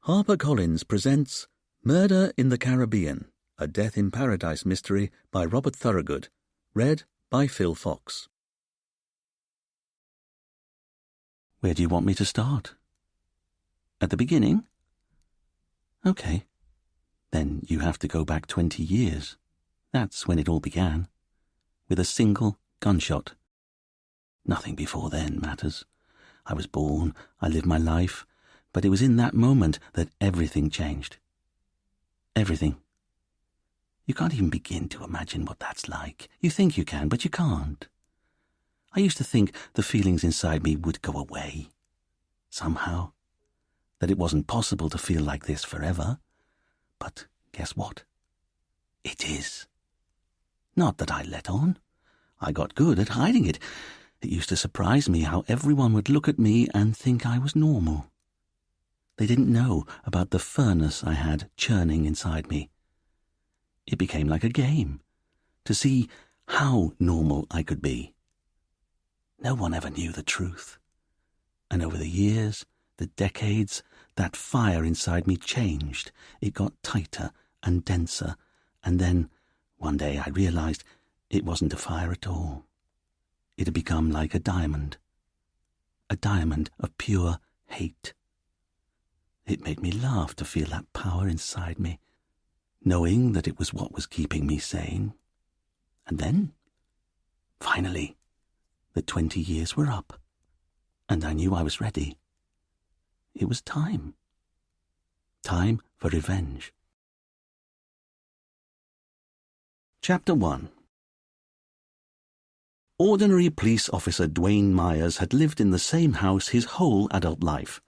HarperCollins presents Murder in the Caribbean, a Death in Paradise mystery by Robert Thorogood, read by Phil Fox. Where do you want me to start? At the beginning? Okay. Then you have to go back 20 years. That's when it all began. With a single gunshot. Nothing before then matters. I was born, I lived my life, but it was in that moment that everything changed. Everything. You can't even begin to imagine what that's like. You think you can, but you can't. I used to think the feelings inside me would go away. Somehow. That it wasn't possible to feel like this forever. But guess what? It is. Not that I let on. I got good at hiding it. It used to surprise me how everyone would look at me and think I was normal. They didn't know about the furnace I had churning inside me. It became like a game, to see how normal I could be. No one ever knew the truth. And over the years, the decades, that fire inside me changed. It got tighter and denser, and then, one day I realized it wasn't a fire at all. It had become like a diamond of pure hate. It made me laugh to feel that power inside me, knowing that it was what was keeping me sane. And then, finally, the 20 years were up, and I knew I was ready. It was time. Time for revenge. Chapter 1. Ordinary police officer Dwayne Myers had lived in the same house his whole adult life.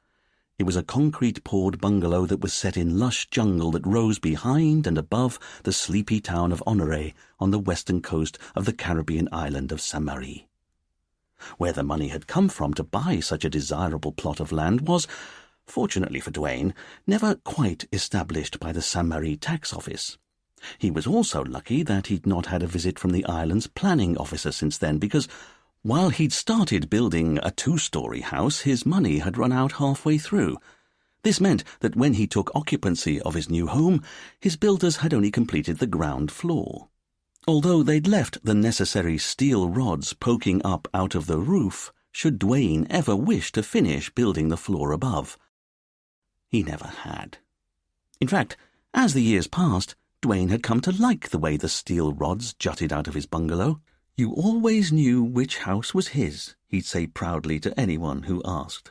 It was a concrete-poured bungalow that was set in lush jungle that rose behind and above the sleepy town of Honoré on the western coast of the Caribbean island of Saint-Marie. Where the money had come from to buy such a desirable plot of land was, fortunately for Dwayne, never quite established by the Saint-Marie tax office. He was also lucky that he'd not had a visit from the island's planning officer since then, because while he'd started building a 2-story house, his money had run out halfway through. This meant that when he took occupancy of his new home, his builders had only completed the ground floor. Although they'd left the necessary steel rods poking up out of the roof, should Dwayne ever wish to finish building the floor above. He never had. In fact, as the years passed, Dwayne had come to like the way the steel rods jutted out of his bungalow. You always knew which house was his, he'd say proudly to anyone who asked.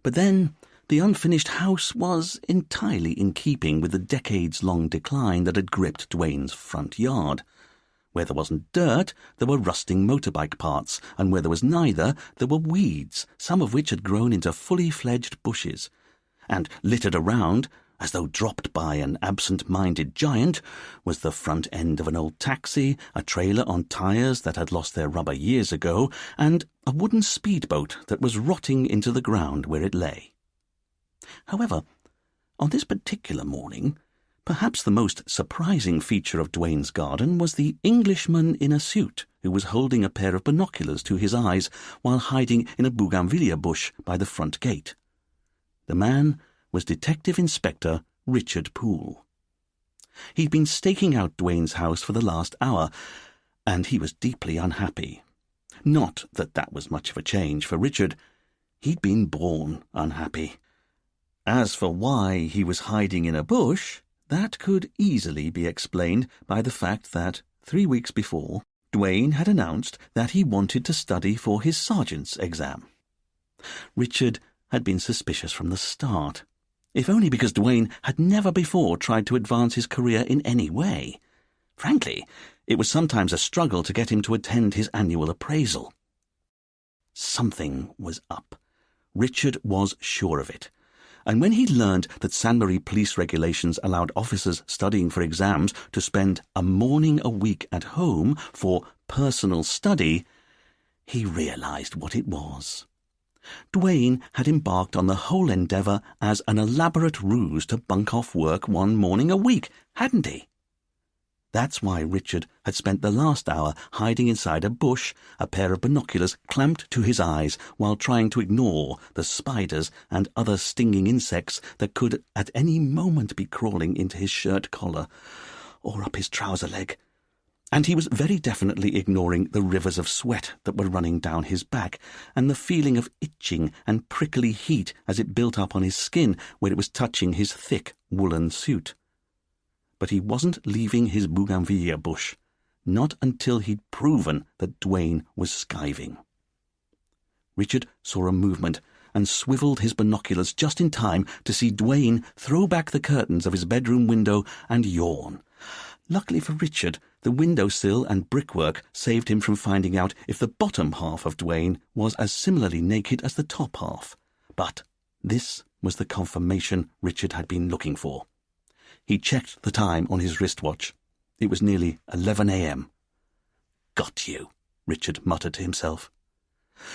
But then, the unfinished house was entirely in keeping with the decades-long decline that had gripped Dwayne's front yard. Where there wasn't dirt, there were rusting motorbike parts, and where there was neither, there were weeds, some of which had grown into fully-fledged bushes. And littered around, as though dropped by an absent-minded giant, was the front end of an old taxi, a trailer on tires that had lost their rubber years ago, and a wooden speedboat that was rotting into the ground where it lay. However, on this particular morning, perhaps the most surprising feature of Dwayne's garden was the Englishman in a suit who was holding a pair of binoculars to his eyes while hiding in a bougainvillea bush by the front gate. The man was Detective Inspector Richard Poole. He'd been staking out Dwayne's house for the last hour, and he was deeply unhappy. Not that that was much of a change for Richard. He'd been born unhappy. As for why he was hiding in a bush, that could easily be explained by the fact that 3 weeks before, Dwayne had announced that he wanted to study for his sergeant's exam. Richard had been suspicious from the start, if only because Dwayne had never before tried to advance his career in any way. Frankly, it was sometimes a struggle to get him to attend his annual appraisal. Something was up. Richard was sure of it. And when he learned that Saint-Marie police regulations allowed officers studying for exams to spend a morning a week at home for personal study, he realized what it was. Dwayne had embarked on the whole endeavour as an elaborate ruse to bunk off work one morning a week, hadn't he? That's why Richard had spent the last hour hiding inside a bush, a pair of binoculars clamped to his eyes, while trying to ignore the spiders and other stinging insects that could at any moment be crawling into his shirt collar or up his trouser leg. And he was very definitely ignoring the rivers of sweat that were running down his back, and the feeling of itching and prickly heat as it built up on his skin where it was touching his thick woolen suit. But he wasn't leaving his bougainvillea bush, not until he'd proven that Duane was skiving. Richard saw a movement and swiveled his binoculars just in time to see Duane throw back the curtains of his bedroom window and yawn. Luckily for Richard, the windowsill and brickwork saved him from finding out if the bottom half of Duane was as similarly naked as the top half. But this was the confirmation Richard had been looking for. He checked the time on his wristwatch. It was nearly 11 a.m. "Got you," Richard muttered to himself.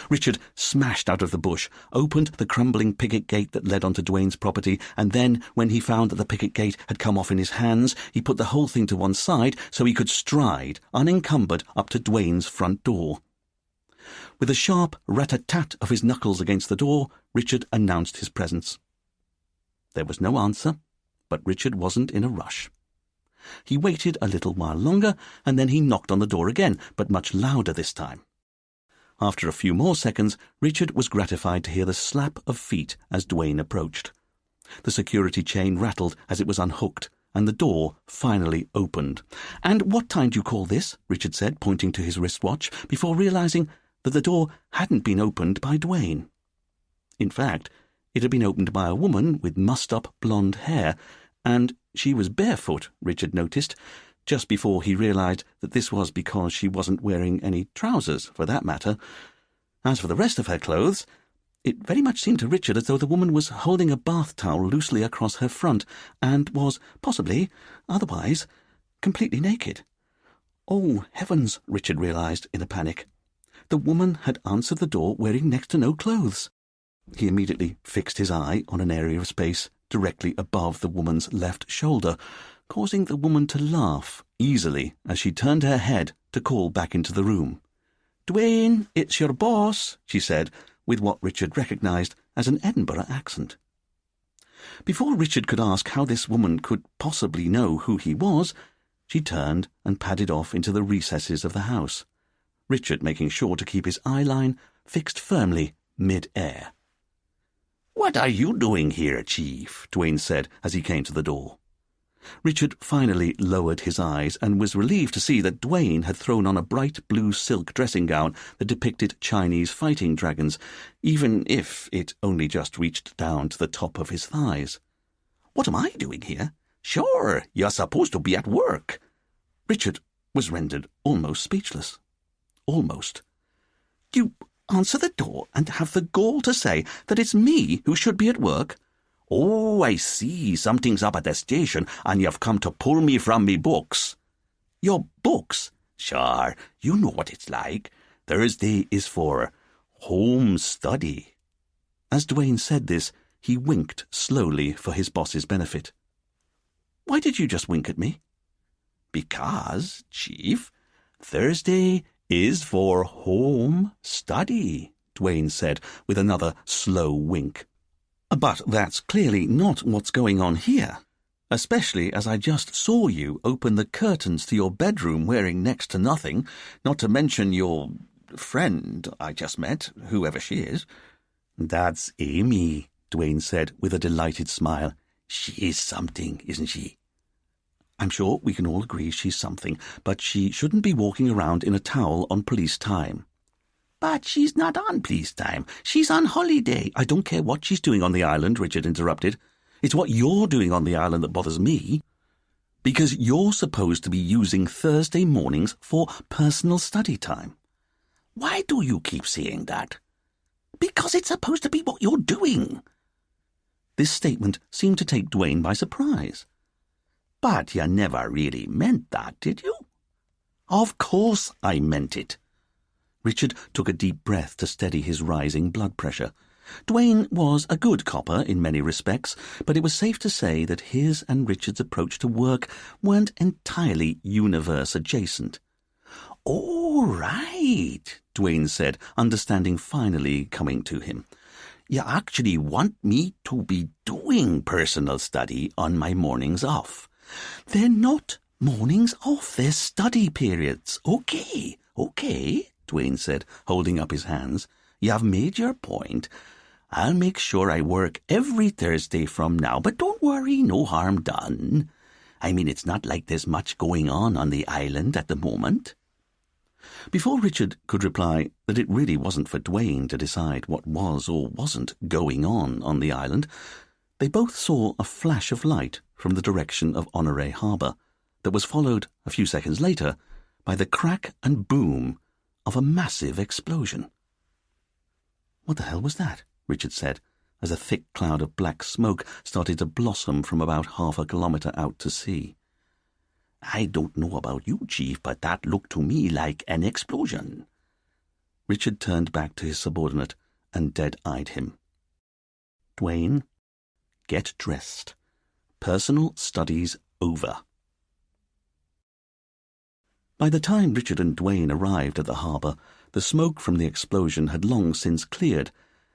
Richard smashed out of the bush, opened the crumbling picket gate that led onto Duane's property, and then, when he found that the picket gate had come off in his hands, he put the whole thing to one side so he could stride, unencumbered, up to Duane's front door. With a sharp rat-a-tat of his knuckles against the door, Richard announced his presence. There was no answer, but Richard wasn't in a rush. He waited a little while longer, and then he knocked on the door again, but much louder this time. After a few more seconds, Richard was gratified to hear the slap of feet as Duane approached. The security chain rattled as it was unhooked, and the door finally opened. "And what time do you call this?" Richard said, pointing to his wristwatch, before realizing that the door hadn't been opened by Duane. In fact, it had been opened by a woman with mussed-up blonde hair, and she was barefoot, Richard noticed, just before he realized that this was because she wasn't wearing any trousers, for that matter. As for the rest of her clothes, it very much seemed to Richard as though the woman was holding a bath towel loosely across her front, and was, possibly, otherwise, completely naked. Oh, heavens, Richard realized in a panic. The woman had answered the door wearing next to no clothes. He immediately fixed his eye on an area of space directly above the woman's left shoulder, causing the woman to laugh easily as she turned her head to call back into the room. "Duane, it's your boss," she said, with what Richard recognized as an Edinburgh accent. Before Richard could ask how this woman could possibly know who he was, she turned and padded off into the recesses of the house, Richard making sure to keep his eye line fixed firmly mid-air. "What are you doing here, Chief?" Duane said as he came to the door. Richard finally lowered his eyes and was relieved to see that Duane had thrown on a bright blue silk dressing gown that depicted Chinese fighting dragons, even if it only just reached down to the top of his thighs. "What am I doing here?" "Sure, you're supposed to be at work." Richard was rendered almost speechless. Almost. "You answer the door and have the gall to say that it's me who should be at work?" "Oh, I see. Something's up at the station, and you've come to pull me from me books." "Your books?" "Sure, you know what it's like. Thursday is for home study." As Duane said this, he winked slowly for his boss's benefit. "Why did you just wink at me?" "Because, Chief, Thursday is for home study," Duane said with another slow wink. "But that's clearly not what's going on here, especially as I just saw you open the curtains to your bedroom wearing next to nothing, not to mention your friend I just met, whoever she is." "That's Amy," Duane said with a delighted smile. "She's something, isn't she?" "I'm sure we can all agree she's something, but she shouldn't be walking around in a towel on police time." "But she's not on police time. She's on holiday." "I don't care what she's doing on the island," Richard interrupted. "It's what you're doing on the island that bothers me. Because you're supposed to be using Thursday mornings for personal study time." "Why do you keep saying that?" "Because it's supposed to be what you're doing." This statement seemed to take Duane by surprise. "But you never really meant that, did you?" "Of course I meant it." Richard took a deep breath to steady his rising blood pressure. Dwayne was a good copper in many respects, but it was safe to say that his and Richard's approach to work weren't entirely universe-adjacent. "All right," Dwayne said, understanding finally coming to him. "You actually want me to be doing personal study on my mornings off." "They're not mornings off, they're study periods." Okay, Dwayne said, holding up his hands. "You've made your point. I'll make sure I work every Thursday from now, but don't worry, no harm done. I mean, it's not like there's much going on the island at the moment." Before Richard could reply that it really wasn't for Dwayne to decide what was or wasn't going on the island, they both saw a flash of light from the direction of Honoré Harbour that was followed a few seconds later by the crack and boom of a massive explosion. "What the hell was that?" Richard said, as a thick cloud of black smoke started to blossom from about half a kilometre out to sea. "I don't know about you, Chief, but that looked to me like an explosion." Richard turned back to his subordinate and dead-eyed him. "Dwayne, get dressed. Personal studies over." By the time Richard and Dwayne arrived at the harbour, the smoke from the explosion had long since cleared,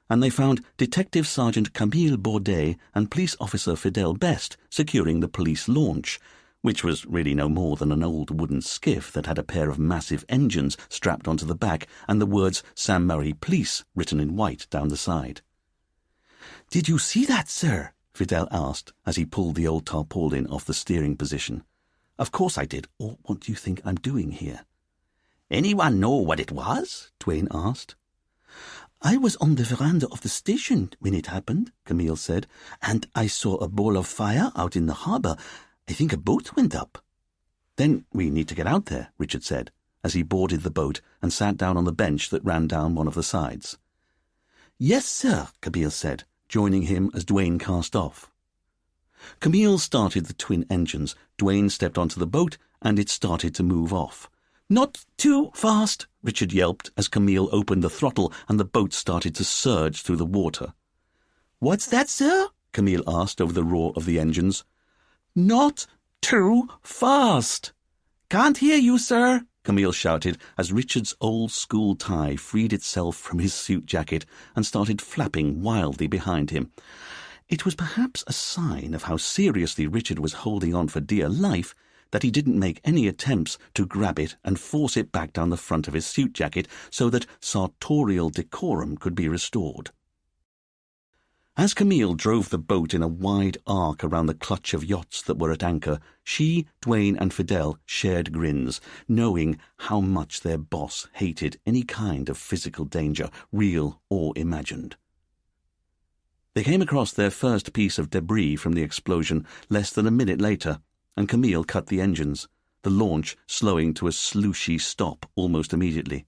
and they found Detective Sergeant Camille Bourdet and Police Officer Fidel Best securing the police launch, which was really no more than an old wooden skiff that had a pair of massive engines strapped onto the back and the words Saint Marie Police written in white down the side. "Did you see that, sir?" Fidel asked as he pulled the old tarpaulin off the steering position. "Of course I did. Or what do you think I'm doing here?" "Anyone know what it was?" Dwayne asked. "I was on the veranda of the station when it happened," Camille said, "and I saw a ball of fire out in the harbour. I think a boat went up." "Then we need to get out there," Richard said, as he boarded the boat and sat down on the bench that ran down one of the sides. "Yes, sir," Camille said, joining him as Dwayne cast off. Camille started the twin engines, Dwayne stepped onto the boat, and it started to move off. "Not too fast," Richard yelped as Camille opened the throttle and the boat started to surge through the water. "What's that, sir?" Camille asked over the roar of the engines. "Not too fast." "Can't hear you, sir," Camille shouted as Richard's old-school tie freed itself from his suit jacket and started flapping wildly behind him. It was perhaps a sign of how seriously Richard was holding on for dear life that he didn't make any attempts to grab it and force it back down the front of his suit jacket so that sartorial decorum could be restored. As Camille drove the boat in a wide arc around the clutch of yachts that were at anchor, she, Dwayne, and Fidel shared grins, knowing how much their boss hated any kind of physical danger, real or imagined. They came across their first piece of debris from the explosion less than a minute later, and Camille cut the engines, the launch slowing to a slooshy stop almost immediately.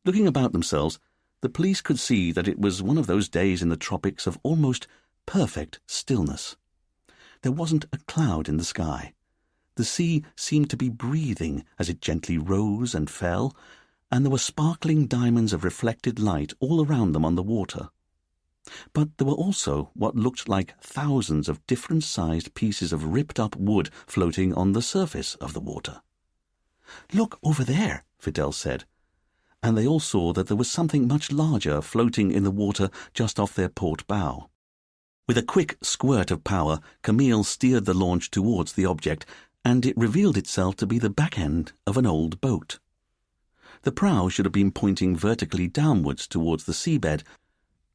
Looking about themselves, the police could see that it was one of those days in the tropics of almost perfect stillness. There wasn't a cloud in the sky. The sea seemed to be breathing as it gently rose and fell, and there were sparkling diamonds of reflected light all around them on the water. But there were also what looked like thousands of different-sized pieces of ripped-up wood floating on the surface of the water. "Look over there," Fidel said, and they all saw that there was something much larger floating in the water just off their port bow. With a quick squirt of power, Camille steered the launch towards the object, and it revealed itself to be the back end of an old boat. The prow should have been pointing vertically downwards towards the seabed,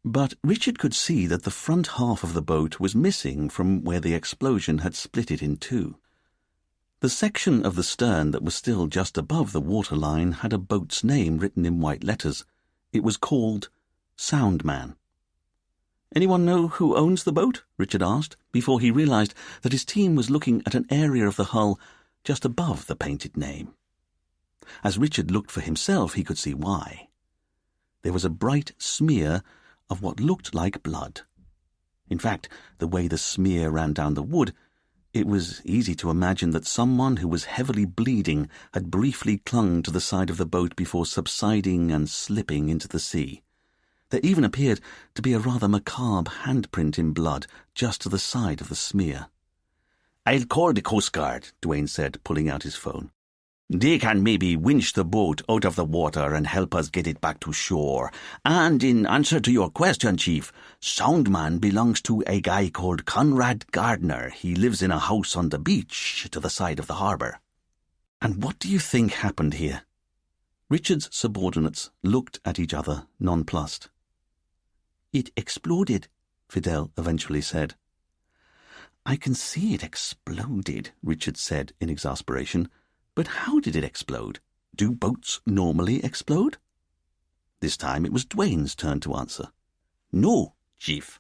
but Richard could see that the front half of the boat was missing from where the explosion had split it in two. The section of the stern that was still just above the waterline had a boat's name written in white letters. It was called Soundman. "Anyone know who owns the boat?" Richard asked, before he realized that his team was looking at an area of the hull just above the painted name. As Richard looked for himself, he could see why. There was a bright smear of what looked like blood. In fact, the way the smear ran down the wood, it was easy to imagine that someone who was heavily bleeding had briefly clung to the side of the boat before subsiding and slipping into the sea. There even appeared to be a rather macabre handprint in blood just to the side of the smear. "I'll call the Coast Guard," Duane said, pulling out his phone. "They can maybe winch the boat out of the water and help us get it back to shore. And in answer to your question, Chief, Soundman belongs to a guy called Conrad Gardner. He lives in a house on the beach to the side of the harbor." "And what do you think happened here?" Richard's subordinates looked at each other, nonplussed. "It exploded," Fidel eventually said. "I can see it exploded," Richard said in exasperation. "But how did it explode? Do boats normally explode?" This time it was Duane's turn to answer. "No, Chief."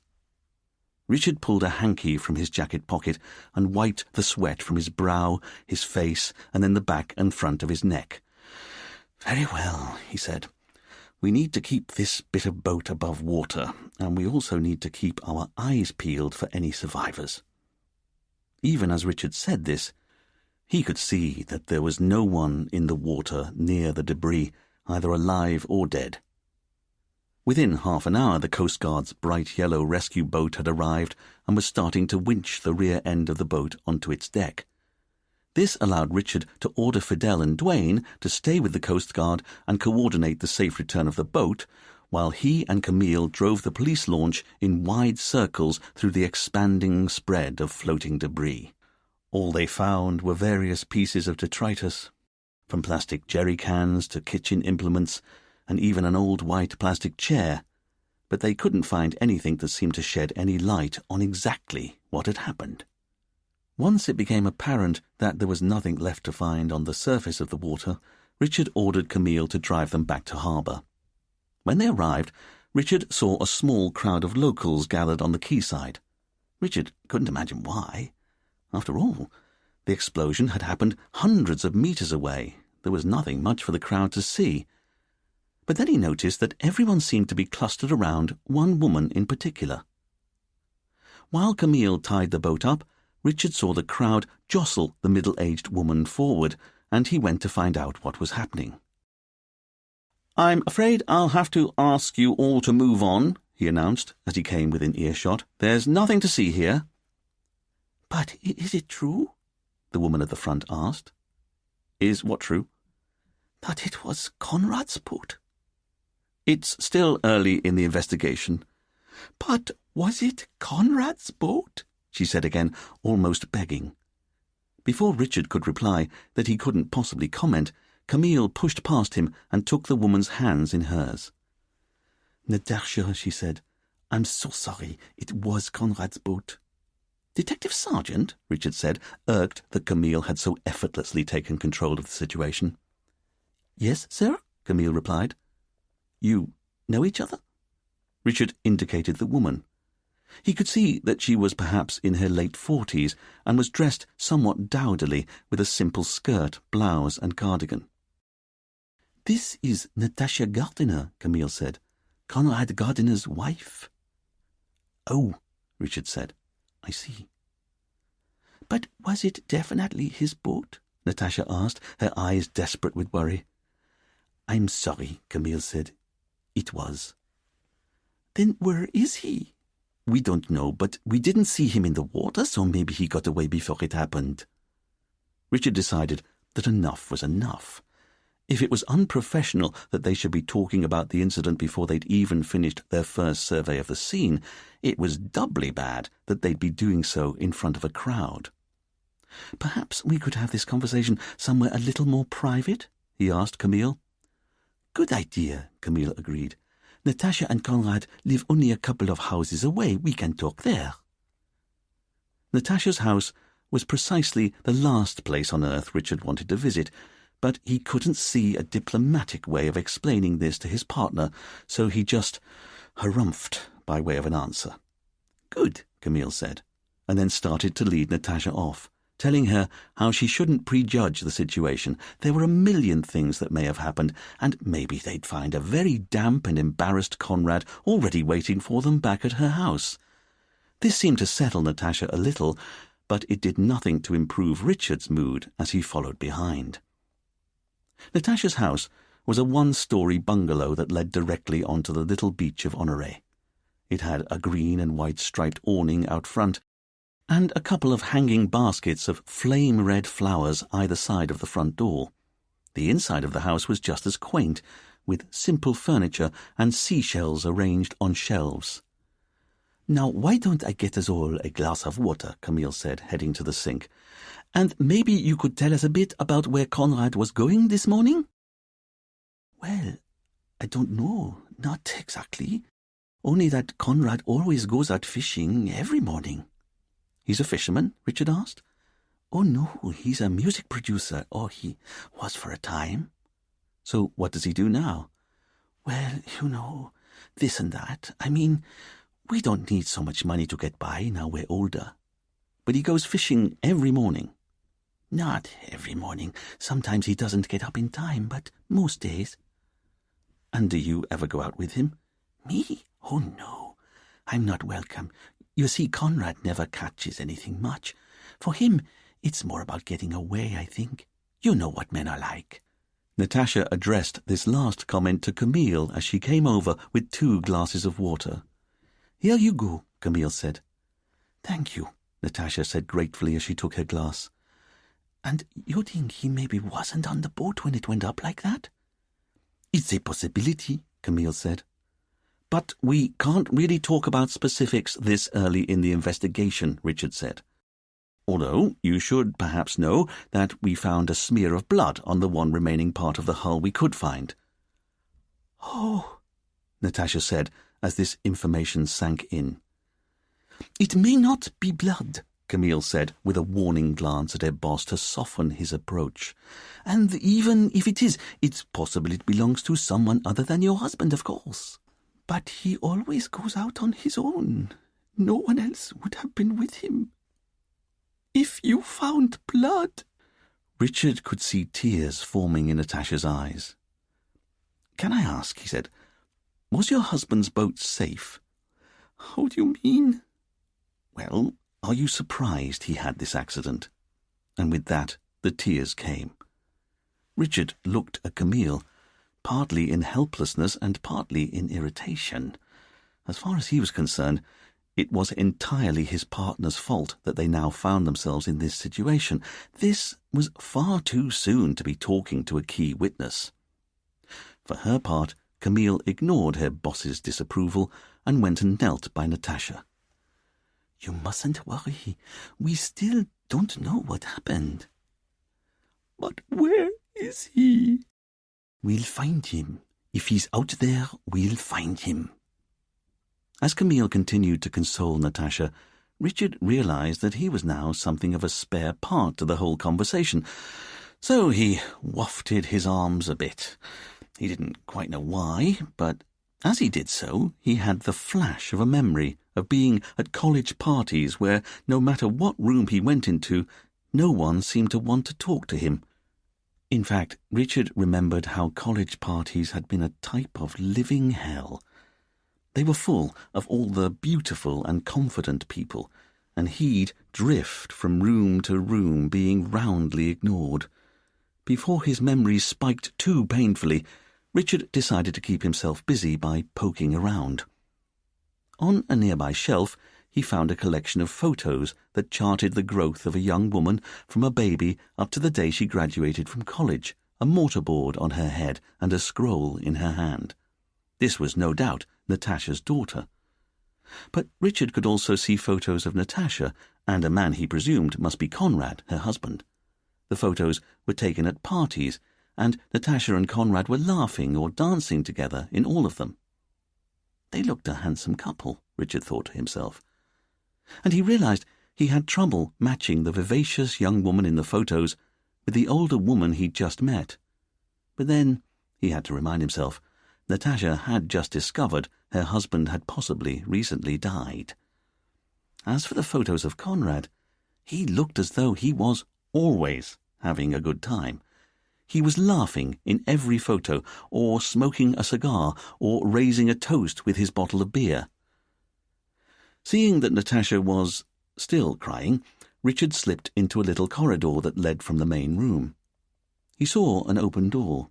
Richard pulled a hanky from his jacket pocket and wiped the sweat from his brow, his face, and then the back and front of his neck. "Very well," he said. "We need to keep this bit of boat above water, and we also need to keep our eyes peeled for any survivors." Even as Richard said this, he could see that there was no one in the water near the debris, either alive or dead. Within half an hour, the Coast Guard's bright yellow rescue boat had arrived and was starting to winch the rear end of the boat onto its deck. This allowed Richard to order Fidel and Duane to stay with the Coast Guard and coordinate the safe return of the boat, while he and Camille drove the police launch in wide circles through the expanding spread of floating debris. All they found were various pieces of detritus, from plastic jerry cans to kitchen implements, and even an old white plastic chair, but they couldn't find anything that seemed to shed any light on exactly what had happened. Once it became apparent that there was nothing left to find on the surface of the water, Richard ordered Camille to drive them back to harbour. When they arrived, Richard saw a small crowd of locals gathered on the quayside. Richard couldn't imagine why. After all, the explosion had happened hundreds of metres away. There was nothing much for the crowd to see. But then he noticed that everyone seemed to be clustered around one woman in particular. While Camille tied the boat up, Richard saw the crowd jostle the middle-aged woman forward, and he went to find out what was happening. "I'm afraid I'll have to ask you all to move on," he announced as he came within earshot. "There's nothing to see here." "But is it true?" the woman at the front asked. "Is what true?" "That it was Conrad's boat." "It's still early in the investigation." "But was it Conrad's boat?" she said again, almost begging. Before Richard could reply that he couldn't possibly comment, Camille pushed past him and took the woman's hands in hers. "Natasha," she said, "I'm so sorry. It was Conrad's boat." "Detective Sergeant," Richard said, irked that Camille had so effortlessly taken control of the situation. "Yes, sir," Camille replied. "You know each other?" Richard indicated the woman. He could see that she was perhaps in her late 40s and was dressed somewhat dowdily with a simple skirt, blouse and cardigan. "This is Natasha Gardiner," Camille said. "Conrad Gardiner's wife." "Oh," Richard said. "I see." "But was it definitely his boat?" Natasha asked, her eyes desperate with worry. "I'm sorry," Camille said. "It was." "Then where is he?" "We don't know, but we didn't see him in the water, so maybe he got away before it happened." Richard decided that enough was enough. If it was unprofessional that they should be talking about the incident before they'd even finished their first survey of the scene, it was doubly bad that they'd be doing so in front of a crowd. "Perhaps we could have this conversation somewhere a little more private?" he asked Camille. "Good idea," Camille agreed. "Natasha and Conrad live only a couple of houses away. We can talk there." Natasha's house was precisely the last place on earth Richard wanted to visit, but he couldn't see a diplomatic way of explaining this to his partner, so he just harumphed by way of an answer. "Good," Camille said, and then started to lead Natasha off, telling her how she shouldn't prejudge the situation. There were a million things that may have happened, and maybe they'd find a very damp and embarrassed Conrad already waiting for them back at her house. This seemed to settle Natasha a little, but it did nothing to improve Richard's mood as he followed behind. Natasha's house was a one-story bungalow that led directly onto the little beach of Honoré. It had a green and white striped awning out front, and a couple of hanging baskets of flame-red flowers either side of the front door. The inside of the house was just as quaint, with simple furniture and seashells arranged on shelves. "Now, why don't I get us all a glass of water?" Camille said, heading to the sink. "And maybe you could tell us a bit about where Conrad was going this morning?" "Well, I don't know, not exactly. Only that Conrad always goes out fishing every morning." "He's a fisherman?" Richard asked. "Oh, no, he's a music producer, or he was for a time." "So what does he do now?" "Well, this and that. I mean, we don't need so much money to get by now we're older." "But he goes fishing every morning?" "Not every morning. Sometimes he doesn't get up in time, but most days." "And do you ever go out with him?" "Me? Oh, no. I'm not welcome. You see, Conrad never catches anything much. For him, it's more about getting away, I think. You know what men are like." Natasha addressed this last comment to Camille as she came over with 2 glasses of water. "Here you go," Camille said. "Thank you," Natasha said gratefully as she took her glass. "And you think he maybe wasn't on the boat when it went up like that?" "It's a possibility," Camille said. "But we can't really talk about specifics this early in the investigation," Richard said. "Although you should perhaps know that we found a smear of blood on the one remaining part of the hull we could find." "Oh," Natasha said as this information sank in. "It may not be blood," Camille said with a warning glance at her boss to soften his approach. "And even if it is, it's possible it belongs to someone other than your husband, of course. But he always goes out on his own. No one else would have been with him. If you found blood—" Richard could see tears forming in Natasha's eyes. "Can I ask," he said, "was your husband's boat safe?" "How do you mean?" "Well, are you surprised he had this accident?" And with that, the tears came. Richard looked at Camille, partly in helplessness and partly in irritation. As far as he was concerned, it was entirely his partner's fault that they now found themselves in this situation. This was far too soon to be talking to a key witness. For her part, Camille ignored her boss's disapproval and went and knelt by Natasha. "You mustn't worry. We still don't know what happened." "But where is he?" "We'll find him. If he's out there, we'll find him." As Camille continued to console Natasha, Richard realized that he was now something of a spare part to the whole conversation. So he wafted his arms a bit. He didn't quite know why, but as he did so, he had the flash of a memory of being at college parties where, no matter what room he went into, no one seemed to want to talk to him. In fact, Richard remembered how college parties had been a type of living hell. They were full of all the beautiful and confident people, and he'd drift from room to room being roundly ignored. Before his memories spiked too painfully, Richard decided to keep himself busy by poking around. On a nearby shelf, he found a collection of photos that charted the growth of a young woman from a baby up to the day she graduated from college, a mortarboard on her head and a scroll in her hand. This was no doubt Natasha's daughter. But Richard could also see photos of Natasha and a man he presumed must be Conrad, her husband. The photos were taken at parties, and Natasha and Conrad were laughing or dancing together in all of them. They looked a handsome couple, Richard thought to himself. And he realized he had trouble matching the vivacious young woman in the photos with the older woman he'd just met. But then, he had to remind himself, Natasha had just discovered her husband had possibly recently died. As for the photos of Conrad, he looked as though he was always having a good time. He was laughing in every photo, or smoking a cigar, or raising a toast with his bottle of beer. Seeing that Natasha was still crying, Richard slipped into a little corridor that led from the main room. He saw an open door.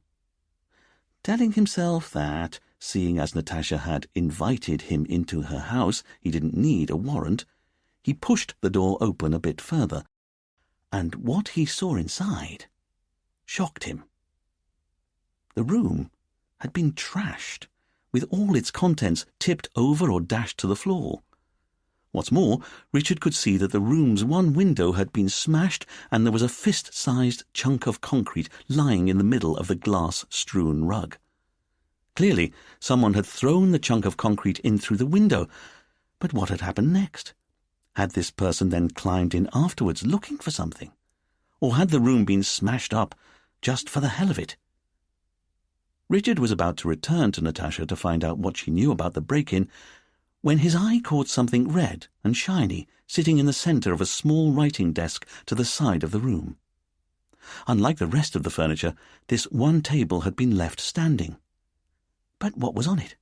Telling himself that, seeing as Natasha had invited him into her house, he didn't need a warrant, he pushed the door open a bit further, and what he saw inside shocked him. The room had been trashed, with all its contents tipped over or dashed to the floor. What's more, Richard could see that the room's one window had been smashed, and there was a fist-sized chunk of concrete lying in the middle of the glass-strewn rug. Clearly, someone had thrown the chunk of concrete in through the window. But what had happened next? Had this person then climbed in afterwards looking for something? Or had the room been smashed up just for the hell of it? Richard was about to return to Natasha to find out what she knew about the break-in when his eye caught something red and shiny sitting in the centre of a small writing desk to the side of the room. Unlike the rest of the furniture, this one table had been left standing. But what was on it?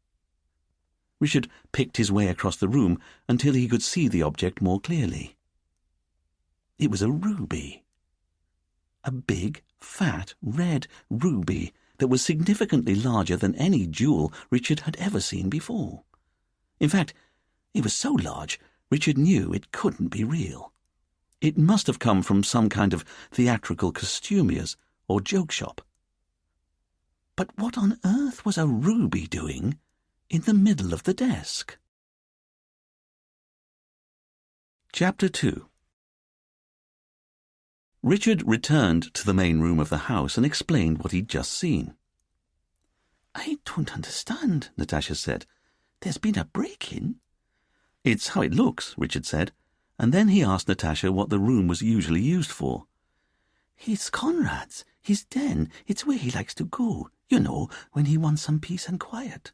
Richard picked his way across the room until he could see the object more clearly. It was a ruby. A big, fat, red ruby that was significantly larger than any jewel Richard had ever seen before. In fact, it was so large, Richard knew it couldn't be real. It must have come from some kind of theatrical costumier's or joke shop. But what on earth was a ruby doing in the middle of the desk? Chapter 2. Richard returned to the main room of the house and explained what he'd just seen. "I don't understand," Natasha said. "There's been a break-in." "It's how it looks," Richard said, and then he asked Natasha what the room was usually used for. "It's Conrad's, his den. It's where he likes to go, you know, when he wants some peace and quiet."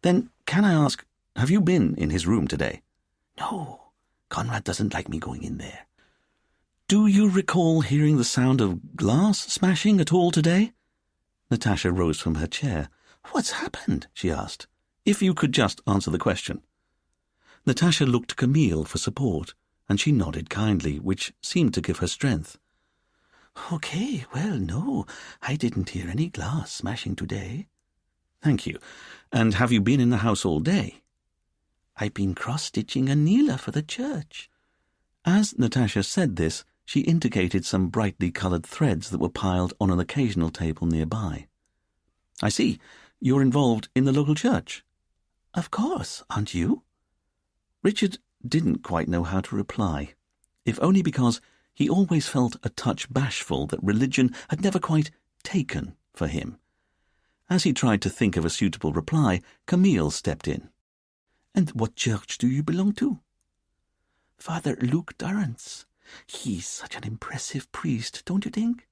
"Then, can I ask, have you been in his room today?" "No, Conrad doesn't like me going in there." "Do you recall hearing the sound of glass smashing at all today?" Natasha rose from her chair. "What's happened?" she asked. "If you could just answer the question." Natasha looked to Camille for support, and she nodded kindly, which seemed to give her strength. "Okay, well, no, I didn't hear any glass smashing today." "Thank you. And have you been in the house all day?" "I've been cross-stitching a Neela for the church." As Natasha said this, she indicated some brightly coloured threads that were piled on an occasional table nearby. "I see. You're involved in the local church." "Of course, aren't you?" Richard didn't quite know how to reply, if only because he always felt a touch bashful that religion had never quite taken for him. As he tried to think of a suitable reply, Camille stepped in. "And what church do you belong to?" "Father Luke Durrance. He's such an impressive priest, don't you think?"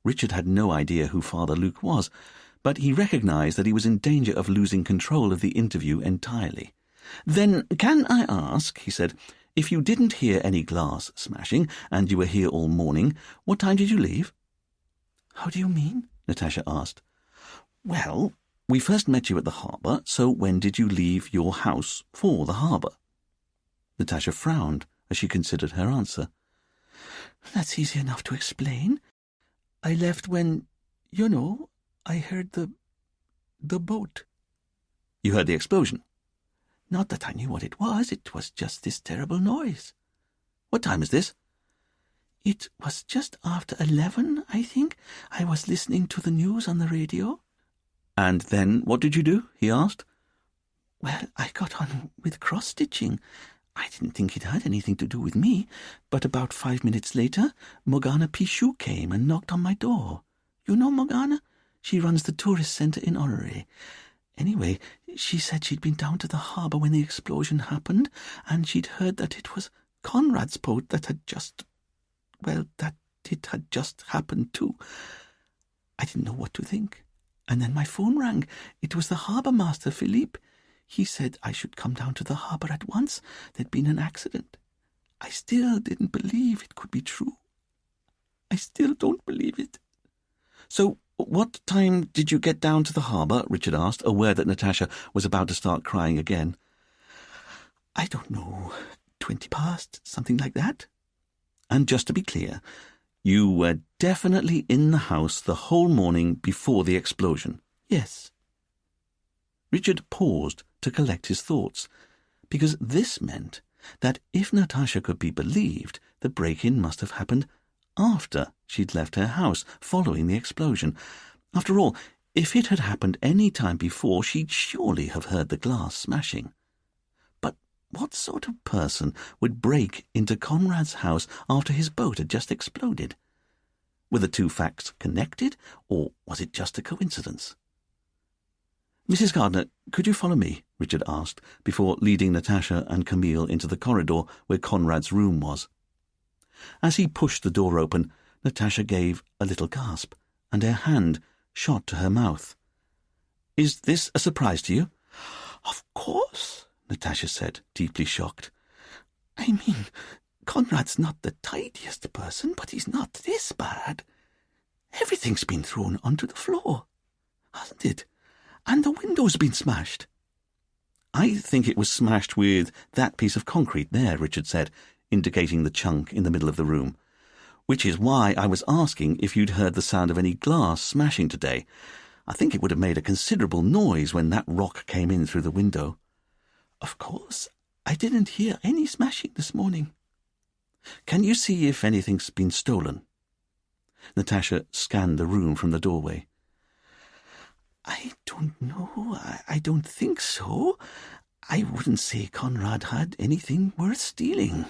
Richard had no idea who Father Luke was, but he recognized that he was in danger of losing control of the interview entirely. "Then can I ask," he said, "if you didn't hear any glass smashing, and you were here all morning, what time did you leave?" "How do you mean?" Natasha asked. "Well, we first met you at the harbour, so when did you leave your house for the harbour?" Natasha frowned as she considered her answer. "That's easy enough to explain. I left when, you know, I heard the boat." "You heard the explosion?" "Not that I knew what it was just this terrible noise." "What time is this?" "It was just after 11, I think. I was listening to the news on the radio." "And then what did you do?" he asked. "Well, I got on with cross-stitching. I didn't think it had anything to do with me, but about 5 minutes later, Morgana Pichou came and knocked on my door. You know Morgana? She runs the tourist centre in Honoré. Anyway, she said she'd been down to the harbour when the explosion happened, and she'd heard that it was Conrad's boat that had just happened too. I didn't know what to think. And then my phone rang. It was the harbour master, Philippe. He said I should come down to the harbour at once. There'd been an accident. I still didn't believe it could be true. I still don't believe it." "So what time did you get down to the harbour?" Richard asked, aware that Natasha was about to start crying again. "I don't know, 20 past, something like that." "And just to be clear, You were definitely in the house the whole morning before the explosion? Yes. Richard paused to collect his thoughts, because this meant that if Natasha could be believed, the break-in must have happened after she'd left her house following the explosion. After all, if it had happened any time before, she'd surely have heard the glass smashing. But what sort of person would break into Conrad's house after his boat had just exploded? Were the two facts connected, or was it just a coincidence? "Mrs. Gardner, could you follow me?" Richard asked, before leading Natasha and Camille into the corridor where Conrad's room was. As he pushed the door open, Natasha gave a little gasp, and her hand shot to her mouth. "Is this a surprise to you?" "Of course," Natasha said, deeply shocked. "I mean, Conrad's not the tidiest person, but he's not this bad. Everything's been thrown onto the floor, hasn't it? And the window's been smashed." "I think it was smashed with that piece of concrete there," Richard said, indicating the chunk in the middle of the room. "Which is why I was asking if you'd heard the sound of any glass smashing today. I think it would have made a considerable noise when that rock came in through the window." "Of course, I didn't hear any smashing this morning." "Can you see if anything's been stolen?" Natasha scanned the room from the doorway. "I don't know. I don't think so. I wouldn't say Conrad had anything worth stealing."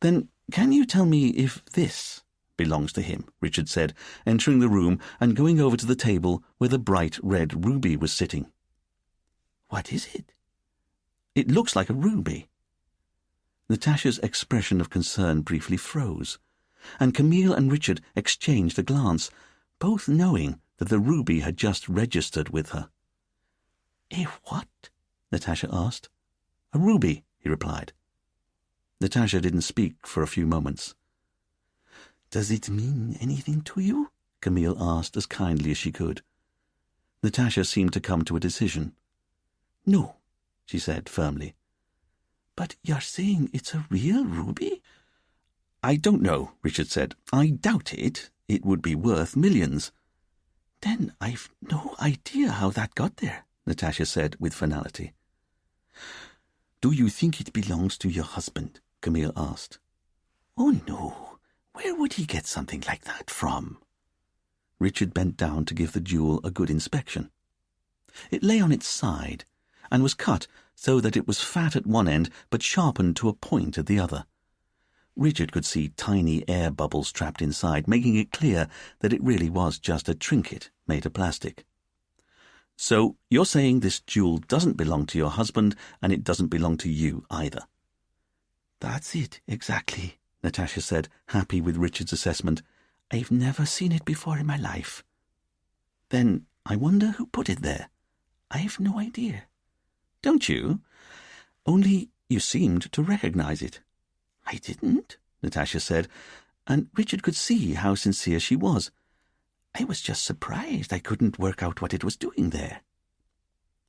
"Then can you tell me if this belongs to him?" Richard said, entering the room and going over to the table where the bright red ruby was sitting. "What is it?" "It looks like a ruby." Natasha's expression of concern briefly froze, and Camille and Richard exchanged a glance, both knowing that the ruby had just registered with her. "A what?" Natasha asked. "A ruby," he replied. Natasha didn't speak for a few moments. "Does it mean anything to you?" Camille asked as kindly as she could. Natasha seemed to come to a decision. "No," she said firmly. "But you're saying it's a real ruby?" "I don't know," Richard said. "I doubt it. It would be worth millions." "Then I've no idea how that got there," Natasha said with finality. "Do you think it belongs to your husband?" Camille asked. "Oh, no. Where would he get something like that from?" Richard bent down to give the jewel a good inspection. It lay on its side, and was cut so that it was fat at one end but sharpened to a point at the other. Richard could see tiny air bubbles trapped inside, making it clear that it really was just a trinket made of plastic. "So you're saying this jewel doesn't belong to your husband, and it doesn't belong to you either?" "That's it, exactly," Natasha said, happy with Richard's assessment. "I've never seen it before in my life." "Then I wonder who put it there." "I've no idea." "Don't you? Only you seemed to recognize it." "I didn't," Natasha said, and Richard could see how sincere she was. "I was just surprised I couldn't work out what it was doing there."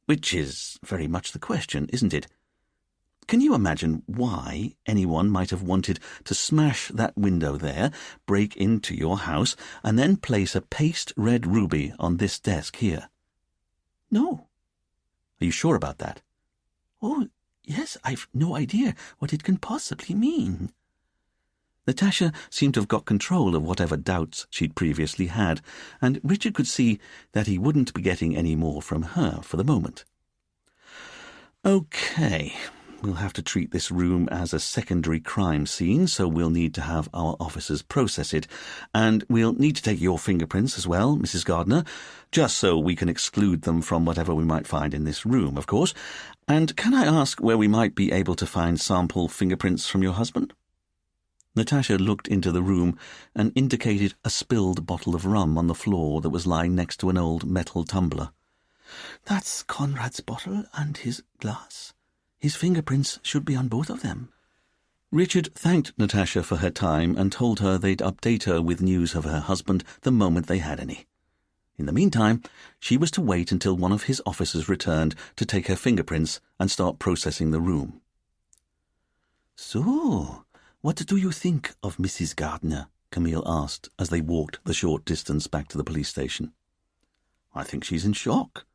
Which is very much the question, isn't it? Can you imagine why anyone might have wanted to smash that window there, break into your house, and then place a paste red ruby on this desk here? "No." "Are you sure about that?" "Oh, yes, I've no idea what it can possibly mean." Natasha seemed to have got control of whatever doubts she'd previously had, and Richard could see that he wouldn't be getting any more from her for the moment. "Okay, we'll have to treat this room as a secondary crime scene, so we'll need to have our officers process it. And we'll need to take your fingerprints as well, Mrs. Gardner, just so we can exclude them from whatever we might find in this room, of course. And can I ask where we might be able to find sample fingerprints from your husband?" Natasha looked into the room and indicated a spilled bottle of rum on the floor that was lying next to an old metal tumbler. "That's Conrad's bottle and his glass. His fingerprints should be on both of them." Richard thanked Natasha for her time and told her they'd update her with news of her husband the moment they had any. In the meantime, she was to wait until one of his officers returned to take her fingerprints and start processing the room. "So, what do you think of Mrs. Gardner?" Camille asked as they walked the short distance back to the police station. I think she's in shock.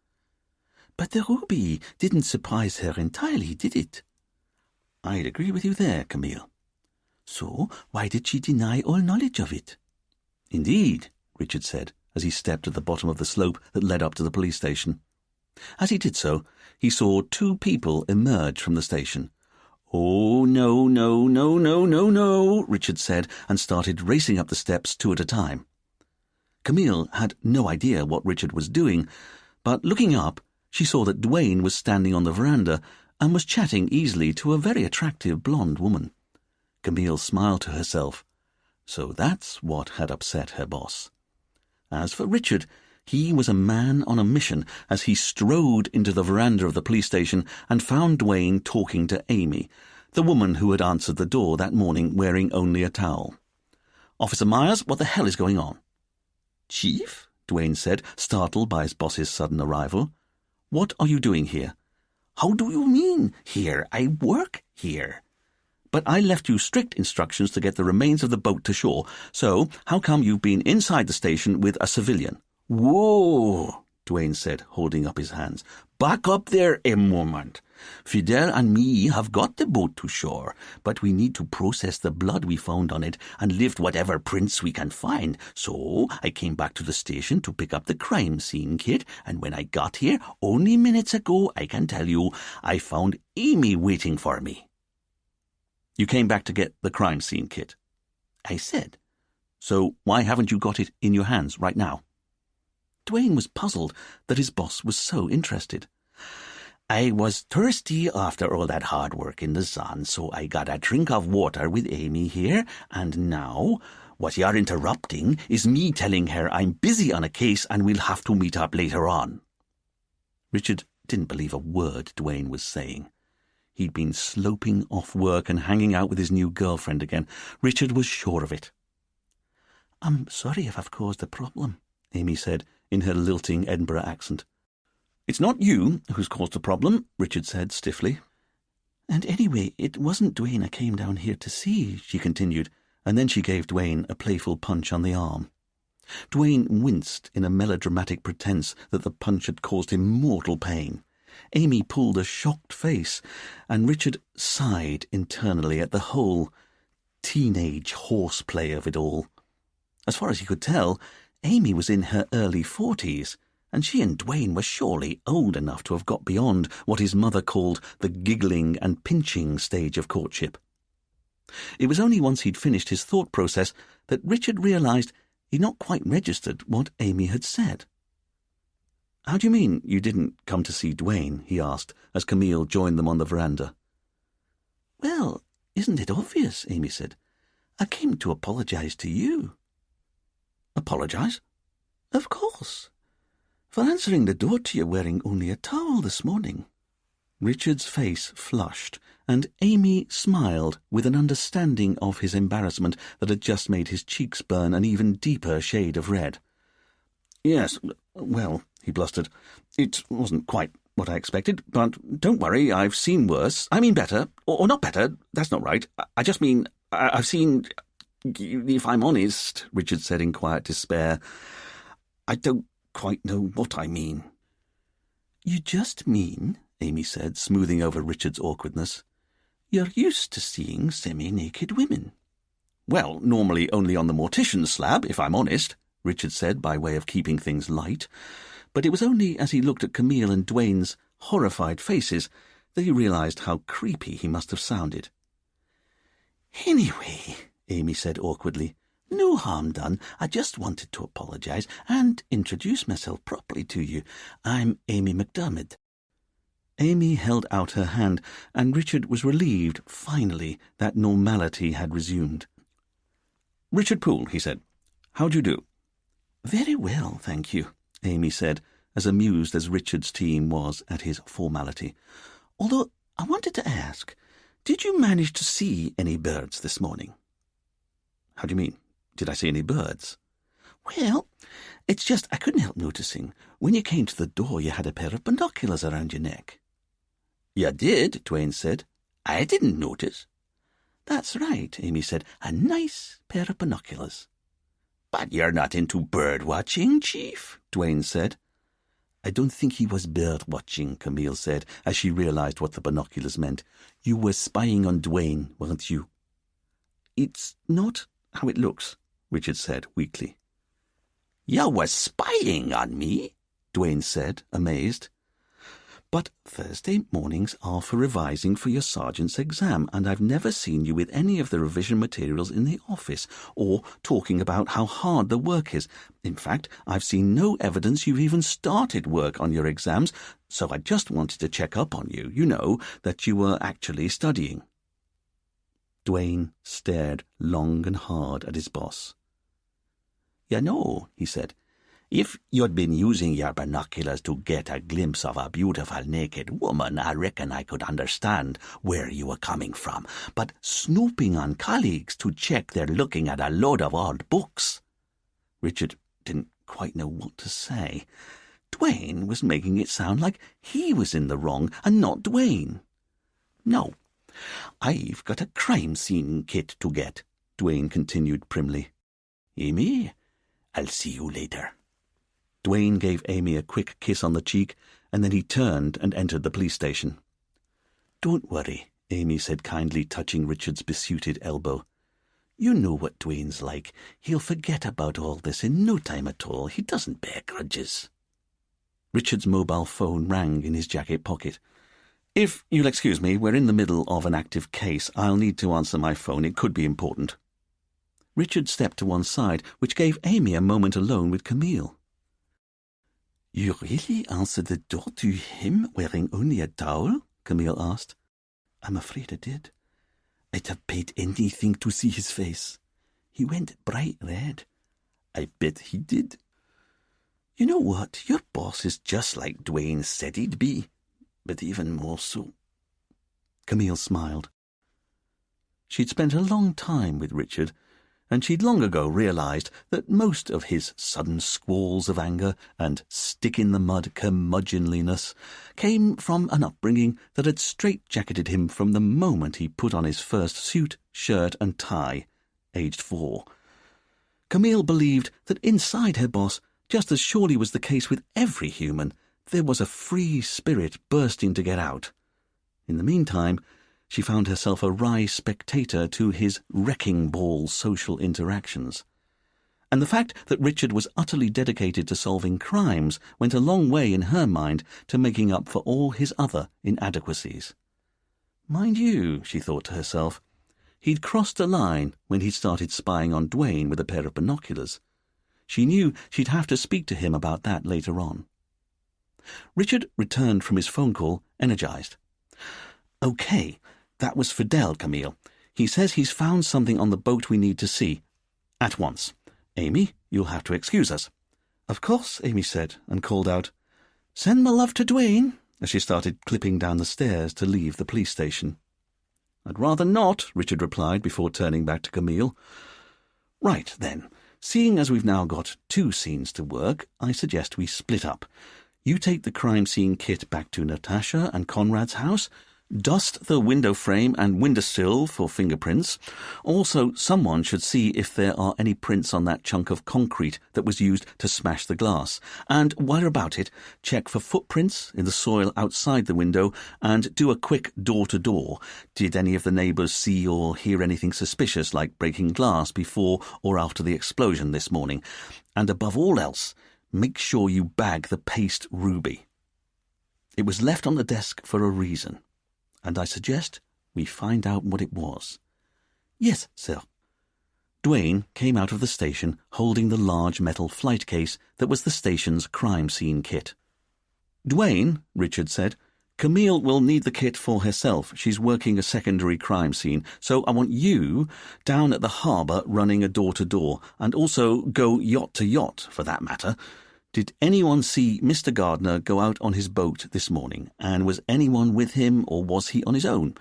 But the ruby didn't surprise her entirely, did it? I'd agree with you there, Camille. So why did she deny all knowledge of it? Indeed, Richard said, as he stepped at the bottom of the slope that led up to the police station. As he did so, he saw two people emerge from the station. "Oh, no, no, no, no, no, no," Richard said, and started racing up the steps two at a time. Camille had no idea what Richard was doing, but looking up, she saw that Duane was standing on the veranda and was chatting easily to a very attractive blonde woman. Camille smiled to herself. So that's what had upset her boss. As for Richard, he was a man on a mission as he strode into the veranda of the police station and found Duane talking to Amy, the woman who had answered the door that morning wearing only a towel. "Officer Myers, what the hell is going on?" "Chief?" Duane said, startled by his boss's sudden arrival. "What are you doing here?" "How do you mean, here? I work here." "But I left you strict instructions to get the remains of the boat to shore, so how come you've been inside the station with a civilian?" "Whoa," Duane said, holding up his hands. "Back up there a moment. Fidel and me have got the boat to shore, but we need to process the blood we found on it and lift whatever prints we can find. So I came back to the station to pick up the crime scene kit, and when I got here, only minutes ago, I can tell you, I found Amy waiting for me." "You came back to get the crime scene kit?" I said. "So why haven't you got it in your hands right now?" Duane was puzzled that his boss was so interested. "I was thirsty after all that hard work in the sun, so I got a drink of water with Amy here, and now what you're interrupting is me telling her I'm busy on a case and we'll have to meet up later on." Richard didn't believe a word Duane was saying. He'd been sloping off work and hanging out with his new girlfriend again. Richard was sure of it. "I'm sorry if I've caused a problem," Amy said in her lilting Edinburgh accent. "It's not you who's caused the problem," Richard said stiffly. "And anyway, it wasn't Duane I came down here to see," she continued, and then she gave Duane a playful punch on the arm. Duane winced in a melodramatic pretense that the punch had caused him mortal pain. Amy pulled a shocked face, and Richard sighed internally at the whole teenage horseplay of it all. As far as he could tell, Amy was in her early 40s, and she and Duane were surely old enough to have got beyond what his mother called the giggling and pinching stage of courtship. It was only once he'd finished his thought process that Richard realized he'd not quite registered what Amy had said. "How do you mean you didn't come to see Duane?" he asked, as Camille joined them on the veranda. "Well, isn't it obvious?" Amy said. "I came to apologize to you." "Apologize?" "Of course. For answering the door to you wearing only a towel this morning." Richard's face flushed, and Amy smiled with an understanding of his embarrassment that had just made his cheeks burn an even deeper shade of red. "Yes, well," he blustered, "it wasn't quite what I expected, but don't worry, I've seen worse. I mean better, or not better, that's not right. I just mean, I've seen, if I'm honest," Richard said in quiet despair, "I don't quite know what I mean." "You just mean," Amy said, smoothing over Richard's awkwardness, "you're used to seeing semi-naked women." "Well, normally only on the mortician's slab, if I'm honest," Richard said by way of keeping things light, but it was only as he looked at Camille and Duane's horrified faces that he realized how creepy he must have sounded. "Anyway," Amy said awkwardly, "no harm done. I just wanted to apologize and introduce myself properly to you. I'm Amy McDermott." Amy held out her hand, and Richard was relieved, finally, that normality had resumed. "Richard Poole," he said. "How do you do?" "Very well, thank you," Amy said, as amused as Richard's team was at his formality. "Although I wanted to ask, did you manage to see any birds this morning?" "How do you mean? Did I see any birds?" "Well, it's just I couldn't help noticing. When you came to the door, you had a pair of binoculars around your neck." "You did," Duane said. "I didn't notice." That's right, Amy said. A nice pair of binoculars. But you're not into bird-watching, Chief, Dwayne said. I don't think he was bird-watching, Camille said, as she realized what the binoculars meant. You were spying on Dwayne, weren't you? It's not how it looks, Richard said weakly. You were spying on me? Dwayne said, amazed. But Thursday mornings are for revising for your sergeant's exam, and I've never seen you with any of the revision materials in the office, or talking about how hard the work is. In fact, I've seen no evidence you've even started work on your exams, so I just wanted to check up on you, that you were actually studying. Dwayne stared long and hard at his boss. He said, if you'd been using your binoculars to get a glimpse of a beautiful naked woman, I reckon I could understand where you were coming from. But snooping on colleagues to check they're looking at a load of old books. Richard didn't quite know what to say. Dwayne was making it sound like he was in the wrong and not Dwayne. No, I've got a crime scene kit to get, Dwayne continued primly. Amy, I'll see you later. Dwayne gave Amy a quick kiss on the cheek, and then he turned and entered the police station. Don't worry, Amy said kindly, touching Richard's besuited elbow. You know what Dwayne's like. He'll forget about all this in no time at all. He doesn't bear grudges. Richard's mobile phone rang in his jacket pocket. If you'll excuse me, we're in the middle of an active case. I'll need to answer my phone. It could be important. Richard stepped to one side, which gave Amy a moment alone with Camille. You really answered the door to him wearing only a towel? Camille asked. I'm afraid I did. I'd have paid anything to see his face. He went bright red. I bet he did. You know what? Your boss is just like Dwayne said he'd be, but even more so. Camille smiled. She'd spent a long time with Richard, and she'd long ago realized that most of his sudden squalls of anger and stick-in-the-mud curmudgeonliness came from an upbringing that had straitjacketed him from the moment he put on his first suit, shirt and tie, aged 4. Camille believed that inside her boss, just as surely was the case with every human, there was a free spirit bursting to get out. In the meantime, she found herself a wry spectator to his wrecking ball social interactions. And the fact that Richard was utterly dedicated to solving crimes went a long way in her mind to making up for all his other inadequacies. Mind you, she thought to herself, he'd crossed a line when he'd started spying on Dwayne with a pair of binoculars. She knew she'd have to speak to him about that later on. Richard returned from his phone call, energized. Okay, that was Fidel, Camille. He says he's found something on the boat we need to see. At once. Amy, you'll have to excuse us. Of course, Amy said, and called out, Send my love to Dwayne, as she started clipping down the stairs to leave the police station. I'd rather not, Richard replied before turning back to Camille. Right, then. Seeing as we've now got 2 scenes to work, I suggest we split up. You take the crime scene kit back to Natasha and Conrad's house, dust the window frame and windowsill for fingerprints. Also, someone should see if there are any prints on that chunk of concrete that was used to smash the glass. And while you're about it, check for footprints in the soil outside the window and do a quick door-to-door. Did any of the neighbours see or hear anything suspicious like breaking glass before or after the explosion this morning? And above all else, make sure you bag the paste ruby. It was left on the desk for a reason, and I suggest we find out what it was. Yes, sir. Dwayne came out of the station holding the large metal flight case that was the station's crime scene kit. Dwayne, Richard said, Camille will need the kit for herself. She's working a secondary crime scene, so I want you down at the harbour running a door-to-door, and also go yacht to yacht, for that matter. Did anyone see Mr. Gardner go out on his boat this morning, and was anyone with him, or was he on his own?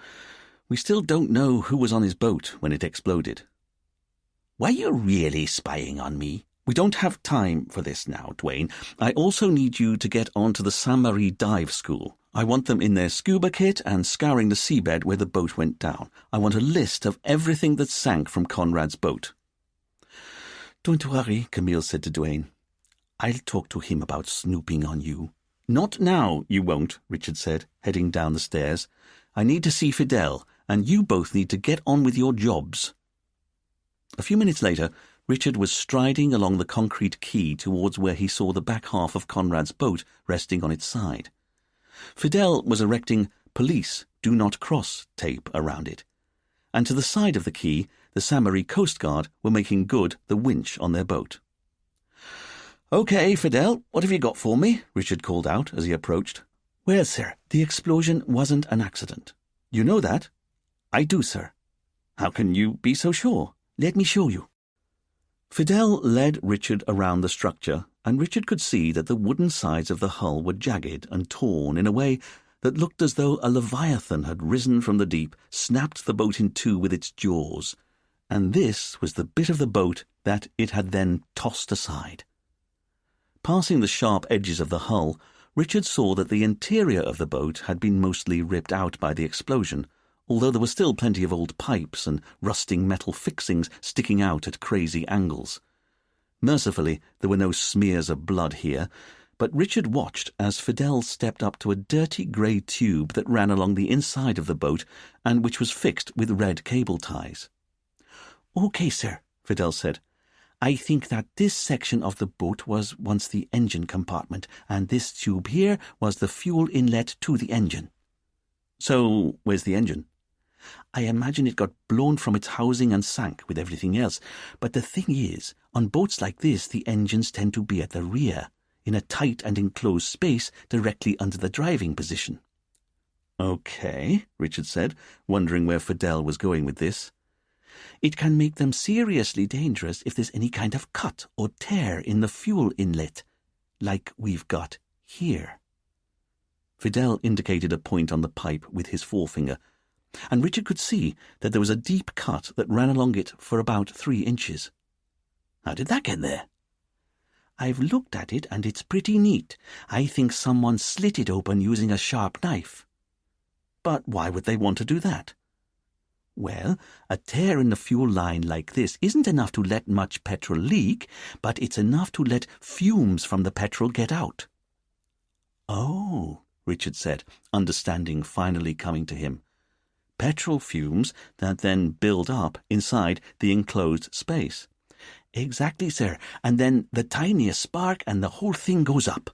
We still don't know who was on his boat when it exploded. Were you really spying on me? We don't have time for this now, Dwayne. I also need you to get onto the Sainte Marie dive school. I want them in their scuba kit and scouring the seabed where the boat went down. I want a list of everything that sank from Conrad's boat. Don't worry, Camille said to Dwayne. I'll talk to him about snooping on you. Not now, you won't, Richard said, heading down the stairs. I need to see Fidel, and you both need to get on with your jobs. A few minutes later, Richard was striding along the concrete quay towards where he saw the back half of Conrad's boat resting on its side. Fidel was erecting "Police, do not cross" tape around it, and to the side of the quay, the Sainte Marie Coast Guard were making good the winch on their boat. "Okay, Fidel, what have you got for me?" Richard called out as he approached. Well, sir, the explosion wasn't an accident. You know that? I do, sir. How can you be so sure? Let me show you. Fidel led Richard around the structure, and Richard could see that the wooden sides of the hull were jagged and torn in a way that looked as though a leviathan had risen from the deep, snapped the boat in two with its jaws, and this was the bit of the boat that it had then tossed aside. Passing the sharp edges of the hull, Richard saw that the interior of the boat had been mostly ripped out by the explosion, although there were still plenty of old pipes and rusting metal fixings sticking out at crazy angles. Mercifully, there were no smears of blood here, but Richard watched as Fidel stepped up to a dirty grey tube that ran along the inside of the boat and which was fixed with red cable ties. "Okay, sir," Fidel said. "I think that this section of the boat was once the engine compartment, and this tube here was the fuel inlet to the engine." "So, where's the engine?" "I imagine it got blown from its housing and sank with everything else. But the thing is, on boats like this, the engines tend to be at the rear, in a tight and enclosed space directly under the driving position." "Okay," Richard said, wondering where Fidel was going with this. "It can make them seriously dangerous if there's any kind of cut or tear in the fuel inlet, like we've got here." Fidel indicated a point on the pipe with his forefinger, and Richard could see that there was a deep cut that ran along it for about 3 inches. "How did that get there?" "I've looked at it, and it's pretty neat. I think someone slit it open using a sharp knife." "But why would they want to do that?" "Well, a tear in the fuel line like this isn't enough to let much petrol leak, but it's enough to let fumes from the petrol get out." "Oh," Richard said, understanding finally coming to him. "Petrol fumes that then build up inside the enclosed space." "Exactly, sir, and then the tiniest spark and the whole thing goes up."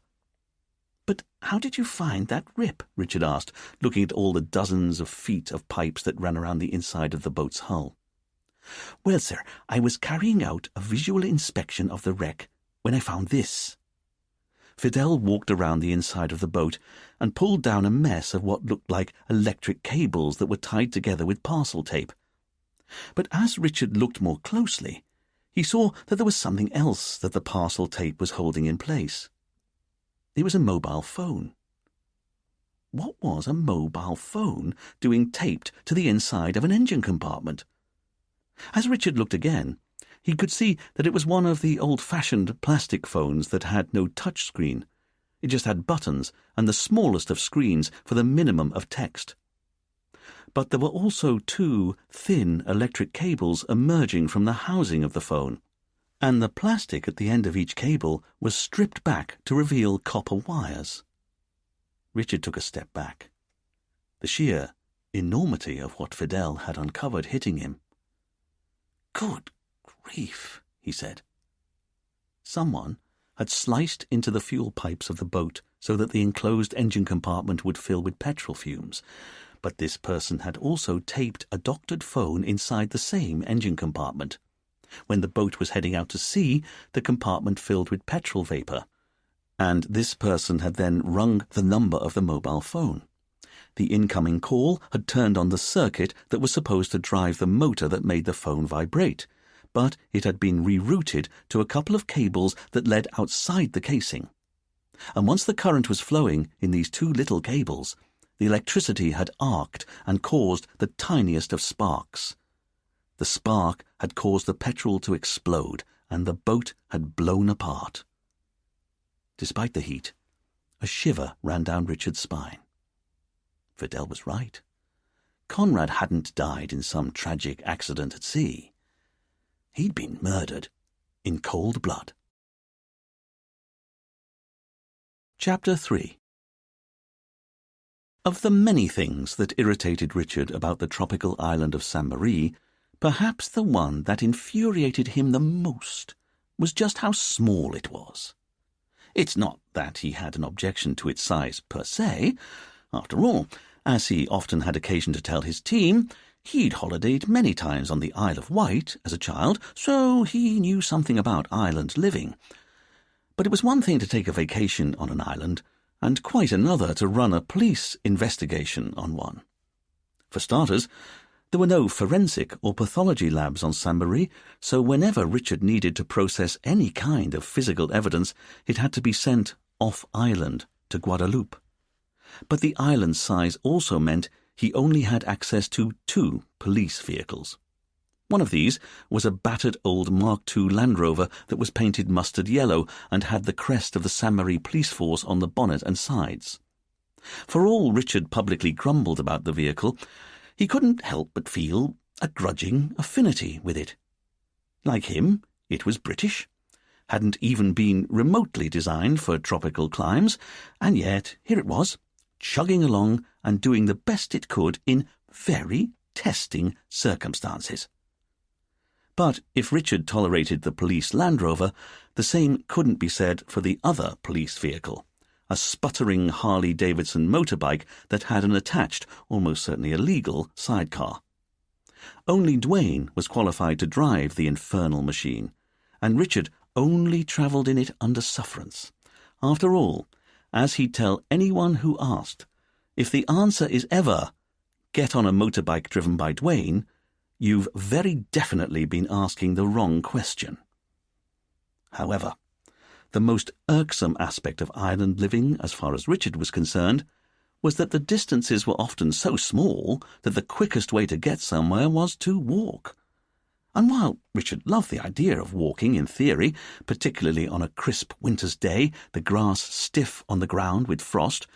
"But how did you find that rip?" Richard asked, looking at all the dozens of feet of pipes that ran around the inside of the boat's hull. "Well, sir, I was carrying out a visual inspection of the wreck when I found this." Fidel walked around the inside of the boat and pulled down a mess of what looked like electric cables that were tied together with parcel tape. But as Richard looked more closely, he saw that there was something else that the parcel tape was holding in place. It was a mobile phone. What was a mobile phone doing taped to the inside of an engine compartment? As Richard looked again, he could see that it was one of the old-fashioned plastic phones that had no touchscreen. It just had buttons and the smallest of screens for the minimum of text. But there were also 2 thin electric cables emerging from the housing of the phone, and the plastic at the end of each cable was stripped back to reveal copper wires. Richard took a step back, the sheer enormity of what Fidel had uncovered hitting him. "Good grief," he said. Someone had sliced into the fuel pipes of the boat so that the enclosed engine compartment would fill with petrol fumes, but this person had also taped a doctored phone inside the same engine compartment. When the boat was heading out to sea, the compartment filled with petrol vapor, and this person had then rung the number of the mobile phone. The incoming call had turned on the circuit that was supposed to drive the motor that made the phone vibrate, but it had been rerouted to a couple of cables that led outside the casing. And once the current was flowing in these 2 little cables, the electricity had arced and caused the tiniest of sparks. The spark had caused the petrol to explode, and the boat had blown apart. Despite the heat, a shiver ran down Richard's spine. Fidel was right. Conrad hadn't died in some tragic accident at sea. He'd been murdered in cold blood. Chapter 3. Of the many things that irritated Richard about the tropical island of Sainte Marie, perhaps the one that infuriated him the most was just how small it was. It's not that he had an objection to its size per se. After all, as he often had occasion to tell his team, he'd holidayed many times on the Isle of Wight as a child, so he knew something about island living. But it was one thing to take a vacation on an island, and quite another to run a police investigation on one. For starters, there were no forensic or pathology labs on Sainte Marie, so whenever Richard needed to process any kind of physical evidence, it had to be sent off-island to Guadeloupe. But the island's size also meant he only had access to 2 police vehicles. One of these was a battered old Mark II Land Rover that was painted mustard yellow and had the crest of the Sainte Marie police force on the bonnet and sides. For all Richard publicly grumbled about the vehicle, he couldn't help but feel a grudging affinity with it. Like him, it was British, hadn't even been remotely designed for tropical climes, and yet here it was, chugging along and doing the best it could in very testing circumstances. But if Richard tolerated the police Land Rover, the same couldn't be said for the other police vehicle, a sputtering Harley-Davidson motorbike that had an attached, almost certainly illegal, sidecar. Only Dwayne was qualified to drive the infernal machine, and Richard only travelled in it under sufferance. After all, as he'd tell anyone who asked, if the answer is ever, get on a motorbike driven by Dwayne, you've very definitely been asking the wrong question. However, the most irksome aspect of island living, as far as Richard was concerned, was that the distances were often so small that the quickest way to get somewhere was to walk. And while Richard loved the idea of walking in theory, particularly on a crisp winter's day, the grass stiff on the ground with frost,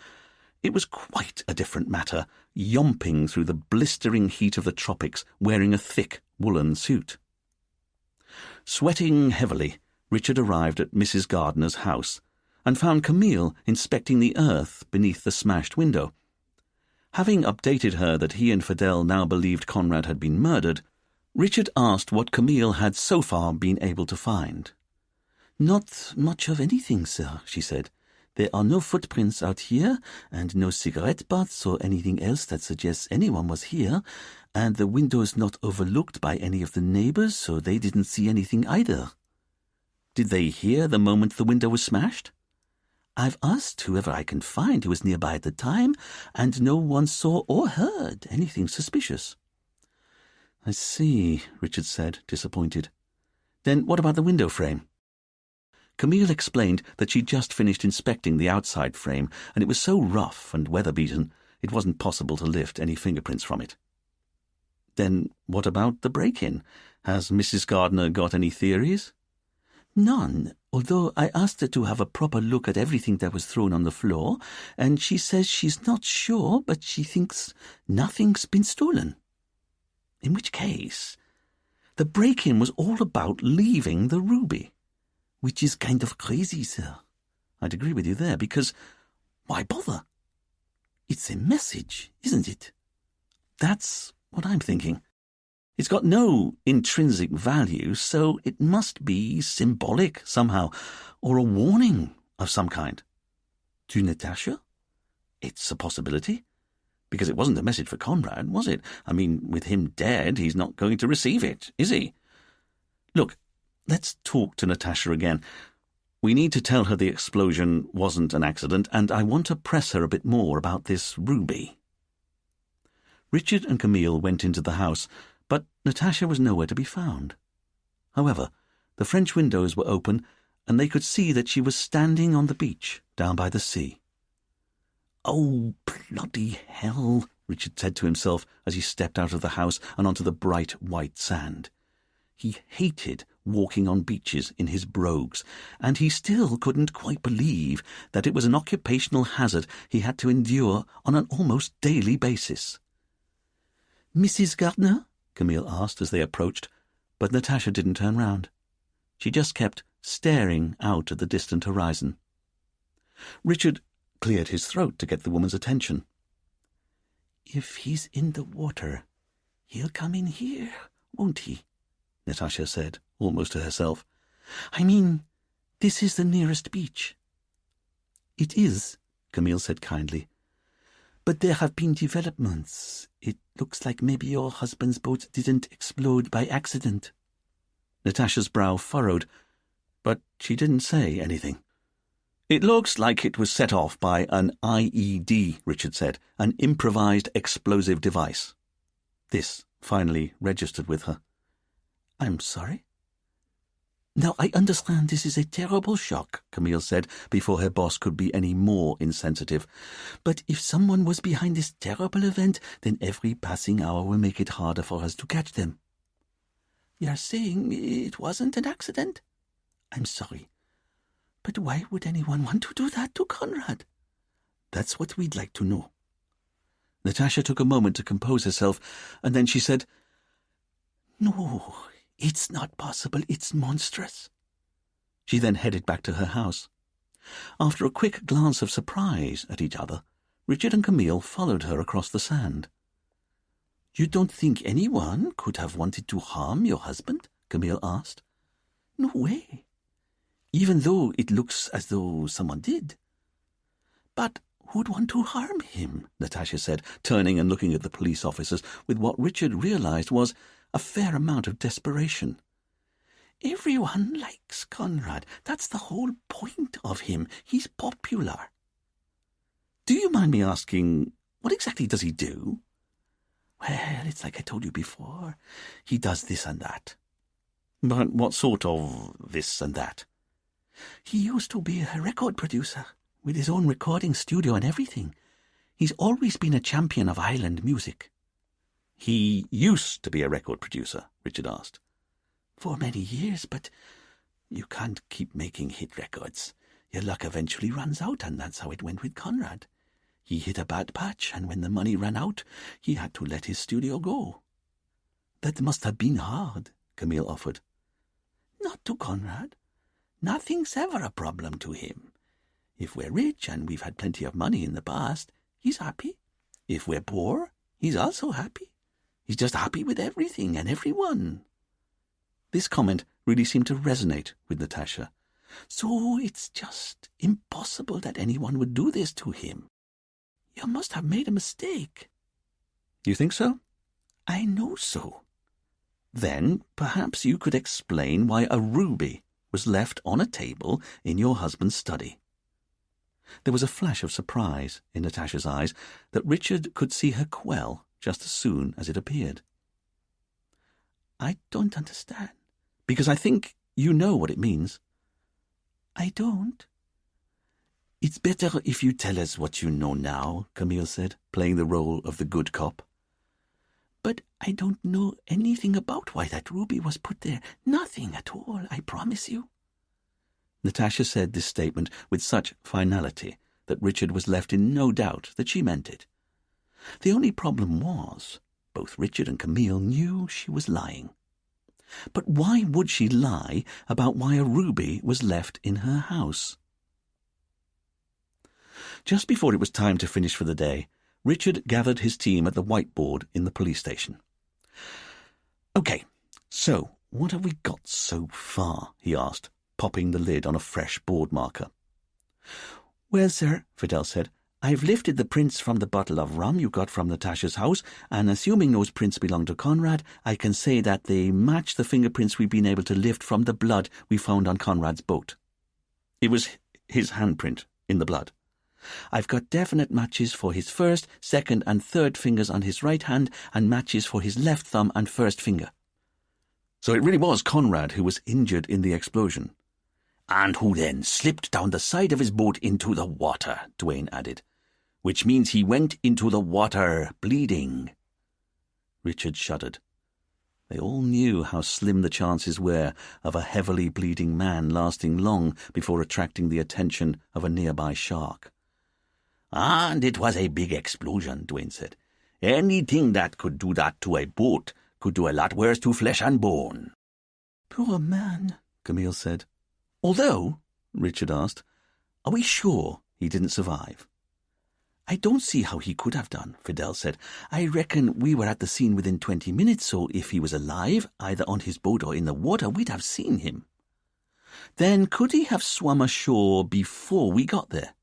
it was quite a different matter yomping through the blistering heat of the tropics wearing a thick woolen suit. Sweating heavily, Richard arrived at Mrs. Gardner's house and found Camille inspecting the earth beneath the smashed window. Having updated her that he and Fidel now believed Conrad had been murdered, Richard asked what Camille had so far been able to find. "Not much of anything, sir," she said. "There are no footprints out here, and no cigarette butts or anything else that suggests anyone was here, and the window's not overlooked by any of the neighbors, so they didn't see anything either." "Did they hear the moment the window was smashed?" "I've asked whoever I can find who was nearby at the time, and no one saw or heard anything suspicious." "I see," Richard said, disappointed. "Then what about the window frame?" Camille explained that she'd just finished inspecting the outside frame, and it was so rough and weather-beaten it wasn't possible to lift any fingerprints from it. "Then what about the break-in? Has Mrs. Gardner got any theories?" "None, although I asked her to have a proper look at everything that was thrown on the floor, and she says she's not sure, but she thinks nothing's been stolen." In which case, the break-in was all about leaving the ruby. Which is kind of crazy, sir. I'd agree with you there, because why bother? It's a message, isn't it? That's what I'm thinking. It's got no intrinsic value, so it must be symbolic somehow, or a warning of some kind. To Natasha? It's a possibility. Because it wasn't a message for Conrad, was it? I mean, with him dead, he's not going to receive it, is he? Look, let's talk to Natasha again. We need to tell her the explosion wasn't an accident, and I want to press her a bit more about this ruby. Richard and Camille went into the house, but Natasha was nowhere to be found. However, the French windows were open, and they could see that she was standing on the beach down by the sea. "Oh, bloody hell," Richard said to himself as he stepped out of the house and onto the bright white sand. He hated walking on beaches in his brogues, and he still couldn't quite believe that it was an occupational hazard he had to endure on an almost daily basis. "Mrs. Gardner?" Camille asked as they approached, but Natasha didn't turn round. She just kept staring out at the distant horizon. Richard cleared his throat to get the woman's attention. "If he's in the water, he'll come in here, won't he?" Natasha said, almost to herself. "I mean, this is the nearest beach." "It is," Camille said kindly. "But there have been developments. It looks like maybe your husband's boat didn't explode by accident." Natasha's brow furrowed, but she didn't say anything. "It looks like it was set off by an IED," Richard said, "an improvised explosive device." This finally registered with her. "I'm sorry?" "Now, I understand this is a terrible shock," Camille said, before her boss could be any more insensitive. "But if someone was behind this terrible event, then every passing hour will make it harder for us to catch them." "You're saying it wasn't an accident?" "I'm sorry. But why would anyone want to do that to Conrad?" "That's what we'd like to know." Natasha took a moment to compose herself, and then she said, "No, it's not possible. It's monstrous." She then headed back to her house. After a quick glance of surprise at each other, Richard and Camille followed her across the sand. "You don't think anyone could have wanted to harm your husband?" Camille asked. "No way. Even though it looks as though someone did." "But who'd want to harm him?" Natasha said, turning and looking at the police officers with what Richard realized was a fair amount of desperation. "Everyone likes Conrad. That's the whole point of him. He's popular." "Do you mind me asking, what exactly does he do?" "Well, it's like I told you before. He does this and that." "But what sort of this and that?" "He used to be a record producer, with his own recording studio and everything. He's always been a champion of island music." "He used to be a record producer?" Richard asked. "For many years, but you can't keep making hit records. Your luck eventually runs out, and that's how it went with Conrad. He hit a bad patch, and when the money ran out, he had to let his studio go." "That must have been hard," Camille offered. "Not to Conrad. Nothing's ever a problem to him. If we're rich and we've had plenty of money in the past, he's happy. If we're poor, he's also happy. He's just happy with everything and everyone." This comment really seemed to resonate with Natasha. "So it's just impossible that anyone would do this to him. You must have made a mistake." "You think so?" "I know so." "Then perhaps you could explain why a ruby was left on a table in your husband's study." There was a flash of surprise in Natasha's eyes that Richard could see her quell just as soon as it appeared. "I don't understand." "Because I think you know what it means." "I don't." "It's better if you tell us what you know now," Camille said, playing the role of the good cop. "But I don't know anything about why that ruby was put there. Nothing at all, I promise you." Natasha said this statement with such finality that Richard was left in no doubt that she meant it. The only problem was, both Richard and Camille knew she was lying. But why would she lie about why a ruby was left in her house? Just before it was time to finish for the day, Richard gathered his team at the whiteboard in the police station. "Okay, so what have we got so far?" he asked, popping the lid on a fresh board marker. "Well, sir," Fidel said, "I've lifted the prints from the bottle of rum you got from Natasha's house, and assuming those prints belong to Conrad, I can say that they match the fingerprints we've been able to lift from the blood we found on Conrad's boat. It was his handprint in the blood. I've got definite matches for his first, second, and third fingers on his right hand, and matches for his left thumb and first finger." "So it really was Conrad who was injured in the explosion." "And who then slipped down the side of his boat into the water," Duane added. "Which means he went into the water bleeding." Richard shuddered. They all knew how slim the chances were of a heavily bleeding man lasting long before attracting the attention of a nearby shark. "And it was a big explosion," Dwayne said. "Anything that could do that to a boat could do a lot worse to flesh and bone." "Poor man," Camille said. "Although," Richard asked, "are we sure he didn't survive?" "I don't see how he could have done," Fidel said. "I reckon we were at the scene within 20 minutes, so if he was alive, either on his boat or in the water, we'd have seen him." "Then could he have swum ashore before we got there?"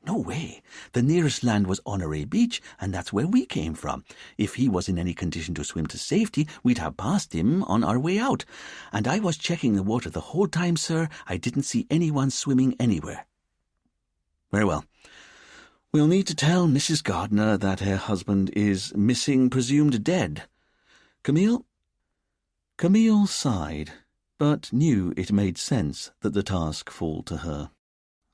"No way. The nearest land was Honore Beach, and that's where we came from. If he was in any condition to swim to safety, we'd have passed him on our way out. And I was checking the water the whole time, sir. I didn't see anyone swimming anywhere." "Very well. We'll need to tell Mrs. Gardner that her husband is missing, presumed dead. Camille?" Camille sighed, but knew it made sense that the task fall to her.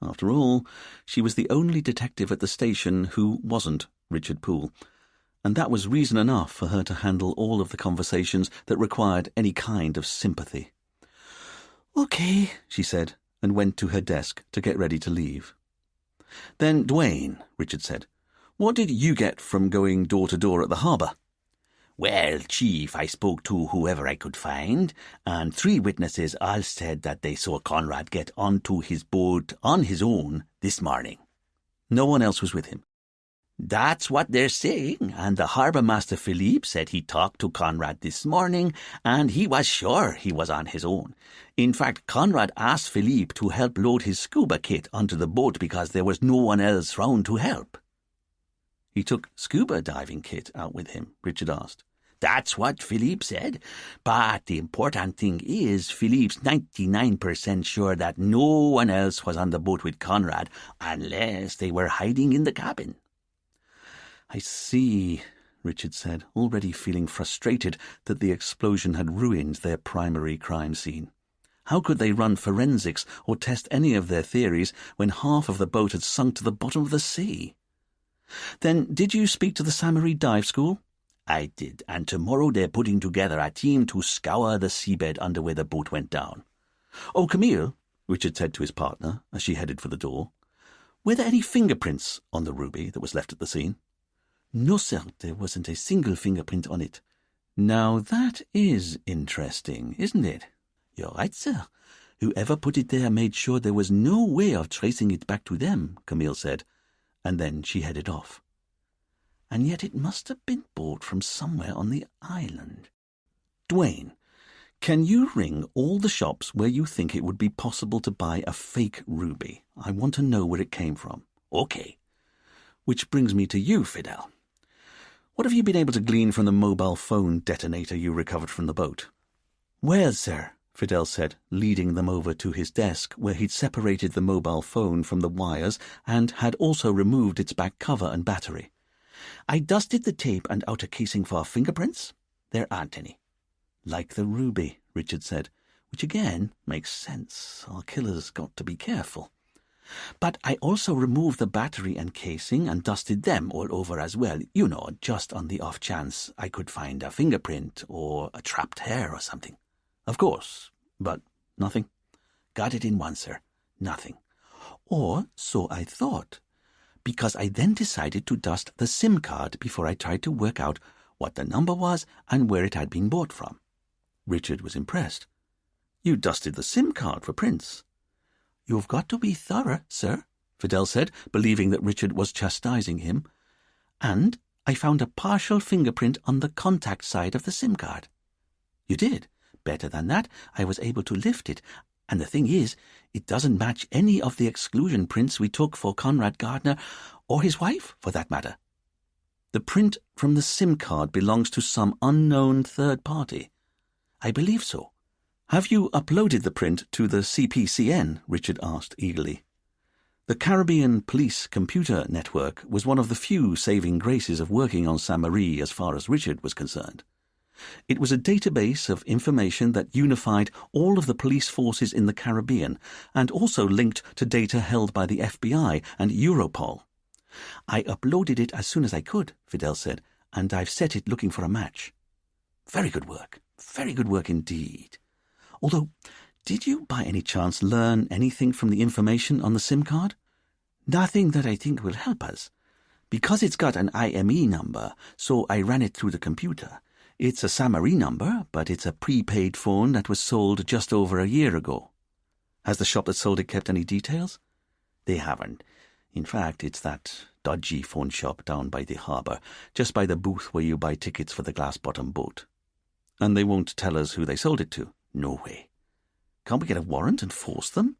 After all, she was the only detective at the station who wasn't Richard Poole, and that was reason enough for her to handle all of the conversations that required any kind of sympathy. "Okay," she said, and went to her desk to get ready to leave. "Then, Dwayne," Richard said, "what did you get from going door to door at the harbour?" "Well, Chief, I spoke to whoever I could find, and 3 witnesses all said that they saw Conrad get onto his boat on his own this morning." "No one else was with him?" "That's what they're saying, and the harbour master Philippe said he talked to Conrad this morning, and he was sure he was on his own. In fact, Conrad asked Philippe to help load his scuba kit onto the boat because there was no one else round to help." "He took scuba diving kit out with him?" Richard asked. "That's what Philippe said. But the important thing is Philippe's 99% sure that no one else was on the boat with Conrad unless they were hiding in the cabin." "I see," Richard said, already feeling frustrated that the explosion had ruined their primary crime scene. How could they run forensics or test any of their theories when half of the boat had sunk to the bottom of the sea? "Then did you speak to the Samari Dive School?" "I did, and tomorrow they're putting together a team to scour the seabed under where the boat went down." "Oh, Camille," Richard said to his partner as she headed for the door, "were there any fingerprints on the ruby that was left at the scene?" "No, sir, there wasn't a single fingerprint on it." "Now that is interesting, isn't it?" "You're right, sir. Whoever put it there made sure there was no way of tracing it back to them," Camille said, and then she headed off. "And yet it must have been bought from somewhere on the island." "Dwayne, can you ring all the shops where you think it would be possible to buy a fake ruby? I want to know where it came from." "Okay." "Which brings me to you, Fidel. What have you been able to glean from the mobile phone detonator you recovered from the boat?" "Well, sir," Fidel said, leading them over to his desk where he'd separated the mobile phone from the wires and had also removed its back cover and battery. "I dusted the tape and outer casing for fingerprints. There aren't any." "Like the ruby," Richard said, which again makes sense. Our killer's got to be careful. "But I also removed the battery and casing and dusted them all over as well, just on the off chance I could find a fingerprint or a trapped hair or something." "Of course, but nothing?" "Got it in one, sir. Nothing. Or so I thought, because I then decided to dust the SIM card before I tried to work out what the number was and where it had been bought from." Richard was impressed. "You dusted the SIM card for prints?" "You've got to be thorough, sir," Fidel said, believing that Richard was chastising him. "And I found a partial fingerprint on the contact side of the SIM card." "You did?" "Better than that, I was able to lift it, and the thing is, it doesn't match any of the exclusion prints we took for Conrad Gardner, or his wife, for that matter." "The print from the SIM card belongs to some unknown third party?" "I believe so." "Have you uploaded the print to the CPCN?" Richard asked eagerly. The Caribbean Police Computer Network was one of the few saving graces of working on Saint-Marie as far as Richard was concerned. It was a database of information that unified all of the police forces in the Caribbean and also linked to data held by the FBI and Europol. "I uploaded it as soon as I could," Fidel said, "and I've set it looking for a match." "Very good work. Very good work indeed. Although, did you by any chance learn anything from the information on the SIM card? Nothing that I think will help us. Because it's got an IME number, so I ran it through the computer. It's a SAMRE number, but it's a prepaid phone that was sold just over a year ago. Has the shop that sold it kept any details? They haven't. In fact, it's that dodgy phone shop down by the harbour, just by the booth where you buy tickets for the glass-bottom boat. And they won't tell us who they sold it to? No way. Can't we get a warrant and force them?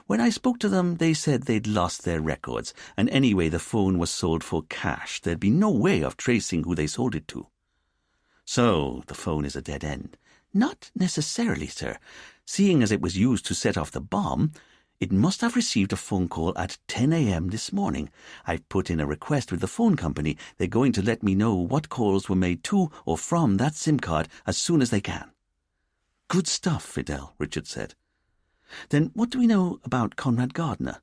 When I spoke to them, they said they'd lost their records, and anyway the phone was sold for cash. There'd be no way of tracing who they sold it to. So, the phone is a dead end? Not necessarily, sir. Seeing as it was used to set off the bomb, it must have received a phone call at 10 a.m. this morning. I've put in a request with the phone company. They're going to let me know what calls were made to or from that SIM card as soon as they can. Good stuff, Fidel, Richard said. Then what do we know about Conrad Gardner?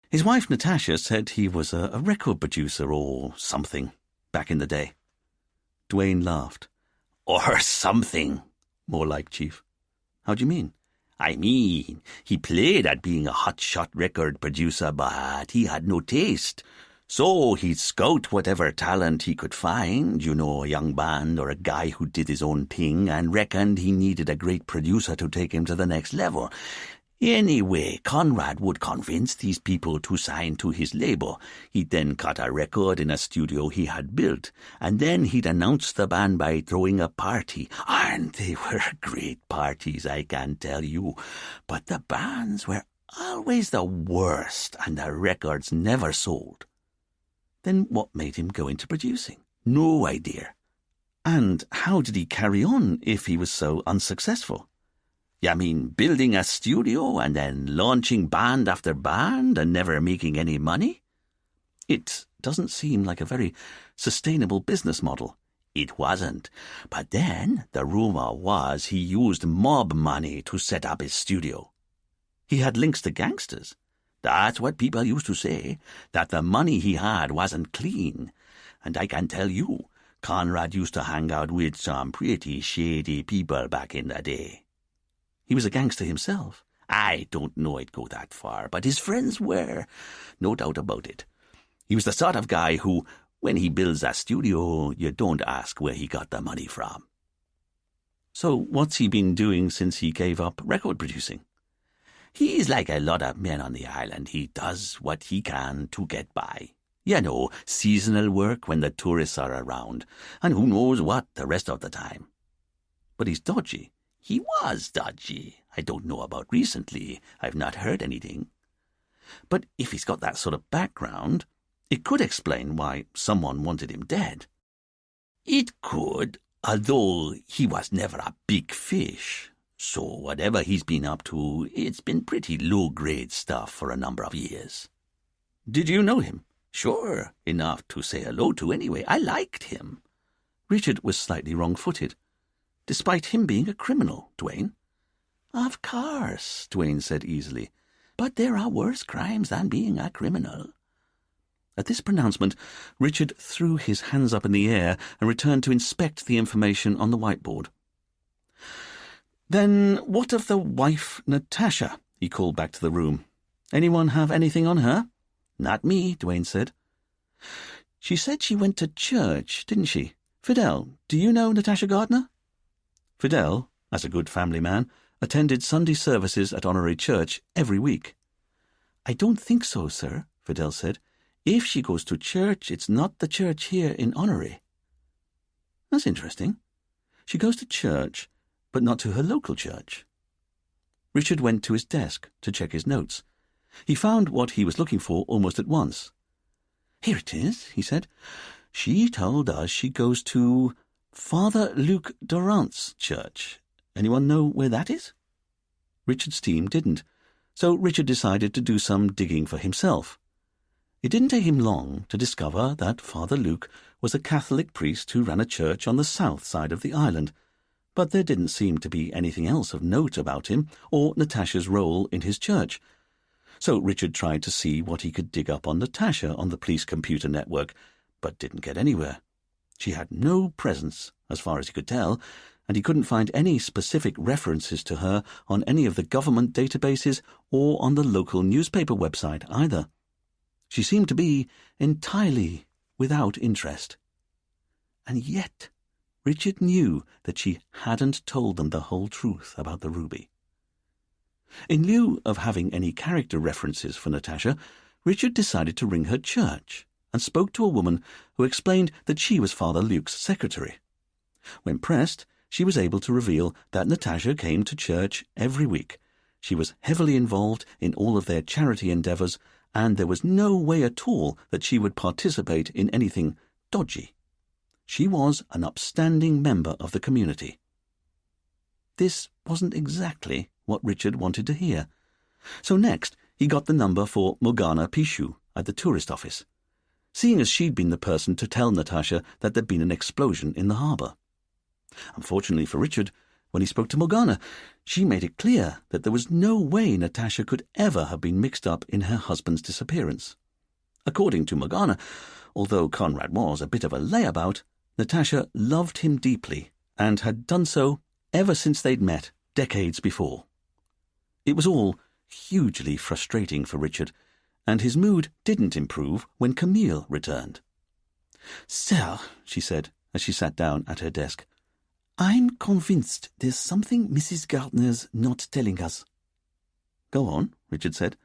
His wife Natasha said he was a record producer or something back in the day. Dwayne laughed. Or something, more like, Chief. How do you mean? I mean, he played at being a hotshot record producer, but he had no taste. So he'd scout whatever talent he could find, a young band or a guy who did his own thing, and reckoned he needed a great producer to take him to the next level. Anyway, Conrad would convince these people to sign to his label. He'd then cut a record in a studio he had built, and then he'd announce the band by throwing a party. And they were great parties, I can tell you. But the bands were always the worst, and the records never sold. Then what made him go into producing? No idea. And how did he carry on if he was so unsuccessful? You mean building a studio and then launching band after band and never making any money? It doesn't seem like a very sustainable business model. It wasn't. But then the rumour was he used mob money to set up his studio. He had links to gangsters. That's what people used to say, that the money he had wasn't clean. And I can tell you, Conrad used to hang out with some pretty shady people back in the day. He was a gangster himself. I don't know it'd go that far, but his friends were. No doubt about it. He was the sort of guy who, when he builds a studio, you don't ask where he got the money from. So what's he been doing since he gave up record producing? He's like a lot of men on the island. He does what he can to get by. Seasonal work when the tourists are around, and who knows what the rest of the time. But he's dodgy. He was dodgy. I don't know about recently. I've not heard anything. But if he's got that sort of background, it could explain why someone wanted him dead. It could, although he was never a big fish. So whatever he's been up to, it's been pretty low-grade stuff for a number of years. Did you know him? Sure, enough to say hello to anyway. I liked him. Richard was slightly wrong-footed, despite him being a criminal, Dwayne. Of course, Dwayne said easily, but there are worse crimes than being a criminal. At this pronouncement, Richard threw his hands up in the air and returned to inspect the information on the whiteboard. Then what of the wife, Natasha? He called back to the room. Anyone have anything on her? Not me, Dwayne said. She said she went to church, didn't she? Fidel, do you know Natasha Gardner? Fidel, as a good family man, attended Sunday services at Honorary Church every week. I don't think so, sir, Fidel said. If she goes to church, it's not the church here in Honorary. That's interesting. She goes to church, but not to her local church. Richard went to his desk to check his notes. He found what he was looking for almost at once. Here it is, he said. She told us she goes to Father Luke Durant's church. Anyone know where that is? Richard's team didn't, so Richard decided to do some digging for himself. It didn't take him long to discover that Father Luke was a Catholic priest who ran a church on the south side of the island, but there didn't seem to be anything else of note about him or Natasha's role in his church. So Richard tried to see what he could dig up on Natasha on the police computer network, but didn't get anywhere. She had no presence, as far as he could tell, and he couldn't find any specific references to her on any of the government databases or on the local newspaper website either. She seemed to be entirely without interest. And yet, Richard knew that she hadn't told them the whole truth about the ruby. In lieu of having any character references for Natasha, Richard decided to ring her church and spoke to a woman who explained that she was Father Luke's secretary. When pressed, she was able to reveal that Natasha came to church every week. She was heavily involved in all of their charity endeavours, and there was no way at all that she would participate in anything dodgy. She was an upstanding member of the community. This wasn't exactly what Richard wanted to hear. So next, he got the number for Morgana Pichou at the tourist office, seeing as she'd been the person to tell Natasha that there'd been an explosion in the harbour. Unfortunately for Richard, when he spoke to Morgana, she made it clear that there was no way Natasha could ever have been mixed up in her husband's disappearance. According to Morgana, although Conrad was a bit of a layabout, Natasha loved him deeply and had done so ever since they'd met decades before. It was all hugely frustrating for Richard, and his mood didn't improve when Camille returned. "Sir," she said as she sat down at her desk, "I'm convinced there's something Mrs. Gardner's not telling us." "Go on," Richard said.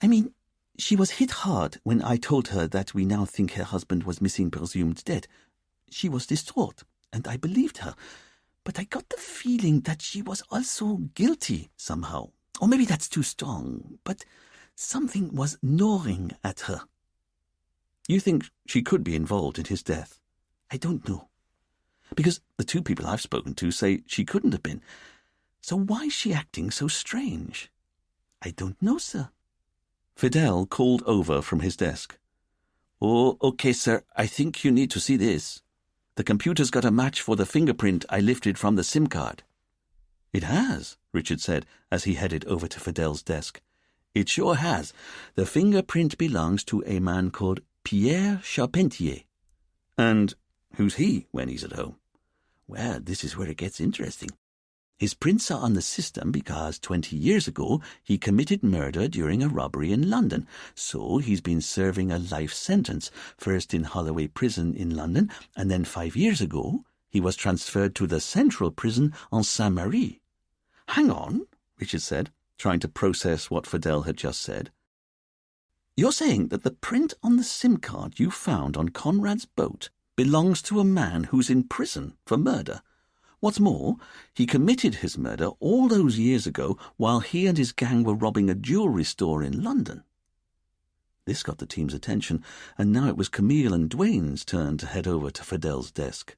"I mean, she was hit hard when I told her that we now think her husband was missing, presumed dead. She was distraught, and I believed her. But I got the feeling that she was also guilty somehow. Or maybe that's too strong, but something was gnawing at her." "You think she could be involved in his death?" "I don't know." "Because the two people I've spoken to say she couldn't have been. So why is she acting so strange?" "I don't know, sir." Fidel called over from his desk. "Oh, okay, sir. I think you need to see this. The computer's got a match for the fingerprint I lifted from the SIM card." "It has," Richard said as he headed over to Fidel's desk. "It sure has. The fingerprint belongs to a man called Pierre Charpentier." "And who's he when he's at home?" "Well, this is where it gets interesting. His prints are on the system because 20 years ago he committed murder during a robbery in London, so he's been serving a life sentence, first in Holloway Prison in London, and then 5 years ago he was transferred to the Central Prison en Saint-Marie." "Hang on," Richard said, trying to process what Fidel had just said. "You're saying that the print on the SIM card you found on Conrad's boat belongs to a man who's in prison for murder? What's more, he committed his murder all those years ago while he and his gang were robbing a jewellery store in London." This got the team's attention, and now it was Camille and Dwayne's turn to head over to Fidel's desk.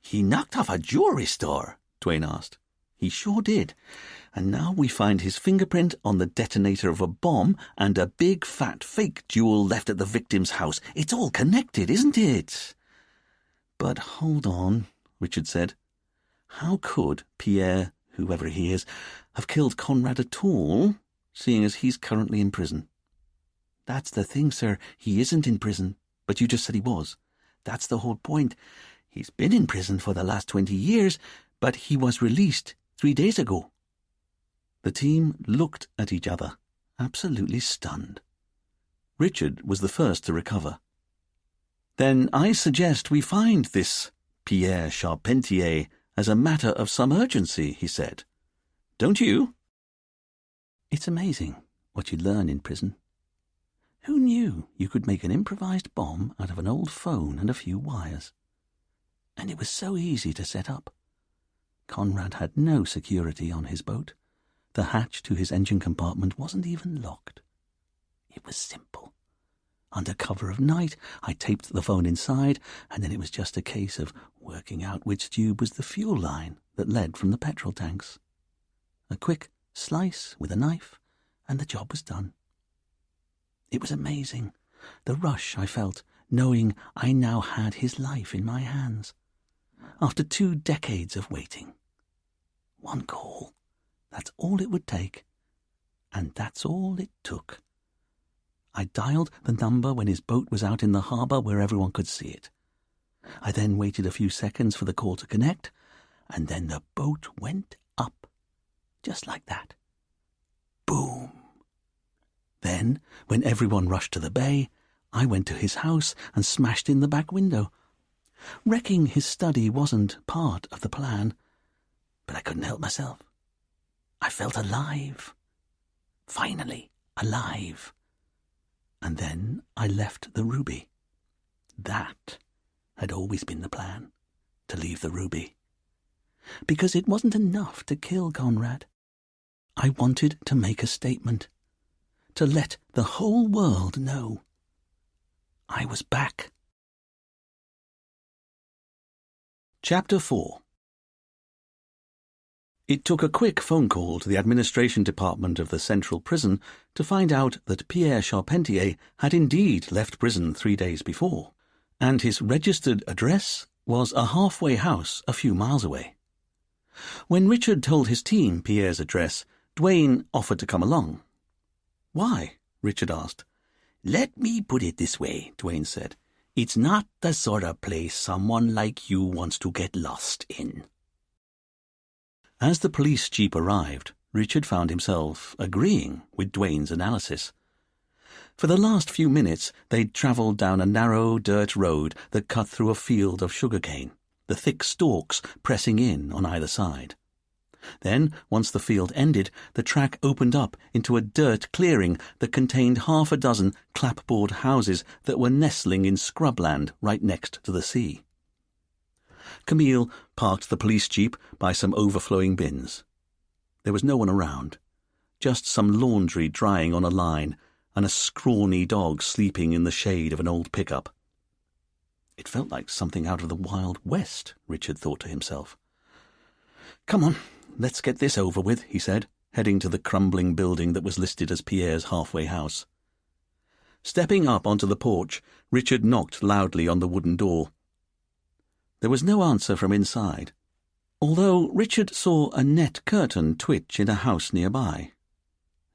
"He knocked off a jewellery store?" Dwayne asked. "He sure did. And now we find his fingerprint on the detonator of a bomb and a big fat fake jewel left at the victim's house. It's all connected, isn't it?" "But hold on," Richard said. "How could Pierre, whoever he is, have killed Conrad at all, seeing as he's currently in prison?" "That's the thing, sir. He isn't in prison, but you just said he was. That's the whole point. He's been in prison for the last 20 years, but he was released 3 days ago." The team looked at each other, absolutely stunned. Richard was the first to recover. "Then I suggest we find this Pierre Charpentier as a matter of some urgency," he said. "Don't you?" It's amazing what you learn in prison. Who knew you could make an improvised bomb out of an old phone and a few wires? And it was so easy to set up. Conrad had no security on his boat. The hatch to his engine compartment wasn't even locked. It was simple. Under cover of night, I taped the phone inside, and then it was just a case of working out which tube was the fuel line that led from the petrol tanks. A quick slice with a knife, and the job was done. It was amazing, the rush I felt, knowing I now had his life in my hands. After 2 decades of waiting. One call, that's all it would take, and that's all it took. I dialed the number when his boat was out in the harbour where everyone could see it. I then waited a few seconds for the call to connect, and then the boat went up, just like that. Boom! Then, when everyone rushed to the bay, I went to his house and smashed in the back window. Wrecking his study wasn't part of the plan, but I couldn't help myself. I felt alive. Finally alive. And then I left the ruby. That had always been the plan, to leave the ruby. Because it wasn't enough to kill Conrad. I wanted to make a statement, to let the whole world know. I was back. Chapter 4. It took a quick phone call to the administration department of the central prison to find out that Pierre Charpentier had indeed left prison 3 days before, and his registered address was a halfway house a few miles away. When Richard told his team Pierre's address, Duane offered to come along. "Why?" Richard asked. "Let me put it this way," Duane said. "It's not the sort of place someone like you wants to get lost in." As the police jeep arrived, Richard found himself agreeing with Duane's analysis. For the last few minutes, they'd travelled down a narrow dirt road that cut through a field of sugarcane, the thick stalks pressing in on either side. Then, once the field ended, the track opened up into a dirt clearing that contained half a dozen clapboard houses that were nestling in scrubland right next to the sea. Camille parked the police jeep by some overflowing bins. There was no one around, just some laundry drying on a line and a scrawny dog sleeping in the shade of an old pickup. It felt like something out of the Wild West, Richard thought to himself. "Come on, let's get this over with," he said, heading to the crumbling building that was listed as Pierre's halfway house. Stepping up onto the porch, Richard knocked loudly on the wooden door. There was no answer from inside, although Richard saw a net curtain twitch in a house nearby.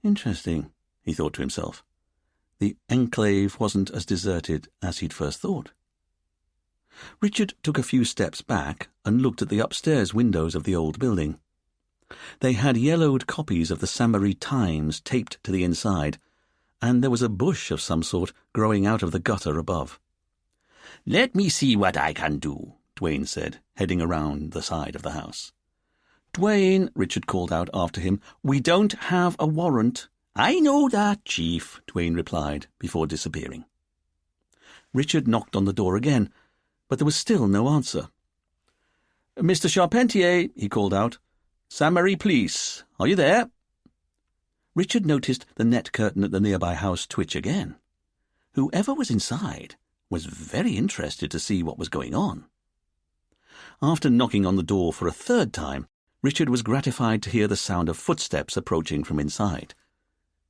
Interesting, he thought to himself. The enclave wasn't as deserted as he'd first thought. Richard took a few steps back and looked at the upstairs windows of the old building. They had yellowed copies of the Saint-Marie Times taped to the inside, and there was a bush of some sort growing out of the gutter above. "Let me see what I can do," Duane said, heading around the side of the house. "Duane," Richard called out after him, "we don't have a warrant." "I know that, Chief," Duane replied, before disappearing. Richard knocked on the door again, but there was still no answer. "Mr. Charpentier," he called out. "Saint-Marie Police, are you there?" Richard noticed the net curtain at the nearby house twitch again. Whoever was inside was very interested to see what was going on. After knocking on the door for a third time, Richard was gratified to hear the sound of footsteps approaching from inside.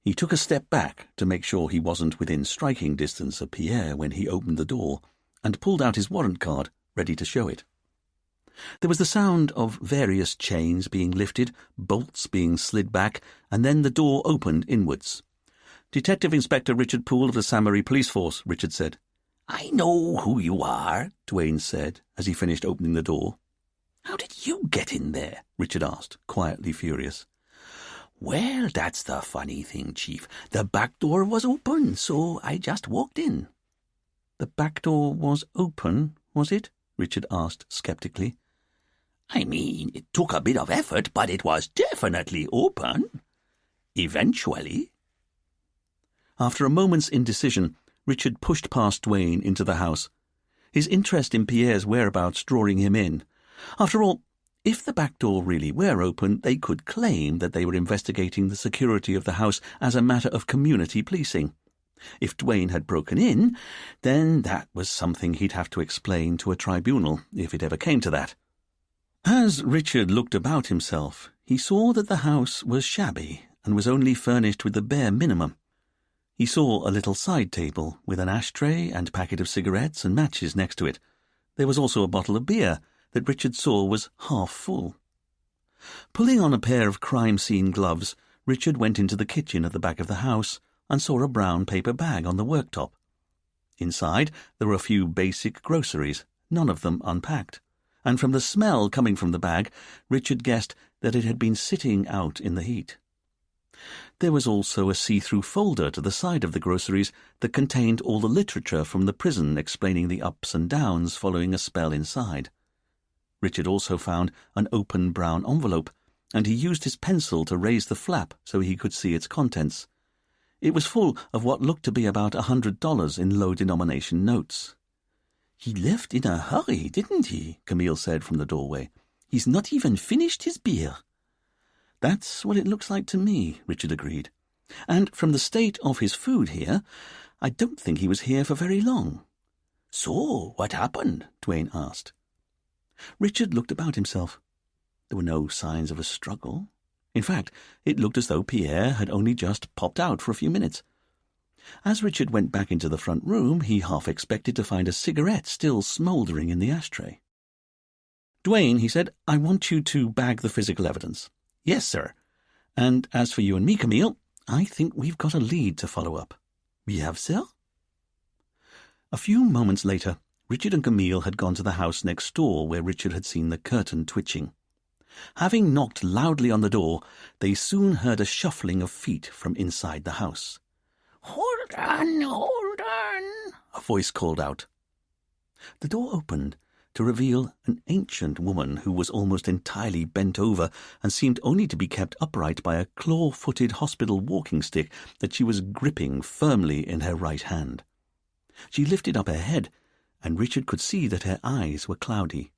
He took a step back to make sure he wasn't within striking distance of Pierre when he opened the door, and pulled out his warrant card, ready to show it. There was the sound of various chains being lifted, bolts being slid back, and then the door opened inwards. "Detective Inspector Richard Poole of the Saint-Marie Police Force," Richard said. "I know who you are," Duane said, as he finished opening the door. "How did you get in there?" Richard asked, quietly furious. "Well, that's the funny thing, Chief. The back door was open, so I just walked in." "The back door was open, was it?" Richard asked sceptically. "I mean, it took a bit of effort, but it was definitely open. Eventually." After a moment's indecision, Richard pushed past Duane into the house, his interest in Pierre's whereabouts drawing him in. After all, if the back door really were open, they could claim that they were investigating the security of the house as a matter of community policing. If Duane had broken in, then that was something he'd have to explain to a tribunal, if it ever came to that. As Richard looked about himself, he saw that the house was shabby and was only furnished with the bare minimum. He saw a little side table with an ashtray and packet of cigarettes and matches next to it. There was also a bottle of beer that Richard saw was half full. Pulling on a pair of crime-scene gloves, Richard went into the kitchen at the back of the house and saw a brown paper bag on the worktop. Inside, there were a few basic groceries None of them unpacked, and from the smell coming from the bag, Richard guessed that it had been sitting out in the heat. There was also a see-through folder to the side of the groceries that contained all the literature from the prison explaining the ups and downs following a spell inside. Richard also found an open brown envelope, and he used his pencil to raise the flap so he could see its contents. It was full of what looked to be about $100 in low-denomination notes. "He left in a hurry, didn't he?" Camille said from the doorway. "He's not even finished his beer." "That's what it looks like to me," Richard agreed. "And from the state of his food here, I don't think he was here for very long." "So, what happened?" Duane asked. Richard looked about himself. There were no signs of a struggle. In fact, it looked as though Pierre had only just popped out for a few minutes. As Richard went back into the front room, he half expected to find a cigarette still smouldering in the ashtray. "Duane," he said, "I want you to bag the physical evidence." "Yes, sir. And as for you and me, Camille, I think we've got a lead to follow up." "We have, sir?" A few moments later, Richard and Camille had gone to the house next door where Richard had seen the curtain twitching. Having knocked loudly on the door, they soon heard a shuffling of feet from inside the house. "Hold on," a voice called out. The door opened to reveal an ancient woman who was almost entirely bent over and seemed only to be kept upright by a claw-footed hospital walking stick that she was gripping firmly in her right hand. She lifted up her head, and Richard could see that her eyes were cloudy.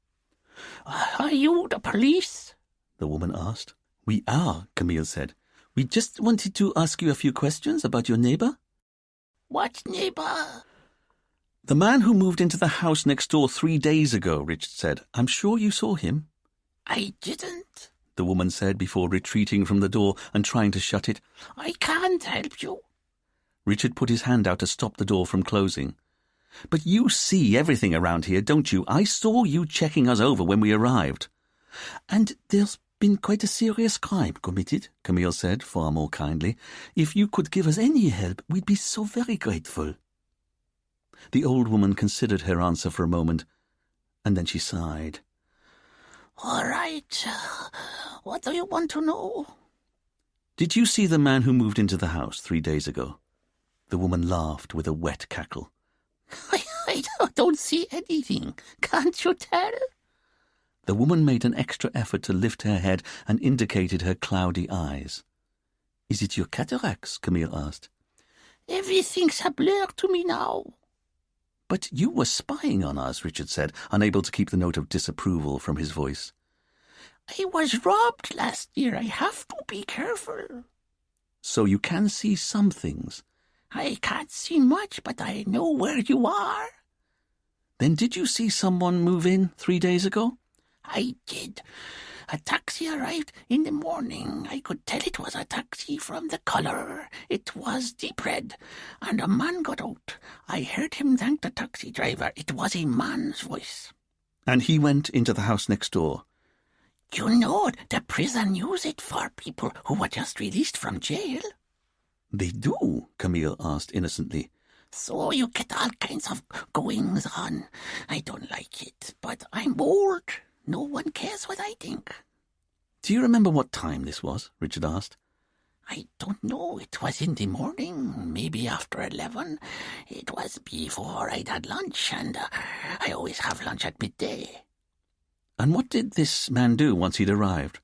"Are you the police?" the woman asked. "We are," Camille said. "We just wanted to ask you a few questions about your neighbor." "What neighbor?" "The man who moved into the house next door 3 days ago," Richard said. "I'm sure you saw him." "I didn't," the woman said before retreating from the door and trying to shut it. "I can't help you." Richard put his hand out to stop the door from closing. "But you see everything around here, don't you? I saw you checking us over when we arrived." "And there's been quite a serious crime committed," Camille said far more kindly. "If you could give us any help, we'd be so very grateful." The old woman considered her answer for a moment, and then she sighed. "All right. What do you want to know?" "Did you see the man who moved into the house 3 days ago?" The woman laughed with a wet cackle. I don't see anything. Can't you tell?" The woman made an extra effort to lift her head and indicated her cloudy eyes. "Is it your cataracts?" Camille asked. "Everything's a blur to me now." "But you were spying on us," Richard said, unable to keep the note of disapproval from his voice. "I was robbed last year. I have to be careful." "So you can see some things?" "I can't see much, but I know where you are." "Then did you see someone move in 3 days ago?" "I did. A taxi arrived in the morning. I could tell it was a taxi from the color. It was deep red, and a man got out. I heard him thank the taxi driver. It was a man's voice." "And he went into the house next door?" "You know, the prison use it for people who were just released from jail." "They do?" Camille asked innocently. "So you get all kinds of goings on. I don't like it, but I'm bold. No one cares what I think." "Do you remember what time this was?" Richard asked. "I don't know. It was in the morning, maybe after 11. It was before I'd had lunch, and I always have lunch at midday." "And what did this man do once he'd arrived?"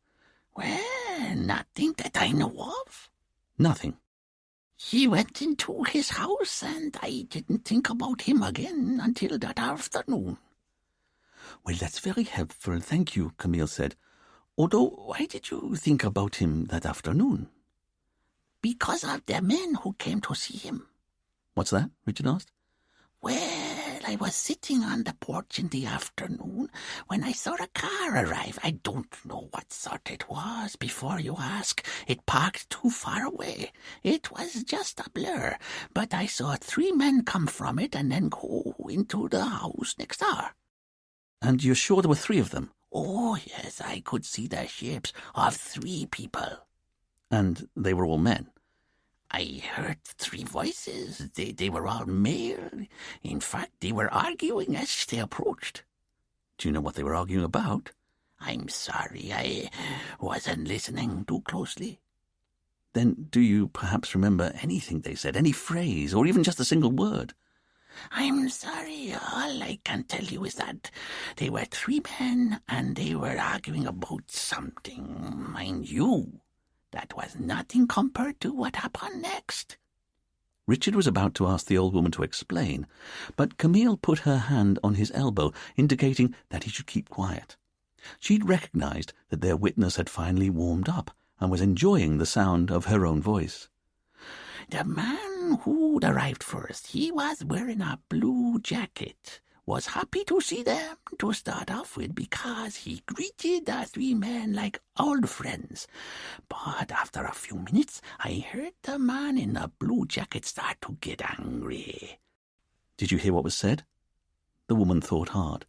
"Well, nothing that I know of." "Nothing?" "He went into his house, and I didn't think about him again until that afternoon." "Well, that's very helpful, thank you," Camille said. "Although, why did you think about him that afternoon?" "Because of the men who came to see him." "What's that?" Richard asked. "Well, I was sitting on the porch in the afternoon when I saw a car arrive. I don't know what sort it was. Before you ask, it parked too far away. It was just a blur, but I saw 3 men come from it and then go into the house next door." "And you're sure there were 3 of them?" "Oh, yes, I could see the shapes of 3 people." "And they were all men?" "I heard 3 voices. They were all male. In fact, they were arguing as they approached." Do you know what they were arguing about? I'm sorry, I wasn't listening too closely. Then do you perhaps remember anything they said, any phrase, or even just a single word? I'm sorry, all I can tell you is that they were 3 men and they were arguing about something, mind you. That was nothing compared to what happened next. Richard was about to ask the old woman to explain, but Camille put her hand on his elbow, indicating that he should keep quiet. She'd recognized that their witness had finally warmed up and was enjoying the sound of her own voice. The man who'd arrived first, he was wearing a blue jacket, was happy to see them to start off with because he greeted the 3 men like old friends. But after a few minutes, I heard the man in the blue jacket start to get angry. Did you hear what was said? The woman thought hard.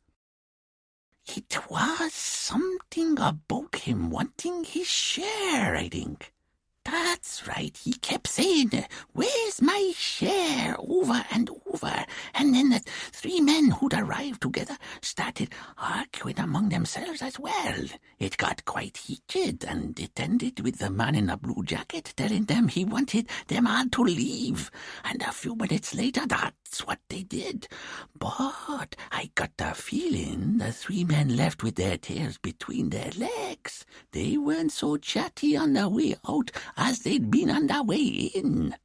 It was something about him wanting his share, I think. That's right, he kept saying, "Where's my share?" over and over. And then the 3 men who'd arrived together started arguing among themselves as well. It got quite heated, and it ended with the man in the blue jacket telling them he wanted them all to leave. And a few minutes later, that's what they did. But I got the feeling the 3 men left with their tails between their legs. They weren't so chatty on their way out as they'd been on their way in.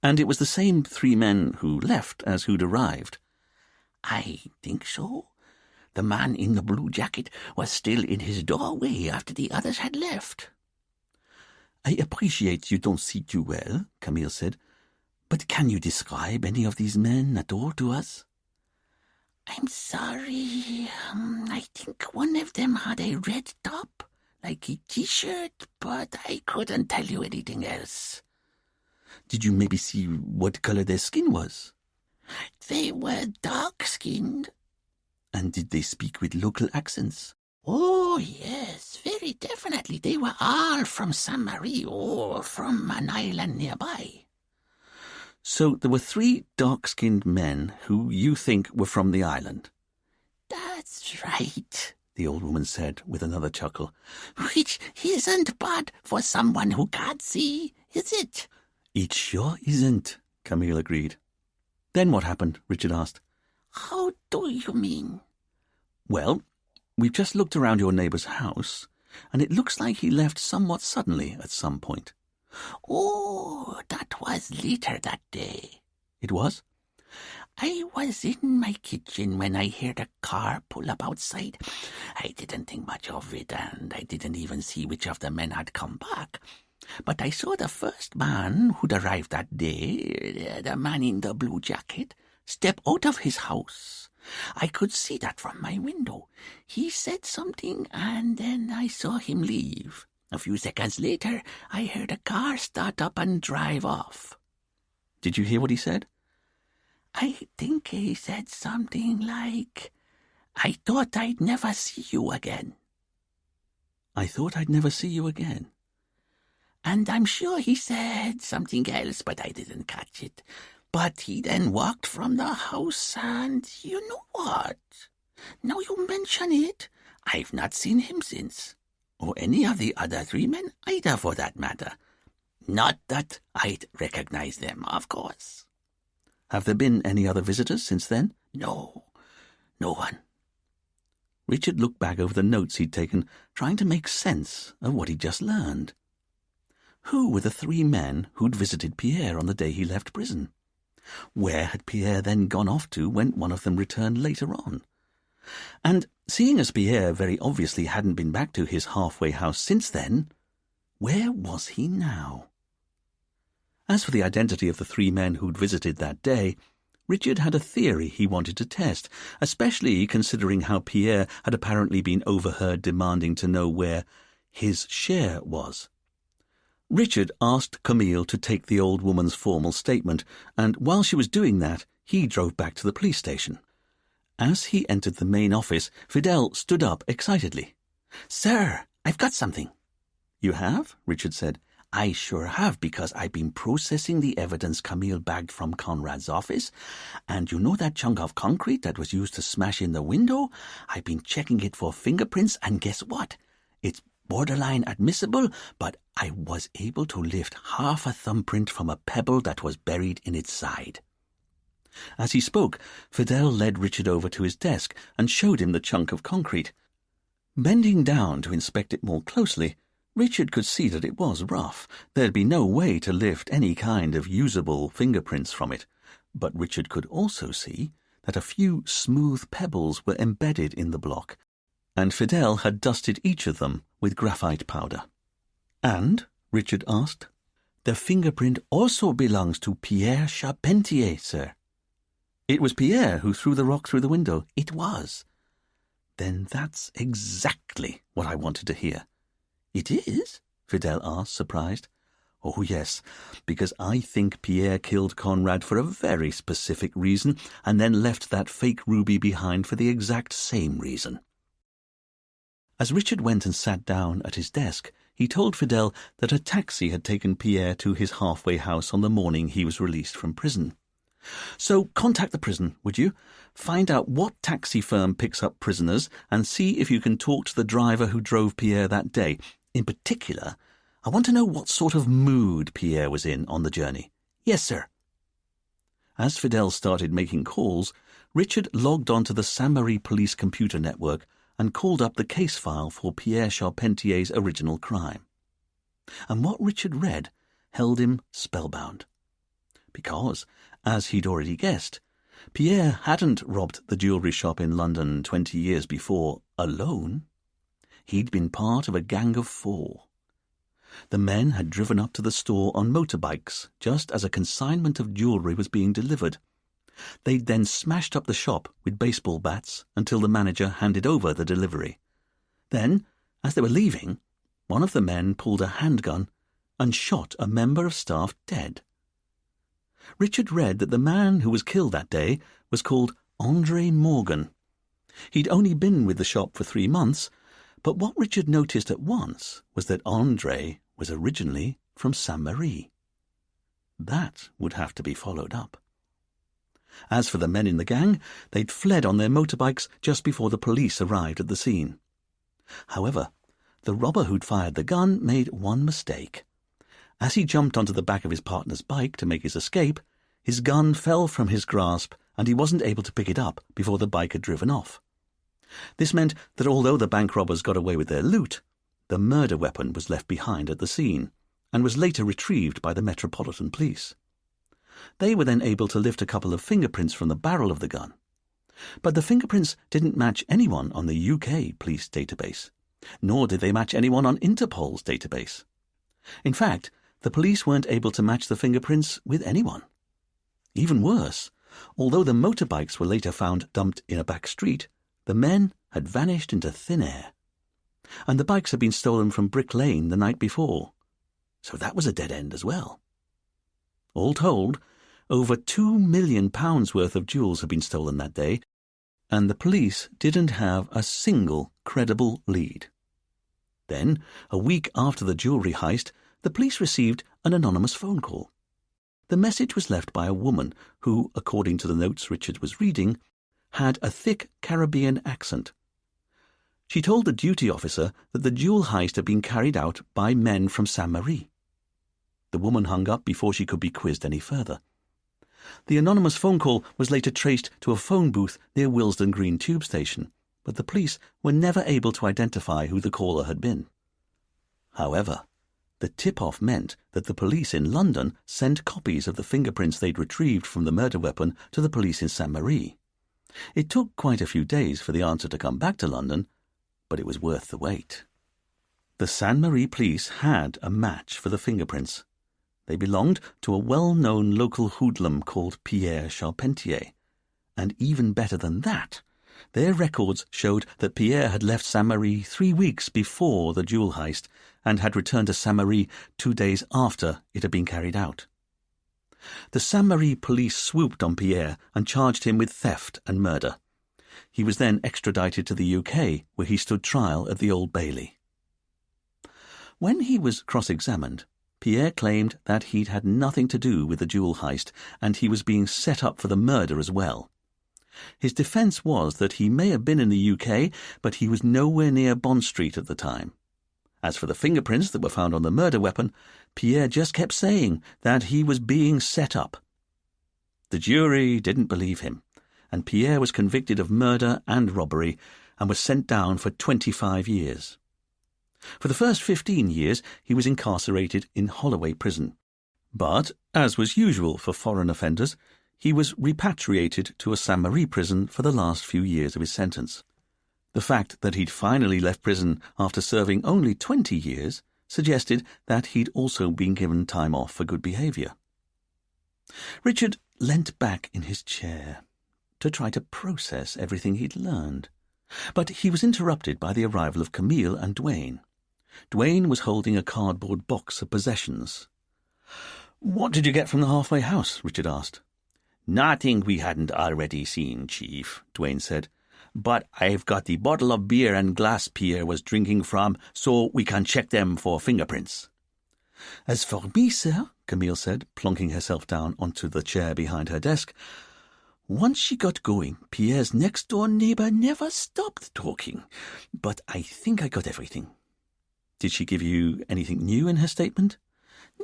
And it was the same 3 men who left as who'd arrived? I think so. The man in the blue jacket was still in his doorway after the others had left. I appreciate you don't see too well, Camille said, but can you describe any of these men at all to us? I'm sorry. I think one of them had a red top, like a T-shirt, but I couldn't tell you anything else. Did you maybe see what color their skin was? They were dark-skinned. And did they speak with local accents? Oh, yes, very definitely. They were all from Saint Marie or from an island nearby. So there were 3 dark-skinned men who you think were from the island? That's right, the old woman said with another chuckle. Which isn't bad for someone who can't see, is it? It sure isn't, Camille agreed. Then what happened? Richard asked. How do you mean? Well, we've just looked around your neighbour's house, and it looks like he left somewhat suddenly at some point. Oh, that was later that day. It was? I was in my kitchen when I heard a car pull up outside. I didn't think much of it, and I didn't even see which of the men had come back. But I saw the first man who'd arrived that day, the man in the blue jacket, step out of his house. I could see that from my window. He said something, and then I saw him leave. A few seconds later, I heard a car start up and drive off. Did you hear what he said? I think he said something like, "I thought I'd never see you again." I thought I'd never see you again. And I'm sure he said something else, but I didn't catch it. But he then walked from the house, and you know what? Now you mention it, I've not seen him since. Or any of the other 3 men either, for that matter. Not that I'd recognize them, of course. Have there been any other visitors since then? No one. Richard looked back over the notes he'd taken, trying to make sense of what he'd just learned. Who were the 3 men who'd visited Pierre on the day he left prison? Where had Pierre then gone off to when one of them returned later on? And seeing as Pierre very obviously hadn't been back to his halfway house since then, where was he now? As for the identity of the 3 men who'd visited that day, Richard had a theory he wanted to test, especially considering how Pierre had apparently been overheard demanding to know where his share was. Richard asked Camille to take the old woman's formal statement, and while she was doing that, he drove back to the police station. As he entered the main office, Fidel stood up excitedly. "Sir, I've got something." "You have?" Richard said. I sure have, because I've been processing the evidence Camille bagged from Conrad's office, and you know that chunk of concrete that was used to smash in the window? I've been checking it for fingerprints, and guess what? It's borderline admissible, but I was able to lift half a thumbprint from a pebble that was buried in its side. As he spoke, Fidel led Richard over to his desk and showed him the chunk of concrete. Bending down to inspect it more closely, Richard could see that it was rough. There'd be no way to lift any kind of usable fingerprints from it, but Richard could also see that a few smooth pebbles were embedded in the block, and Fidel had dusted each of them with graphite powder. "And?" Richard asked. "The fingerprint also belongs to Pierre Charpentier, sir." "It was Pierre who threw the rock through the window?" "It was." "Then that's exactly what I wanted to hear." "It is?" Fidel asked, surprised. "Oh, yes, because I think Pierre killed Conrad for a very specific reason, and then left that fake ruby behind for the exact same reason." As Richard went and sat down at his desk, he told Fidel that a taxi had taken Pierre to his halfway house on the morning he was released from prison. "So contact the prison, would you? Find out what taxi firm picks up prisoners and see if you can talk to the driver who drove Pierre that day. In particular, I want to know what sort of mood Pierre was in on the journey." "Yes, sir." As Fidel started making calls, Richard logged onto the Saint-Marie police computer network and called up the case file for Pierre Charpentier's original crime. And what Richard read held him spellbound. Because, as he'd already guessed, Pierre hadn't robbed the jewellery shop in London 20 years before alone. He'd been part of a gang of 4. The men had driven up to the store on motorbikes just as a consignment of jewellery was being delivered. They'd then smashed up the shop with baseball bats until the manager handed over the delivery. Then, as they were leaving, one of the men pulled a handgun and shot a member of staff dead. Richard read that the man who was killed that day was called Andre Morgan. He'd only been with the shop for 3 months, but what Richard noticed at once was that Andre was originally from Saint-Marie. That would have to be followed up. As for the men in the gang, they'd fled on their motorbikes just before the police arrived at the scene. However, the robber who'd fired the gun made one mistake. As he jumped onto the back of his partner's bike to make his escape, his gun fell from his grasp and he wasn't able to pick it up before the bike had driven off. This meant that although the bank robbers got away with their loot, the murder weapon was left behind at the scene and was later retrieved by the Metropolitan Police. They were then able to lift a couple of fingerprints from the barrel of the gun. But the fingerprints didn't match anyone on the UK police database, nor did they match anyone on Interpol's database. In fact, the police weren't able to match the fingerprints with anyone. Even worse, although the motorbikes were later found dumped in a back street, the men had vanished into thin air. And the bikes had been stolen from Brick Lane the night before. So that was a dead end as well. All told, over £2 million worth of jewels had been stolen that day, and the police didn't have a single credible lead. Then, a week after the jewellery heist, the police received an anonymous phone call. The message was left by a woman who, according to the notes Richard was reading, had a thick Caribbean accent. She told the duty officer that the jewel heist had been carried out by men from Saint-Marie. The woman hung up before she could be quizzed any further. The anonymous phone call was later traced to a phone booth near Willesden Green tube station, but the police were never able to identify who the caller had been. However, the tip-off meant that the police in London sent copies of the fingerprints they'd retrieved from the murder weapon to the police in Saint-Marie. It took quite a few days for the answer to come back to London, but it was worth the wait. The Saint-Marie police had a match for the fingerprints. They belonged to a well-known local hoodlum called Pierre Charpentier, and even better than that, their records showed that Pierre had left Saint-Marie 3 weeks before the jewel heist and had returned to Saint-Marie 2 days after it had been carried out. The Saint-Marie police swooped on Pierre and charged him with theft and murder. He was then extradited to the UK, where he stood trial at the Old Bailey. When he was cross-examined, Pierre claimed that he'd had nothing to do with the jewel heist, and he was being set up for the murder as well. His defence was that he may have been in the UK, but he was nowhere near Bond Street at the time. As for the fingerprints that were found on the murder weapon, Pierre just kept saying that he was being set up. The jury didn't believe him, and Pierre was convicted of murder and robbery and was sent down for 25 years. For the first 15 years, he was incarcerated in Holloway Prison. But, as was usual for foreign offenders, he was repatriated to a Saint-Marie prison for the last few years of his sentence. The fact that he'd finally left prison after serving only 20 years suggested that he'd also been given time off for good behaviour. Richard leant back in his chair to try to process everything he'd learned. But he was interrupted by the arrival of Camille and Duane. Duane was holding a cardboard box of possessions. "What did you get from the halfway house?" Richard asked. "Nothing we hadn't already seen, Chief," Duane said. "But I've got the bottle of beer and glass Pierre was drinking from, so we can check them for fingerprints." "As for me, sir," Camille said, plonking herself down onto the chair behind her desk, "once she got going, Pierre's next-door neighbour never stopped talking. But I think I got everything." "Did she give you anything new in her statement?"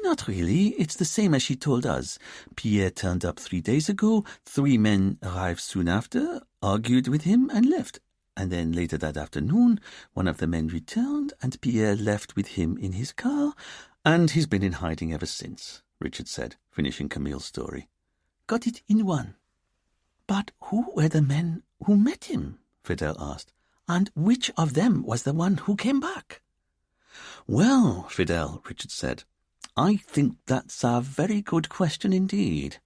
"Not really. It's the same as she told us. Pierre turned up 3 days ago, 3 men arrived soon after, argued with him and left. And then later that afternoon, one of the men returned and Pierre left with him in his car, and he's been in hiding ever since," Richard said, finishing Camille's story. "Got it in one." "But who were the men who met him?" Fidel asked. "And which of them was the one who came back?" "Well, Fidel," Richard said, "I think that's a very good question indeed."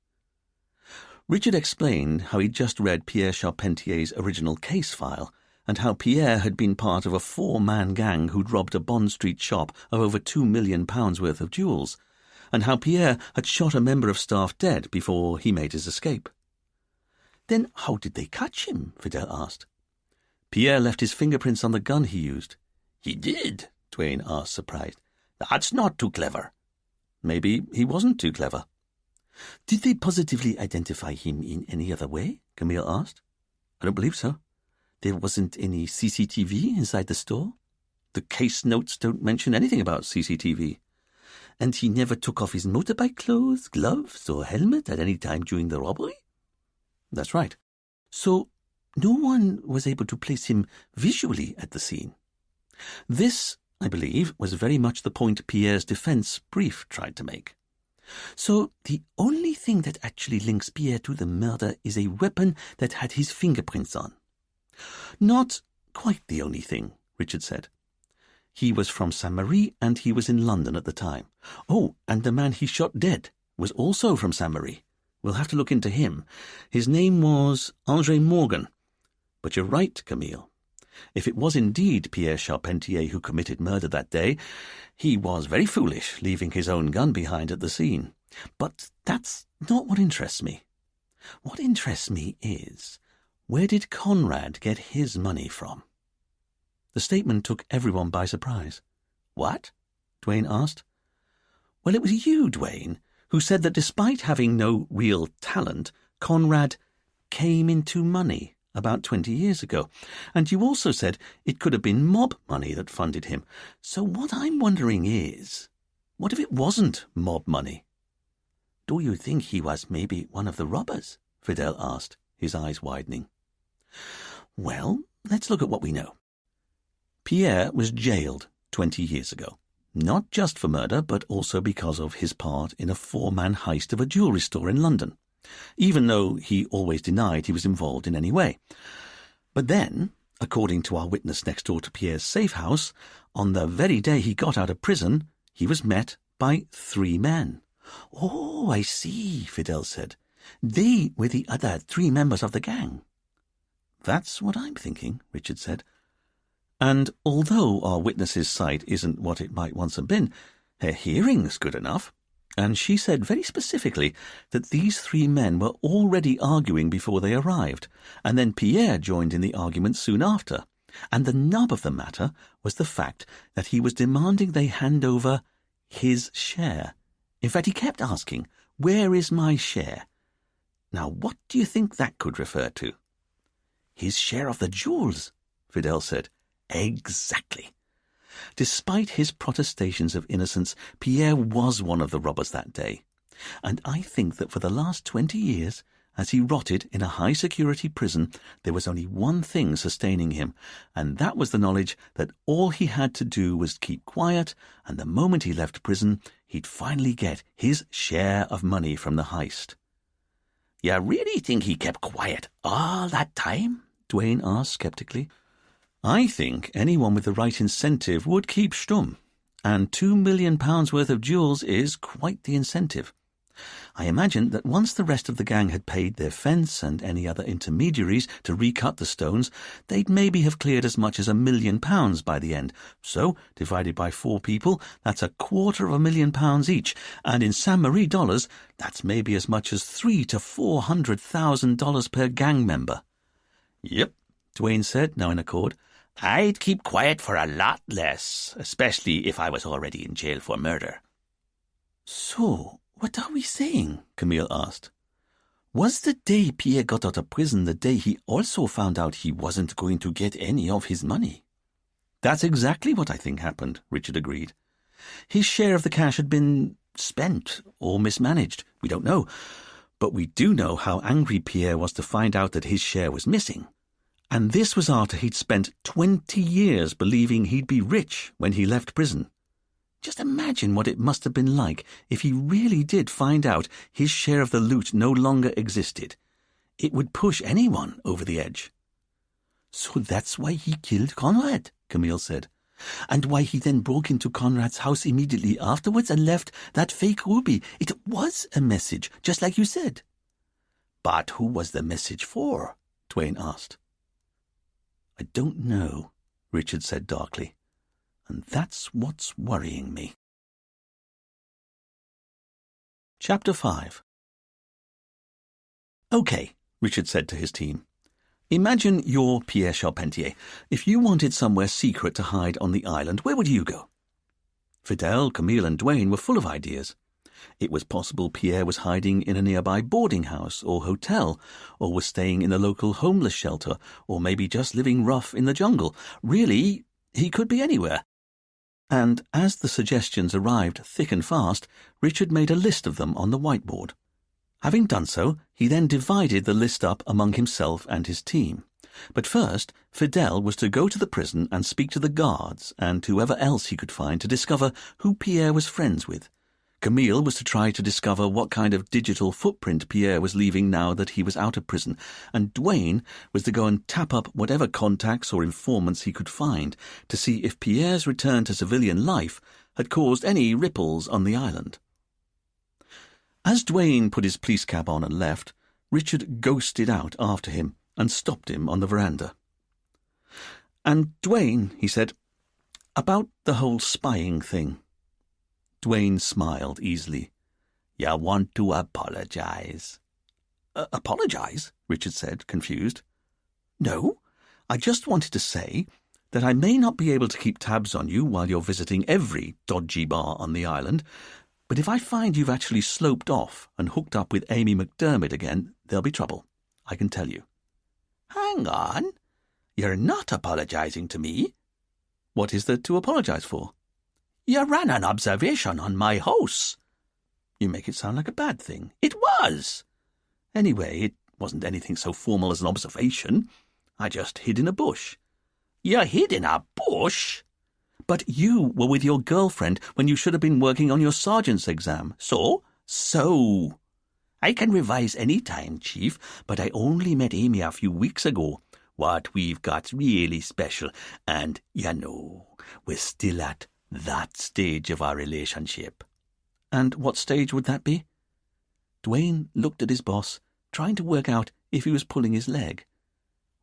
Richard explained how he'd just read Pierre Charpentier's original case file, and how Pierre had been part of a 4-man gang who'd robbed a Bond Street shop of over £2 million worth of jewels, and how Pierre had shot a member of staff dead before he made his escape. "Then how did they catch him?" Fidel asked. "Pierre left his fingerprints on the gun he used." "He did?" Duane asked, surprised. "That's not too clever." "Maybe he wasn't too clever." "Did they positively identify him in any other way?" Camille asked. "I don't believe so." "There wasn't any CCTV inside the store?" "The case notes don't mention anything about CCTV." "And he never took off his motorbike clothes, gloves, or helmet at any time during the robbery?" "That's right." "So no one was able to place him visually at the scene?" This, I believe, was very much the point Pierre's defence brief tried to make. "So the only thing that actually links Pierre to the murder is a weapon that had his fingerprints on?" "Not quite the only thing," Richard said. "He was from Saint-Marie and he was in London at the time. Oh, and the man he shot dead was also from Saint-Marie. We'll have to look into him. His name was André Morgan. But you're right, Camille. If it was indeed Pierre Charpentier who committed murder that day, he was very foolish, leaving his own gun behind at the scene. But that's not what interests me. What interests me is, where did Conrad get his money from?" The statement took everyone by surprise. "What?" Duane asked. "Well, it was you, Duane, who said that despite having no real talent, Conrad came into money about 20 years ago. And you also said it could have been mob money that funded him. So what I'm wondering is, what if it wasn't mob money?" "Do you think he was maybe one of the robbers?" Fidel asked, his eyes widening. "Well, let's look at what we know. Pierre was jailed 20 years ago, not just for murder, but also because of his part in a 4-man heist of a jewellery store in London, even though he always denied he was involved in any way. But then, according to our witness next door to Pierre's safe house, on the very day he got out of prison, he was met by 3 men. "Oh, I see," Fidel said. "They were the other 3 members of the gang." "That's what I'm thinking," Richard said. "And although our witness's sight isn't what it might once have been, her hearing's good enough. And she said very specifically that these 3 men were already arguing before they arrived, and then Pierre joined in the argument soon after. And the nub of the matter was the fact that he was demanding they hand over his share. In fact, he kept asking, "Where is my share?" Now, what do you think that could refer to? His share of the jewels, Fidel said. Exactly. Despite his protestations of innocence, Pierre was one of the robbers that day. And I think that for the last 20 years, as he rotted in a high-security prison, there was only one thing sustaining him, and that was the knowledge that all he had to do was keep quiet, and the moment he left prison, he'd finally get his share of money from the heist. "You really think he kept quiet all that time?" Dwayne asked skeptically. "I think anyone with the right incentive would keep stum, and £2 million worth of jewels is quite the incentive. I imagine that once the rest of the gang had paid their fence and any other intermediaries to recut the stones, they'd maybe have cleared as much as £1 million by the end. So, divided by 4 people, that's £250,000 each, and in San Marie dollars, that's maybe as much as $300,000 to $400,000 per gang member." "Yep," Dwayne said, now in accord. "I'd keep quiet for a lot less, especially if I was already in jail for murder." "So, what are we saying?" Camille asked. "Was the day Pierre got out of prison the day he also found out he wasn't going to get any of his money?" "That's exactly what I think happened," Richard agreed. "His share of the cash had been spent or mismanaged. We don't know. But we do know how angry Pierre was to find out that his share was missing. And this was after he'd spent 20 years believing he'd be rich when he left prison. Just imagine what it must have been like if he really did find out his share of the loot no longer existed. It would push anyone over the edge." "So that's why he killed Conrad," Camille said. "And why he then broke into Conrad's house immediately afterwards and left that fake ruby. It was a message, just like you said." "But who was the message for?" Dwayne asked. "I don't know," Richard said darkly. "And that's what's worrying me." Chapter 5. "Okay," Richard said to his team. "Imagine you're Pierre Charpentier. If you wanted somewhere secret to hide on the island, where would you go?" Fidel, Camille, and Dwayne were full of ideas. It was possible Pierre was hiding in a nearby boarding house or hotel, or was staying in a local homeless shelter, or maybe just living rough in the jungle. Really, he could be anywhere. And as the suggestions arrived thick and fast, Richard made a list of them on the whiteboard. Having done so, he then divided the list up among himself and his team. But first, Fidel was to go to the prison and speak to the guards and whoever else he could find to discover who Pierre was friends with. Camille was to try to discover what kind of digital footprint Pierre was leaving now that he was out of prison, and Dwayne was to go and tap up whatever contacts or informants he could find to see if Pierre's return to civilian life had caused any ripples on the island. As Dwayne put his police cap on and left, Richard ghosted out after him and stopped him on the veranda. "And Dwayne," he said, "about the whole spying thing." Dwayne smiled easily. "You want to apologize?" Apologize?" Richard said, confused. "No, I just wanted to say that I may not be able to keep tabs on you while you're visiting every dodgy bar on the island, but if I find you've actually sloped off and hooked up with Amy McDermott again, there'll be trouble, I can tell you." "Hang on. You're not apologizing to me." "What is there to apologize for?" "You ran an observation on my house." "You make it sound like a bad thing." "It was." "Anyway, it wasn't anything so formal as an observation. I just hid in a bush." "You hid in a bush?" "But you were with your girlfriend when you should have been working on your sergeant's exam." So? So. "I can revise any time, Chief, but I only met Amy a few weeks ago. What we've got's really special, and, we're still at that stage of our relationship." "And what stage would that be?" Dwayne looked at his boss, trying to work out if he was pulling his leg.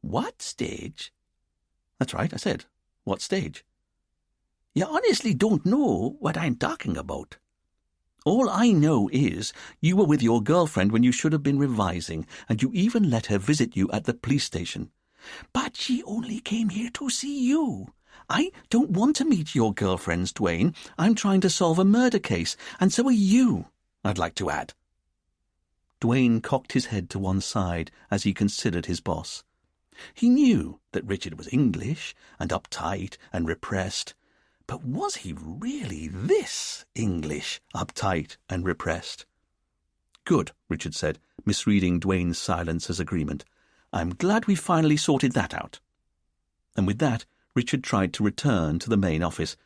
"What stage?" "That's right, I said. What stage?" "You honestly don't know what I'm talking about." "All I know is you were with your girlfriend when you should have been revising, and you even let her visit you at the police station." "But she only came here to see you. I don't want to meet your girlfriends, Dwayne. I'm trying to solve a murder case, and so are you, I'd like to add. Dwayne cocked his head to one side as he considered his boss. He knew that Richard was English and uptight and repressed, but was he really this English, uptight and repressed? Good, Richard said, misreading Dwayne's silence as agreement. I'm glad we finally sorted that out. And with that, Richard tried to return to the main office,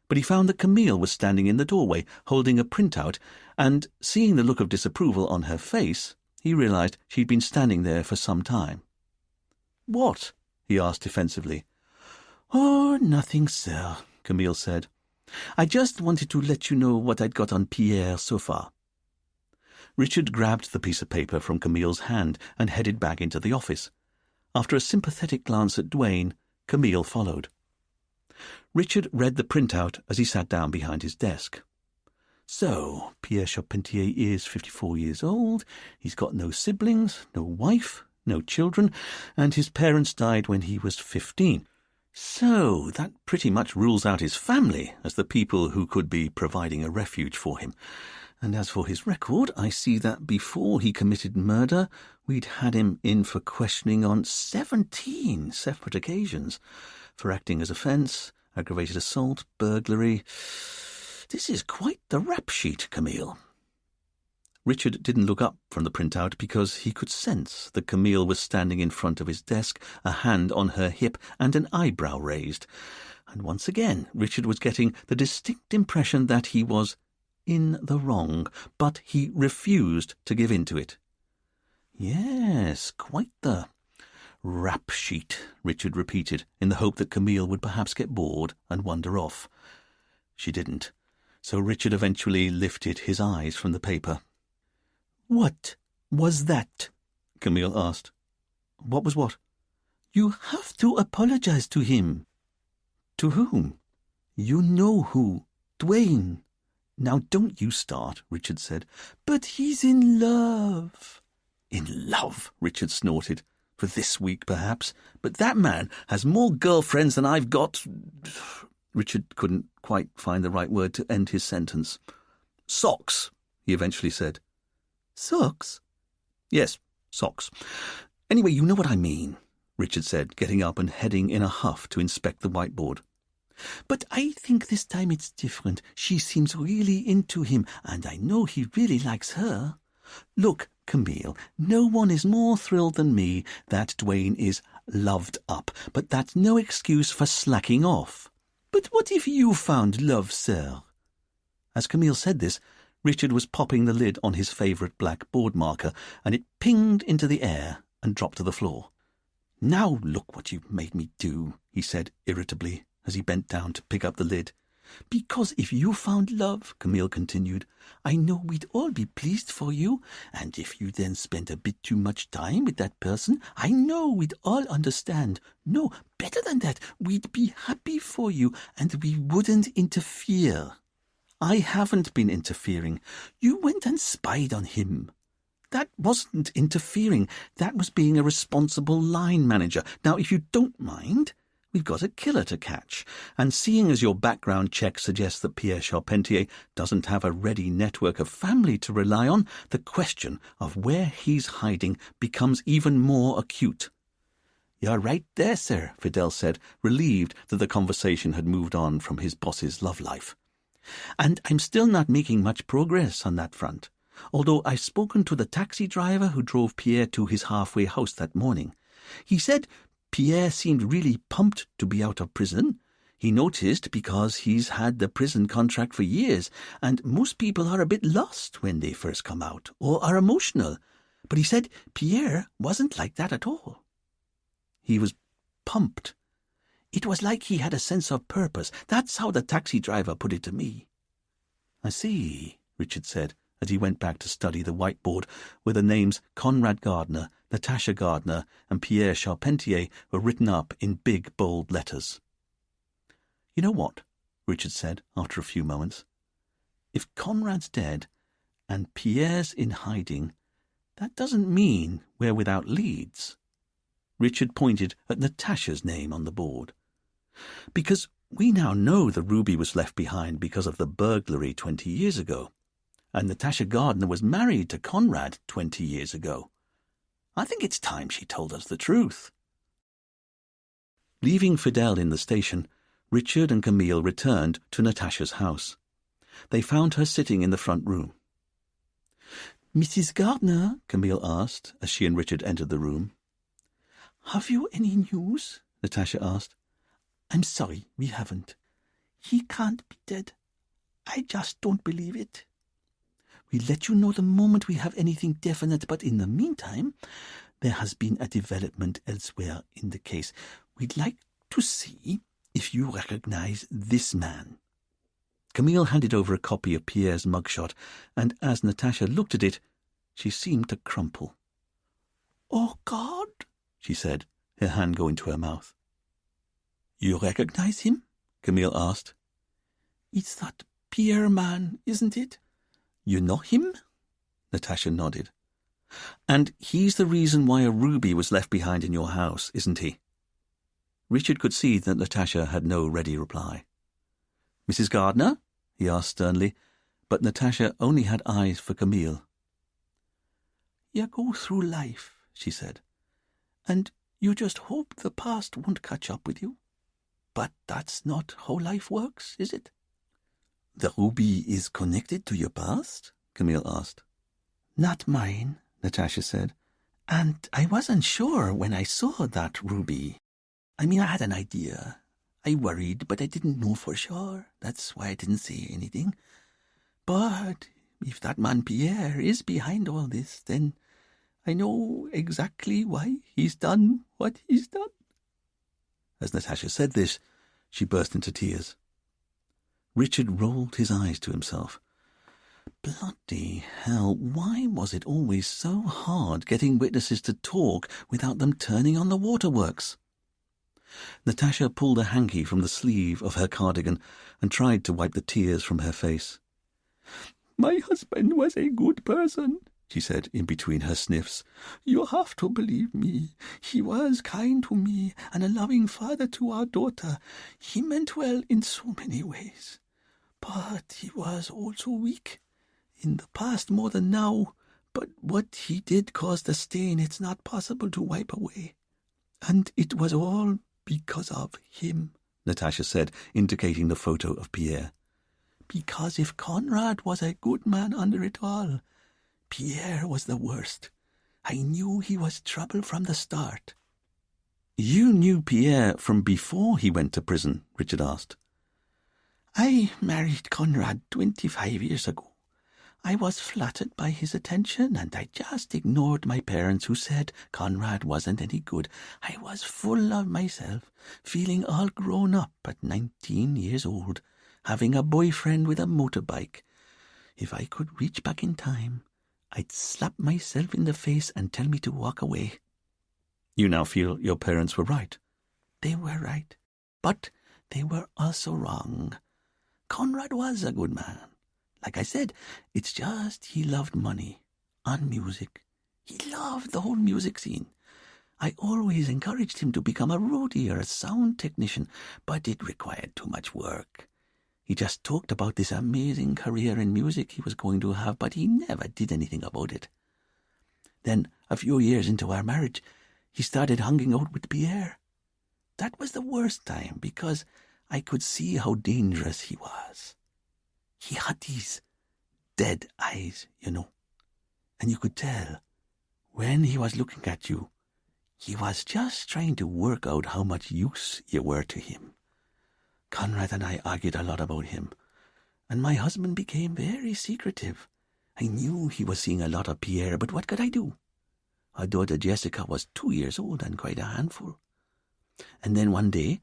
but he found that Camille was standing in the doorway, holding a printout, and, seeing the look of disapproval on her face, he realized she'd been standing there for some time. "What?" he asked defensively. "Oh, nothing, sir," Camille said. "I just wanted to let you know what I'd got on Pierre so far." Richard grabbed the piece of paper from Camille's hand and headed back into the office. After a sympathetic glance at Dwayne, Camille followed. Richard read the printout as he sat down behind his desk. So, Pierre Charpentier is 54 years old, he's got no siblings, no wife, no children, and his parents died when he was 15. So, that pretty much rules out his family as the people who could be providing a refuge for him. And as for his record, I see that before he committed murder, we'd had him in for questioning on 17 separate occasions, for acting as a fence, aggravated assault, burglary. This is quite the rap sheet, Camille. Richard didn't look up from the printout because he could sense that Camille was standing in front of his desk, a hand on her hip and an eyebrow raised. And once again, Richard was getting the distinct impression that he was in the wrong, but he refused to give in to it. Yes, quite the rap sheet, Richard repeated, in the hope that Camille would perhaps get bored and wander off. She didn't, so Richard eventually lifted his eyes from the paper. "What was that?" Camille asked. "What was what?" "You have to apologize to him." "To whom?" "You know who. Dwayne." "Now don't you start," Richard said. "But he's in love." "In love," Richard snorted. "For this week, perhaps. But that man has more girlfriends than I've got—" Richard couldn't quite find the right word to end his sentence. "Socks," he eventually said. "Socks?" "Yes, socks. Anyway, you know what I mean," Richard said, getting up and heading in a huff to inspect the whiteboard. "But I think this time it's different. She seems really into him, and I know he really likes her. Look, Camille, no one is more thrilled than me that Dwayne is loved up, but that's no excuse for slacking off. But what if you found love, sir?" As Camille said this, Richard was popping the lid on his favourite black board marker, and it pinged into the air and dropped to the floor. "Now look what you've made me do," he said irritably, as he bent down to pick up the lid. "Because if you found love," Camille continued, "I know we'd all be pleased for you, and if you then spent a bit too much time with that person, I know we'd all understand. No, better than that, we'd be happy for you, and we wouldn't interfere. I haven't been interfering. You went and spied on him. That wasn't interfering. That was being a responsible line manager. Now, if you don't mind, we've got a killer to catch, and seeing as your background check suggests that Pierre Charpentier doesn't have a ready network of family to rely on, the question of where he's hiding becomes even more acute." "You're right there, sir," Fidel said, relieved that the conversation had moved on from his boss's love life. "And I'm still not making much progress on that front, although I've spoken to the taxi driver who drove Pierre to his halfway house that morning. He said Pierre seemed really pumped to be out of prison. He noticed because he's had the prison contract for years, and most people are a bit lost when they first come out, or are emotional. But he said Pierre wasn't like that at all. He was pumped. It was like he had a sense of purpose. That's how the taxi driver put it to me." "I see," Richard said, as he went back to study the whiteboard where the names Conrad Gardner, Natasha Gardner, and Pierre Charpentier were written up in big, bold letters. "You know what?" Richard said after a few moments. "If Conrad's dead and Pierre's in hiding, that doesn't mean we're without leads." Richard pointed at Natasha's name on the board. Because we now know the ruby was left behind because of the burglary 20 years ago, and Natasha Gardner was married to Conrad 20 years ago. I think it's time she told us the truth. Leaving Fidel in the station, Richard and Camille returned to Natasha's house. They found her sitting in the front room. "Mrs. Gardner," Camille asked as she and Richard entered the room. "Have you any news?" Natasha asked. "I'm sorry, we haven't. He can't be dead. I just don't believe it. We'll let you know the moment we have anything definite, but in the meantime, there has been a development elsewhere in the case. We'd like to see if you recognize this man." Camille handed over a copy of Pierre's mugshot, and as Natasha looked at it, she seemed to crumple. "Oh, God," she said, her hand going to her mouth. "You recognize him?" Camille asked. "It's that Pierre man, isn't it? You know him?" Natasha nodded. "And he's the reason why a ruby was left behind in your house, isn't he?" Richard could see that Natasha had no ready reply. "Mrs. Gardner?" he asked sternly, but Natasha only had eyes for Camille. "You go through life," she said, "and you just hope the past won't catch up with you. But that's not how life works, is it?" "The ruby is connected to your past?" Camille asked. "Not mine," Natasha said. "And I wasn't sure when I saw that ruby. I mean, I had an idea. I worried, but I didn't know for sure. That's why I didn't say anything. But if that man Pierre is behind all this, then I know exactly why he's done what he's done." As Natasha said this, she burst into tears. Richard rolled his eyes to himself. Bloody hell, why was it always so hard getting witnesses to talk without them turning on the waterworks? Natasha pulled a hanky from the sleeve of her cardigan and tried to wipe the tears from her face. "My husband was a good person," she said in between her sniffs. "You have to believe me. He was kind to me and a loving father to our daughter. He meant well in so many ways. But he was also weak. In the past more than now. But what he did caused a stain it's not possible to wipe away. And it was all because of him," Natasha said, indicating the photo of Pierre. "Because if Conrad was a good man under it all, Pierre was the worst. I knew he was trouble from the start." "You knew Pierre from before he went to prison?" Richard asked. "I married Conrad 25 years ago. I was flattered by his attention, and I just ignored my parents who said Conrad wasn't any good. I was full of myself, feeling all grown up at 19 years old, having a boyfriend with a motorbike. If I could reach back in time, I'd slap myself in the face and tell me to walk away." "You now feel your parents were right?" "They were right, but they were also wrong. Conrad was a good man. Like I said, it's just he loved money and music. He loved the whole music scene. I always encouraged him to become a roadie or a sound technician, but it required too much work. He just talked about this amazing career in music he was going to have, but he never did anything about it. Then, a few years into our marriage, he started hanging out with Pierre. That was the worst time, because I could see how dangerous he was. He had these dead eyes, you know, and you could tell, when he was looking at you, he was just trying to work out how much use you were to him. Conrad and I argued a lot about him, and my husband became very secretive. I knew he was seeing a lot of Pierre, but what could I do? Our daughter Jessica was 2 years old and quite a handful. And then one day,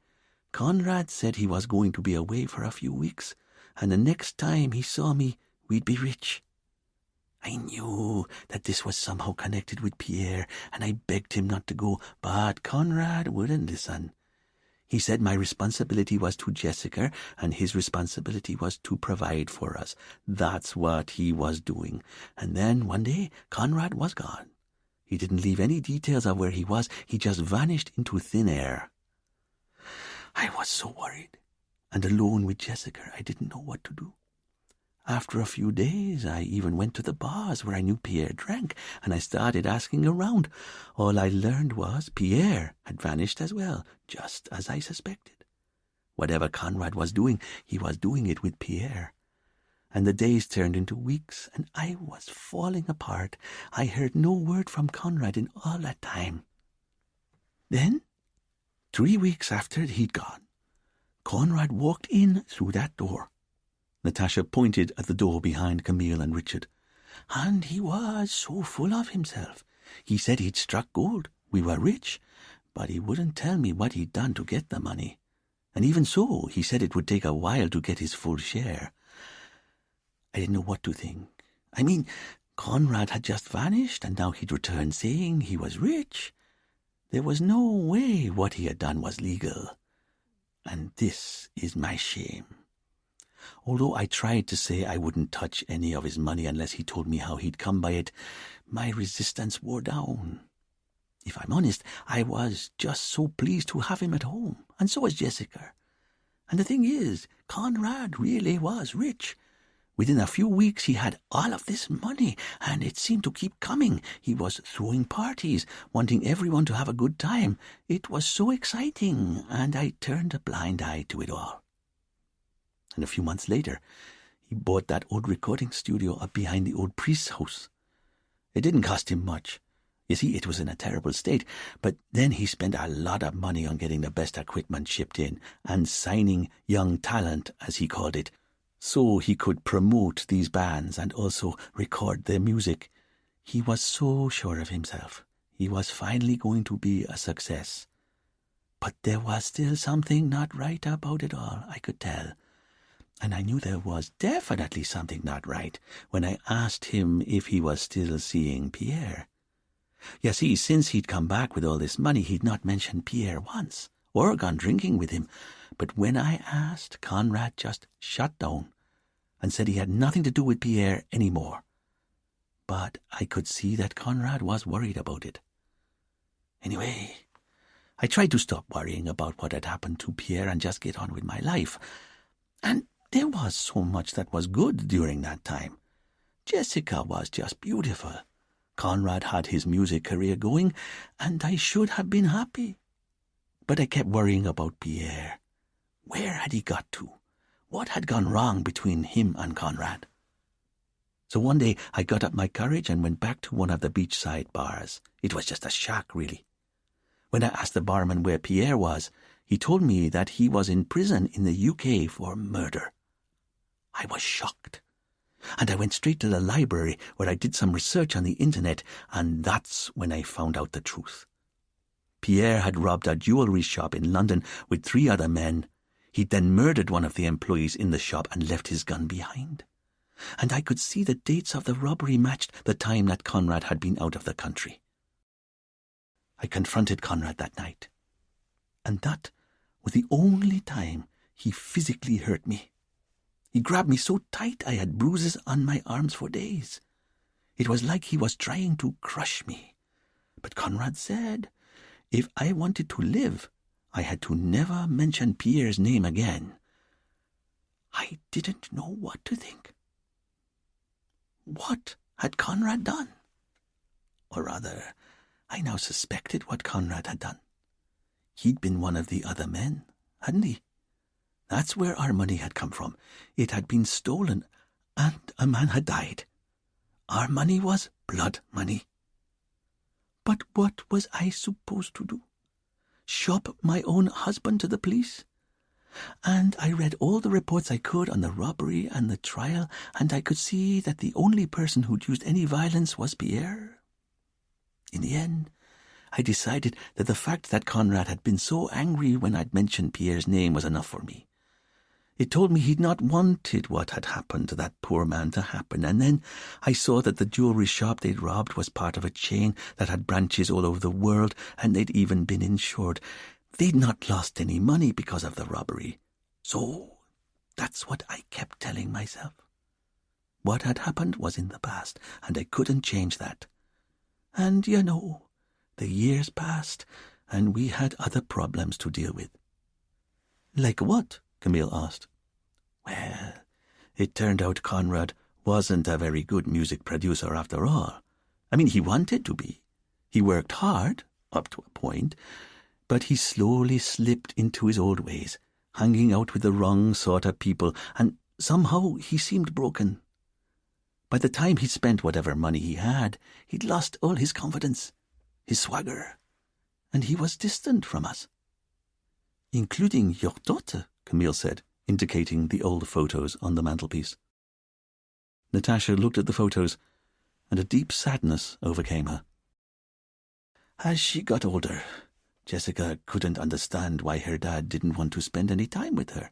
Conrad said he was going to be away for a few weeks, and the next time he saw me, we'd be rich. I knew that this was somehow connected with Pierre, and I begged him not to go, but Conrad wouldn't listen. He said my responsibility was to Jessica, and his responsibility was to provide for us. That's what he was doing. And then one day, Conrad was gone. He didn't leave any details of where he was. He just vanished into thin air. I was so worried. And alone with Jessica, I didn't know what to do. After a few days, I even went to the bars where I knew Pierre drank, and I started asking around. All I learned was Pierre had vanished as well, just as I suspected. Whatever Conrad was doing, he was doing it with Pierre. And the days turned into weeks, and I was falling apart. I heard no word from Conrad in all that time. Then, 3 weeks after he'd gone, Conrad walked in through that door. Natasha pointed at the door behind Camille and Richard. And he was so full of himself. He said he'd struck gold. We were rich, but he wouldn't tell me what he'd done to get the money. And even so, he said it would take a while to get his full share. I didn't know what to think. I mean, Conrad had just vanished, and now he'd returned saying he was rich. There was no way what he had done was legal. And this is my shame. Although I tried to say I wouldn't touch any of his money unless he told me how he'd come by it, my resistance wore down. If I'm honest, I was just so pleased to have him at home, and so was Jessica. And the thing is, Conrad really was rich. Within a few weeks he had all of this money, and it seemed to keep coming. He was throwing parties, wanting everyone to have a good time. It was so exciting, and I turned a blind eye to it all. And a few months later, he bought that old recording studio up behind the old priest's house. It didn't cost him much. You see, it was in a terrible state, but then he spent a lot of money on getting the best equipment shipped in and signing young talent, as he called it, so he could promote these bands and also record their music. He was so sure of himself. He was finally going to be a success. But there was still something not right about it all, I could tell. And I knew there was definitely something not right when I asked him if he was still seeing Pierre. You see, since he'd come back with all this money, he'd not mentioned Pierre once, or gone drinking with him. But when I asked, Conrad just shut down and said he had nothing to do with Pierre anymore. But I could see that Conrad was worried about it. Anyway, I tried to stop worrying about what had happened to Pierre and just get on with my life. And there was so much that was good during that time. Jessica was just beautiful. Conrad had his music career going, and I should have been happy. But I kept worrying about Pierre. Where had he got to? What had gone wrong between him and Conrad? So one day I got up my courage and went back to one of the beachside bars. It was just a shack, really. When I asked the barman where Pierre was, he told me that he was in prison in the UK for murder. I was shocked. And I went straight to the library where I did some research on the internet, and that's when I found out the truth. Pierre had robbed a jewellery shop in London with 3 other men. He'd then murdered one of the employees in the shop and left his gun behind. And I could see the dates of the robbery matched the time that Conrad had been out of the country. I confronted Conrad that night, and that was the only time he physically hurt me. He grabbed me so tight I had bruises on my arms for days. It was like he was trying to crush me. But Conrad said if I wanted to live, I had to never mention Pierre's name again. I didn't know what to think. What had Conrad done? Or rather, I now suspected what Conrad had done. He'd been one of the other men, hadn't he? That's where our money had come from. It had been stolen, and a man had died. Our money was blood money. But what was I supposed to do? Shop my own husband to the police? And I read all the reports I could on the robbery and the trial, and I could see that the only person who'd used any violence was Pierre. In the end, I decided that the fact that Conrad had been so angry when I'd mentioned Pierre's name was enough for me. It told me he'd not wanted what had happened to that poor man to happen, and then I saw that the jewellery shop they'd robbed was part of a chain that had branches all over the world, and they'd even been insured. They'd not lost any money because of the robbery. So that's what I kept telling myself. What had happened was in the past, and I couldn't change that. And, you know, the years passed, and we had other problems to deal with. Like what? Camille asked. Well, it turned out Conrad wasn't a very good music producer after all. I mean, he wanted to be. He worked hard, up to a point, but he slowly slipped into his old ways, hanging out with the wrong sort of people, and somehow he seemed broken. By the time he'd spent whatever money he had, he'd lost all his confidence, his swagger, and he was distant from us. Including your daughter, Camille said, indicating the old photos on the mantelpiece. Natasha looked at the photos, and a deep sadness overcame her. As she got older, Jessica couldn't understand why her dad didn't want to spend any time with her.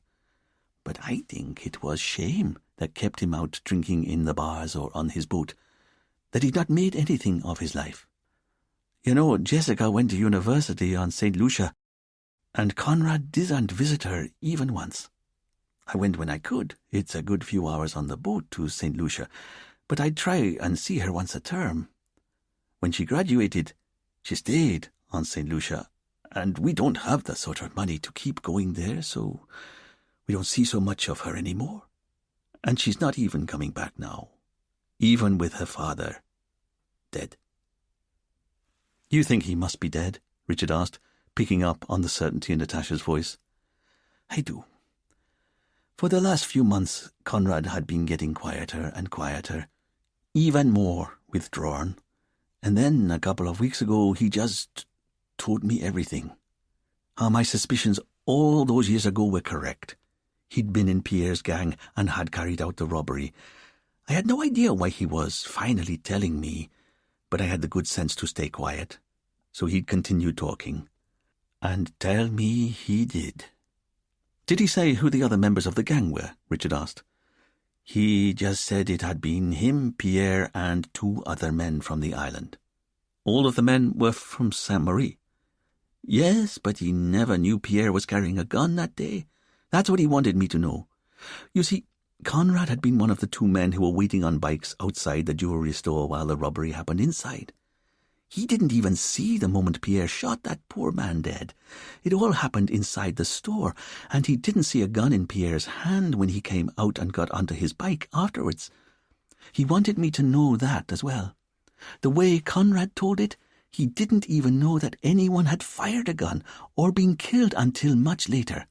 But I think it was shame that kept him out drinking in the bars or on his boat, that he'd not made anything of his life. You know, Jessica went to university on St. Lucia, and Conrad didn't visit her even once. I went when I could. It's a good few hours on the boat to St. Lucia, but I'd try and see her once a term. When she graduated, she stayed on St. Lucia, and we don't have the sort of money to keep going there, so we don't see so much of her anymore. And she's not even coming back now, even with her father dead. You think he must be dead? Richard asked, picking up on the certainty in Natasha's voice. I do. For the last few months, Conrad had been getting quieter and quieter, even more withdrawn. And then, a couple of weeks ago, he just told me everything. How my suspicions all those years ago were correct. He'd been in Pierre's gang and had carried out the robbery. I had no idea why he was finally telling me, but I had the good sense to stay quiet. So he'd continue talking. And tell me he did. Did he say who the other members of the gang were? Richard asked. He just said it had been him, Pierre, and 2 other men from the island. All of the men were from Sainte-Marie? Yes, but he never knew Pierre was carrying a gun that day. That's what he wanted me to know. You see, Conrad had been one of the 2 men who were waiting on bikes outside the jewelry store while the robbery happened inside. He didn't even see the moment Pierre shot that poor man dead. It all happened inside the store, and he didn't see a gun in Pierre's hand when he came out and got onto his bike afterwards. He wanted me to know that as well. The way Conrad told it, he didn't even know that anyone had fired a gun or been killed until much later.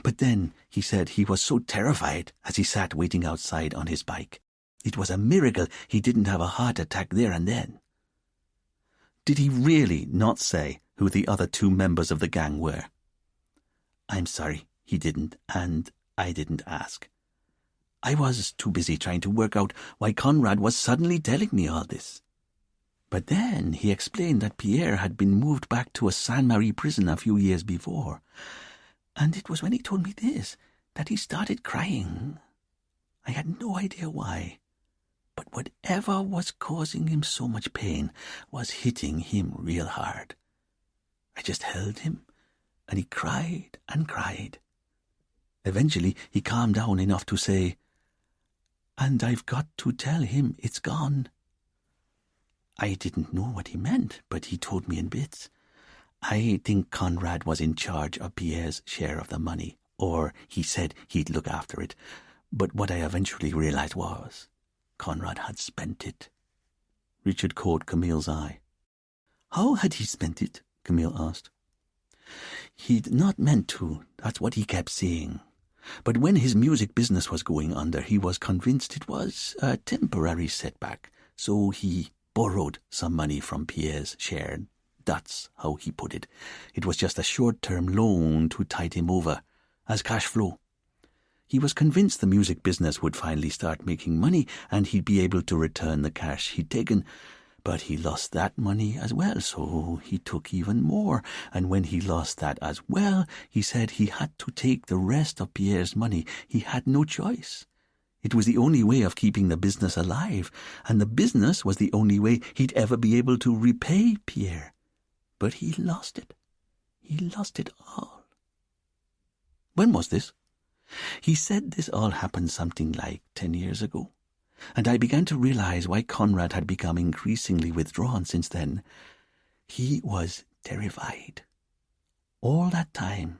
But then he said he was so terrified as he sat waiting outside on his bike. It was a miracle he didn't have a heart attack there and then. Did he really not say who the other 2 members of the gang were? I'm sorry, he didn't, and I didn't ask. I was too busy trying to work out why Conrad was suddenly telling me all this. But then he explained that Pierre had been moved back to a Sainte-Marie prison a few years before, and it was when he told me this that he started crying. I had no idea why. But whatever was causing him so much pain was hitting him real hard. I just held him, and he cried and cried. Eventually, he calmed down enough to say, "And I've got to tell him it's gone." I didn't know what he meant, but he told me in bits. I think Conrad was in charge of Pierre's share of the money, or he said he'd look after it. But what I eventually realized was Conrad had spent it. Richard caught Camille's eye. How had he spent it? Camille asked. He'd not meant to, that's what he kept saying. But when his music business was going under, he was convinced it was a temporary setback, so he borrowed some money from Pierre's share. That's how he put it. It was just a short-term loan to tide him over, as cash flow. He was convinced the music business would finally start making money and he'd be able to return the cash he'd taken. But he lost that money as well, so he took even more. And when he lost that as well, he said he had to take the rest of Pierre's money. He had no choice. It was the only way of keeping the business alive, and the business was the only way he'd ever be able to repay Pierre. But he lost it. He lost it all. When was this? He said this all happened something like 10 years ago, and I began to realize why Conrad had become increasingly withdrawn since then. He was terrified. All that time,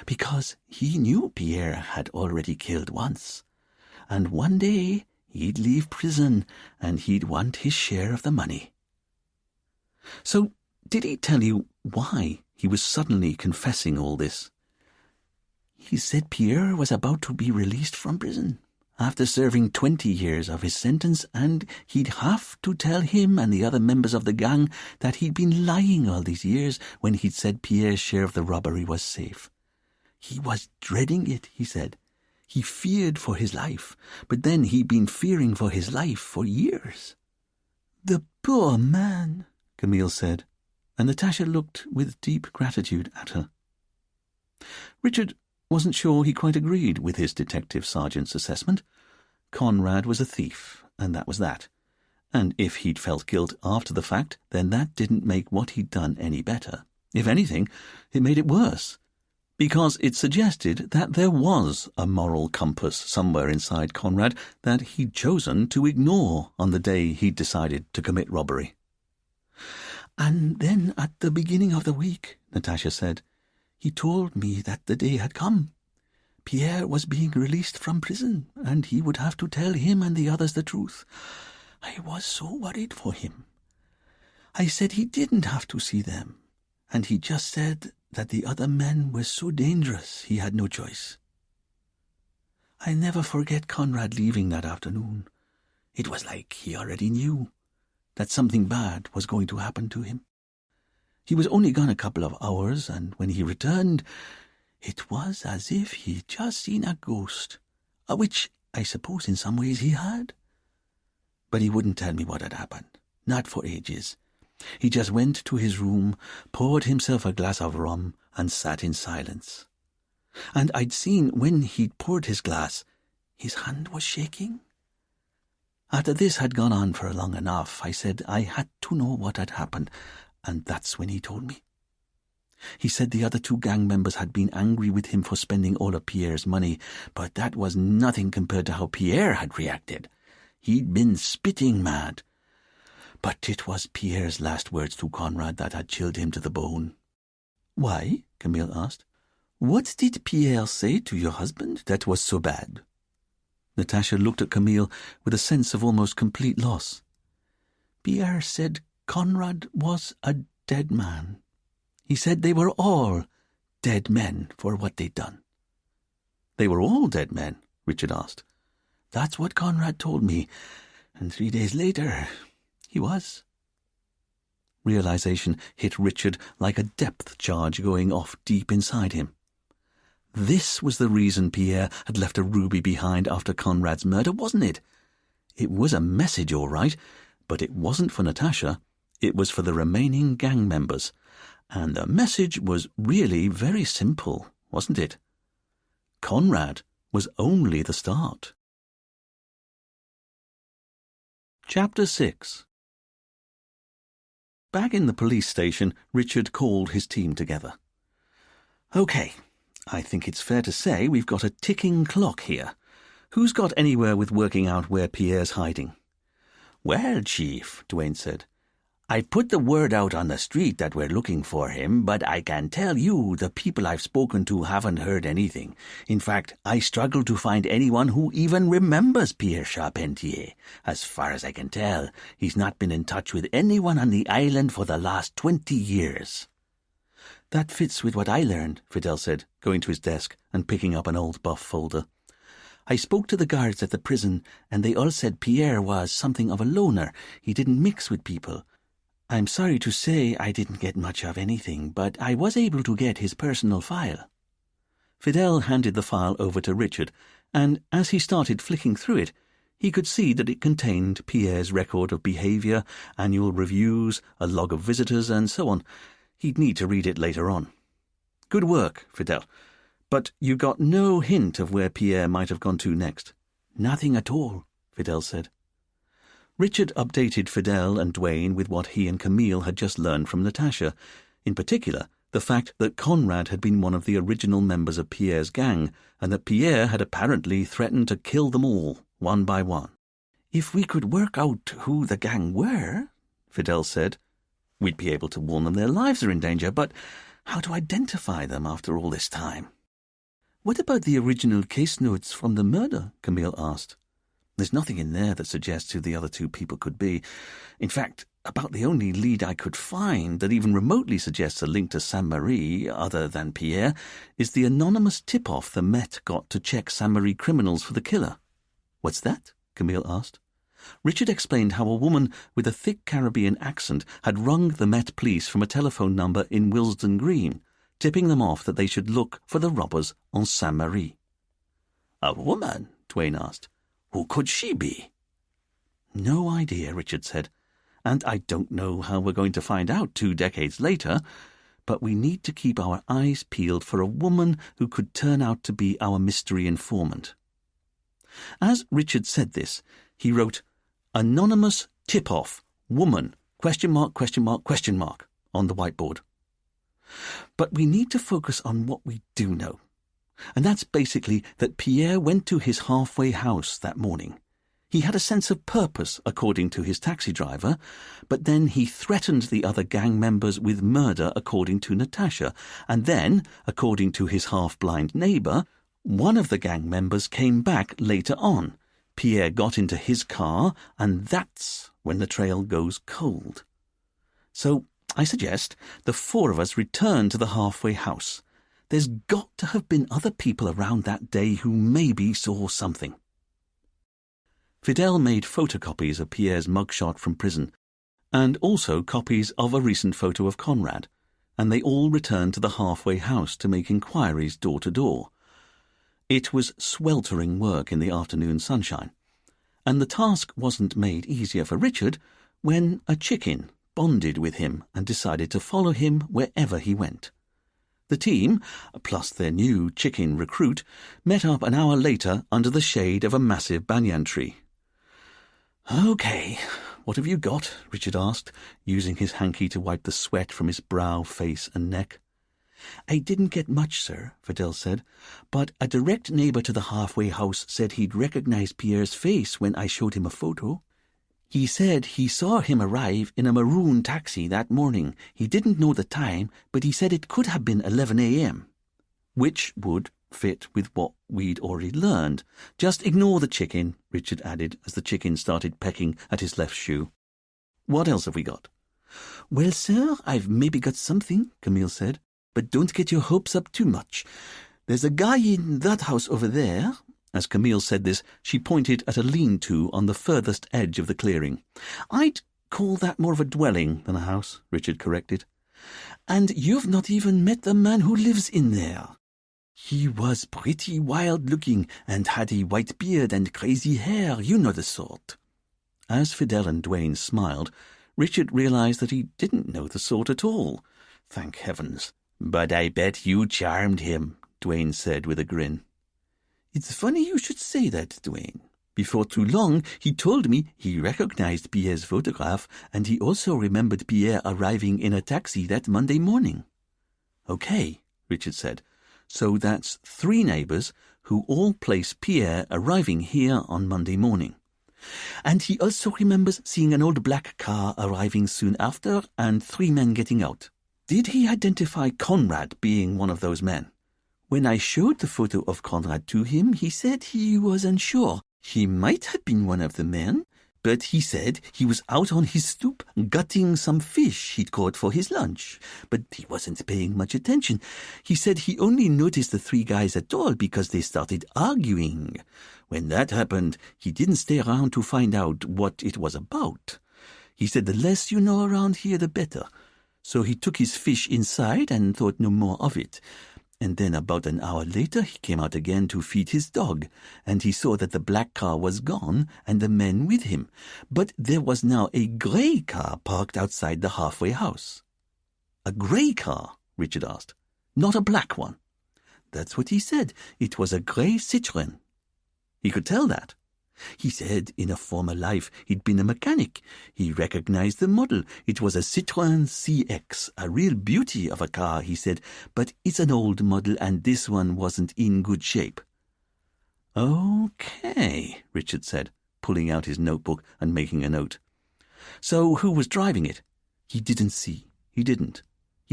because he knew Pierre had already killed once, and one day he'd leave prison and he'd want his share of the money. So, did he tell you why he was suddenly confessing all this? He said Pierre was about to be released from prison after serving 20 years of his sentence, and he'd have to tell him and the other members of the gang that he'd been lying all these years when he'd said Pierre's share of the robbery was safe. He was dreading it, he said. He feared for his life, but then he'd been fearing for his life for years. The poor man, Camille said, and Natasha looked with deep gratitude at her. Richard wasn't sure he quite agreed with his detective sergeant's assessment. Conrad was a thief, and that was that. And if he'd felt guilt after the fact, then that didn't make what he'd done any better. If anything, it made it worse, because it suggested that there was a moral compass somewhere inside Conrad that he'd chosen to ignore on the day he'd decided to commit robbery. And then at the beginning of the week, Natasha said, he told me that the day had come. Pierre was being released from prison, and he would have to tell him and the others the truth. I was so worried for him. I said he didn't have to see them, and he just said that the other men were so dangerous he had no choice. I never forget Conrad leaving that afternoon. It was like he already knew that something bad was going to happen to him. He was only gone a couple of hours, and when he returned, it was as if he'd just seen a ghost, which I suppose in some ways he had. But he wouldn't tell me what had happened, not for ages. He just went to his room, poured himself a glass of rum, and sat in silence. And I'd seen when he'd poured his glass, his hand was shaking. After this had gone on for long enough, I said I had to know what had happened, and that's when he told me. He said the other two gang members had been angry with him for spending all of Pierre's money, but that was nothing compared to how Pierre had reacted. He'd been spitting mad. But it was Pierre's last words to Conrad that had chilled him to the bone. Why? Camille asked. What did Pierre say to your husband that was so bad? Natasha looked at Camille with a sense of almost complete loss. Pierre said Conrad was a dead man. He said they were all dead men for what they'd done. They were all dead men? Richard asked. That's what Conrad told me, and 3 days later, he was. Realization hit Richard like a depth charge going off deep inside him. This was the reason Pierre had left a ruby behind after Conrad's murder, wasn't it? It was a message, all right, but it wasn't for Natasha. It was for the remaining gang members. And the message was really very simple, wasn't it? Conrad was only the start. Chapter 6. Back in the police station, Richard called his team together. Okay, I think it's fair to say we've got a ticking clock here. Who's got anywhere with working out where Pierre's hiding? Well, Chief, Dwayne said, I put the word out on the street that we're looking for him, but I can tell you the people I've spoken to haven't heard anything. In fact, I struggle to find anyone who even remembers Pierre Charpentier. As far as I can tell, he's not been in touch with anyone on the island for the last 20 years. That fits with what I learned, Fidel said, going to his desk and picking up an old buff folder. I spoke to the guards at the prison, and they all said Pierre was something of a loner. He didn't mix with people. I'm sorry to say I didn't get much of anything, but I was able to get his personal file. Fidel handed the file over to Richard, and as he started flicking through it, he could see that it contained Pierre's record of behaviour, annual reviews, a log of visitors, and so on. He'd need to read it later on. Good work, Fidel. But you got no hint of where Pierre might have gone to next. Nothing at all, Fidel said. Richard updated Fidel and Dwayne with what he and Camille had just learned from Natasha, in particular the fact that Conrad had been one of the original members of Pierre's gang, and that Pierre had apparently threatened to kill them all, one by one. If we could work out who the gang were, Fidel said, we'd be able to warn them their lives are in danger, but how to identify them after all this time? What about the original case notes from the murder? Camille asked. There's nothing in there that suggests who the other two people could be. In fact, about the only lead I could find that even remotely suggests a link to Saint-Marie, other than Pierre, is the anonymous tip-off the Met got to check Saint-Marie criminals for the killer. What's that? Camille asked. Richard explained how a woman with a thick Caribbean accent had rung the Met police from a telephone number in Willesden Green, tipping them off that they should look for the robbers on Saint-Marie. A woman? Duane asked. Who could she be? No idea, Richard said, and I don't know how we're going to find out 2 decades later, but we need to keep our eyes peeled for a woman who could turn out to be our mystery informant. As Richard said this, he wrote, Anonymous tip-off, woman, ? on the whiteboard. But we need to focus on what we do know. And that's basically that Pierre went to his halfway house that morning. He had a sense of purpose, according to his taxi driver, but then he threatened the other gang members with murder, according to Natasha, and then, according to his half-blind neighbour, one of the gang members came back later on. Pierre got into his car, and that's when the trail goes cold. So, I suggest the 4 of us return to the halfway house. There's got to have been other people around that day who maybe saw something. Fidel made photocopies of Pierre's mugshot from prison, and also copies of a recent photo of Conrad, and they all returned to the halfway house to make inquiries door to door. It was sweltering work in the afternoon sunshine, and the task wasn't made easier for Richard when a chicken bonded with him and decided to follow him wherever he went. The team, plus their new chicken recruit, met up an hour later under the shade of a massive banyan tree. "Okay, what have you got?" Richard asked, using his hanky to wipe the sweat from his brow, face and neck. "I didn't get much, sir," Fidel said, "but a direct neighbour to the halfway house said he'd recognized Pierre's face when I showed him a photo. He said he saw him arrive in a maroon taxi that morning. He didn't know the time, but he said it could have been 11 a.m. Which would fit with what we'd already learned. Just ignore the chicken, Richard added, as the chicken started pecking at his left shoe. "What else have we got?" "Well, sir, I've maybe got something," Camille said, "but don't get your hopes up too much. There's a guy in that house over there." As Camille said this, she pointed at a lean-to on the furthest edge of the clearing. "I'd call that more of a dwelling than a house," Richard corrected. "And you've not even met the man who lives in there. He was pretty wild-looking and had a white beard and crazy hair, you know the sort." As Fidel and Duane smiled, Richard realized that he didn't know the sort at all. Thank heavens. "But I bet you charmed him," Duane said with a grin. "It's funny you should say that, Duane. Before too long, he told me he recognized Pierre's photograph, and he also remembered Pierre arriving in a taxi that Monday morning." "Okay," Richard said. "So that's 3 neighbours who all place Pierre arriving here on Monday morning. And he also remembers seeing an old black car arriving soon after and 3 men getting out. Did he identify Conrad being one of those men? When I showed the photo of Conrad to him, he said he was unsure. He might have been one of the men, but he said he was out on his stoop gutting some fish he'd caught for his lunch, but he wasn't paying much attention. He said he only noticed the 3 guys at all because they started arguing. When that happened, he didn't stay around to find out what it was about. He said the less you know around here, the better. So he took his fish inside and thought no more of it. And then about an hour later he came out again to feed his dog, and he saw that the black car was gone and the men with him. But there was now a grey car parked outside the halfway house." "A grey car?" Richard asked. "Not a black one?" "That's what he said. It was a grey Citroën." He could tell that. "He said in a former life he'd been a mechanic. He recognized the model. It was a Citroën CX, a real beauty of a car, he said, but it's an old model and this one wasn't in good shape." "Okay," Richard said, pulling out his notebook and making a note. "So who was driving it?" "He didn't see. He didn't.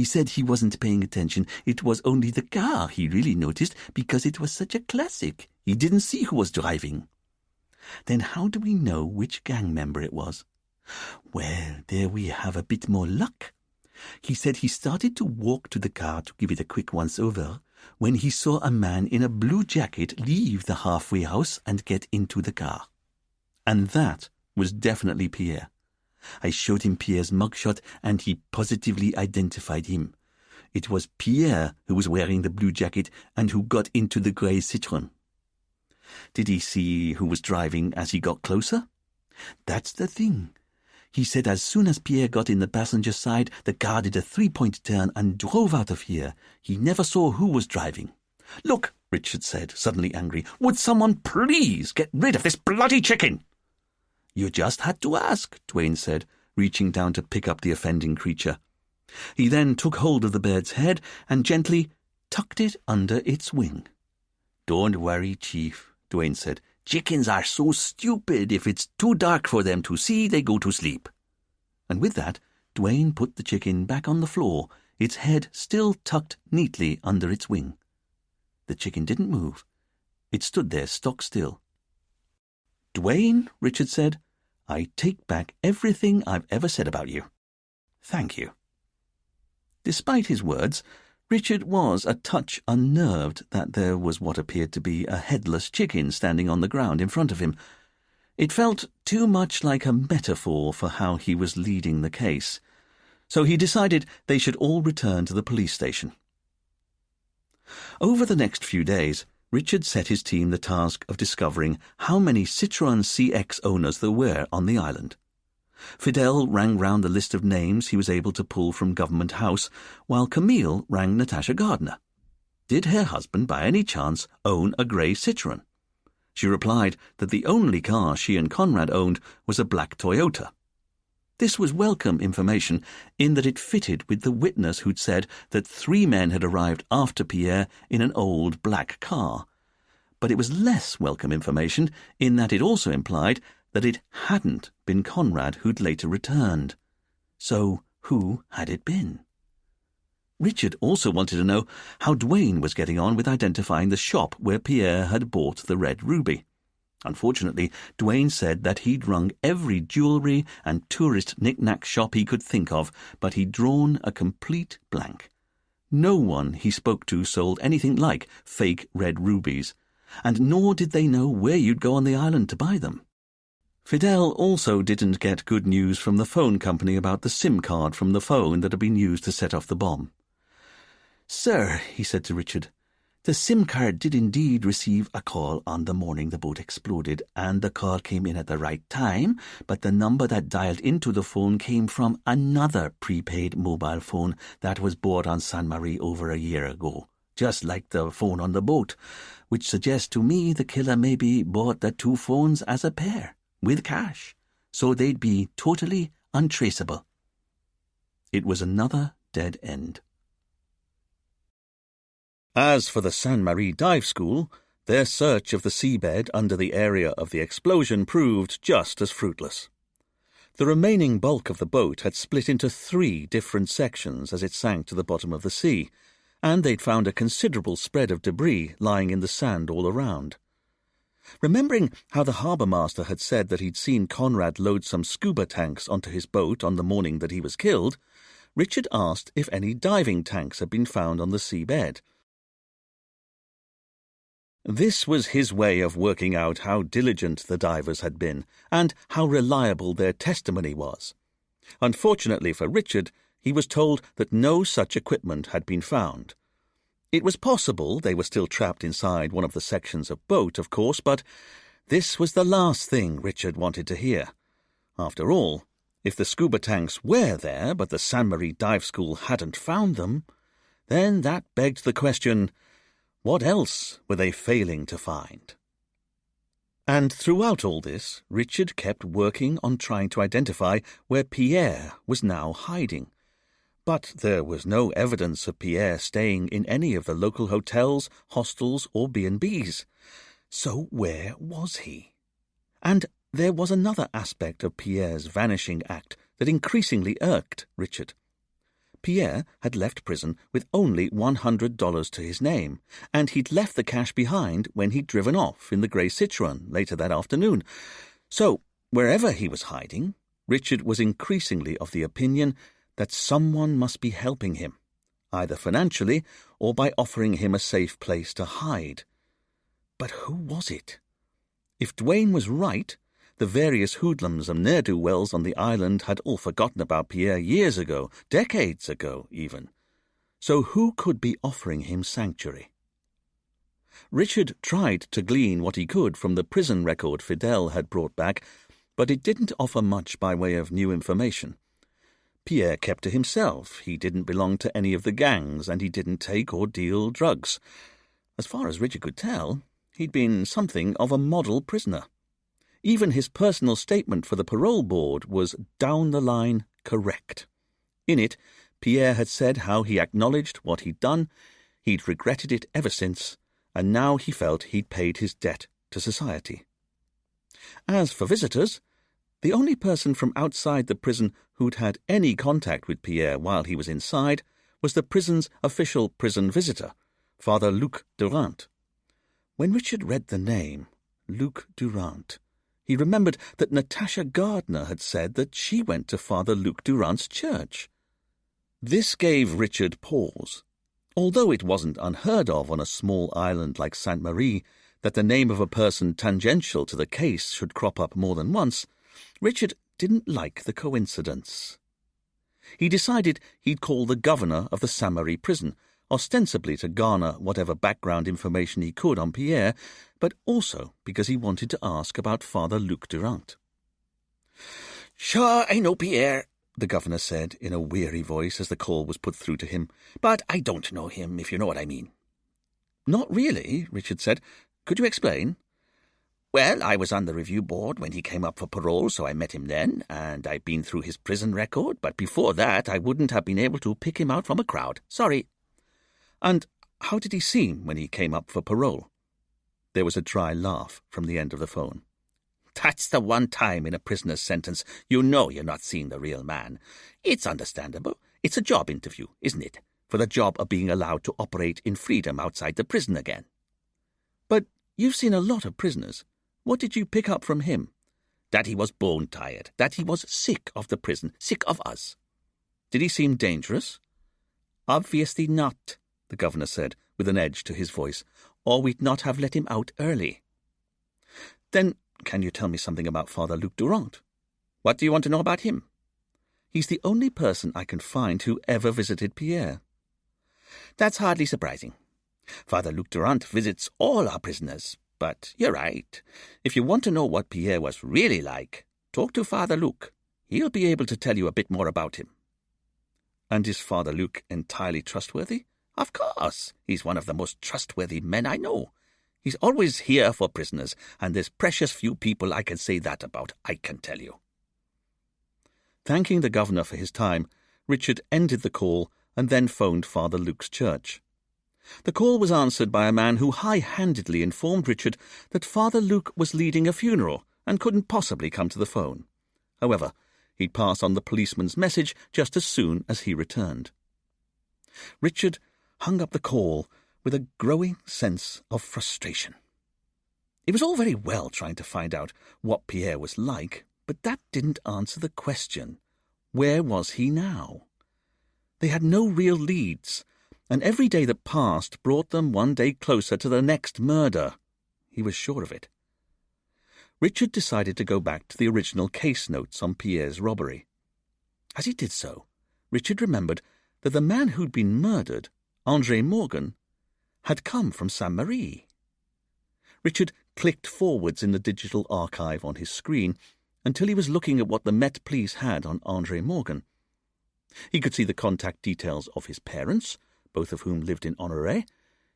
He said he wasn't paying attention. It was only the car he really noticed because it was such a classic. He didn't see who was driving. Then how do we know which gang member it was? Well, there we have a bit more luck. He said he started to walk to the car to give it a quick once-over when he saw a man in a blue jacket leave the halfway house and get into the car. And that was definitely Pierre. I showed him Pierre's mugshot and he positively identified him. It was Pierre who was wearing the blue jacket and who got into the grey Citroën. Did he see who was driving as he got closer? That's the thing. He said as soon as Pierre got in the passenger side, the car did a 3-point turn and drove out of here. He never saw who was driving. Look, Richard said, suddenly angry. Would someone please get rid of this bloody chicken? You just had to ask, Dwayne said, reaching down to pick up the offending creature. He then took hold of the bird's head and gently tucked it under its wing. Don't worry, Chief, Dwayne said. Chickens are so stupid. If it's too dark for them to see, they go to sleep. And with that, Dwayne put the chicken back on the floor, its head still tucked neatly under its wing. The chicken didn't move. It stood there stock still. Dwayne, Richard said, I take back everything I've ever said about you. Thank you. Despite his words, Richard was a touch unnerved that there was what appeared to be a headless chicken standing on the ground in front of him. It felt too much like a metaphor for how he was leading the case. So he decided they should all return to the police station. Over the next few days, Richard set his team the task of discovering how many Citroën CX owners there were on the island. Fidel rang round the list of names he was able to pull from Government House, while Camille rang Natasha Gardner. Did her husband, by any chance, own a grey Citroën? She replied that the only car she and Conrad owned was a black Toyota. This was welcome information in that it fitted with the witness who'd said that 3 men had arrived after Pierre in an old black car. But it was less welcome information in that it also implied that it hadn't been Conrad who'd later returned. So who had it been? Richard also wanted to know how Dwayne was getting on with identifying the shop where Pierre had bought the red ruby. Unfortunately, Dwayne said that he'd rung every jewellery and tourist knick-knack shop he could think of, but he'd drawn a complete blank. No one he spoke to sold anything like fake red rubies, and nor did they know where you'd go on the island to buy them. Fidel also didn't get good news from the phone company about the SIM card from the phone that had been used to set off the bomb. "Sir," he said to Richard, "the SIM card did indeed receive a call on the morning the boat exploded, and the call came in at the right time, but the number that dialed into the phone came from another prepaid mobile phone that was bought on San Marie over a year ago, just like the phone on the boat, which suggests to me the killer maybe bought the 2 phones as a pair, with cash, so they'd be totally untraceable." It was another dead end. As for the San Marie Dive School, their search of the seabed under the area of the explosion proved just as fruitless. The remaining bulk of the boat had split into 3 different sections as it sank to the bottom of the sea, and they'd found a considerable spread of debris lying in the sand all around. Remembering how the harbour master had said that he'd seen Conrad load some scuba tanks onto his boat on the morning that he was killed, Richard asked if any diving tanks had been found on the seabed. This was his way of working out how diligent the divers had been and how reliable their testimony was. Unfortunately for Richard, he was told that no such equipment had been found. It was possible they were still trapped inside one of the sections of boat, of course, but this was the last thing Richard wanted to hear. After all, if the scuba tanks were there but the San Marie Dive School hadn't found them, then that begged the question, what else were they failing to find? And throughout all this, Richard kept working on trying to identify where Pierre was now hiding. But there was no evidence of Pierre staying in any of the local hotels, hostels, or B&Bs. So where was he? And there was another aspect of Pierre's vanishing act that increasingly irked Richard. Pierre had left prison with only $100 to his name, and he'd left the cash behind when he'd driven off in the grey Citroën later that afternoon. So, wherever he was hiding, Richard was increasingly of the opinion that someone must be helping him, either financially or by offering him a safe place to hide. But who was it? If Duane was right, the various hoodlums and ne'er-do-wells on the island had all forgotten about Pierre years ago, decades ago even. So who could be offering him sanctuary? Richard tried to glean what he could from the prison record Fidel had brought back, but it didn't offer much by way of new information. Pierre kept to himself. He didn't belong to any of the gangs, and he didn't take or deal drugs. As far as Richard could tell, he'd been something of a model prisoner. Even his personal statement for the parole board was down the line correct. In it, Pierre had said how he acknowledged what he'd done, he'd regretted it ever since, and now he felt he'd paid his debt to society. As for visitors, the only person from outside the prison who'd had any contact with Pierre while he was inside was the prison's official prison visitor, Father Luc Durant. When Richard read the name, Luc Durant, he remembered that Natasha Gardner had said that she went to Father Luc Durant's church. This gave Richard pause. Although it wasn't unheard of on a small island like Sainte Marie that the name of a person tangential to the case should crop up more than once, Richard didn't like the coincidence. He decided he'd call the governor of the Sainte Marie prison, ostensibly to garner whatever background information he could on Pierre, but also because he wanted to ask about Father Luc Durant. "Sure, I know Pierre," the governor said in a weary voice as the call was put through to him, "but I don't know him, if you know what I mean." "Not really," Richard said. "Could you explain?" "Well, I was on the review board when he came up for parole, so I met him then, and I've been through his prison record, but before that I wouldn't have been able to pick him out from a crowd. Sorry." "And how did he seem when he came up for parole?" There was a dry laugh from the end of the phone. "That's the one time in a prisoner's sentence you know you're not seeing the real man. It's understandable. It's a job interview, isn't it? For the job of being allowed to operate in freedom outside the prison again." "But you've seen a lot of prisoners. What did you pick up from him?" "That he was bone-tired, that he was sick of the prison, sick of us." "Did he seem dangerous?" "Obviously not," the governor said, with an edge to his voice, "or we'd not have let him out early." "Then can you tell me something about Father Luc Durant?" "What do you want to know about him?" "He's the only person I can find who ever visited Pierre." "That's hardly surprising. Father Luc Durant visits all our prisoners, but you're right. If you want to know what Pierre was really like, talk to Father Luc. He'll be able to tell you a bit more about him." "And is Father Luc entirely trustworthy?" "Of course. He's one of the most trustworthy men I know. He's always here for prisoners, and there's precious few people I can say that about, I can tell you." Thanking the governor for his time, Richard ended the call and then phoned Father Luc's church. The call was answered by a man who high-handedly informed Richard that Father Luc was leading a funeral and couldn't possibly come to the phone. However, he'd pass on the policeman's message just as soon as he returned. Richard hung up the call with a growing sense of frustration. It was all very well trying to find out what Pierre was like, but that didn't answer the question. Where was he now? They had no real leads, and every day that passed brought them one day closer to the next murder. He was sure of it. Richard decided to go back to the original case notes on Pierre's robbery. As he did so, Richard remembered that the man who'd been murdered, André Morgan, had come from Sainte Marie. Richard clicked forwards in the digital archive on his screen until he was looking at what the Met Police had on André Morgan. He could see the contact details of his parents, both of whom lived in Honoré.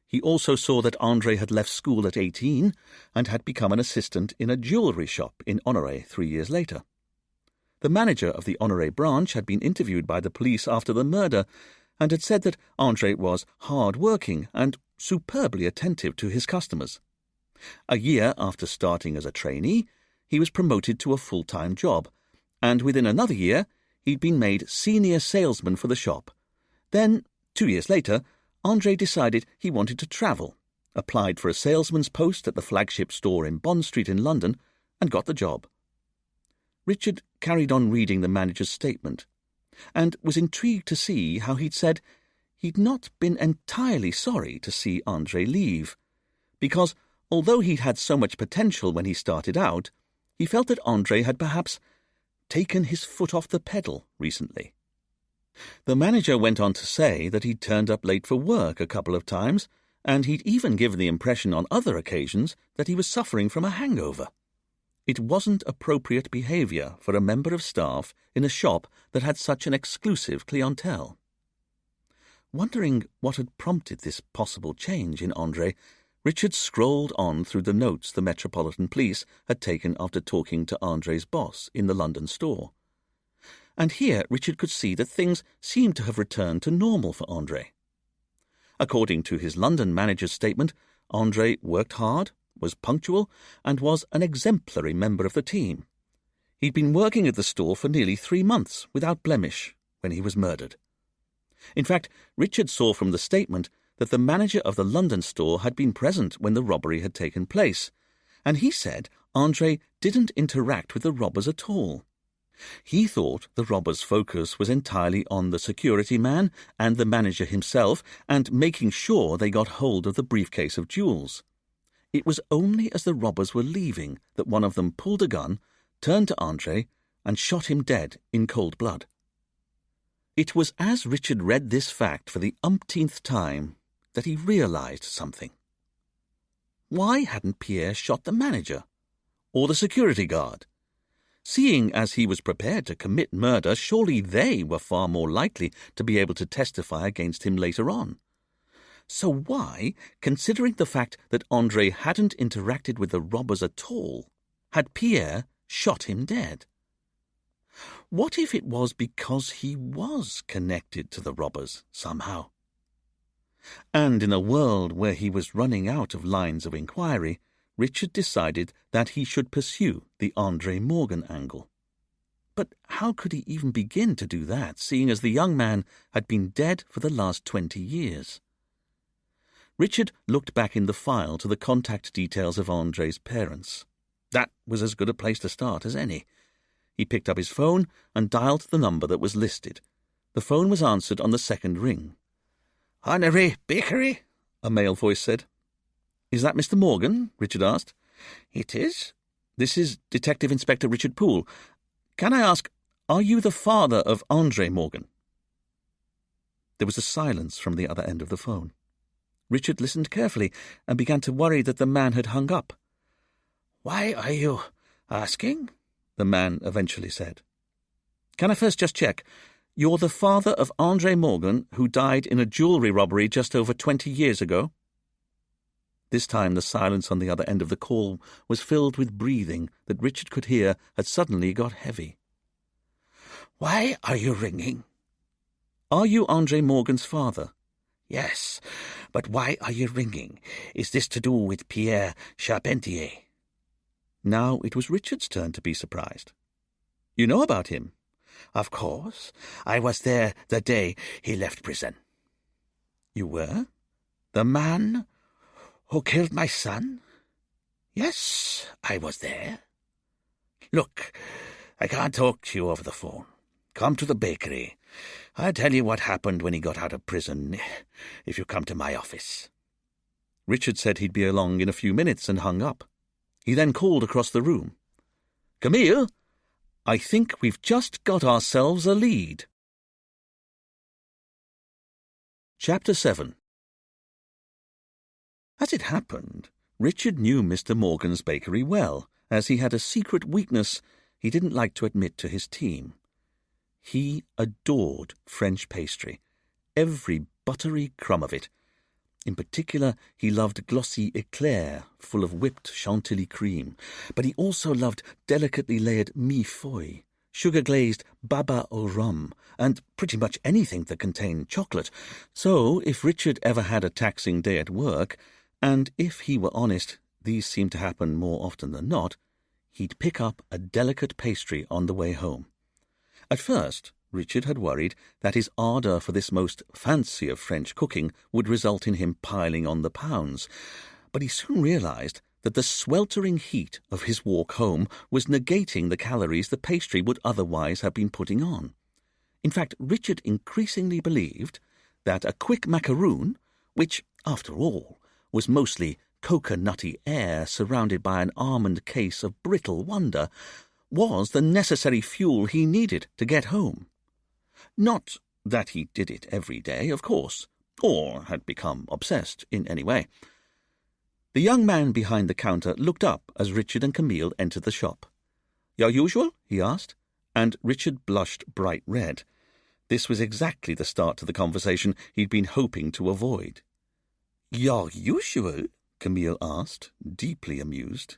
He also saw that André had left school at 18 and had become an assistant in a jewellery shop in Honoré 3 years later. The manager of the Honoré branch had been interviewed by the police after the murder and had said that André was hard-working and superbly attentive to his customers. A year after starting as a trainee, he was promoted to a full-time job, and within another year he'd been made senior salesman for the shop, Then, 2 years later, Andre decided he wanted to travel, applied for a salesman's post at the flagship store in Bond Street in London, and got the job. Richard carried on reading the manager's statement, and was intrigued to see how he'd said he'd not been entirely sorry to see Andre leave, because although he'd had so much potential when he started out, he felt that Andre had perhaps taken his foot off the pedal recently. The manager went on to say that he'd turned up late for work a couple of times, and he'd even given the impression on other occasions that he was suffering from a hangover. It wasn't appropriate behaviour for a member of staff in a shop that had such an exclusive clientele. Wondering what had prompted this possible change in Andre, Richard scrolled on through the notes the Metropolitan Police had taken after talking to Andre's boss in the London store. And here Richard could see that things seemed to have returned to normal for Andre. According to his London manager's statement, Andre worked hard, was punctual, and was an exemplary member of the team. He'd been working at the store for nearly 3 months without blemish when he was murdered. In fact, Richard saw from the statement that the manager of the London store had been present when the robbery had taken place, and he said Andre didn't interact with the robbers at all. He thought the robbers' focus was entirely on the security man and the manager himself and making sure they got hold of the briefcase of jewels. It was only as the robbers were leaving that one of them pulled a gun, turned to Andre, and shot him dead in cold blood. It was as Richard read this fact for the umpteenth time that he realised something. Why hadn't Pierre shot the manager? Or the security guard? Seeing as he was prepared to commit murder, surely they were far more likely to be able to testify against him later on. So why, considering the fact that Andre hadn't interacted with the robbers at all, had Pierre shot him dead? What if it was because he was connected to the robbers somehow? And in a world where he was running out of lines of inquiry, Richard decided that he should pursue the Andre Morgan angle. But how could he even begin to do that, seeing as the young man had been dead for the last 20 years? Richard looked back in the file to the contact details of Andre's parents. That was as good a place to start as any. He picked up his phone and dialed the number that was listed. The phone was answered on the second ring. "Honorary Bakery," a male voice said. "Is that Mr. Morgan?" Richard asked. "It is." "This is Detective Inspector Richard Poole. Can I ask, are you the father of Andre Morgan?" There was a silence from the other end of the phone. Richard listened carefully and began to worry that the man had hung up. "Why are you asking?" the man eventually said. "Can I first just check? You're the father of Andre Morgan, who died in a jewellery robbery just over 20 years ago?" This time the silence on the other end of the call was filled with breathing that Richard could hear had suddenly got heavy. "Why are you ringing?" "Are you Andre Morgan's father?" "Yes, but why are you ringing? Is this to do with Pierre Charpentier?" Now it was Richard's turn to be surprised. "You know about him?" "Of course. I was there the day he left prison." "You were?" "The man who killed my son?" "Yes, I was there." "Look, I can't talk to you over the phone. Come to the bakery. I'll tell you what happened when he got out of prison, if you come to my office." Richard said he'd be along in a few minutes and hung up. He then called across the room. "Camille, I think we've just got ourselves a lead." Chapter 7. As it happened, Richard knew Mr. Morgan's bakery well, as he had a secret weakness he didn't like to admit to his team. He adored French pastry, every buttery crumb of it. In particular, he loved glossy eclairs full of whipped chantilly cream, but he also loved delicately layered millefeuille, sugar-glazed baba au rhum, and pretty much anything that contained chocolate. So, if Richard ever had a taxing day at work, and if he were honest, these seemed to happen more often than not, he'd pick up a delicate pastry on the way home. At first, Richard had worried that his ardour for this most fancy of French cooking would result in him piling on the pounds, but he soon realised that the sweltering heat of his walk home was negating the calories the pastry would otherwise have been putting on. In fact, Richard increasingly believed that a quick macaroon, which, after all, was mostly coconutty air surrounded by an almond case of brittle wonder, was the necessary fuel he needed to get home. Not that he did it every day, of course, or had become obsessed in any way. The young man behind the counter looked up as Richard and Camille entered the shop. "Your usual?" he asked, and Richard blushed bright red. This was exactly the start to the conversation he'd been hoping to avoid. "Your usual?" Camille asked, deeply amused.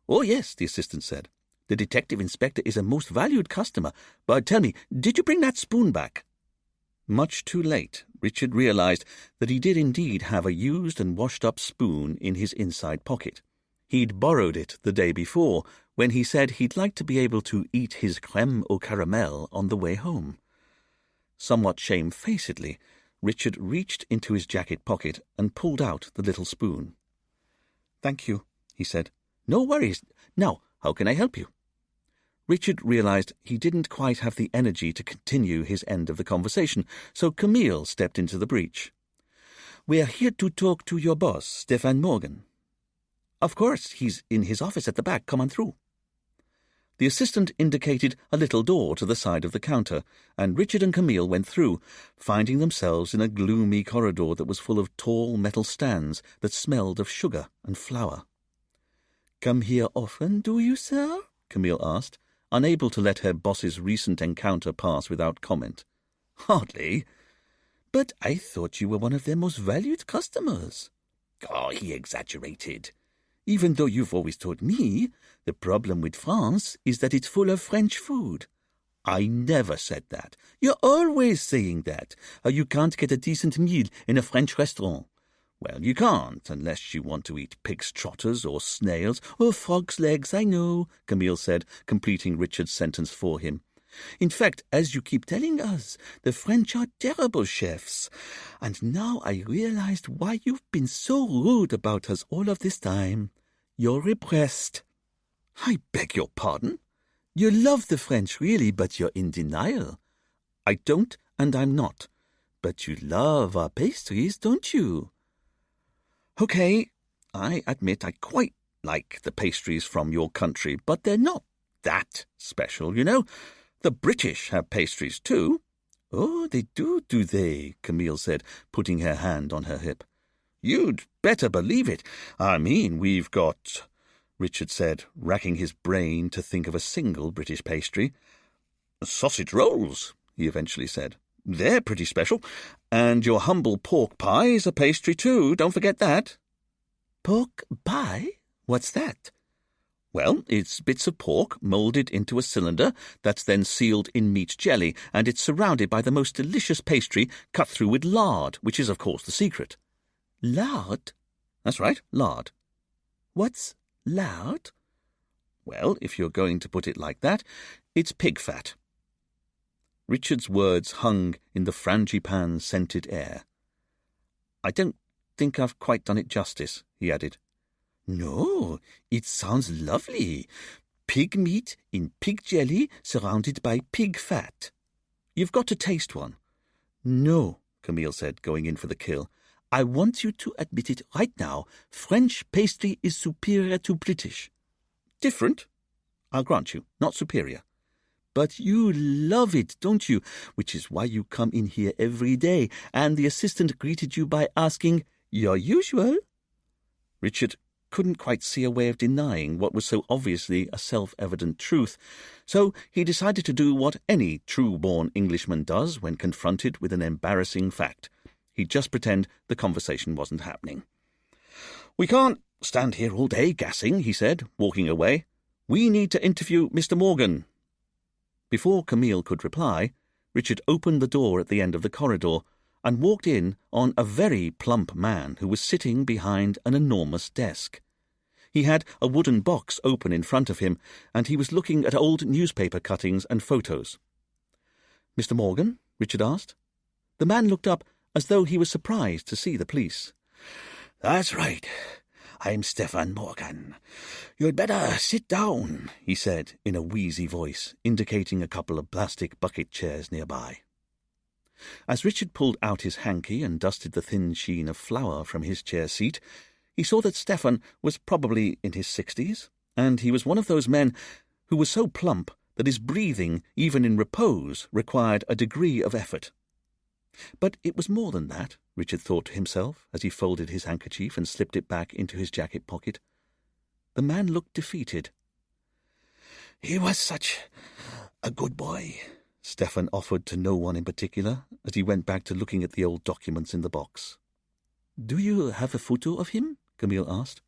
"Oh, yes," the assistant said. "The detective inspector is a most valued customer. But tell me, did you bring that spoon back?" Much too late, Richard realised that he did indeed have a used and washed-up spoon in his inside pocket. He'd borrowed it the day before, when he said he'd like to be able to eat his crème au caramel on the way home. Somewhat shamefacedly, Richard reached into his jacket pocket and pulled out the little spoon. "Thank you," he said. "No worries. Now, how can I help you?" Richard realised he didn't quite have the energy to continue his end of the conversation, so Camille stepped into the breach. "We're here to talk to your boss, Stefan Morgan." "Of course, he's in his office at the back. Come on through." The assistant indicated a little door to the side of the counter, and Richard and Camille went through, finding themselves in a gloomy corridor that was full of tall metal stands that smelled of sugar and flour. "Come here often, do you, sir?" Camille asked, unable to let her boss's recent encounter pass without comment. "Hardly. But I thought you were one of their most valued customers." "Oh, he exaggerated. Even though you've always told me the problem with France is that it's full of French food." "I never said that." "You're always saying that. You can't get a decent meal in a French restaurant." "Well, you can't, unless you want to eat pig's trotters or snails or frog's legs, I know," Camille said, completing Richard's sentence for him. "In fact, as you keep telling us, the French are terrible chefs. And now I realized why you've been so rude about us all of this time. You're repressed." "I beg your pardon?" "You love the French, really, but you're in denial." "I don't, and I'm not." "But you love our pastries, don't you?" "Okay, I admit I quite like the pastries from your country, but they're not that special, you know. The British have pastries too." "Oh, they do they?" Camille said, putting her hand on her hip. "You'd better believe it. I mean, we've got," Richard said, racking his brain to think of a single British pastry. "Sausage rolls," he eventually said. "They're pretty special. And your humble pork pie is a pastry too, don't forget that." "Pork pie? What's that?" "Well, it's bits of pork moulded into a cylinder that's then sealed in meat jelly, and it's surrounded by the most delicious pastry cut through with lard, which is, of course, the secret." "Lard?" "That's right, lard." "What's lard?" "Well, if you're going to put it like that, it's pig fat." Richard's words hung in the frangipan-scented air. "I don't think I've quite done it justice," he added. "No, it sounds lovely. Pig meat in pig jelly surrounded by pig fat." "You've got to taste one." "No," Camille said, going in for the kill. "I want you to admit it right now. French pastry is superior to British." "Different, I'll grant you, not superior." "But you love it, don't you? Which is why you come in here every day, and the assistant greeted you by asking, 'Your usual?'" Richard couldn't quite see a way of denying what was so obviously a self-evident truth, so he decided to do what any true-born Englishman does when confronted with an embarrassing fact. He'd just pretend the conversation wasn't happening. "We can't stand here all day gassing," he said, walking away. "We need to interview Mr. Morgan." Before Camille could reply, Richard opened the door at the end of the corridor and walked in on a very plump man who was sitting behind an enormous desk. He had a wooden box open in front of him, and he was looking at old newspaper cuttings and photos. Mr. Morgan? Richard asked. The man looked up as though he was surprised to see the police. That's right. I'm Stefan Morgan. You'd better sit down, he said in a wheezy voice, indicating a couple of plastic bucket chairs nearby. As Richard pulled out his hanky and dusted the thin sheen of flour from his chair seat, he saw that Stefan was probably in his 60s, and he was one of those men who was so plump that his breathing, even in repose, required a degree of effort. But it was more than that, Richard thought to himself as he folded his handkerchief and slipped it back into his jacket pocket. The man looked defeated. He was such a good boy, Stefan offered to no one in particular as he went back to looking at the old documents in the box. Do you have a photo of him? Camille asked.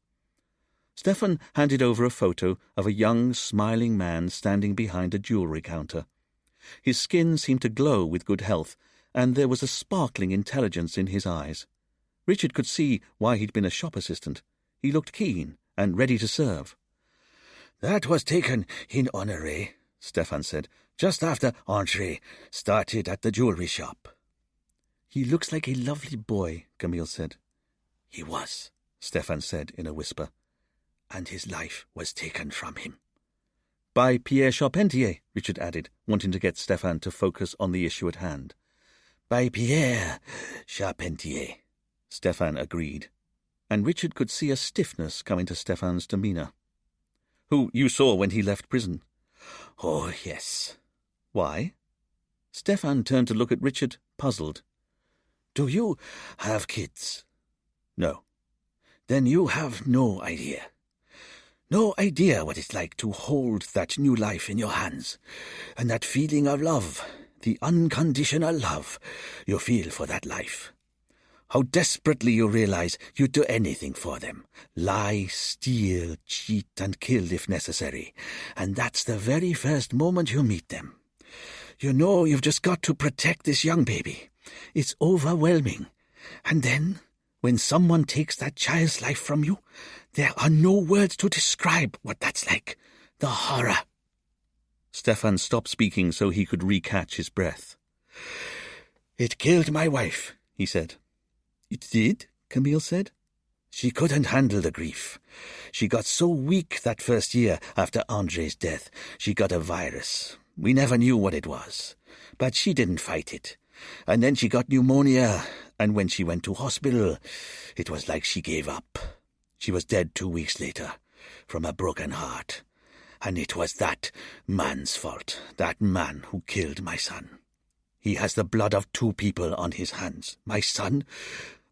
Stefan handed over a photo of a young, smiling man standing behind a jewellery counter. His skin seemed to glow with good health, and there was a sparkling intelligence in his eyes. Richard could see why he'd been a shop assistant. He looked keen and ready to serve. That was taken in honoré, Stefan said, just after Andre started at the jewellery shop. He looks like a lovely boy, Camille said. He was, Stefan said in a whisper, and his life was taken from him. By Pierre Charpentier, Richard added, wanting to get Stefan to focus on the issue at hand. By Pierre Charpentier, Stefan agreed, and Richard could see a stiffness come into Stefan's demeanour. Who you saw when he left prison? Oh, yes. Why? Stefan turned to look at Richard, puzzled. Do you have kids? No. Then you have no idea. No idea what it's like to hold that new life in your hands, and that feeling of love, the unconditional love you feel for that life. How desperately you realize you'd do anything for them. Lie, steal, cheat, and kill if necessary. And that's the very first moment you meet them. You know you've just got to protect this young baby. It's overwhelming. And then, when someone takes that child's life from you, there are no words to describe what that's like. The horror. Stefan stopped speaking so he could recatch his breath. It killed my wife, he said. It did? Camille said. She couldn't handle the grief. She got so weak that first year after Andre's death. She got a virus. We never knew what it was. But she didn't fight it. And then she got pneumonia, and when she went to hospital, it was like she gave up. She was dead 2 weeks later, from a broken heart. And it was that man's fault, that man who killed my son. He has the blood of 2 people on his hands. My son,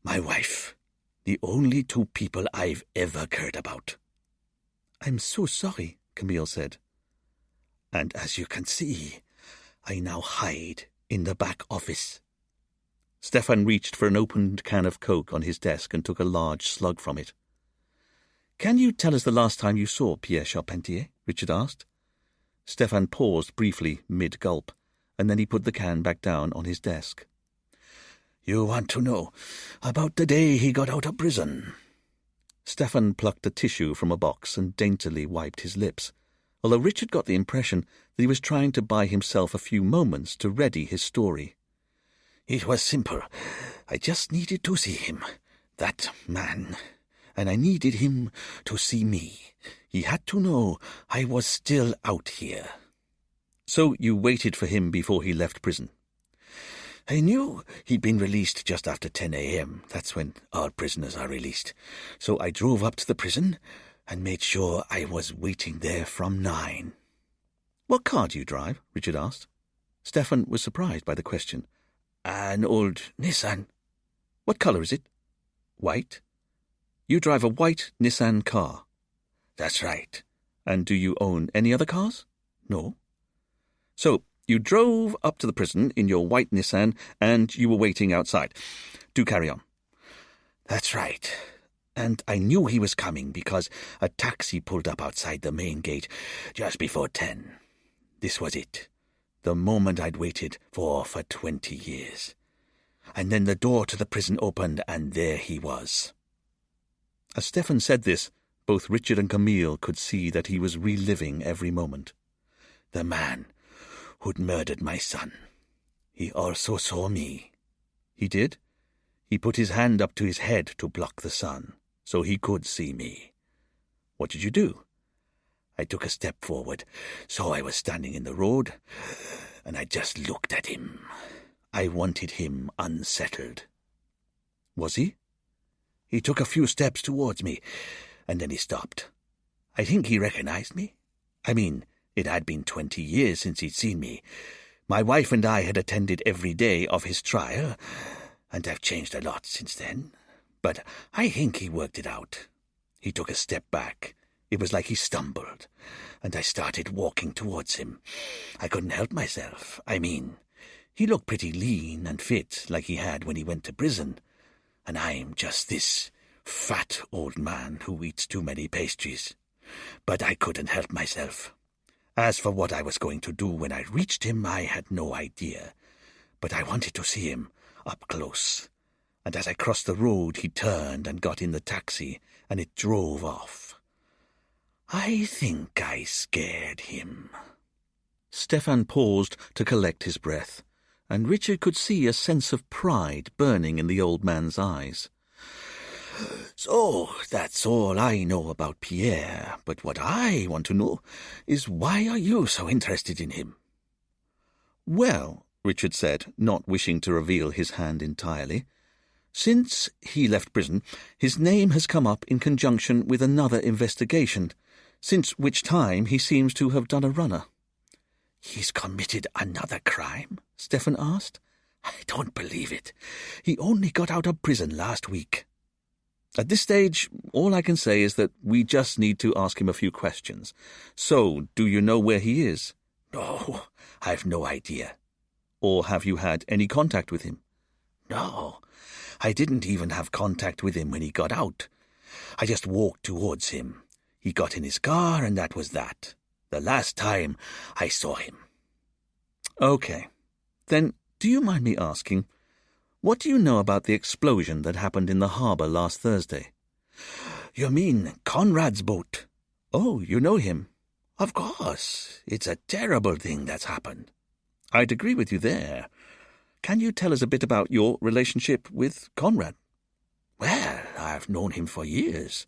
my wife. The only 2 people I've ever cared about. I'm so sorry, Camille said. And as you can see, I now hide in the back office. Stefan reached for an opened can of Coke on his desk and took a large slug from it. Can you tell us the last time you saw Pierre Charpentier? Richard asked. Stefan paused briefly mid-gulp, and then he put the can back down on his desk. You want to know about the day he got out of prison? Stefan plucked a tissue from a box and daintily wiped his lips, although Richard got the impression that he was trying to buy himself a few moments to ready his story. It was simple. I just needed to see him, that man, and I needed him to see me. He had to know I was still out here. So you waited for him before he left prison? I knew he'd been released just after 10 a.m. That's when all prisoners are released. So I drove up to the prison and made sure I was waiting there from 9. What car do you drive? Richard asked. Stefan was surprised by the question. An old Nissan. What colour is it? White? You drive a white Nissan car? That's right. And do you own any other cars? No. So you drove up to the prison in your white Nissan and you were waiting outside. Do carry on. That's right. And I knew he was coming because a taxi pulled up outside the main gate just before 10. This was it. The moment I'd waited for 20 years. And then the door to the prison opened and there he was. As Stefan said this, both Richard and Camille could see that he was reliving every moment. The man who'd murdered my son. He also saw me. He did? He put his hand up to his head to block the sun, so he could see me. What did you do? I took a step forward, so I was standing in the road, and I just looked at him. I wanted him unsettled. Was he? He took a few steps towards me, and then he stopped. I think he recognized me. I mean, it had been 20 years since he'd seen me. My wife and I had attended every day of his trial, and I've changed a lot since then. But I think he worked it out. He took a step back. It was like he stumbled, and I started walking towards him. I couldn't help myself. I mean, he looked pretty lean and fit, like he had when he went to prison, and I'm just this fat old man who eats too many pastries. But I couldn't help myself. As for what I was going to do when I reached him, I had no idea. But I wanted to see him up close. And as I crossed the road, he turned and got in the taxi, and it drove off. I think I scared him. Stefan paused to collect his breath, and Richard could see a sense of pride burning in the old man's eyes. So, that's all I know about Pierre, but what I want to know is why are you so interested in him? Well, Richard said, not wishing to reveal his hand entirely, since he left prison, his name has come up in conjunction with another investigation, since which time he seems to have done a runner. He's committed another crime? Stefan asked. I don't believe it. He only got out of prison last week. At this stage, all I can say is that we just need to ask him a few questions. So, do you know where he is? No, I've no idea. Or have you had any contact with him? No, I didn't even have contact with him when he got out. I just walked towards him. He got in his car, and that was that. The last time I saw him. Okay. Then, do you mind me asking, what do you know about the explosion that happened in the harbour last Thursday? You mean Conrad's boat? Oh, you know him? Of course. It's a terrible thing that's happened. I'd agree with you there. Can you tell us a bit about your relationship with Conrad? Well, I've known him for years.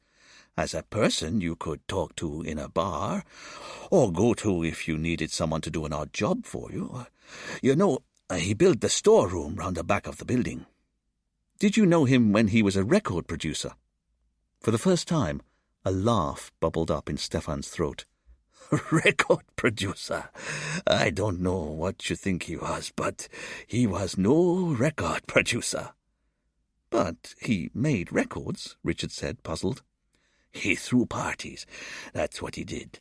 As a person you could talk to in a bar, or go to if you needed someone to do an odd job for you. You know, he built the storeroom round the back of the building. Did you know him when he was a record producer? For the first time, a laugh bubbled up in Stefan's throat. Record producer? I don't know what you think he was, but he was no record producer. But he made records, Richard said, puzzled. He threw parties. That's what he did.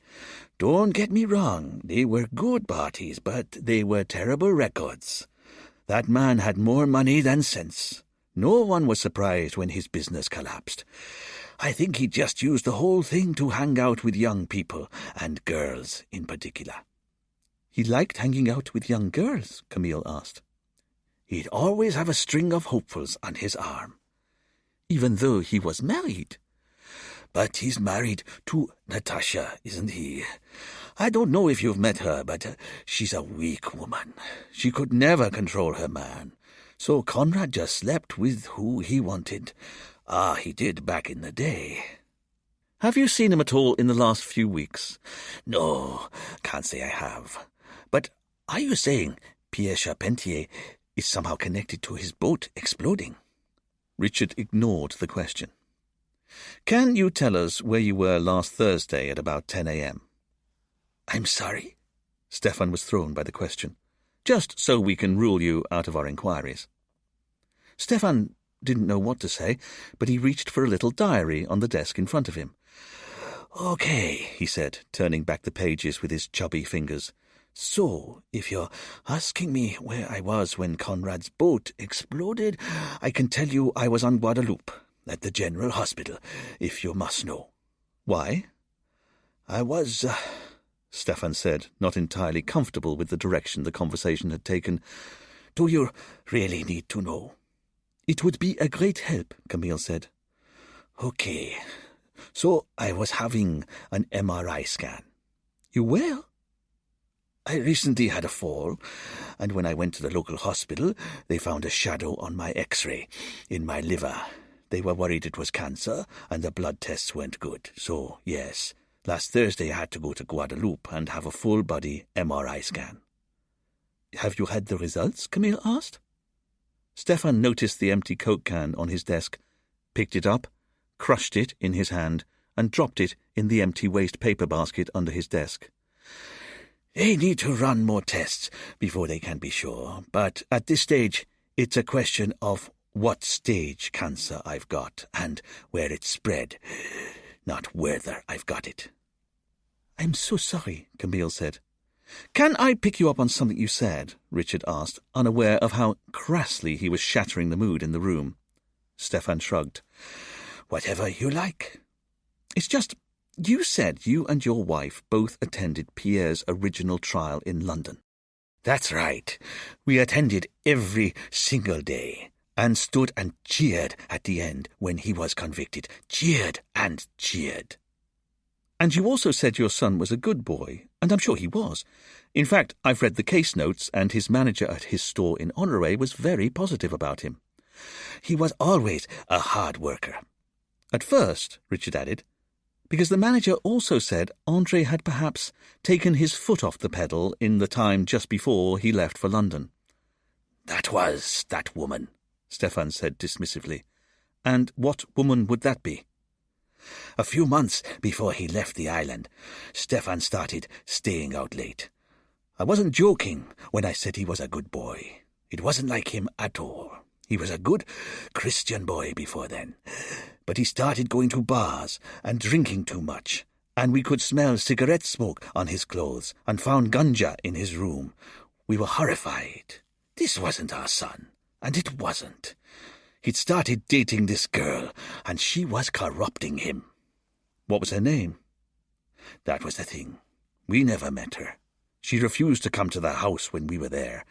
Don't get me wrong, they were good parties, but they were terrible records. That man had more money than sense. No one was surprised when his business collapsed. I think he just used the whole thing to hang out with young people, and girls in particular. He liked hanging out with young girls, Camille asked. He'd always have a string of hopefuls on his arm. Even though he was married? But he's married to Natasha, isn't he? I don't know if you've met her, but she's a weak woman. She could never control her man. So Conrad just slept with who he wanted. He did back in the day. Have you seen him at all in the last few weeks? No, can't say I have. But are you saying Pierre Charpentier is somehow connected to his boat exploding? Richard ignored the question. Can you tell us where you were last Thursday at about 10 a.m.? I'm sorry? Stefan was thrown by the question. Just so we can rule you out of our inquiries. Stefan didn't know what to say, but he reached for a little diary on the desk in front of him. Okay, he said, turning back the pages with his chubby fingers. So, if you're asking me where I was when Conrad's boat exploded, I can tell you I was on Guadeloupe, at the General Hospital, if you must know. Why? I was, Stefan said, not entirely comfortable with the direction the conversation had taken. Do you really need to know? It would be a great help, Camille said. Okay. So I was having an MRI scan. You were? I recently had a fall, and when I went to the local hospital, they found a shadow on my X-ray in my liver. They were worried it was cancer, and the blood tests weren't good. So, yes, last Thursday I had to go to Guadeloupe and have a full-body MRI scan. Have you had the results? Camille asked. Stefan noticed the empty Coke can on his desk, picked it up, crushed it in his hand, and dropped it in the empty waste paper basket under his desk. They need to run more tests before they can be sure, but at this stage it's a question of what stage cancer I've got and where it's spread, not whether I've got it. I'm so sorry, Camille said. Can I pick you up on something you said? Richard asked, unaware of how crassly he was shattering the mood in the room. Stefan shrugged. Whatever you like. It's just, you said you and your wife both attended Pierre's original trial in London. That's right. We attended every single day and stood and cheered at the end when he was convicted. Cheered and cheered. And you also said your son was a good boy, and I'm sure he was. In fact, I've read the case notes, and his manager at his store in Honoré was very positive about him. He was always a hard worker. At first, Richard added, because the manager also said André had perhaps taken his foot off the pedal in the time just before he left for London. That was that woman, Stefan said dismissively. And what woman would that be? A few months before he left the island, Stefan started staying out late. I wasn't joking when I said he was a good boy. It wasn't like him at all. He was a good Christian boy before then. But he started going to bars and drinking too much, and we could smell cigarette smoke on his clothes and found ganja in his room. We were horrified. This wasn't our son, and it wasn't. He'd started dating this girl, and she was corrupting him. What was her name? That was the thing. We never met her. She refused to come to the house when we were there,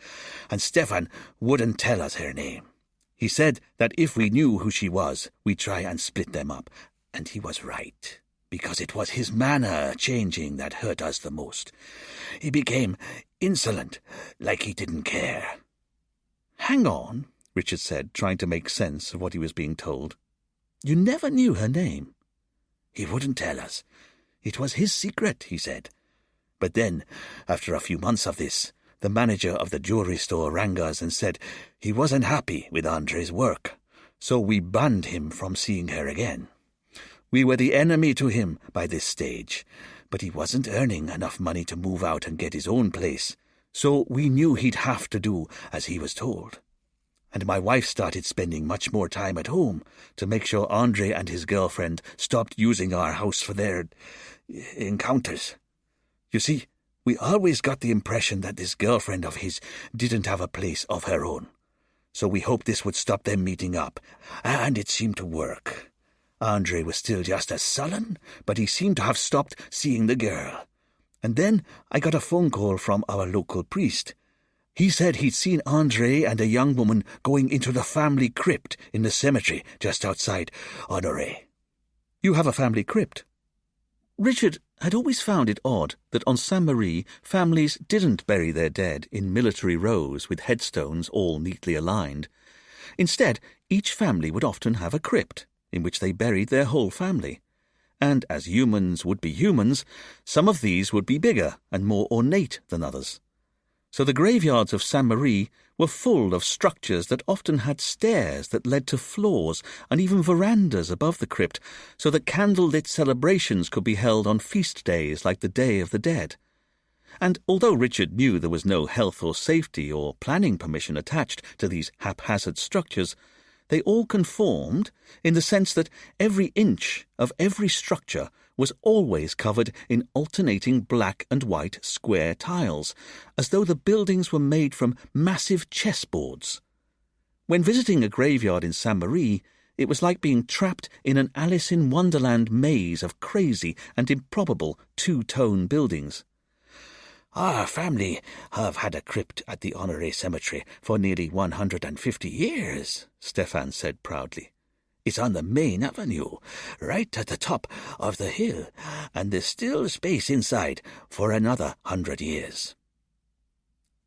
and Stefan wouldn't tell us her name. He said that if we knew who she was, we'd try and split them up. And he was right, because it was his manner changing that hurt us the most. He became insolent, like he didn't care. Hang on, Richard said, trying to make sense of what he was being told. You never knew her name? He wouldn't tell us. It was his secret, he said. But then, after a few months of this, the manager of the jewelry store rang us and said he wasn't happy with André's work, so we banned him from seeing her again. We were the enemy to him by this stage, but he wasn't earning enough money to move out and get his own place, so we knew he'd have to do as he was told. And my wife started spending much more time at home to make sure André and his girlfriend stopped using our house for their encounters. You see, we always got the impression that this girlfriend of his didn't have a place of her own. So we hoped this would stop them meeting up, and it seemed to work. André was still just as sullen, but he seemed to have stopped seeing the girl. And then I got a phone call from our local priest. He said he'd seen André and a young woman going into the family crypt in the cemetery just outside Honoré. You have a family crypt? Richard had always found it odd that on Saint-Marie families didn't bury their dead in military rows with headstones all neatly aligned. Instead, each family would often have a crypt in which they buried their whole family. And as humans would be humans, some of these would be bigger and more ornate than others. So the graveyards of Saint-Marie were full of structures that often had stairs that led to floors and even verandas above the crypt, so that candle-lit celebrations could be held on feast days like the Day of the Dead. And although Richard knew there was no health or safety or planning permission attached to these haphazard structures, they all conformed in the sense that every inch of every structure was always covered in alternating black and white square tiles, as though the buildings were made from massive chessboards. When visiting a graveyard in Saint-Marie, it was like being trapped in an Alice in Wonderland maze of crazy and improbable two-tone buildings. Our family have had a crypt at the Honoré Cemetery for nearly 150 years, Stefan said proudly. It's on the main avenue, right at the top of the hill, and there's still space inside for another 100 years.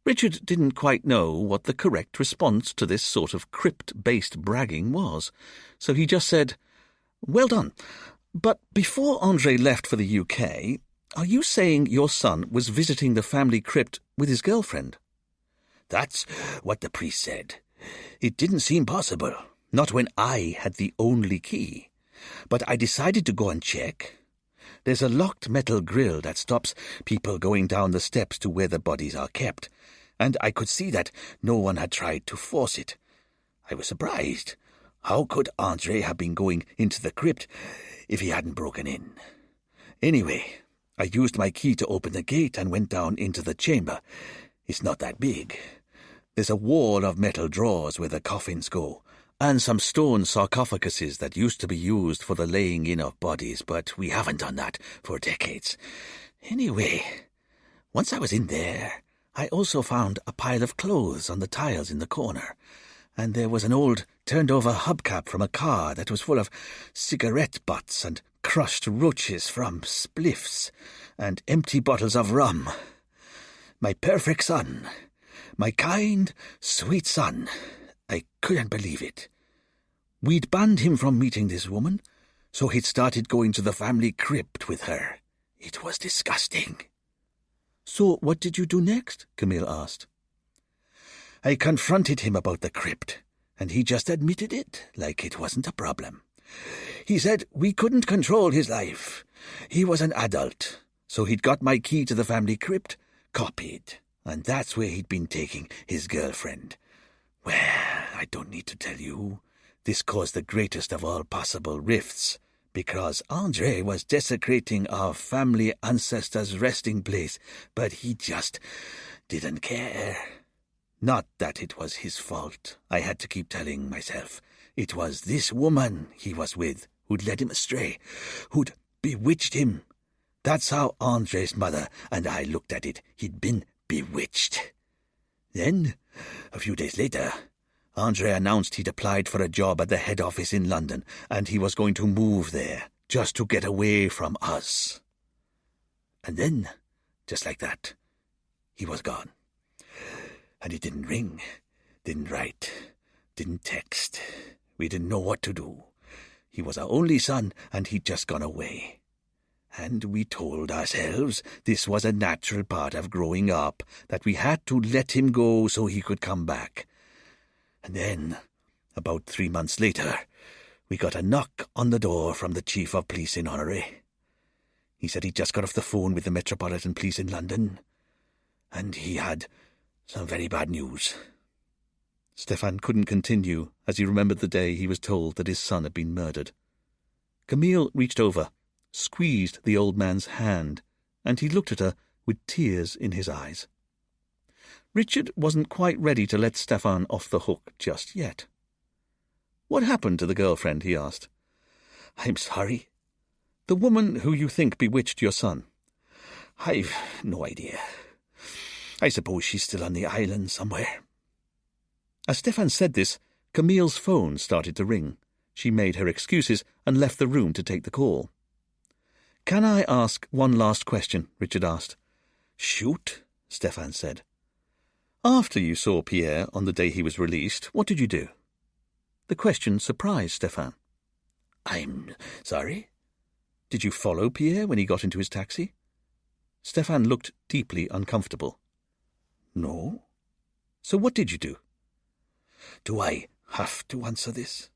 Richard didn't quite know what the correct response to this sort of crypt-based bragging was, so he just said, "Well done. But before Andre left for the UK, are you saying your son was visiting the family crypt with his girlfriend?" "That's what the priest said. It didn't seem possible, not when I had the only key. But I decided to go and check. There's a locked metal grill that stops people going down the steps to where the bodies are kept, and I could see that no one had tried to force it. I was surprised. How could Andre have been going into the crypt if he hadn't broken in? Anyway, I used my key to open the gate and went down into the chamber. It's not that big. There's a wall of metal drawers where the coffins go, and some stone sarcophaguses that used to be used for the laying in of bodies, but we haven't done that for decades. Anyway, once I was in there, I also found a pile of clothes on the tiles in the corner, and there was an old turned-over hubcap from a car that was full of cigarette butts and crushed roaches from spliffs and empty bottles of rum. My perfect son. My kind, sweet son. I couldn't believe it. We'd banned him from meeting this woman, so he'd started going to the family crypt with her. It was disgusting. "So what did you do next?" Camille asked. I confronted him about the crypt, and he just admitted it, like it wasn't a problem. He said we couldn't control his life. He was an adult, so he'd got my key to the family crypt, copied, and that's where he'd been taking his girlfriend. Well, I don't need to tell you. This caused the greatest of all possible rifts, because Andre was desecrating our family ancestors' resting place, but he just didn't care. Not that it was his fault. I had to keep telling myself. It was this woman he was with who'd led him astray, who'd bewitched him. That's how Andre's mother and I looked at it. He'd been bewitched. Then, a few days later, Andre announced he'd applied for a job at the head office in London, and he was going to move there, just to get away from us. And then, just like that, he was gone. And he didn't ring, didn't write, didn't text. We didn't know what to do. He was our only son, and he'd just gone away. And we told ourselves this was a natural part of growing up, that we had to let him go so he could come back. And then, about 3 months later, we got a knock on the door from the Chief of Police in Honore. He said he'd just got off the phone with the Metropolitan Police in London, and he had some very bad news. Stefan couldn't continue as he remembered the day he was told that his son had been murdered. Camille reached over, squeezed the old man's hand, and he looked at her with tears in his eyes. Richard wasn't quite ready to let Stefan off the hook just yet. "What happened to the girlfriend?" he asked. I'm sorry. "The woman who you think bewitched your son." I've no idea. I suppose she's still on the island somewhere. As Stefan said this, Camille's phone started to ring. She made her excuses and left the room to take the call. "Can I ask one last question?" Richard asked. "Shoot," Stefan said. "After you saw Pierre on the day he was released, what did you do?" The question surprised Stefan. I'm sorry? "Did you follow Pierre when he got into his taxi?" Stefan looked deeply uncomfortable. No. "So what did you do?" Do I have to answer this?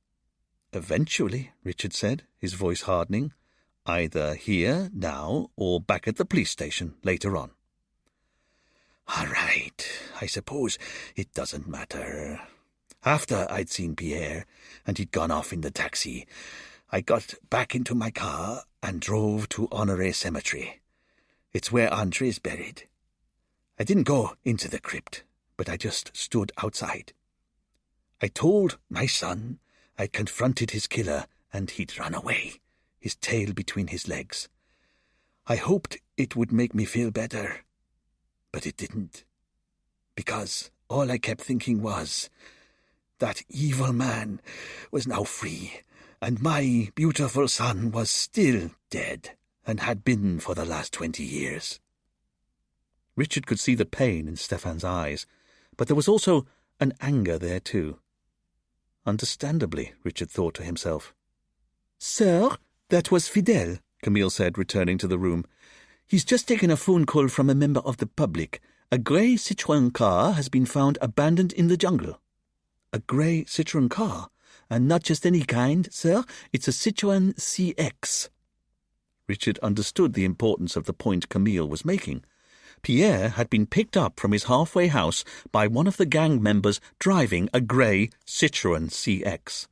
"Eventually," Richard said, his voice hardening. "Either here, now, or back at the police station later on." All right, I suppose it doesn't matter. After I'd seen Pierre, and he'd gone off in the taxi, I got back into my car and drove to Honore Cemetery. It's where Andre's buried. I didn't go into the crypt, but I just stood outside. I told my son I confronted his killer and he'd run away, his tail between his legs. I hoped it would make me feel better, but it didn't, because all I kept thinking was, that evil man was now free, and my beautiful son was still dead, and had been for the last 20 years. Richard could see the pain in Stefan's eyes, but there was also an anger there too. Understandably, Richard thought to himself. "Sir, that was Fidel," Camille said, returning to the room. "He's just taken a phone call from a member of the public. A grey Citroën car has been found abandoned in the jungle." "A grey Citroën car? And not just any kind, sir. It's a Citroën CX. Richard understood the importance of the point Camille was making. Pierre had been picked up from his halfway house by one of the gang members driving a grey Citroën CX.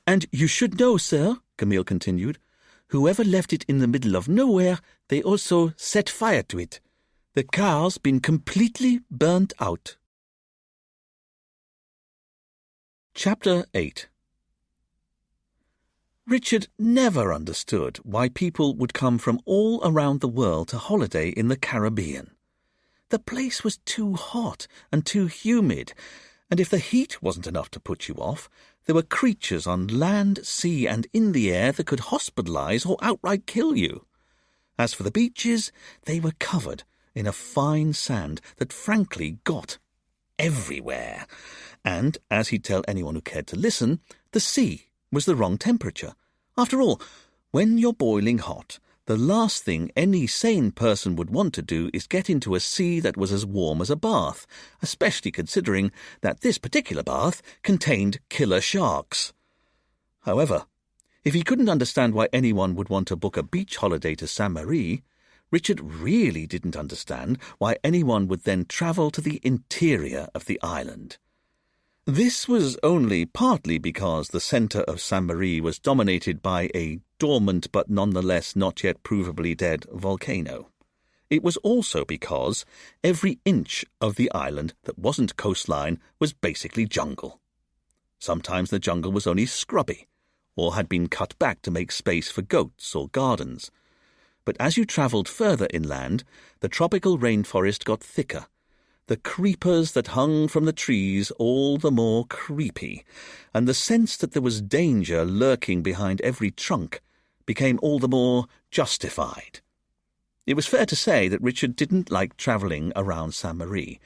"And you should know, sir," Camille continued, "whoever left it in the middle of nowhere, they also set fire to it. The car's been completely burnt out." Chapter 8. Richard never understood why people would come from all around the world to holiday in the Caribbean. The place was too hot and too humid, and if the heat wasn't enough to put you off, there were creatures on land, sea, and in the air that could hospitalize or outright kill you. As for the beaches, they were covered in a fine sand that frankly got everywhere. And, as he'd tell anyone who cared to listen, the sea was the wrong temperature. After all, when you're boiling hot, the last thing any sane person would want to do is get into a sea that was as warm as a bath, especially considering that this particular bath contained killer sharks. However, if he couldn't understand why anyone would want to book a beach holiday to Saint-Marie, Richard really didn't understand why anyone would then travel to the interior of the island. This was only partly because the centre of Saint-Marie was dominated by a dormant but nonetheless not yet provably dead volcano. It was also because every inch of the island that wasn't coastline was basically jungle. Sometimes the jungle was only scrubby, or had been cut back to make space for goats or gardens. But as you travelled further inland, the tropical rainforest got thicker, the creepers that hung from the trees all the more creepy, and the sense that there was danger lurking behind every trunk became all the more justified. It was fair to say that Richard didn't like travelling around Saint-Marie,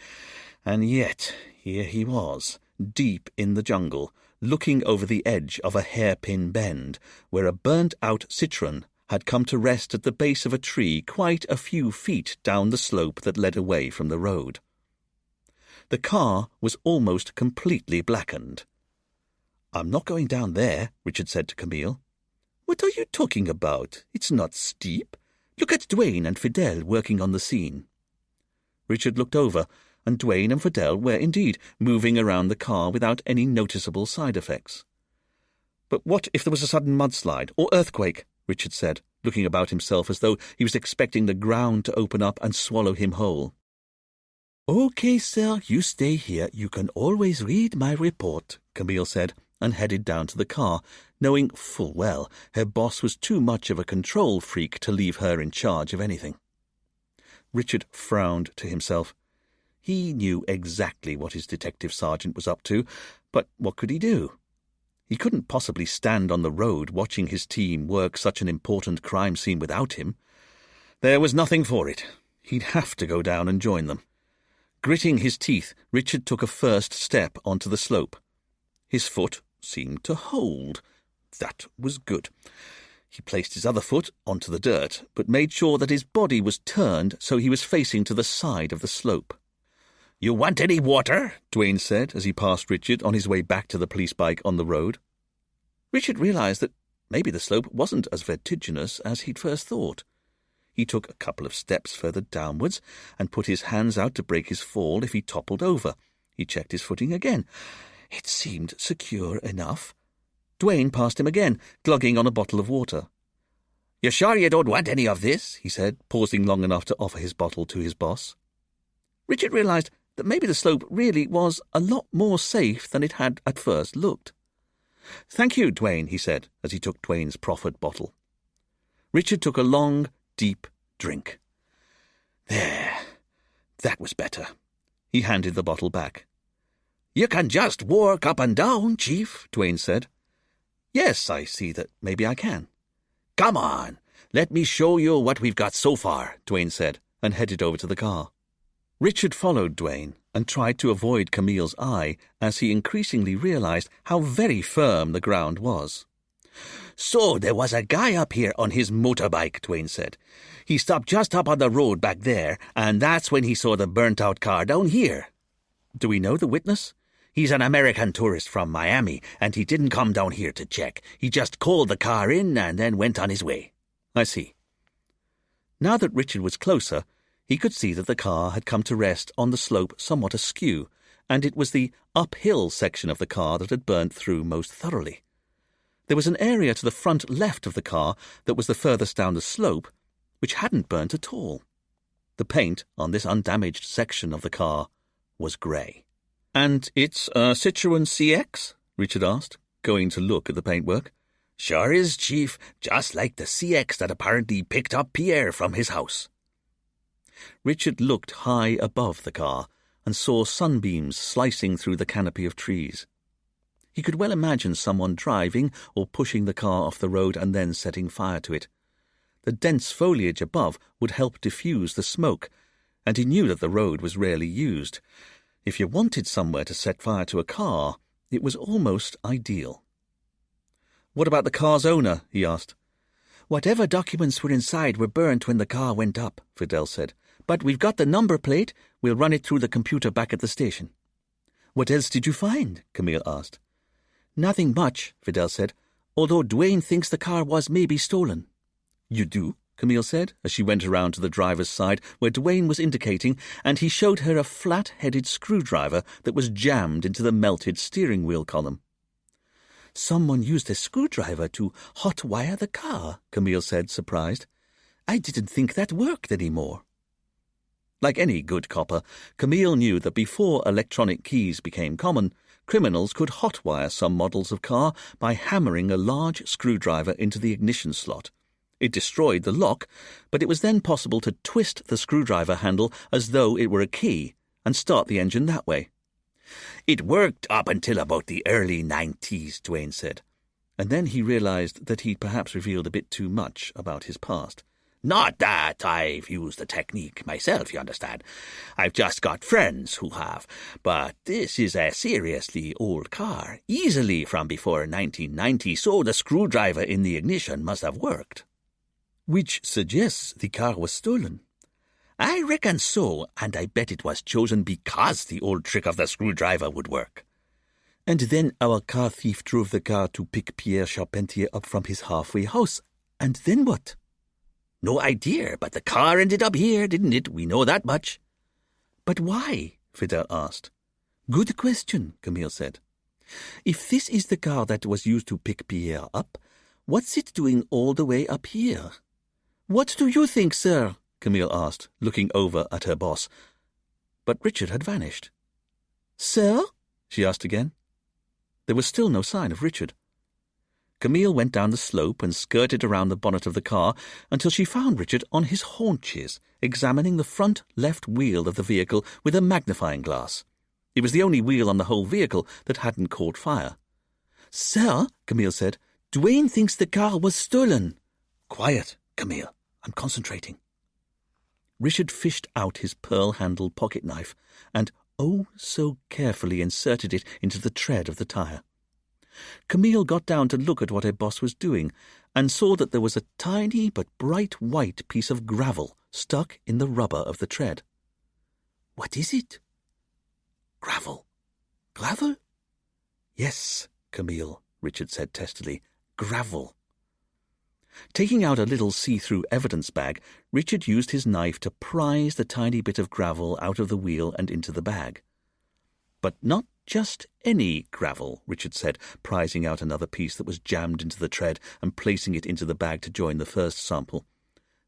and yet here he was, deep in the jungle, looking over the edge of a hairpin bend, where a burnt-out Citroën had come to rest at the base of a tree quite a few feet down the slope that led away from the road. The car was almost completely blackened. "I'm not going down there," Richard said to Camille. "What are you talking about? It's not steep. Look at Duane and Fidel working on the scene." Richard looked over, and Duane and Fidel were indeed moving around the car without any noticeable side effects. "But what if there was a sudden mudslide or earthquake?" Richard said, looking about himself as though he was expecting the ground to open up and swallow him whole. "Okay, sir, you stay here. You can always read my report," Camille said, and headed down to the car, knowing full well her boss was too much of a control freak to leave her in charge of anything. Richard frowned to himself. He knew exactly what his detective sergeant was up to, but what could he do? He couldn't possibly stand on the road watching his team work such an important crime scene without him. There was nothing for it. He'd have to go down and join them. Gritting his teeth, Richard took a first step onto the slope. His foot seemed to hold. That was good. He placed his other foot onto the dirt, but made sure that his body was turned so he was facing to the side of the slope. "You want any water?" Duane said as he passed Richard on his way back to the police bike on the road. Richard realized that maybe the slope wasn't as vertiginous as he'd first thought. He took a couple of steps further downwards and put his hands out to break his fall if he toppled over. He checked his footing again. It seemed secure enough. Duane passed him again, glugging on a bottle of water. "You're sure you don't want any of this?" he said, pausing long enough to offer his bottle to his boss. Richard realized that maybe the slope really was a lot more safe than it had at first looked. "Thank you, Duane," he said, as he took Duane's proffered bottle. Richard took a long, deep drink. There, that was better. He handed the bottle back. "You can just walk up and down, Chief," Duane said. "Yes, I see that maybe I can." "Come on, let me show you what we've got so far," Duane said, and headed over to the car. Richard followed Duane and tried to avoid Camille's eye as he increasingly realized how very firm the ground was. "So there was a guy up here on his motorbike," Duane said. "He stopped just up on the road back there, and that's when he saw the burnt-out car down here." "Do we know the witness?" "He's an American tourist from Miami, and he didn't come down here to check. He just called the car in and then went on his way." "I see." Now that Richard was closer, he could see that the car had come to rest on the slope somewhat askew, and it was the uphill section of the car that had burnt through most thoroughly. There was an area to the front left of the car that was the furthest down the slope, which hadn't burnt at all. The paint on this undamaged section of the car was grey. "And it's a Citroën CX?" Richard asked, going to look at the paintwork. "Sure is, Chief, just like the CX that apparently picked up Pierre from his house." Richard looked high above the car and saw sunbeams slicing through the canopy of trees. He could well imagine someone driving or pushing the car off the road and then setting fire to it. The dense foliage above would help diffuse the smoke, and he knew that the road was rarely used. If you wanted somewhere to set fire to a car, it was almost ideal. "What about the car's owner?" he asked. "Whatever documents were inside were burnt when the car went up," Fidel said. "But we've got the number plate. We'll run it through the computer back at the station." "What else did you find?" Camille asked. "Nothing much," Fidel said, "although Duane thinks the car was maybe stolen." "You do?" Camille said, as she went around to the driver's side where Duane was indicating, and he showed her a flat-headed screwdriver that was jammed into the melted steering wheel column. "Someone used a screwdriver to hot-wire the car," Camille said, surprised. "I didn't think that worked anymore." Like any good copper, Camille knew that before electronic keys became common, criminals could hotwire some models of car by hammering a large screwdriver into the ignition slot. It destroyed the lock, but it was then possible to twist the screwdriver handle as though it were a key and start the engine that way. "It worked up until about the early 90s, Duane said. And then he realized that he'd perhaps revealed a bit too much about his past. "Not that I've used the technique myself, you understand. I've just got friends who have. But this is a seriously old car, easily from before 1990, so the screwdriver in the ignition must have worked." "Which suggests the car was stolen." "I reckon so, and I bet it was chosen because the old trick of the screwdriver would work." "And then our car thief drove the car to pick Pierre Charpentier up from his halfway house. And then what?" "No idea, but the car ended up here, didn't it? We know that much." "But why?" Fidel asked. "Good question," Camille said. "If this is the car that was used to pick Pierre up, what's it doing all the way up here?" "What do you think, sir?" Camille asked, looking over at her boss. But Richard had vanished. "Sir?" she asked again. There was still no sign of Richard. Camille went down the slope and skirted around the bonnet of the car until she found Richard on his haunches, examining the front left wheel of the vehicle with a magnifying glass. It was the only wheel on the whole vehicle that hadn't caught fire. "Sir," Camille said, "Duane thinks the car was stolen." "Quiet, Camille. I'm concentrating." Richard fished out his pearl-handled pocket-knife and oh so carefully inserted it into the tread of the tire. Camille got down to look at what her boss was doing and saw that there was a tiny but bright white piece of gravel stuck in the rubber of the tread. "What is it?" "Gravel." "Gravel?" "Yes, Camille," Richard said testily. "Gravel." Taking out a little see-through evidence bag, Richard used his knife to prise the tiny bit of gravel out of the wheel and into the bag. "But not just any gravel," Richard said, prizing out another piece that was jammed into the tread and placing it into the bag to join the first sample.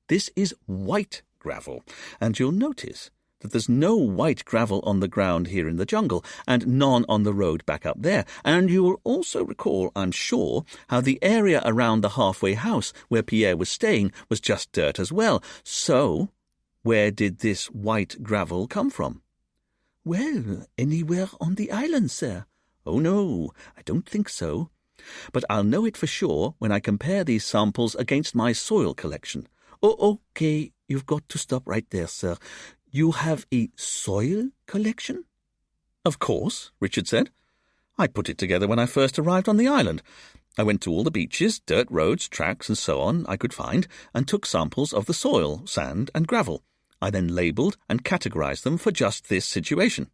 "This is white gravel, and you'll notice that there's no white gravel on the ground here in the jungle, and none on the road back up there. And you'll also recall, I'm sure, how the area around the halfway house where Pierre was staying was just dirt as well. So, where did this white gravel come from?" "Well, anywhere on the island, sir." "Oh, no, I don't think so. But I'll know it for sure when I compare these samples against my soil collection." "Oh, okay, you've got to stop right there, sir. You have a soil collection? Of course, Richard said. I put it together when I first arrived on the island. I went to all the beaches, dirt roads, tracks, and so on I could find, and took samples of the soil, sand, and gravel. I then labelled and categorised them for just this situation.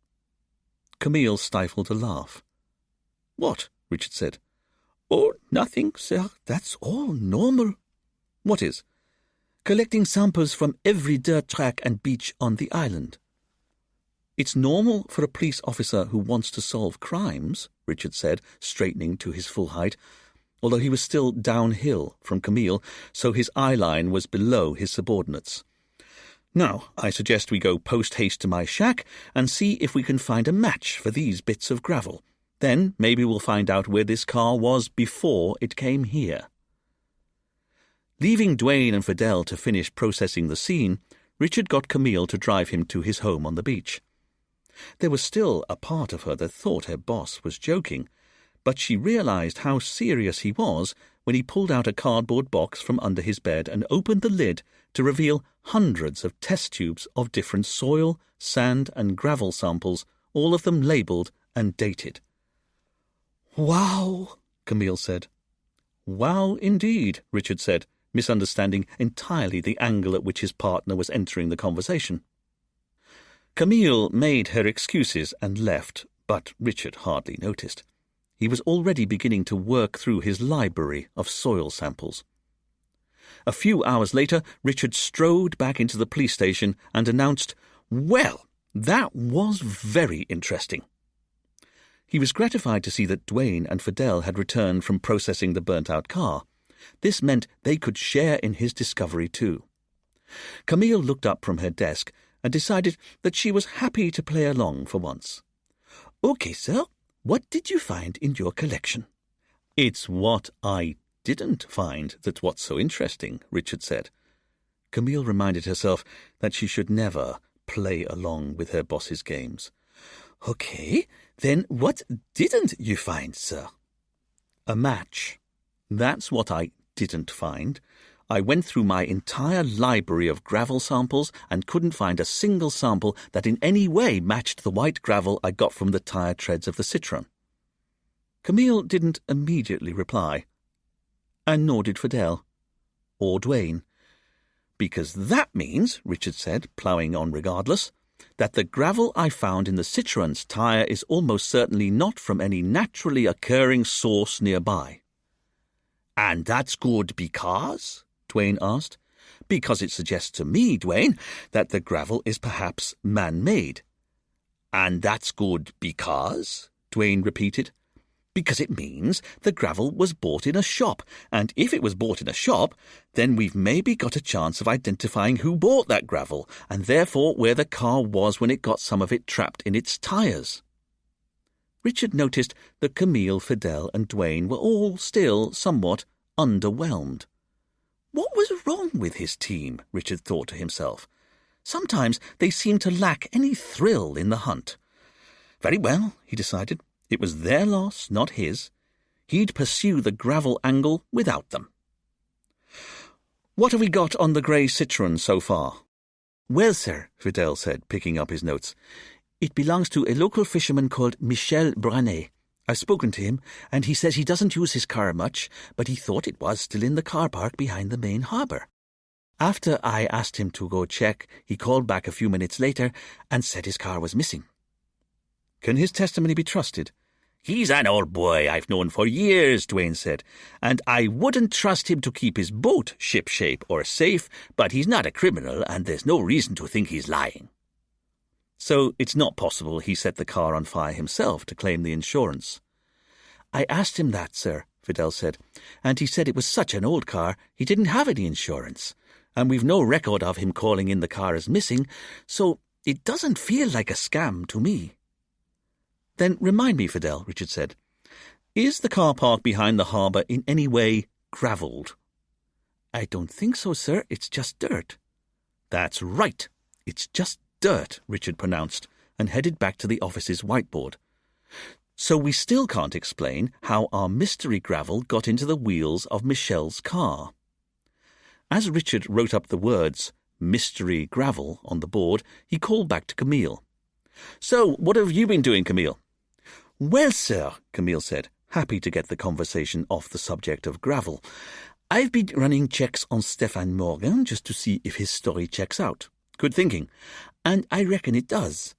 Camille stifled a laugh. What? Richard said. Oh, nothing, sir. That's all normal. What is? Collecting samples from every dirt track and beach on the island. It's normal for a police officer who wants to solve crimes, Richard said, straightening to his full height, although he was still downhill from Camille, so his eye line was below his subordinates. Now, I suggest we go post-haste to my shack and see if we can find a match for these bits of gravel. Then maybe we'll find out where this car was before it came here. Leaving Duane and Fidel to finish processing the scene, Richard got Camille to drive him to his home on the beach. There was still a part of her that thought her boss was joking, but she realized how serious he was when he pulled out a cardboard box from under his bed and opened the lid to reveal hundreds of test tubes of different soil, sand, and gravel samples, all of them labelled and dated. "Wow," Camille said. "Wow indeed," Richard said, misunderstanding entirely the angle at which his partner was entering the conversation. Camille made her excuses and left, but Richard hardly noticed. He was already beginning to work through his library of soil samples. A few hours later, Richard strode back into the police station and announced, "Well, that was very interesting." He was gratified to see that Duane and Fidel had returned from processing the burnt-out car. This meant they could share in his discovery too. Camille looked up from her desk and decided that she was happy to play along for once. "Okay, sir, what did you find in your collection?" "It's what I didn't find that's what's so interesting," Richard said. Camille reminded herself that she should never play along with her boss's games. "Okay, then what didn't you find, sir?" "A match. That's what I didn't find. I went through my entire library of gravel samples and couldn't find a single sample that in any way matched the white gravel I got from the tire treads of the Citroën." Camille didn't immediately reply, and nor did Fidel or Duane. "Because that means," Richard said, ploughing on regardless, "that the gravel I found in the Citroën's tire is almost certainly not from any naturally occurring source nearby." "And that's good because?" Duane asked. "Because it suggests to me, Duane, that the gravel is perhaps man-made." "And that's good because?" Duane repeated. "Because it means the gravel was bought in a shop, and if it was bought in a shop, then we've maybe got a chance of identifying who bought that gravel, and therefore where the car was when it got some of it trapped in its tires." Richard noticed that Camille, Fidel, and Duane were all still somewhat underwhelmed. What was wrong with his team, Richard thought to himself. Sometimes they seemed to lack any thrill in the hunt. Very well, he decided. It was their loss, not his. He'd pursue the gravel angle without them. "What have we got on the grey Citroën so far?" "Well, sir," Fidel said, picking up his notes, "it belongs to a local fisherman called Michel Branet. I've spoken to him, and he says he doesn't use his car much, but he thought it was still in the car park behind the main harbour. After I asked him to go check, he called back a few minutes later and said his car was missing." "Can his testimony be trusted?" "He's an old boy I've known for years," Duane said, "and I wouldn't trust him to keep his boat shipshape or safe, but he's not a criminal, and there's no reason to think he's lying." "So it's not possible he set the car on fire himself to claim the insurance?" "I asked him that, sir," Fidel said, "and he said it was such an old car he didn't have any insurance, and we've no record of him calling in the car as missing, so it doesn't feel like a scam to me." "Then remind me, Fidel," Richard said, "is the car park behind the harbour in any way gravelled?" "I don't think so, sir. It's just dirt." "That's right. It's just dirt," Richard pronounced, and headed back to the office's whiteboard. "So we still can't explain how our mystery gravel got into the wheels of Michel's car." As Richard wrote up the words Mystery Gravel on the board, he called back to Camille. "So, what have you been doing, Camille?" "Well, sir," Camille said, happy to get the conversation off the subject of gravel, "I've been running checks on Stefan Morgan just to see if his story checks out. Good thinking. And I reckon it does.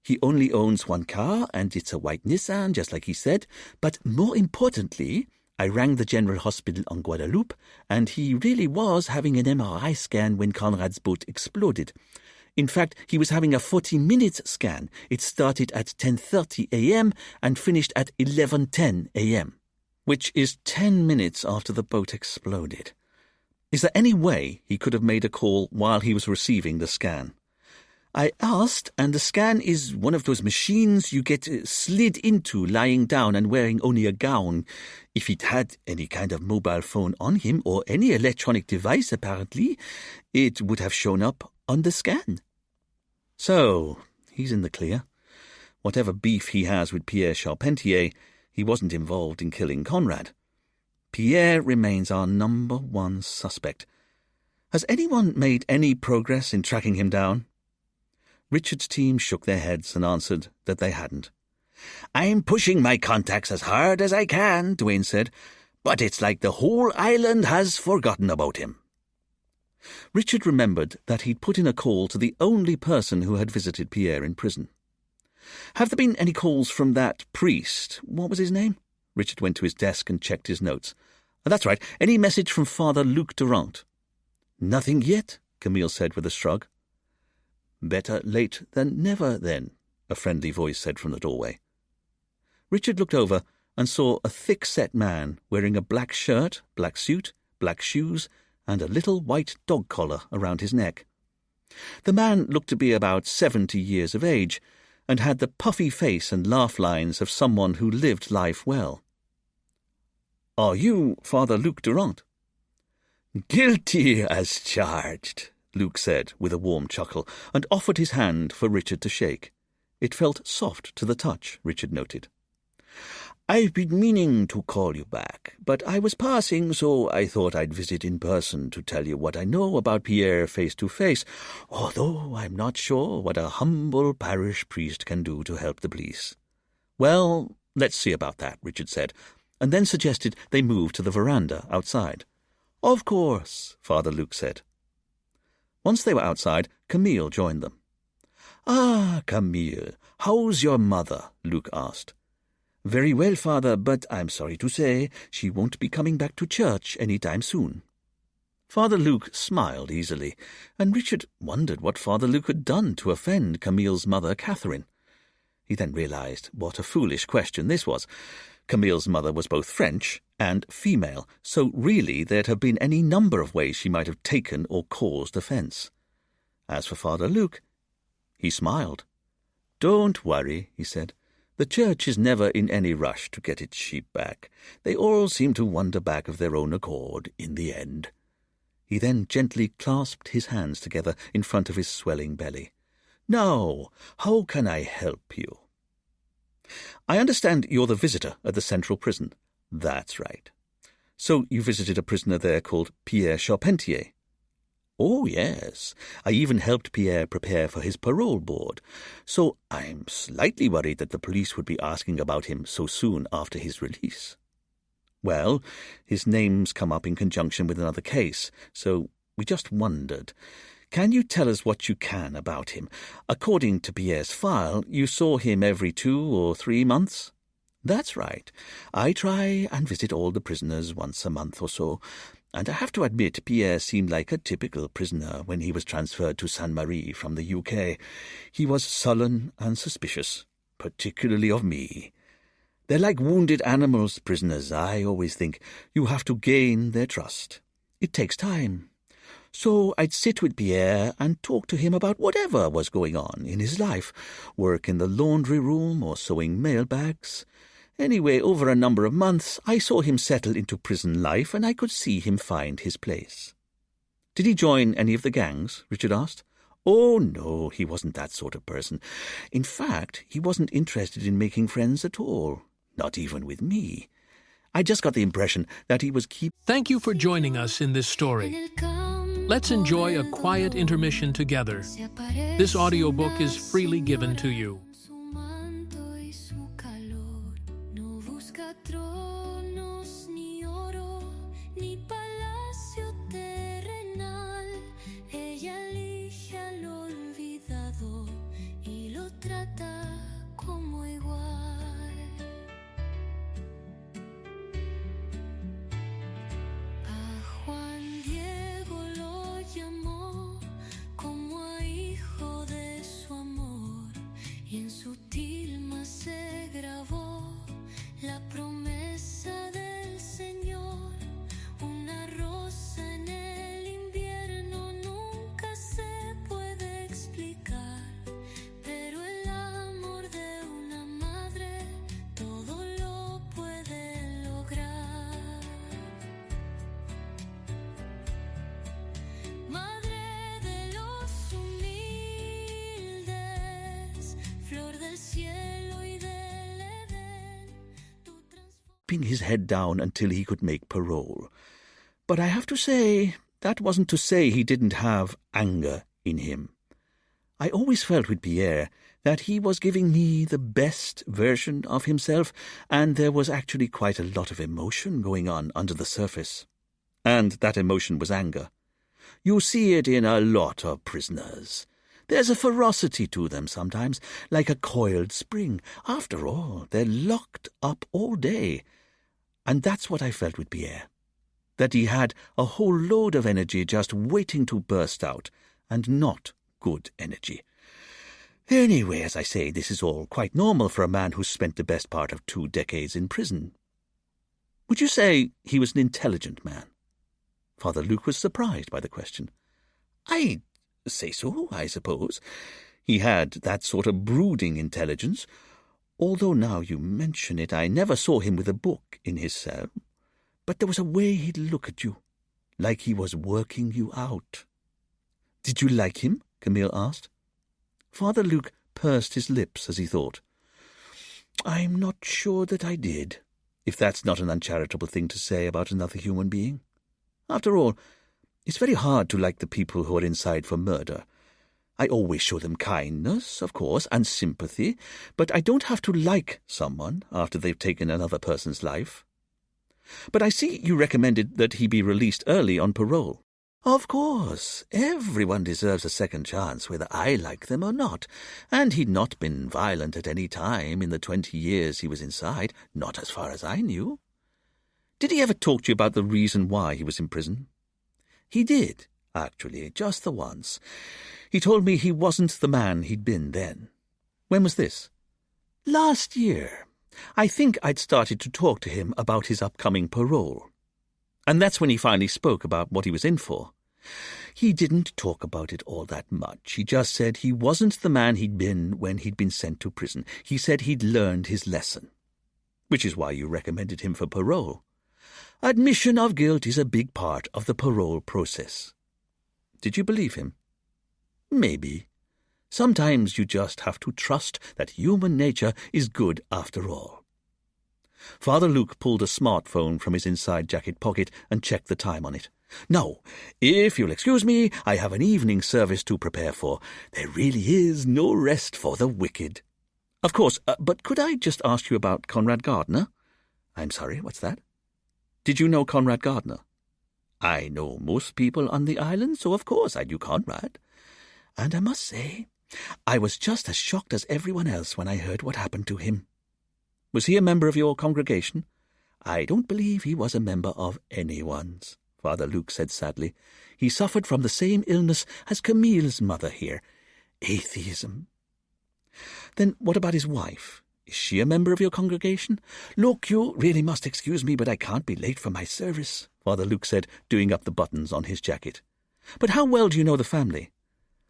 He only owns one car, and it's a white Nissan, just like he said. But more importantly, I rang the General Hospital on Guadeloupe, and he really was having an MRI scan when Conrad's boat exploded. In fact, he was having a 40-minute scan. It started at 10:30 a.m. and finished at 11:10 a.m., which is 10 minutes after the boat exploded. Is there any way he could have made a call while he was receiving the scan? I asked, and the scan is one of those machines you get slid into lying down and wearing only a gown. If he'd had any kind of mobile phone on him, or any electronic device apparently, it would have shown up on the scan." So, he's in the clear. Whatever beef he has with Pierre Charpentier, he wasn't involved in killing Conrad. Pierre remains our number one suspect. Has anyone made any progress in tracking him down? Richard's team shook their heads and answered that they hadn't. "I'm pushing my contacts as hard as I can," Duane said, "but it's like the whole island has forgotten about him." Richard remembered that he'd put in a call to the only person who had visited Pierre in prison. "Have there been any calls from that priest? What was his name?" Richard went to his desk and checked his notes. "That's right. Any message from Father Luc Durant?" "Nothing yet," Camille said with a shrug. "Better late than never, then," a friendly voice said from the doorway. Richard looked over and saw a thick-set man wearing a black shirt, black suit, black shoes, and a little white dog collar around his neck. The man looked to be about 70 years of age, and had the puffy face and laugh lines of someone who lived life well. "Are you Father Luc Durant?" "Guilty as charged," Luke said with a warm chuckle, and offered his hand for Richard to shake. It felt soft to the touch, Richard noted. "I've been meaning to call you back, but I was passing, so I thought I'd visit in person to tell you what I know about Pierre face to face, although I'm not sure what a humble parish priest can do to help the police." "Well, let's see about that," Richard said, and then suggested they move to the veranda outside. "Of course," Father Luke said. Once they were outside, Camille joined them. "Ah, Camille, how's your mother?" Luke asked. "Very well, Father, but I'm sorry to say she won't be coming back to church any time soon." Father Luke smiled easily, and Richard wondered what Father Luke had done to offend Camille's mother, Catherine. He then realized what a foolish question this was. Camille's mother was both French and female, so really there'd have been any number of ways she might have taken or caused offence. As for Father Luke, he smiled. "Don't worry," he said. "The church is never in any rush to get its sheep back. They all seem to wander back of their own accord in the end." He then gently clasped his hands together in front of his swelling belly. "Now, how can I help you?" "I understand you're the visitor at the Central Prison." "That's right." "So you visited a prisoner there called Pierre Charpentier?" "Oh, yes. I even helped Pierre prepare for his parole board. So I'm slightly worried that the police would be asking about him so soon after his release." "Well, his name's come up in conjunction with another case, so we just wondered. Can you tell us what you can about him? According to Pierre's file, you saw him every 2 or 3 months?" "That's right. I try and visit all the prisoners once a month or so, and I have to admit Pierre seemed like a typical prisoner when he was transferred to Sainte-Marie from the UK. He was sullen and suspicious, particularly of me. They're like wounded animals, prisoners, I always think. You have to gain their trust. It takes time. So I'd sit with Pierre and talk to him about whatever was going on in his life, work in the laundry room or sewing mailbags. Anyway, over a number of months, I saw him settle into prison life, and I could see him find his place." "Did he join any of the gangs?" Richard asked. "Oh, no, he wasn't that sort of person. In fact, he wasn't interested in making friends at all, not even with me. I just got the impression that he was Thank you for joining us in this story. Let's enjoy a quiet intermission together. This audiobook is freely given to you. Su manto y su calor, no busca tronos ni oro, ni palacio terrenal. Ella elige al olvidado y lo trata como igual. A Juan Diego lo llamó como a hijo de su amor, y en su tilma se grabó la promesa del Señor. Una rosa en el invierno nunca se puede explicar, pero el amor de una madre todo lo puede lograr. Madre de los humildes, flor del cielo y del Edén, tú Keeping his head down until he could make parole. But I have to say, that wasn't to say he didn't have anger in him. I always felt with Pierre that he was giving me the best version of himself, and there was actually quite a lot of emotion going on under the surface. And that emotion was anger. You see it in a lot of prisoners. There's a ferocity to them sometimes, like a coiled spring. After all, they're locked up all day. And that's what I felt with Pierre. That he had a whole load of energy just waiting to burst out, and not good energy. Anyway, as I say, this is all quite normal for a man who's spent the best part of 2 decades in prison. Would you say he was an intelligent man? Father Luke was surprised by the question. I'd say so, I suppose. He had that sort of brooding intelligence, although now you mention it, I never saw him with a book in his cell. But there was a way he'd look at you, like he was working you out. Did you like him? Camille asked. Father Luke pursed his lips as he thought. I'm not sure that I did, if that's not an uncharitable thing to say about another human being. After all, it's very hard to like the people who are inside for murder. I always show them kindness, of course, and sympathy, but I don't have to like someone after they've taken another person's life. But I see you recommended that he be released early on parole. Of course, everyone deserves a second chance, whether I like them or not, and he'd not been violent at any time in the 20 years he was inside, not as far as I knew. Did he ever talk to you about the reason why he was in prison? He did, actually, just the once. He told me he wasn't the man he'd been then. When was this? Last year. I think I'd started to talk to him about his upcoming parole. And that's when he finally spoke about what he was in for. He didn't talk about it all that much. He just said he wasn't the man he'd been when he'd been sent to prison. He said he'd learned his lesson. Which is why you recommended him for parole. Admission of guilt is a big part of the parole process. Did you believe him? Maybe. Sometimes you just have to trust that human nature is good after all. Father Luke pulled a smartphone from his inside jacket pocket and checked the time on it. Now, if you'll excuse me, I have an evening service to prepare for. There really is no rest for the wicked. Of course, but could I just ask you about Conrad Gardner? I'm sorry, what's that? Did you know Conrad Gardner? I know most people on the island, so of course I knew Conrad. And I must say, I was just as shocked as everyone else when I heard what happened to him. Was he a member of your congregation? I don't believe he was a member of anyone's, Father Luke said sadly. He suffered from the same illness as Camille's mother here, atheism. Then what about his wife? Is she a member of your congregation? Look, you really must excuse me, but I can't be late for my service, Father Luke said, doing up the buttons on his jacket. But how well do you know the family?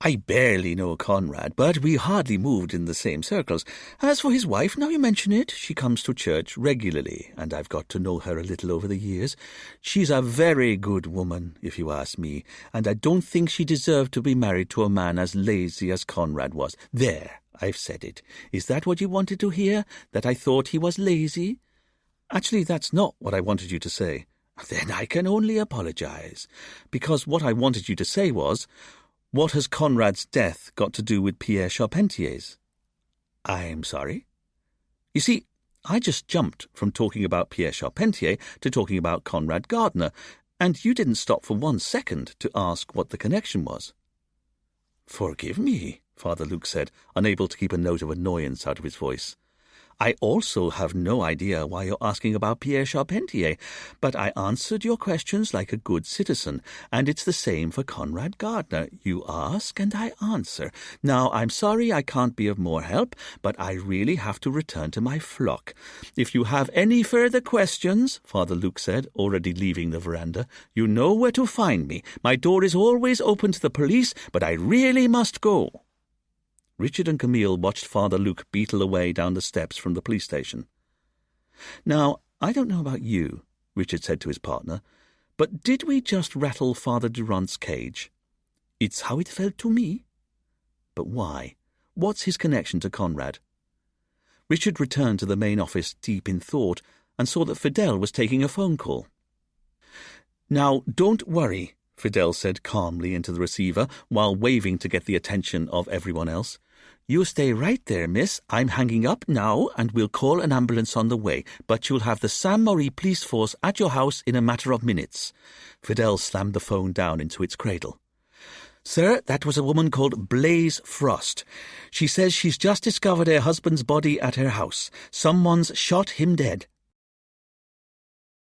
I barely know Conrad, but we hardly moved in the same circles. As for his wife, now you mention it, she comes to church regularly, and I've got to know her a little over the years. She's a very good woman, if you ask me, and I don't think she deserved to be married to a man as lazy as Conrad was. There, I've said it. Is that what you wanted to hear, that I thought he was lazy? Actually, that's not what I wanted you to say. Then I can only apologize, because what I wanted you to say was, what has Conrad's death got to do with Pierre Charpentier's? I'm sorry? You see, I just jumped from talking about Pierre Charpentier to talking about Conrad Gardner, and you didn't stop for 1 second to ask what the connection was. Forgive me, Father Luke said, unable to keep a note of annoyance out of his voice. I also have no idea why you're asking about Pierre Charpentier, but I answered your questions like a good citizen, and it's the same for Conrad Gardner. You ask and I answer. Now, I'm sorry I can't be of more help, but I really have to return to my flock. If you have any further questions, Father Luke said, already leaving the veranda, you know where to find me. My door is always open to the police, but I really must go. Richard and Camille watched Father Luke beetle away down the steps from the police station. Now, I don't know about you, Richard said to his partner, but did we just rattle Father Durant's cage? It's how it felt to me. But why? What's his connection to Conrad? Richard returned to the main office deep in thought and saw that Fidel was taking a phone call. Now, don't worry, Fidel said calmly into the receiver while waving to get the attention of everyone else. You stay right there, miss. I'm hanging up now and we'll call an ambulance on the way, but you'll have the Saint-Marie police force at your house in a matter of minutes. Fidel slammed the phone down into its cradle. Sir, that was a woman called Blaise Frost. She says she's just discovered her husband's body at her house. Someone's shot him dead.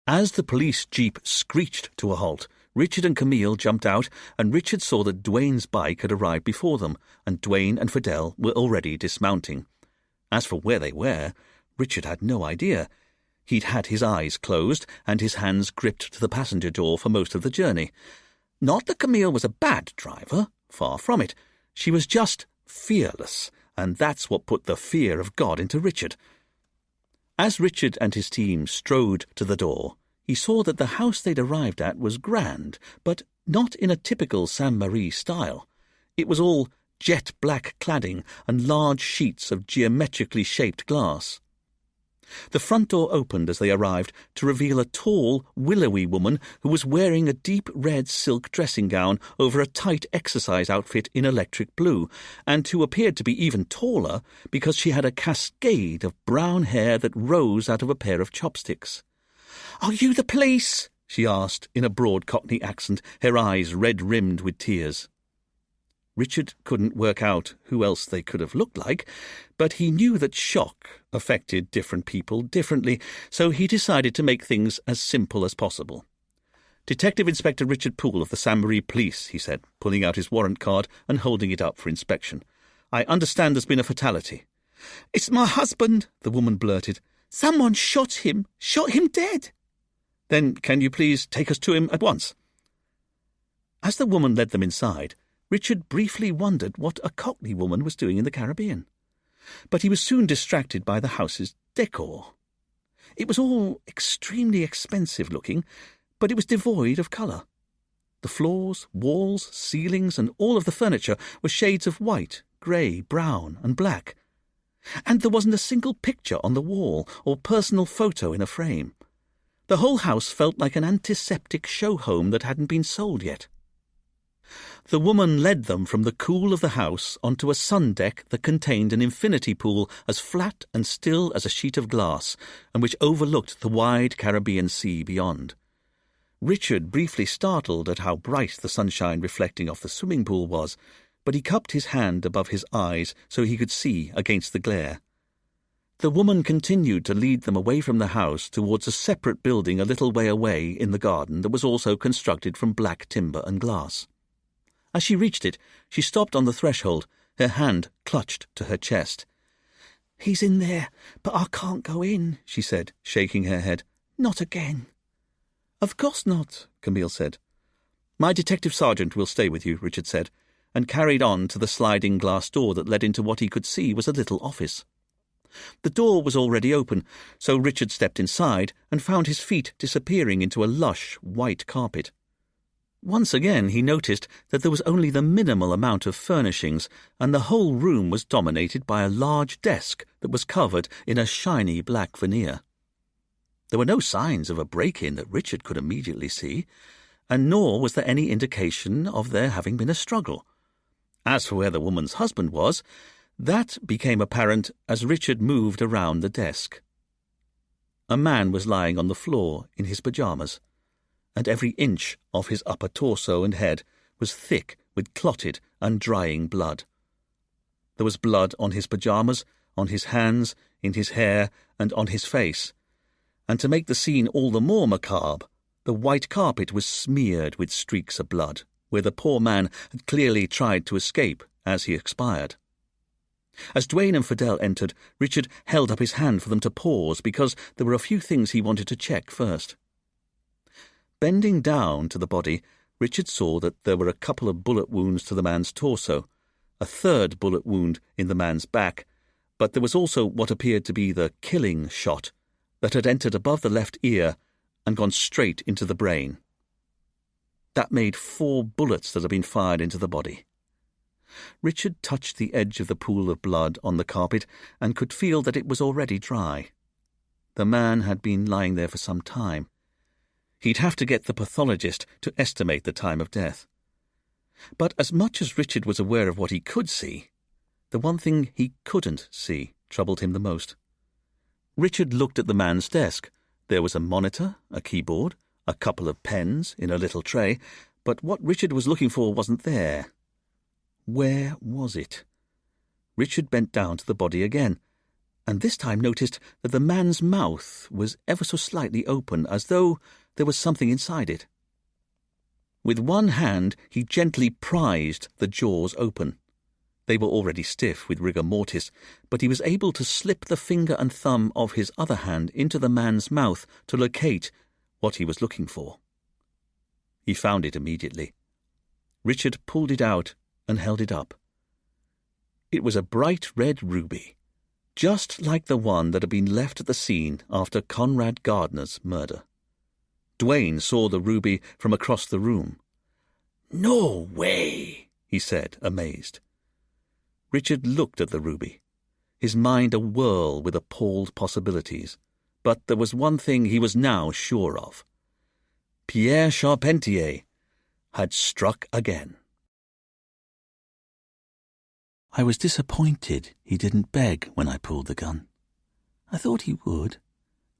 As the police jeep screeched to a halt, Richard and Camille jumped out, and Richard saw that Dwayne's bike had arrived before them, and Dwayne and Fidel were already dismounting. As for where they were, Richard had no idea. He'd had his eyes closed and his hands gripped to the passenger door for most of the journey. Not that Camille was a bad driver, far from it. She was just fearless, and that's what put the fear of God into Richard. As Richard and his team strode to the door, he saw that the house they'd arrived at was grand, but not in a typical Saint-Marie style. It was all jet-black cladding and large sheets of geometrically shaped glass. The front door opened as they arrived to reveal a tall, willowy woman who was wearing a deep red silk dressing gown over a tight exercise outfit in electric blue, and who appeared to be even taller because she had a cascade of brown hair that rose out of a pair of chopsticks. "Are you the police?" she asked in a broad Cockney accent, her eyes red-rimmed with tears. Richard couldn't work out who else they could have looked like, but he knew that shock affected different people differently, so he decided to make things as simple as possible. "Detective Inspector Richard Poole of the Saint-Marie Police," he said, pulling out his warrant card and holding it up for inspection. "I understand there's been a fatality." "It's my husband," the woman blurted. "Someone shot him dead." "Then can you please take us to him at once?" As the woman led them inside, Richard briefly wondered what a Cockney woman was doing in the Caribbean. But he was soon distracted by the house's decor. It was all extremely expensive looking, but it was devoid of colour. The floors, walls, ceilings, and all of the furniture were shades of white, grey, brown, and black. And there wasn't a single picture on the wall or personal photo in a frame. The whole house felt like an antiseptic show home that hadn't been sold yet. The woman led them from the cool of the house onto a sun deck that contained an infinity pool as flat and still as a sheet of glass, and which overlooked the wide Caribbean Sea beyond. Richard, briefly startled at how bright the sunshine reflecting off the swimming pool was, but he cupped his hand above his eyes so he could see against the glare. The woman continued to lead them away from the house towards a separate building a little way away in the garden that was also constructed from black timber and glass. As she reached it, she stopped on the threshold, her hand clutched to her chest. "He's in there, but I can't go in," she said, shaking her head. "Not again." "Of course not," Camille said. "My detective sergeant will stay with you," Richard said, and carried on to the sliding glass door that led into what he could see was a little office. The door was already open, so Richard stepped inside and found his feet disappearing into a lush white carpet. Once again he noticed that there was only the minimal amount of furnishings, and the whole room was dominated by a large desk that was covered in a shiny black veneer. There were no signs of a break-in that Richard could immediately see, and nor was there any indication of there having been a struggle. As for where the woman's husband was, that became apparent as Richard moved around the desk. A man was lying on the floor in his pyjamas, and every inch of his upper torso and head was thick with clotted and drying blood. There was blood on his pyjamas, on his hands, in his hair, and on his face. And to make the scene all the more macabre, the white carpet was smeared with streaks of blood, where the poor man had clearly tried to escape as he expired. As Duane and Fidel entered, Richard held up his hand for them to pause because there were a few things he wanted to check first. Bending down to the body, Richard saw that there were a couple of bullet wounds to the man's torso, a third bullet wound in the man's back, but there was also what appeared to be the killing shot that had entered above the left ear and gone straight into the brain. That made 4 bullets that had been fired into the body. Richard touched the edge of the pool of blood on the carpet and could feel that it was already dry. The man had been lying there for some time. He'd have to get the pathologist to estimate the time of death. But as much as Richard was aware of what he could see, the one thing he couldn't see troubled him the most. Richard looked at the man's desk. There was a monitor, a keyboard, a couple of pens in a little tray, but what Richard was looking for wasn't there. Where was it? Richard bent down to the body again, and this time noticed that the man's mouth was ever so slightly open, as though there was something inside it. With one hand he gently prized the jaws open. They were already stiff with rigor mortis, but he was able to slip the finger and thumb of his other hand into the man's mouth to locate what he was looking for. He found it immediately. Richard pulled it out and held it up. It was a bright red ruby, just like the one that had been left at the scene after Conrad Gardner's murder. Duane saw the ruby from across the room. "No way," he said, amazed. Richard looked at the ruby, his mind a-whirl with appalled possibilities. But there was one thing he was now sure of. Pierre Charpentier had struck again. I was disappointed he didn't beg when I pulled the gun. I thought he would,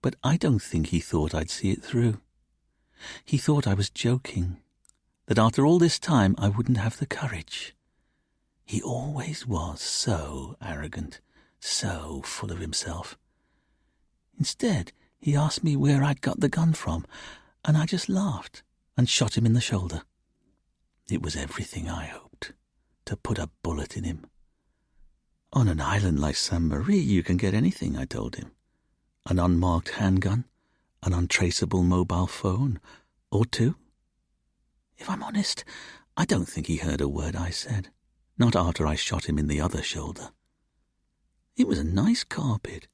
but I don't think he thought I'd see it through. He thought I was joking, that after all this time I wouldn't have the courage. He always was so arrogant, so full of himself. Instead, he asked me where I'd got the gun from, and I just laughed and shot him in the shoulder. It was everything I hoped, to put a bullet in him. On an island like Sainte Marie, you can get anything, I told him. An unmarked handgun, an untraceable mobile phone, or 2. If I'm honest, I don't think he heard a word I said. Not after I shot him in the other shoulder. It was a nice carpet,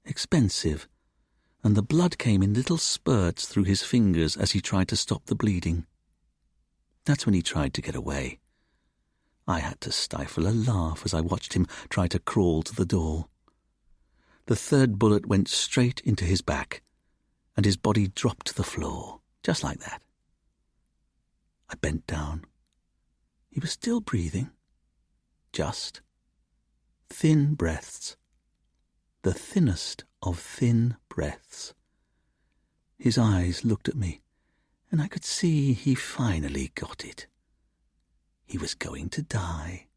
expensive, and the blood came in little spurts through his fingers as he tried to stop the bleeding. That's when he tried to get away. I had to stifle a laugh as I watched him try to crawl to the door. The 3rd bullet went straight into his back, and his body dropped to the floor, just like that. I bent down. He was still breathing. Just thin breaths, the thinnest of thin breaths. His eyes looked at me, and I could see he finally got it. He was going to die.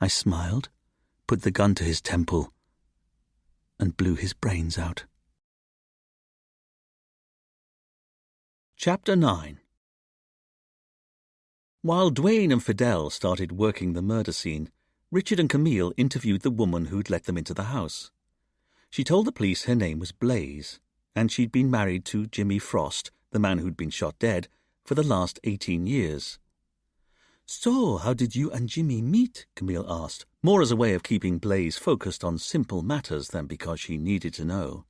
I smiled, put the gun to his temple, and blew his brains out. Chapter 9. While Duane and Fidel started working the murder scene, Richard and Camille interviewed the woman who'd let them into the house. She told the police her name was Blaze, and she'd been married to Jimmy Frost, the man who'd been shot dead, for the last 18 years. "So, how did you and Jimmy meet?" Camille asked, more as a way of keeping Blaze focused on simple matters than because she needed to know.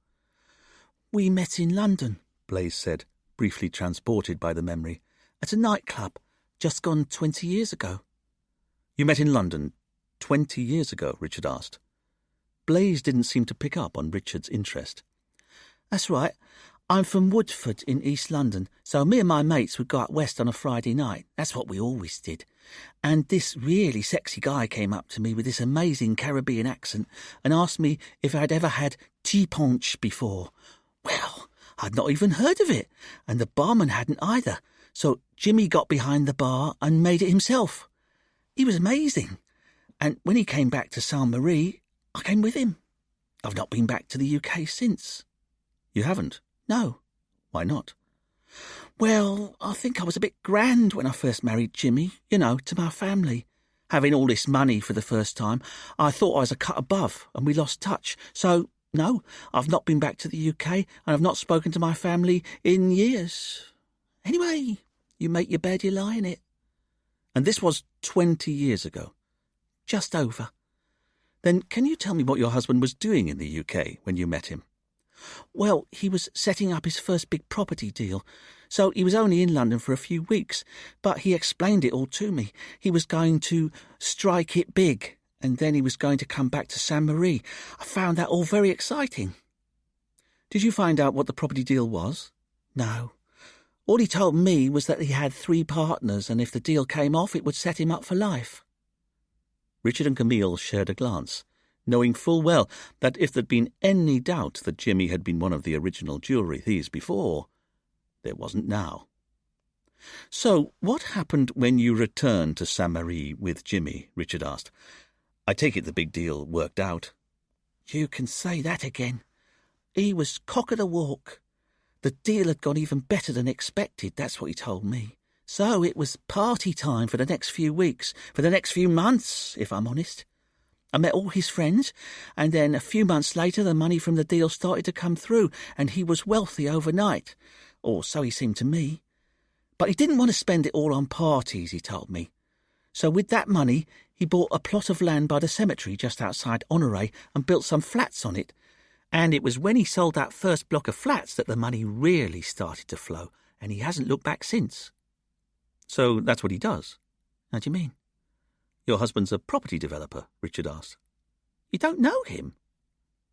"We met in London," Blaze said, briefly transported by the memory, "at a nightclub, just gone 20 years ago." "You met in London 20 years ago?" Richard asked. Blaze didn't seem to pick up on Richard's interest. That's right. I'm from Woodford in East London, so me and my mates would go out west on a Friday night. That's what we always did. And this really sexy guy came up to me with this amazing Caribbean accent and asked me if I'd ever had tea punch before. Well, I'd not even heard of it, and the barman hadn't either. So Jimmy got behind the bar and made it himself. He was amazing. And when he came back to Saint Marie, I came with him. I've not been back to the UK since. You haven't? No. Why not? Well, I think I was a bit grand when I first married Jimmy, to my family. Having all this money for the first time, I thought I was a cut above, and we lost touch. So, no, I've not been back to the UK, and I've not spoken to my family in years. Anyway, you make your bed, you lie in it. And this was 20 years ago? Just over. Then can you tell me what your husband was doing in the UK when you met him? Well, he was setting up his first big property deal, so he was only in London for a few weeks, but he explained it all to me. He was going to strike it big, and then he was going to come back to Saint Marie. I found that all very exciting. Did you find out what the property deal was? No. All he told me was that he had 3 partners, and if the deal came off, it would set him up for life. Richard and Camille shared a glance, knowing full well that if there'd been any doubt that Jimmy had been one of the original jewellery thieves before, there wasn't now. So, what happened when you returned to Saint Marie with Jimmy? Richard asked. I take it the big deal worked out. You can say that again. He was cock of the walk. The deal had gone even better than expected, that's what he told me. So it was party time for the next few weeks, for the next few months, if I'm honest. I met all his friends, and then a few months later the money from the deal started to come through, and he was wealthy overnight. Or so he seemed to me. But he didn't want to spend it all on parties, he told me. So with that money, he bought a plot of land by the cemetery just outside Honore and built some flats on it. And it was when he sold that first block of flats that the money really started to flow, and he hasn't looked back since. So that's what he does? How do you mean? Your husband's a property developer, Richard asked. You don't know him?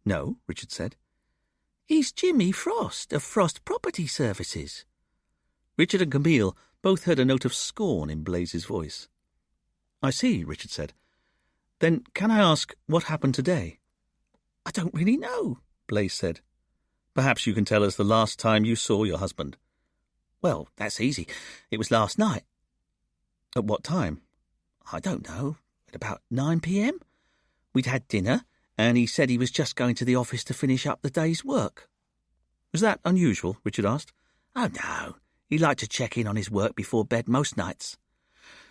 No, Richard said. He's Jimmy Frost of Frost Property Services. Richard and Camille both heard a note of scorn in Blaze's voice. I see, Richard said. Then can I ask what happened today? I don't really know, Blaze said. Perhaps you can tell us the last time you saw your husband. Well, that's easy. It was last night. At what time? I don't know. At about 9 p.m. We'd had dinner, and he said he was just going to the office to finish up the day's work. Was that unusual? Richard asked. Oh, no. He liked to check in on his work before bed most nights.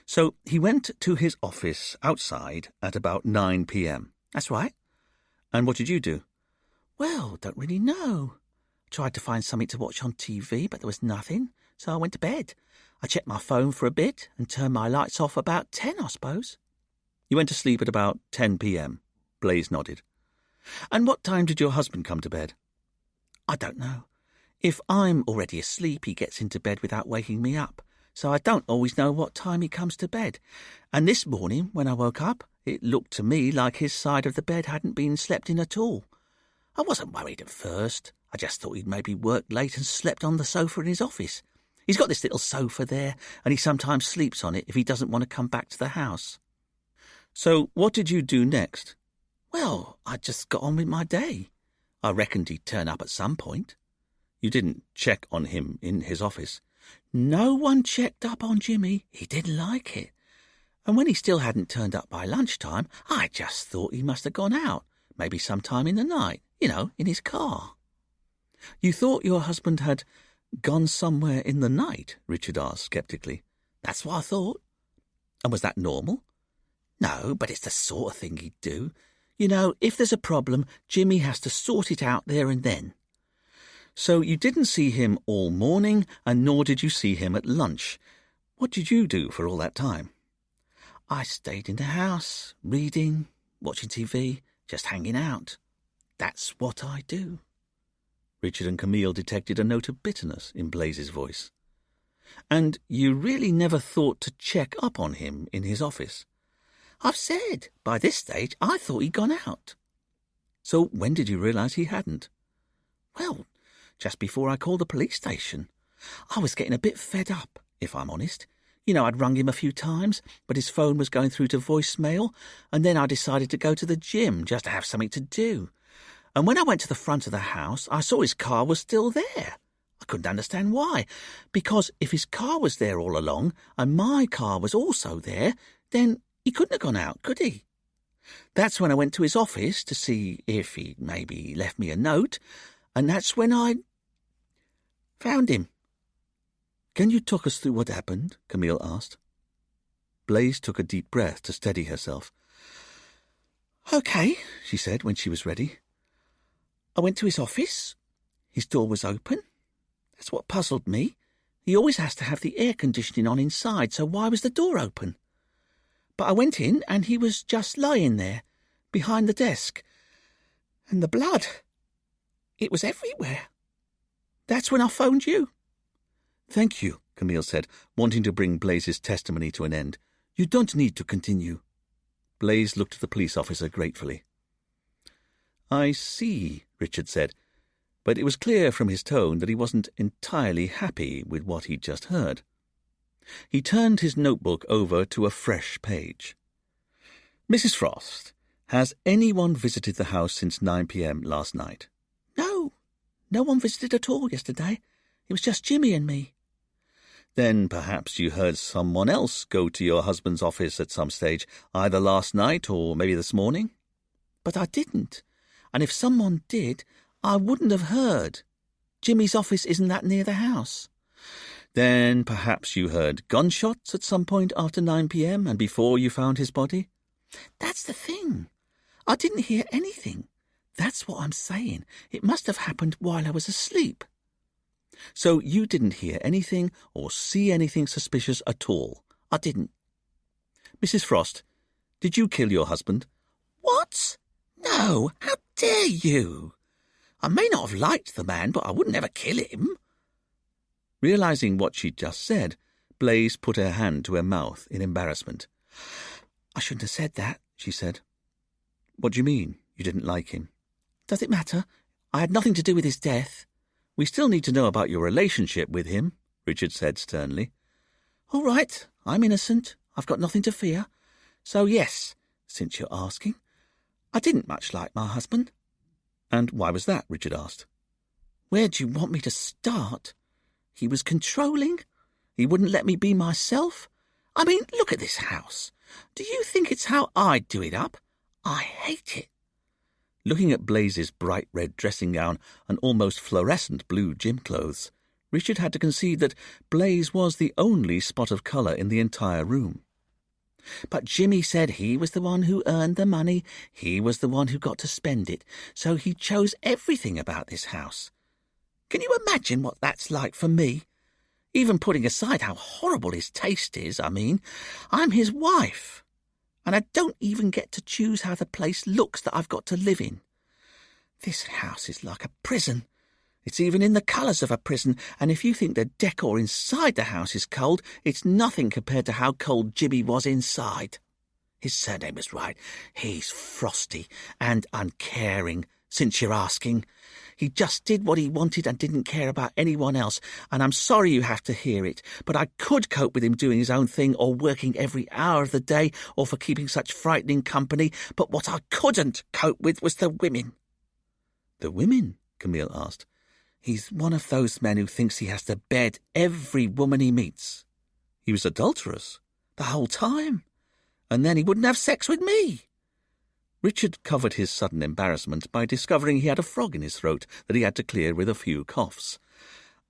So he went to his office outside at about 9 p.m. That's right. And what did you do? Well, don't really know. I tried to find something to watch on TV, but there was nothing, so I went to bed. I checked my phone for a bit and turned my lights off about 10, I suppose. You went to sleep at about 10 p.m. Blaze nodded. And what time did your husband come to bed? I don't know. If I'm already asleep, he gets into bed without waking me up, so I don't always know what time he comes to bed. And this morning, when I woke up, it looked to me like his side of the bed hadn't been slept in at all. I wasn't worried at first. I just thought he'd maybe worked late and slept on the sofa in his office. He's got this little sofa there, and he sometimes sleeps on it if he doesn't want to come back to the house. So what did you do next? Well, I just got on with my day. I reckoned he'd turn up at some point. You didn't check on him in his office? No one checked up on Jimmy. He didn't like it. And when he still hadn't turned up by lunchtime, I just thought he must have gone out, maybe sometime in the night, in his car. You thought your husband had gone somewhere in the night? Richard asked sceptically. That's what I thought. And was that normal? No, but it's the sort of thing he'd do. If there's a problem, Jimmy has to sort it out there and then. So you didn't see him all morning, and nor did you see him at lunch. What did you do for all that time? I stayed in the house, reading, watching TV, just hanging out. That's what I do. Richard and Camille detected a note of bitterness in Blaze's voice. And you really never thought to check up on him in his office? I've said, by this stage, I thought he'd gone out. So when did you realise he hadn't? Well, just before I called the police station. I was getting a bit fed up, if I'm honest. You know, I'd rung him a few times, but his phone was going through to voicemail, and then I decided to go to the gym just to have something to do. And when I went to the front of the house, I saw his car was still there. I couldn't understand why, because if his car was there all along, and my car was also there, then he couldn't have gone out, could he? That's when I went to his office to see if he maybe left me a note, and that's when I found him. Can you talk us through what happened? Camille asked. Blaise took a deep breath to steady herself. OK, she said when she was ready. I went to his office. His door was open. That's what puzzled me. He always has to have the air conditioning on inside, so why was the door open? But I went in and he was just lying there, behind the desk. And the blood, it was everywhere. That's when I phoned you. Thank you, Camille said, wanting to bring Blaise's testimony to an end. You don't need to continue. Blaise looked at the police officer gratefully. I see, Richard said, but it was clear from his tone that he wasn't entirely happy with what he'd just heard. He turned his notebook over to a fresh page. Mrs. Frost, has anyone visited the house since 9 p.m. last night? No, no one visited at all yesterday. It was just Jimmy and me. Then perhaps you heard someone else go to your husband's office at some stage, either last night or maybe this morning? But I didn't. And if someone did, I wouldn't have heard. Jimmy's office isn't that near the house. Then perhaps you heard gunshots at some point after 9 p.m. and before you found his body? That's the thing. I didn't hear anything. That's what I'm saying. It must have happened while I was asleep. So you didn't hear anything or see anything suspicious at all? I didn't. Mrs. Frost, did you kill your husband? What? No, how dare you? I may not have liked the man, but I wouldn't ever kill him. Realizing what she'd just said, Blaise put her hand to her mouth in embarrassment. I shouldn't have said that, she said. What do you mean, you didn't like him? Does it matter? I had nothing to do with his death. We still need to know about your relationship with him, Richard said sternly. All right, I'm innocent. I've got nothing to fear. So yes, since you're asking, I didn't much like my husband. And why was that? Richard asked. Where do you want me to start? He was controlling. He wouldn't let me be myself. I mean, look at this house. Do you think it's how I'd do it up? I hate it. Looking at Blaise's bright red dressing gown and almost fluorescent blue gym clothes, Richard had to concede that Blaise was the only spot of colour in the entire room. But Jimmy said he was the one who earned the money, he was the one who got to spend it, so he chose everything about this house. Can you imagine what that's like for me? Even putting aside how horrible his taste is, I'm his wife. And I don't even get to choose how the place looks that I've got to live in. This house is like a prison. It's even in the colours of a prison, and if you think the decor inside the house is cold, it's nothing compared to how cold Jimmy was inside. His surname is right. He's frosty and uncaring, since you're asking. He just did what he wanted and didn't care about anyone else, and I'm sorry you have to hear it, but I could cope with him doing his own thing or working every hour of the day or for keeping such frightening company, but what I couldn't cope with was the women. The women? Camille asked. He's one of those men who thinks he has to bed every woman he meets. He was adulterous. The whole time. And then he wouldn't have sex with me. Richard covered his sudden embarrassment by discovering he had a frog in his throat that he had to clear with a few coughs.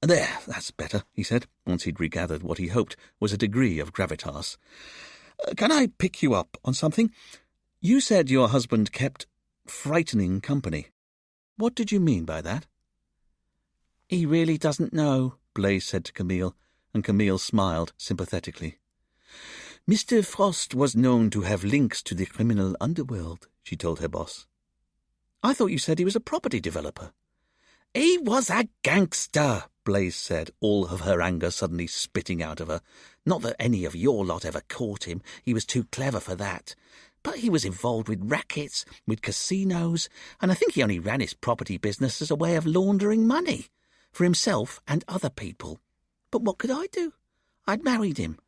There, that's better, he said, once he'd regathered what he hoped was a degree of gravitas. Can I pick you up on something? You said your husband kept frightening company. What did you mean by that? He really doesn't know, Blaise said to Camille, and Camille smiled sympathetically. Mr. Frost was known to have links to the criminal underworld, she told her boss. I thought you said he was a property developer. He was a gangster, Blaise said, all of her anger suddenly spitting out of her. Not that any of your lot ever caught him. He was too clever for that. But he was involved with rackets, with casinos, and I think he only ran his property business as a way of laundering money. for himself and other people. But what could I do? I'd married him.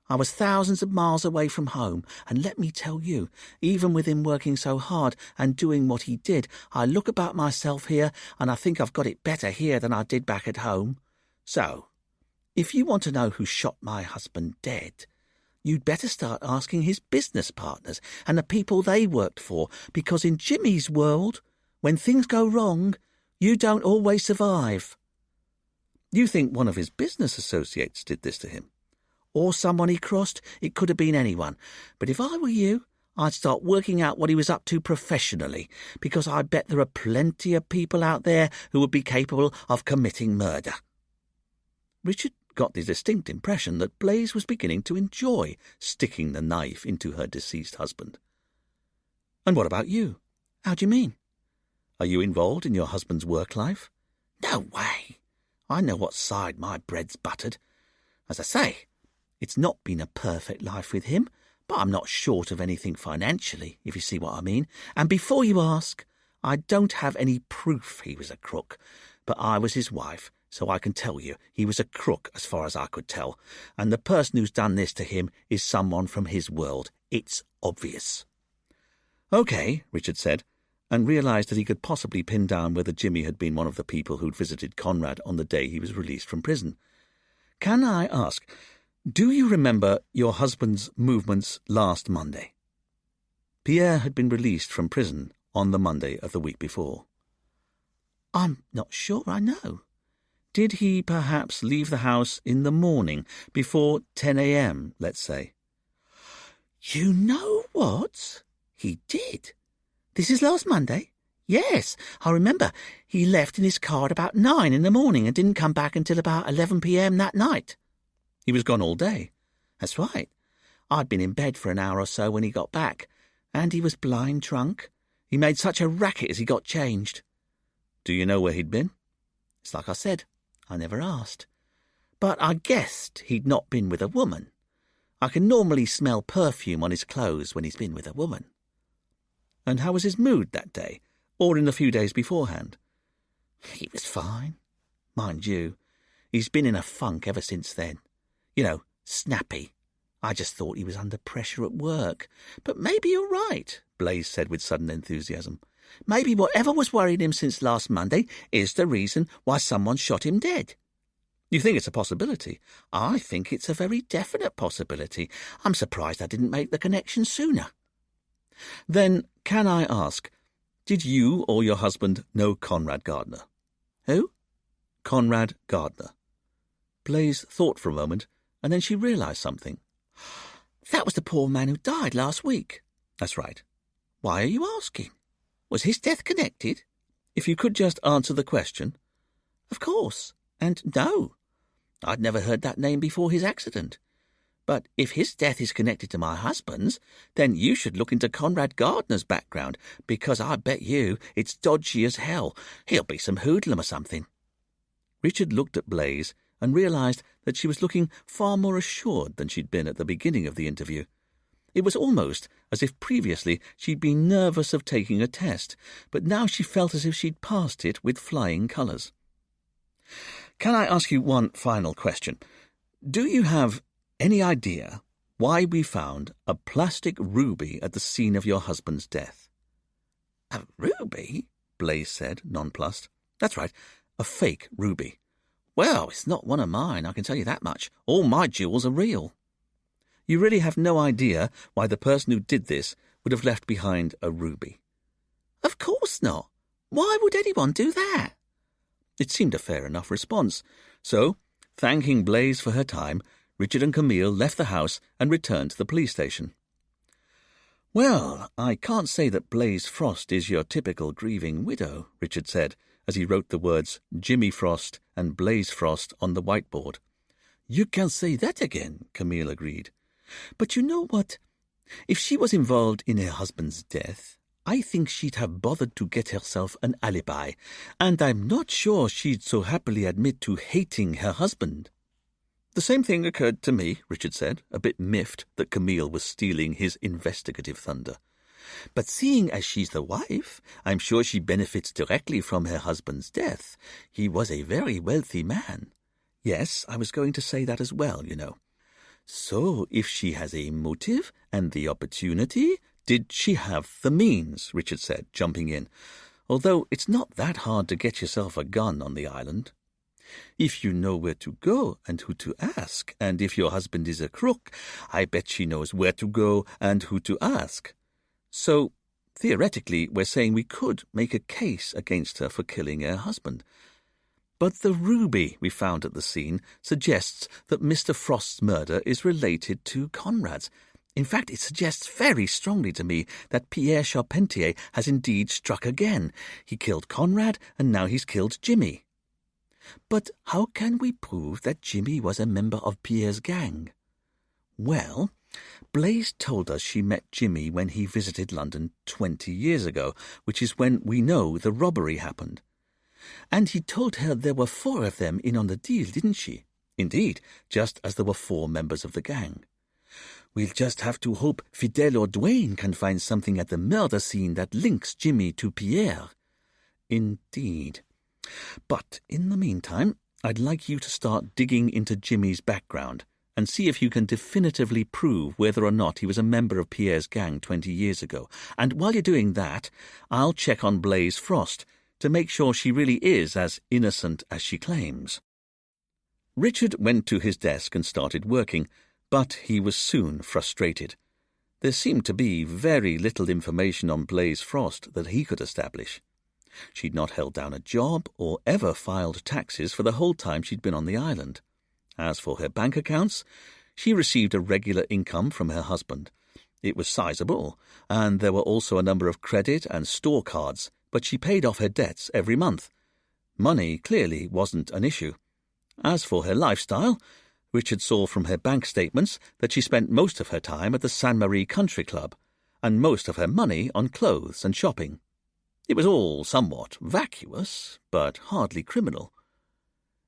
I was thousands of miles away from home, and let me tell you, even with him working so hard and doing what he did, I look about myself here and I think I've got it better here than I did back at home. So, if you want to know who shot my husband dead, you'd better start asking his business partners and the people they worked for, because in Jimmy's world, when things go wrong, you don't always survive. You think one of his business associates did this to him? Or someone he crossed? It could have been anyone. But if I were you, I'd start working out what he was up to professionally, because I bet there are plenty of people out there who would be capable of committing murder. Richard got the distinct impression that Blaise was beginning to enjoy sticking the knife into her deceased husband. And what about you? How do you mean? Are you involved in your husband's work life? No way. I know what side my bread's buttered. As I say, it's not been a perfect life with him, but I'm not short of anything financially, if you see what I mean. And before you ask, I don't have any proof he was a crook, but I was his wife, so I can tell you he was a crook as far as I could tell, and the person who's done this to him is someone from his world. It's obvious. OK, Richard said, and realised that he could possibly pin down whether Jimmy had been one of the people who'd visited Conrad on the day he was released from prison. Can I ask, do you remember your husband's movements last Monday? Pierre had been released from prison on the Monday of the week before. I'm not sure I know. Did he perhaps leave the house in the morning, before 10 a.m., let's say? You know what? He did. This is last Monday? Yes, I remember. He left in his car at about 9 in the morning and didn't come back until about 11 p.m. that night. He was gone all day. That's right. I'd been in bed for an hour or so when he got back, and he was blind drunk. He made such a racket as he got changed. Do you know where he'd been? It's like I said, I never asked. But I guessed he'd not been with a woman. I can normally smell perfume on his clothes when he's been with a woman. And how was his mood that day, or in the few days beforehand? He was fine. Mind you, he's been in a funk ever since then. You know, snappy. I just thought he was under pressure at work. But maybe you're right, Blaise said with sudden enthusiasm. Maybe whatever was worrying him since last Monday is the reason why someone shot him dead. You think it's a possibility? I think it's a very definite possibility. I'm surprised I didn't make the connection sooner. Then, can I ask, did you or your husband know Conrad Gardner? Who? Conrad Gardner. Blaise thought for a moment, and then she realised something. That was the poor man who died last week. That's right. Why are you asking? Was his death connected? If you could just answer the question. Of course. And no. I'd never heard that name before his accident. But if his death is connected to my husband's, then you should look into Conrad Gardner's background, because I bet you it's dodgy as hell. He'll be some hoodlum or something. Richard looked at Blaise and realised that she was looking far more assured than she'd been at the beginning of the interview. It was almost as if previously she'd been nervous of taking a test, but now she felt as if she'd passed it with flying colours. Can I ask you one final question? Do you have any idea why we found a plastic ruby at the scene of your husband's death? A ruby? Blaise said, nonplussed. That's right, a fake ruby. Well, it's not one of mine, I can tell you that much. All my jewels are real. You really have no idea why the person who did this would have left behind a ruby? Of course not. Why would anyone do that? It seemed a fair enough response. So, thanking Blaise for her time, Richard and Camille left the house and returned to the police station. Well, I can't say that Blaise Frost is your typical grieving widow, Richard said, as he wrote the words Jimmy Frost and Blaise Frost on the whiteboard. You can say that again, Camille agreed. But you know what? If she was involved in her husband's death, I think she'd have bothered to get herself an alibi, and I'm not sure she'd so happily admit to hating her husband. The same thing occurred to me, Richard said, a bit miffed that Camille was stealing his investigative thunder. But seeing as she's the wife, I'm sure she benefits directly from her husband's death. He was a very wealthy man. Yes, I was going to say that as well, you know. So, if she has a motive and the opportunity, did she have the means? Richard said, jumping in. Although it's not that hard to get yourself a gun on the island. If you know where to go and who to ask, and if your husband is a crook, I bet she knows where to go and who to ask. So, theoretically, we're saying we could make a case against her for killing her husband. But the ruby we found at the scene suggests that Mr. Frost's murder is related to Conrad's. In fact, it suggests very strongly to me that Pierre Charpentier has indeed struck again. He killed Conrad, and now he's killed Jimmy. But how can we prove that Jimmy was a member of Pierre's gang? Well, Blaise told us she met Jimmy when he visited London 20 years ago, which is when we know the robbery happened. And he told her there were 4 of them in on the deal, didn't she? Indeed, just as there were 4 members of the gang. We'll just have to hope Fidel or Dwayne can find something at the murder scene that links Jimmy to Pierre. Indeed. But in the meantime, I'd like you to start digging into Jimmy's background and see if you can definitively prove whether or not he was a member of Pierre's gang 20 years ago. And while you're doing that, I'll check on Blaise Frost to make sure she really is as innocent as she claims. Richard went to his desk and started working, but he was soon frustrated. There seemed to be very little information on Blaise Frost that he could establish. She'd not held down a job or ever filed taxes for the whole time she'd been on the island. As for her bank accounts, she received a regular income from her husband. It was sizable, and there were also a number of credit and store cards, but she paid off her debts every month. Money clearly wasn't an issue. As for her lifestyle, Richard saw from her bank statements that she spent most of her time at the Sainte Marie Country Club, and most of her money on clothes and shopping. It was all somewhat vacuous, but hardly criminal.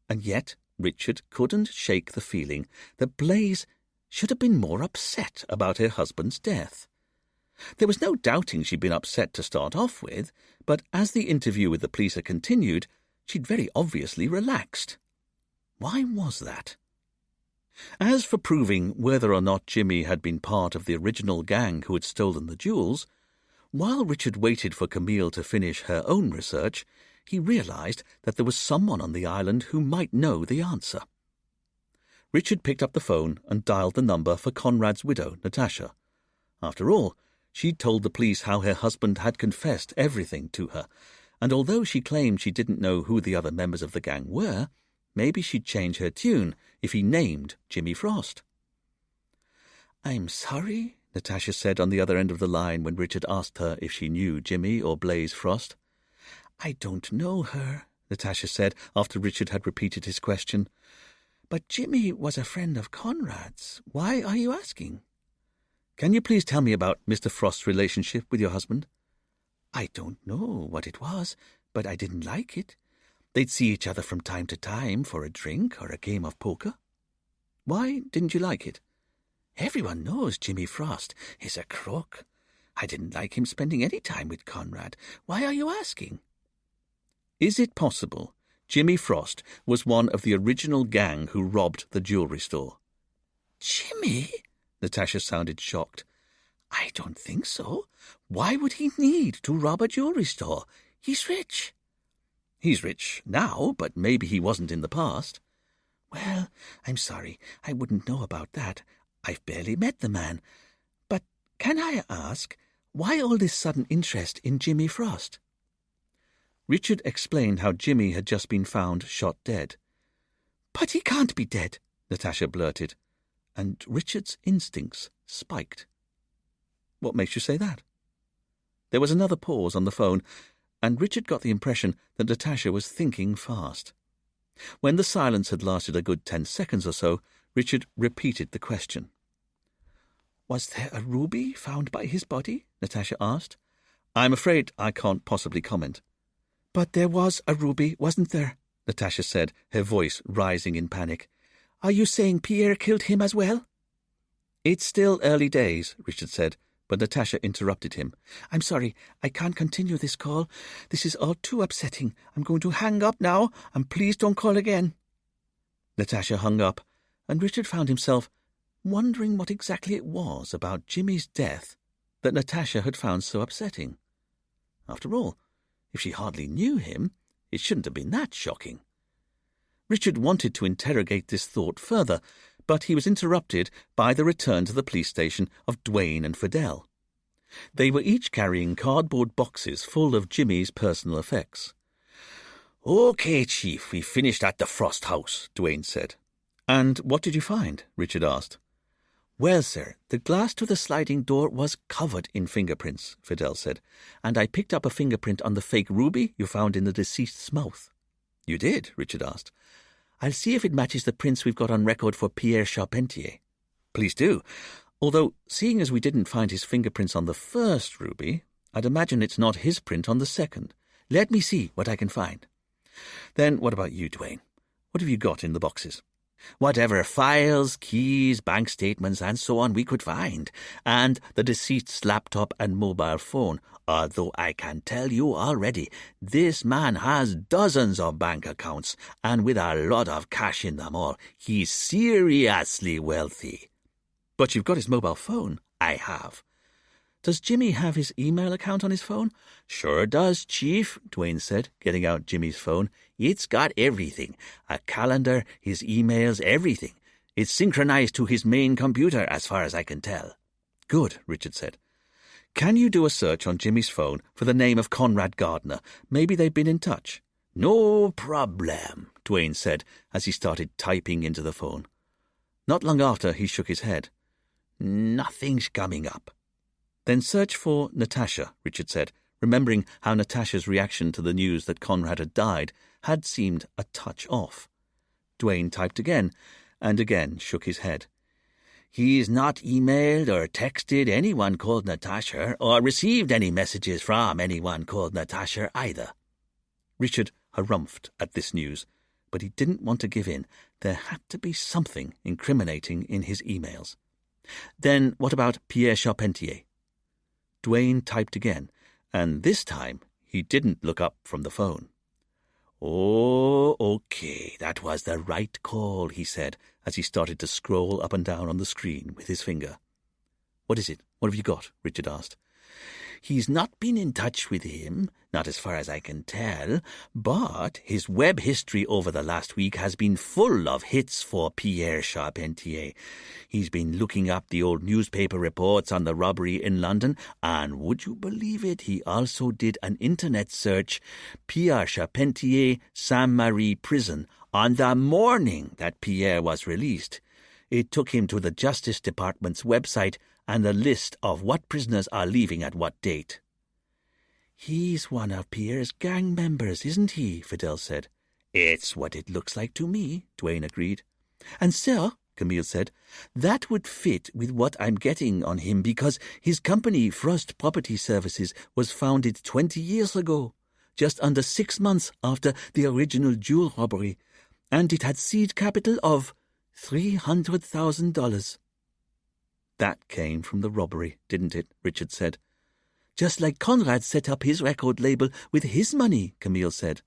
And yet Richard couldn't shake the feeling that Blaise should have been more upset about her husband's death. There was no doubting she'd been upset to start off with, but as the interview with the police had continued, she'd very obviously relaxed. Why was that? As for proving whether or not Jimmy had been part of the original gang who had stolen the jewels, while Richard waited for Camille to finish her own research, he realized that there was someone on the island who might know the answer. Richard picked up the phone and dialed the number for Conrad's widow, Natasha. After all, she'd told the police how her husband had confessed everything to her, and although she claimed she didn't know who the other members of the gang were, maybe she'd change her tune if he named Jimmy Frost. "I'm sorry," Natasha said on the other end of the line when Richard asked her if she knew Jimmy or Blaise Frost. "I don't know her," Natasha said after Richard had repeated his question. "But Jimmy was a friend of Conrad's. Why are you asking?" "Can you please tell me about Mr. Frost's relationship with your husband?" "I don't know what it was, but I didn't like it. They'd see each other from time to time for a drink or a game of poker." "Why didn't you like it?" "Everyone knows Jimmy Frost is a crook. I didn't like him spending any time with Conrad. Why are you asking?" "Is it possible Jimmy Frost was one of the original gang who robbed the jewelry store?" "Jimmy?" Natasha sounded shocked. "I don't think so. Why would he need to rob a jewelry store? He's rich." "He's rich now, but maybe he wasn't in the past." "Well, I'm sorry. I wouldn't know about that. I've barely met the man. But can I ask, why all this sudden interest in Jimmy Frost?" Richard explained how Jimmy had just been found shot dead. "But he can't be dead," Natasha blurted, and Richard's instincts spiked. "What makes you say that?" There was another pause on the phone, and Richard got the impression that Natasha was thinking fast. When the silence had lasted a good 10 seconds or so, Richard repeated the question. "Was there a ruby found by his body?" Natasha asked. "I'm afraid I can't possibly comment." "But there was a ruby, wasn't there?" Natasha said, her voice rising in panic. "Are you saying Pierre killed him as well?" "It's still early days," Richard said, But Natasha interrupted him. "I'm sorry, I can't continue this call. This is all too upsetting. I'm going to hang up now, and please don't call again." Natasha hung up, and Richard found himself wondering what exactly it was about Jimmy's death that Natasha had found so upsetting. After all, if she hardly knew him, it shouldn't have been that shocking. Richard wanted to interrogate this thought further, but he was interrupted by the return to the police station of Dwayne and Fidel. They were each carrying cardboard boxes full of Jimmy's personal effects. "Okay, Chief, we finished at the Frost house," Dwayne said. "And what did you find?" Richard asked. "Well, sir, the glass to the sliding door was covered in fingerprints," Fidel said, "and I picked up a fingerprint on the fake ruby you found in the deceased's mouth." "You did?" Richard asked. "I'll see if it matches the prints we've got on record for Pierre Charpentier." "Please do. Although, seeing as we didn't find his fingerprints on the first ruby, I'd imagine it's not his print on the second. Let me see what I can find." "Then what about you, Dwayne? What have you got in the boxes?" "Whatever files, keys, bank statements, and so on we could find, and the deceased's laptop and mobile phone, although I can tell you already, this man has dozens of bank accounts, and with a lot of cash in them all, he's seriously wealthy." "But you've got his mobile phone." "I have." "Does Jimmy have his email account on his phone?" "Sure does, Chief," Dwayne said, getting out Jimmy's phone. "It's got everything. A calendar, his emails, everything. It's synchronized to his main computer, as far as I can tell." "Good," Richard said. "Can you do a search on Jimmy's phone for the name of Conrad Gardner? Maybe they've been in touch." "No problem," Dwayne said as he started typing into the phone. Not long after, he shook his head. "Nothing's coming up." "Then search for Natasha," Richard said, remembering how Natasha's reaction to the news that Conrad had died had seemed a touch off. Dwayne typed again, and again shook his head. "He's not emailed or texted anyone called Natasha, or received any messages from anyone called Natasha either." Richard harumphed at this news, but he didn't want to give in. There had to be something incriminating in his emails. "Then what about Pierre Charpentier?" Dwayne typed again, and this time he didn't look up from the phone. "Oh, okay, that was the right call," he said, as he started to scroll up and down on the screen with his finger. "What is it? What have you got?" Richard asked. "He's not been in touch with him, not as far as I can tell, but his web history over the last week has been full of hits for Pierre Charpentier. He's been looking up the old newspaper reports on the robbery in London, and would you believe it, he also did an internet search, Pierre Charpentier, Sainte-Marie prison, on the morning that Pierre was released. It took him to the Justice Department's website and a list of what prisoners are leaving at what date." "He's one of Pierre's gang members, isn't he?" Fidel said. "It's what it looks like to me," Dwayne agreed. "And sir," Camille said, "that would fit with what I'm getting on him because his company, Frost Property Services, was founded 20 years ago, just under 6 months after the original jewel robbery, and it had seed capital of $300,000. "That came from the robbery, didn't it?" Richard said. "Just like Conrad set up his record label with his money," Camille said.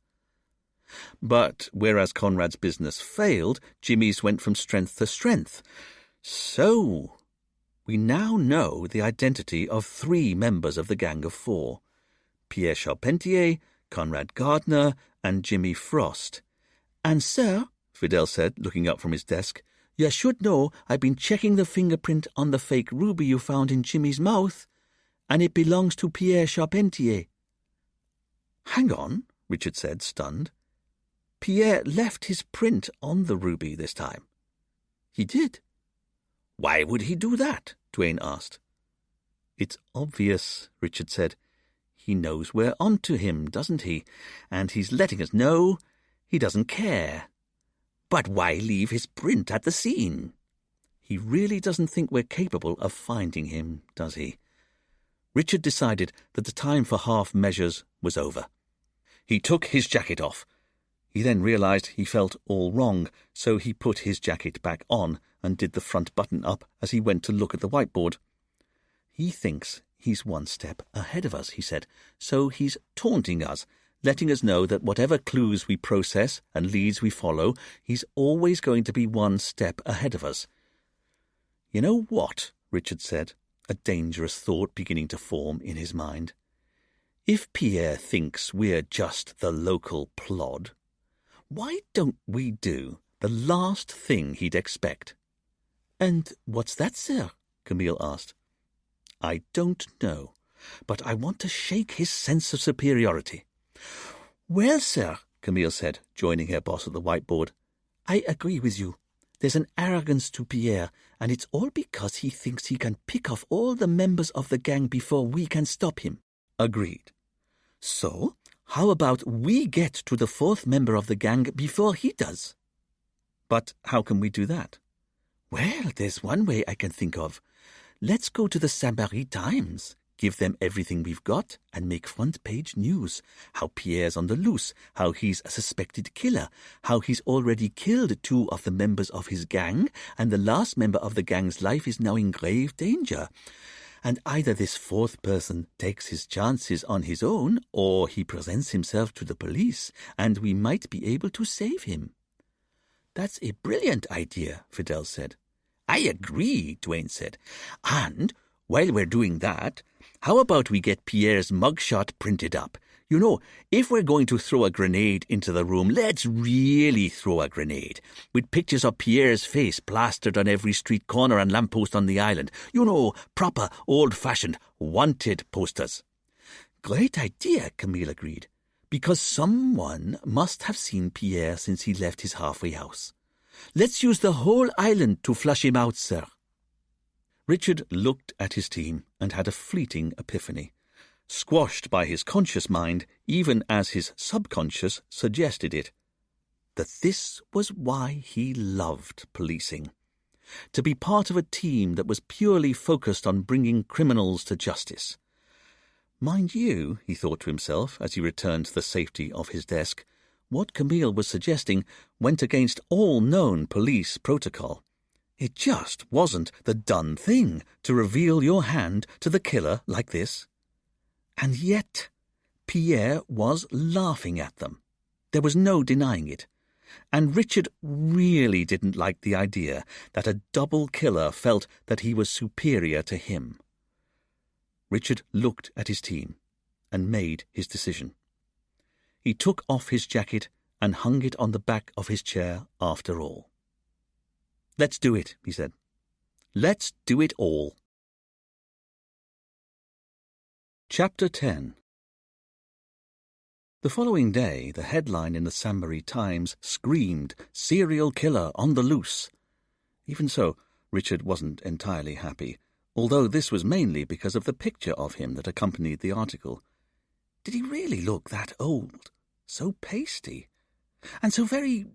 But whereas Conrad's business failed, Jimmy's went from strength to strength. So, we now know the identity of 3 members of the Gang of 4. Pierre Charpentier, Conrad Gardner, and Jimmy Frost. "And sir," Fidel said, looking up from his desk, "you should know I've been checking the fingerprint on the fake ruby you found in Jimmy's mouth, and it belongs to Pierre Charpentier." "Hang on," Richard said, stunned. "Pierre left his print on the ruby this time." "He did?" "Why would he do that?" Dwayne asked. "It's obvious," Richard said. "He knows we're onto him, doesn't he? And he's letting us know he doesn't care." "But why leave his print at the scene?" "He really doesn't think we're capable of finding him, does he?" Richard decided that the time for half measures was over. He took his jacket off. He then realized he felt all wrong, so he put his jacket back on and did the front button up as he went to look at the whiteboard. He thinks he's one step ahead of us, he said, so he's taunting us, letting us know that whatever clues we process and leads we follow, he's always going to be one step ahead of us. You know what? Richard said, a dangerous thought beginning to form in his mind. If Pierre thinks we're just the local plod, why don't we do the last thing he'd expect? And what's that, sir? Camille asked. I don't know, but I want to shake his sense of superiority. Well, sir, Camille said, joining her boss at the whiteboard, I agree with you. There's an arrogance to Pierre, and it's all because he thinks he can pick off all the members of the gang before we can stop him. Agreed. So, how about we get to the fourth member of the gang before he does? But how can we do that? Well, there's one way I can think of. Let's go to the Saint-Marie Times, give them everything we've got, and make front-page news. How Pierre's on the loose, how he's a suspected killer, how he's already killed 2 of the members of his gang, and the last member of the gang's life is now in grave danger. And either this fourth person takes his chances on his own, or he presents himself to the police, and we might be able to save him. That's a brilliant idea, Fidel said. I agree, Dwayne said. And while we're doing that, how about we get Pierre's mugshot printed up? You know, if we're going to throw a grenade into the room, let's really throw a grenade, with pictures of Pierre's face plastered on every street corner and lamppost on the island. You know, proper, old-fashioned, wanted posters. Great idea, Camille agreed, because someone must have seen Pierre since he left his halfway house. Let's use the whole island to flush him out, sir. Richard looked at his team and had a fleeting epiphany, squashed by his conscious mind even as his subconscious suggested it, that this was why he loved policing. To be part of a team that was purely focused on bringing criminals to justice. Mind you, he thought to himself as he returned to the safety of his desk, what Camille was suggesting went against all known police protocol. It just wasn't the done thing to reveal your hand to the killer like this. And yet, Pierre was laughing at them. There was no denying it. And Richard really didn't like the idea that a double killer felt that he was superior to him. Richard looked at his team and made his decision. He took off his jacket and hung it on the back of his chair after all. Let's do it, he said. Let's do it all. Chapter 10. The following day, the headline in the Saint-Marie Times screamed, "Serial killer on the loose." Even so, Richard wasn't entirely happy, although this was mainly because of the picture of him that accompanied the article. Did he really look that old? So pasty? And so very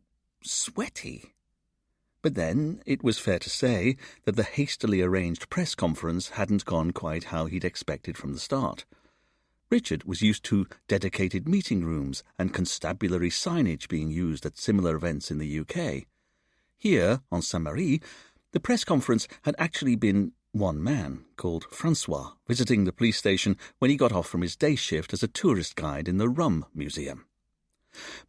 sweaty? But then it was fair to say that the hastily arranged press conference hadn't gone quite how he'd expected from the start. Richard was used to dedicated meeting rooms and constabulary signage being used at similar events in the UK. Here, on Saint-Marie, the press conference had actually been one man, called Francois, visiting the police station when he got off from his day shift as a tourist guide in the Rum Museum.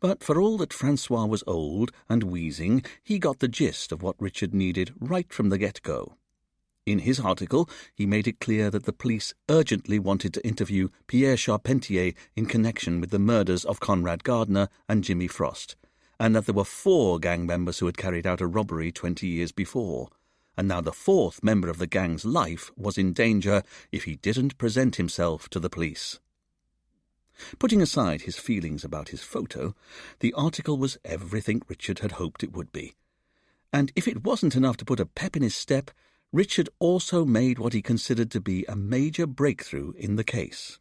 But for all that Francois was old and wheezing, he got the gist of what Richard needed right from the get-go. In his article, he made it clear that the police urgently wanted to interview Pierre Charpentier in connection with the murders of Conrad Gardner and Jimmy Frost, and that there were 4 gang members who had carried out a robbery 20 years before, and now the 4th member of the gang's life was in danger if he didn't present himself to the police. Putting aside his feelings about his photo, the article was everything Richard had hoped it would be. And if it wasn't enough to put a pep in his step, Richard also made what he considered to be a major breakthrough in the case.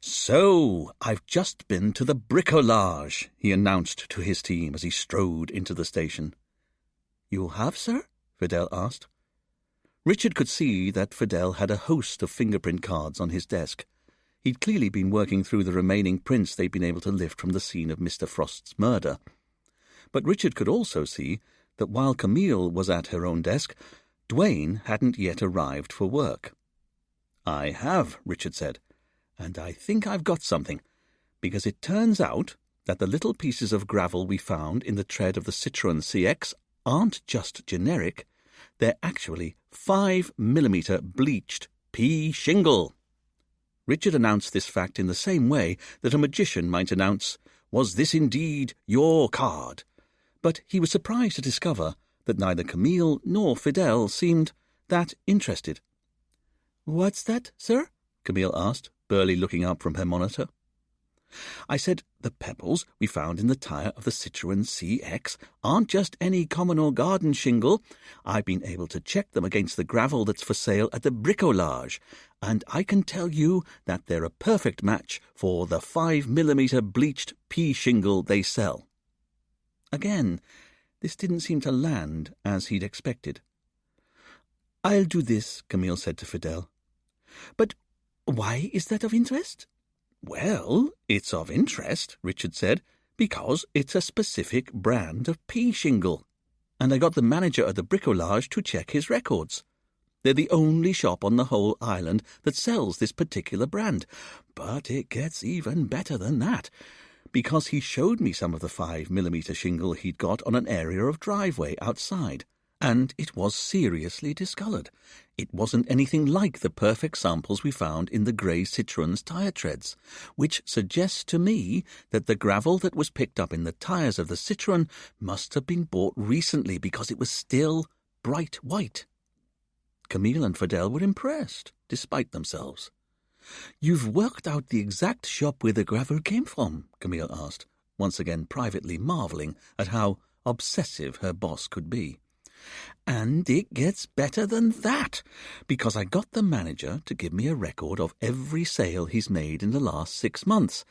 "So, I've just been to the bricolage," he announced to his team as he strode into the station. "You have, sir?" Fidel asked. Richard could see that Fidel had a host of fingerprint cards on his desk. He'd clearly been working through the remaining prints they'd been able to lift from the scene of Mr. Frost's murder. But Richard could also see that while Camille was at her own desk, Dwayne hadn't yet arrived for work. I have, Richard said, and I think I've got something, because it turns out that the little pieces of gravel we found in the tread of the Citroën CX aren't just generic, they're actually 5mm bleached pea shingle. Richard announced this fact in the same way that a magician might announce, "Was this indeed your card?" But he was surprised to discover that neither Camille nor Fidel seemed that interested. "What's that, sir?" Camille asked, barely looking up from her monitor. "I said the pebbles we found in the tyre of the Citroën CX aren't just any common or garden shingle. I've been able to check them against the gravel that's for sale at the bricolage, and I can tell you that they're a perfect match for the 5mm bleached pea shingle they sell." Again, this didn't seem to land as he'd expected. "I'll do this," Camille said to Fidel. "But why is that of interest?" "Well, it's of interest," Richard said, "because it's a specific brand of pea shingle. And I got the manager at the bricolage to check his records. They're the only shop on the whole island that sells this particular brand. But it gets even better than that, because he showed me some of the 5mm shingle he'd got on an area of driveway outside, and it was seriously discoloured. It wasn't anything like the perfect samples we found in the grey Citroën's tyre treads, which suggests to me that the gravel that was picked up in the tyres of the Citroën must have been bought recently, because it was still bright white." Camille and Fidel were impressed, despite themselves. "You've worked out the exact shop where the gravel came from?" Camille asked, once again privately marvelling at how obsessive her boss could be. "And it gets better than that, because I got the manager to give me a record of every sale he's made in the last 6 months.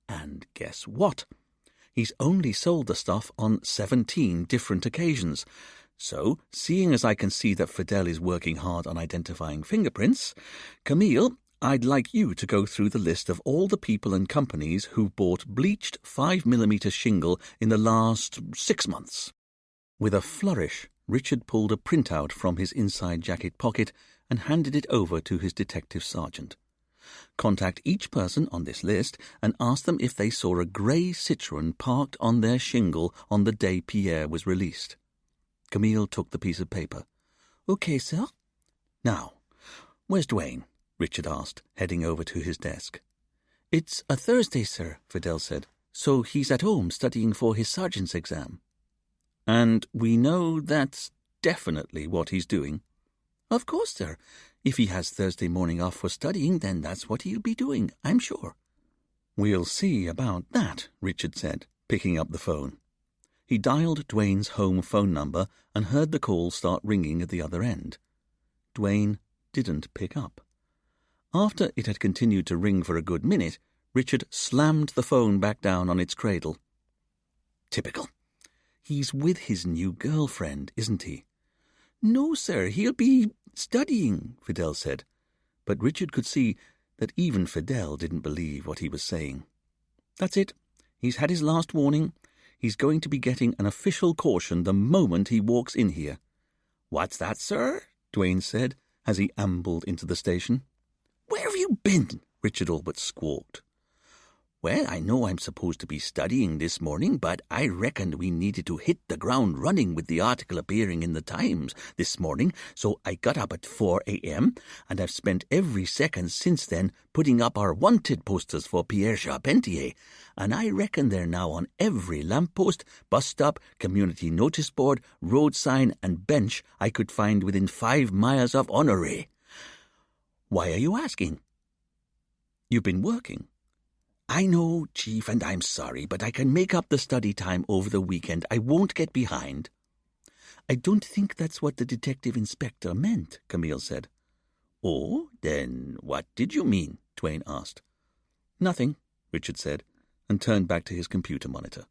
And guess what? He's only sold the stuff on 17 different occasions. So, seeing as I can see that Fidel is working hard on identifying fingerprints, Camille, I'd like you to go through the list of all the people and companies who bought bleached 5mm shingle in the last 6 months. With a flourish, Richard pulled a printout from his inside jacket pocket and handed it over to his detective sergeant. "Contact each person on this list and ask them if they saw a grey Citroën parked on their shingle on the day Pierre was released." Camille took the piece of paper. "Okay, sir." "Now, where's Dwayne?" Richard asked, heading over to his desk. "It's a Thursday, sir," Fidel said, "so he's at home studying for his sergeant's exam." "And we know that's definitely what he's doing?" "Of course, sir. If he has Thursday morning off for studying, then that's what he'll be doing, I'm sure." "We'll see about that," Richard said, picking up the phone. He dialed Dwayne's home phone number and heard the call start ringing at the other end. Dwayne didn't pick up. After it had continued to ring for a good minute, Richard slammed the phone back down on its cradle. Typical. He's with his new girlfriend, isn't he? "No, sir, he'll be studying," Fidel said. But Richard could see that even Fidel didn't believe what he was saying. "That's it. He's had his last warning. He's going to be getting an official caution the moment he walks in here." "What's that, sir?" Dwayne said, as he ambled into the station. "Where have you been?" Richard all but squawked. "Well, I know I'm supposed to be studying this morning, but I reckoned we needed to hit the ground running with the article appearing in the Times this morning, so I got up at 4 a.m., and I've spent every second since then putting up our wanted posters for Pierre Charpentier, and I reckon they're now on every lamppost, bus stop, community notice board, road sign, and bench I could find within 5 miles of Honoré. Why are you asking?" "You've been working." "I know, Chief, and I'm sorry, but I can make up the study time over the weekend. I won't get behind." "I don't think that's what the detective inspector meant," Camille said. "Oh, then what did you mean?" Dwayne asked. "Nothing," Richard said, and turned back to his computer monitor.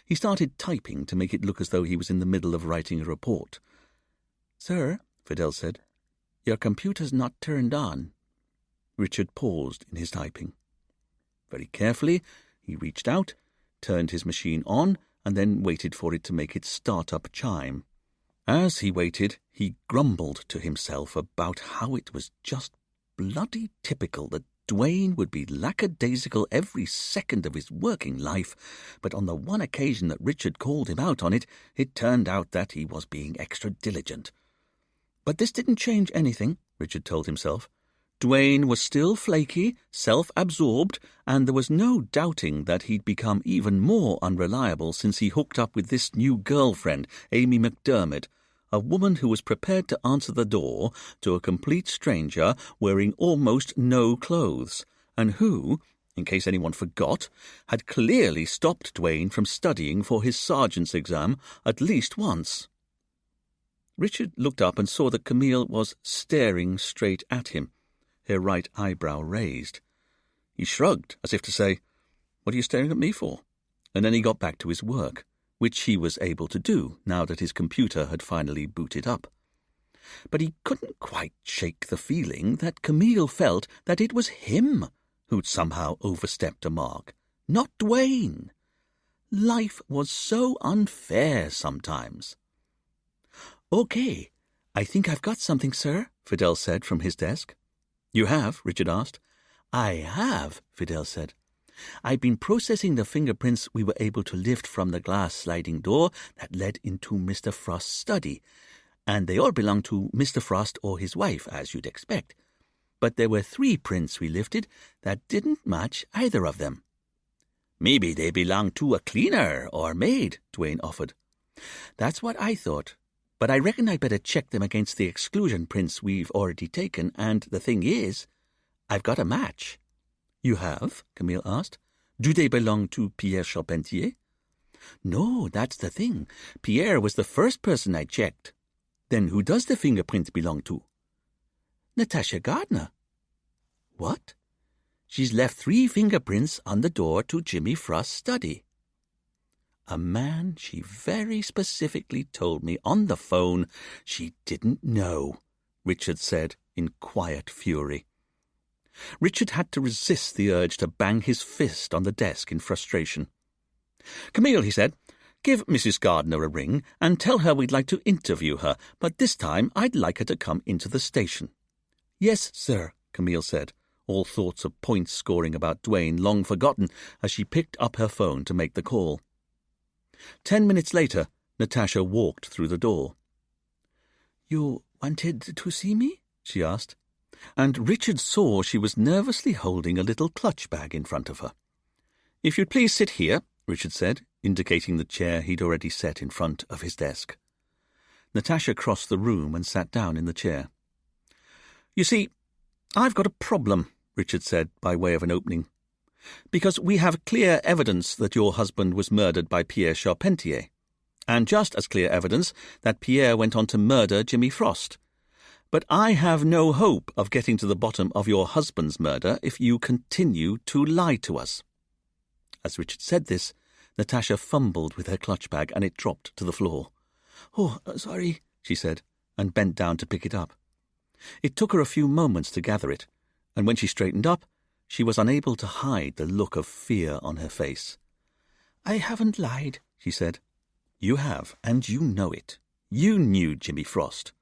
He started typing to make it look as though he was in the middle of writing a report. "Sir," Fidel said, "your computer's not turned on." Richard paused in his typing. Very carefully, he reached out, turned his machine on, and then waited for it to make its start-up chime. As he waited, he grumbled to himself about how it was just bloody typical that Duane would be lackadaisical every second of his working life, but on the one occasion that Richard called him out on it, it turned out that he was being extra diligent. But this didn't change anything, Richard told himself. Duane was still flaky, self-absorbed, and there was no doubting that he'd become even more unreliable since he hooked up with this new girlfriend, Amy McDermott, a woman who was prepared to answer the door to a complete stranger wearing almost no clothes, and who, in case anyone forgot, had clearly stopped Duane from studying for his sergeant's exam at least once. Richard looked up and saw that Camille was staring straight at him, her right eyebrow raised. He shrugged, as if to say, "What are you staring at me for?" And then he got back to his work, which he was able to do now that his computer had finally booted up. But he couldn't quite shake the feeling that Camille felt that it was him who'd somehow overstepped a mark, not Duane. Life was so unfair sometimes. "Okay, I think I've got something, sir," Fidel said from his desk. "You have?" Richard asked. "I have," Fidel said. "I've been processing the fingerprints we were able to lift from the glass sliding door that led into Mr. Frost's study, and they all belong to Mr. Frost or his wife, as you'd expect. But there were 3 prints we lifted that didn't match either of them." "Maybe they belong to a cleaner or maid," Duane offered. "That's what I thought. But I reckon I'd better check them against the exclusion prints we've already taken, and the thing is, I've got a match." "You have?" Camille asked. "Do they belong to Pierre Charpentier?" "No, that's the thing. Pierre was the first person I checked." "Then who does the fingerprint belong to?" "Natasha Gardner." "What?" "She's left 3 fingerprints on the door to Jimmy Frost's study." A man she very specifically told me on the phone she didn't know, Richard said in quiet fury. Richard had to resist the urge to bang his fist on the desk in frustration. "Camille," he said, "give Mrs. Gardner a ring and tell her we'd like to interview her, but this time I'd like her to come into the station." "Yes, sir," Camille said, all thoughts of point scoring about Duane long forgotten as she picked up her phone to make the call. 10 minutes later, Natasha walked through the door. "You wanted to see me?" she asked, and Richard saw she was nervously holding a little clutch bag in front of her. "If you'd please sit here," Richard said, indicating the chair he'd already set in front of his desk. Natasha crossed the room and sat down in the chair. "You see, I've got a problem," Richard said by way of an opening. "Because we have clear evidence that your husband was murdered by Pierre Charpentier, and just as clear evidence that Pierre went on to murder Jimmy Frost. But I have no hope of getting to the bottom of your husband's murder if you continue to lie to us." As Richard said this, Natasha fumbled with her clutch bag and it dropped to the floor. "Oh, sorry," she said, and bent down to pick it up. It took her a few moments to gather it, and when she straightened up, she was unable to hide the look of fear on her face. "I haven't lied," she said. "You have, and you know it. You knew Jimmy Frost."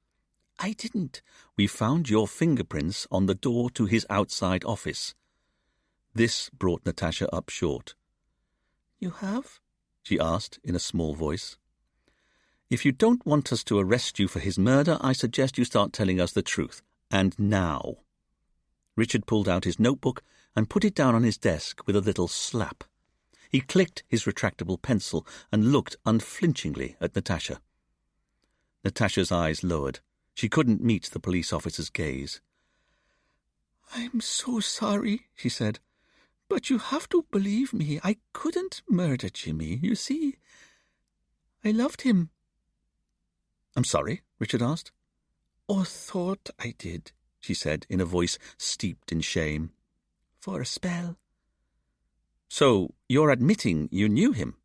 "I didn't. We found your fingerprints on the door to his outside office." This brought Natasha up short. "You have?" she asked in a small voice. "If you don't want us to arrest you for his murder, I suggest you start telling us the truth. And now." Richard pulled out his notebook and put it down on his desk with a little slap. He clicked his retractable pencil and looked unflinchingly at Natasha. Natasha's eyes lowered. She couldn't meet the police officer's gaze. "I'm so sorry," she said, "but you have to believe me. I couldn't murder Jimmy. You see, I loved him." "I'm sorry?" Richard asked. "Or thought I did," she said in a voice steeped in shame. "For a spell." "So you're admitting you knew him?"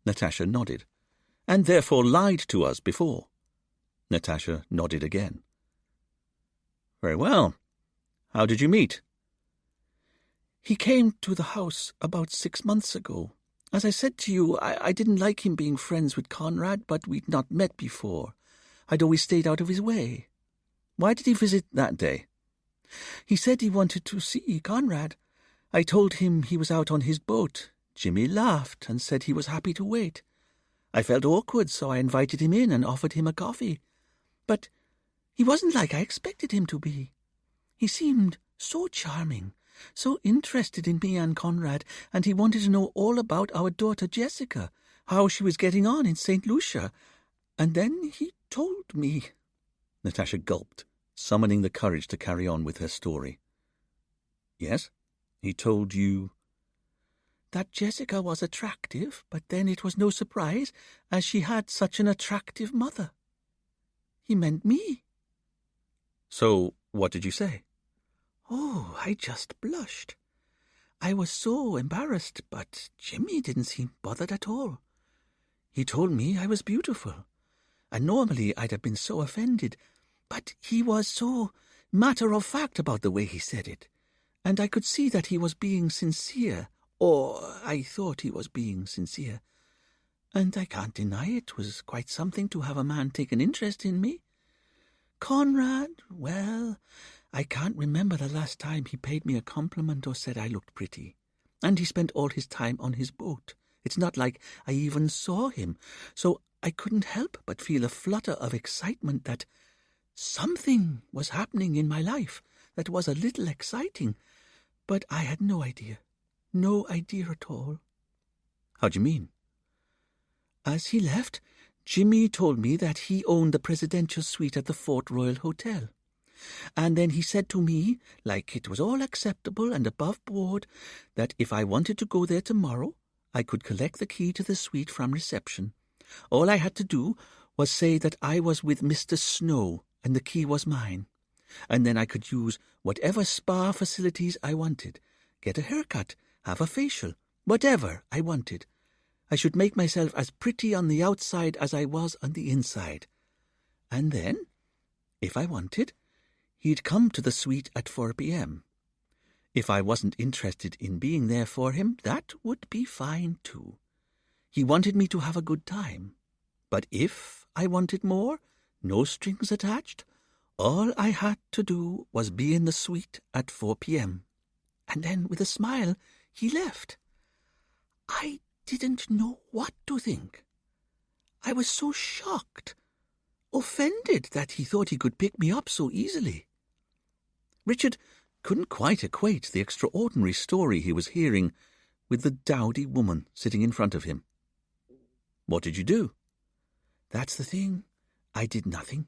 Natasha nodded. "And therefore lied to us before?" Natasha nodded again. "Very well. How did you meet?" "He came to the house about 6 months ago. As I said to you, I didn't like him being friends with Conrad, but we'd not met before. I'd always stayed out of his way." "Why did he visit that day?" He said he wanted to see Conrad. I told him he was out on his boat. Jimmy laughed and said he was happy to wait. I felt awkward, so I invited him in and offered him a coffee. But he wasn't like I expected him to be. He seemed so charming, so interested in me and Conrad, and he wanted to know all about our daughter Jessica, how she was getting on in St. Lucia. And then he told me. Natasha gulped, summoning the courage to carry on with her story. Yes? He told you... That Jessica was attractive, but then it was no surprise, as she had such an attractive mother. He meant me. So, what did you say? Oh, I just blushed. I was so embarrassed, but Jimmy didn't seem bothered at all. He told me I was beautiful, and normally I'd have been so offended, but he was so matter-of-fact about the way he said it, and I could see that he was being sincere, or I thought he was being sincere, and I can't deny it was quite something to have a man take an interest in me. Conrad, well, I can't remember the last time he paid me a compliment or said I looked pretty, and he spent all his time on his boat. It's not like I even saw him, so I couldn't help but feel a flutter of excitement that something was happening in my life that was a little exciting, but I had no idea at all. How do you mean? As he left, Jimmy told me that he owned the presidential suite at the Fort Royal Hotel. And then he said to me, like it was all acceptable and above board, that if I wanted to go there tomorrow, I could collect the key to the suite from reception. All I had to do was say that I was with Mr. Snow and the key was mine. And then I could use whatever spa facilities I wanted, get a haircut, have a facial, whatever I wanted. I should make myself as pretty on the outside as I was on the inside. And then, if I wanted, he'd come to the suite at 4 p.m. If I wasn't interested in being there for him, that would be fine too. He wanted me to have a good time. But if I wanted more, no strings attached, all I had to do was be in the suite at 4 p.m. And then, with a smile, he left. I didn't know what to think. I was so shocked, offended that he thought he could pick me up so easily. Richard couldn't quite equate the extraordinary story he was hearing with the dowdy woman sitting in front of him. What did you do? That's the thing. I did nothing.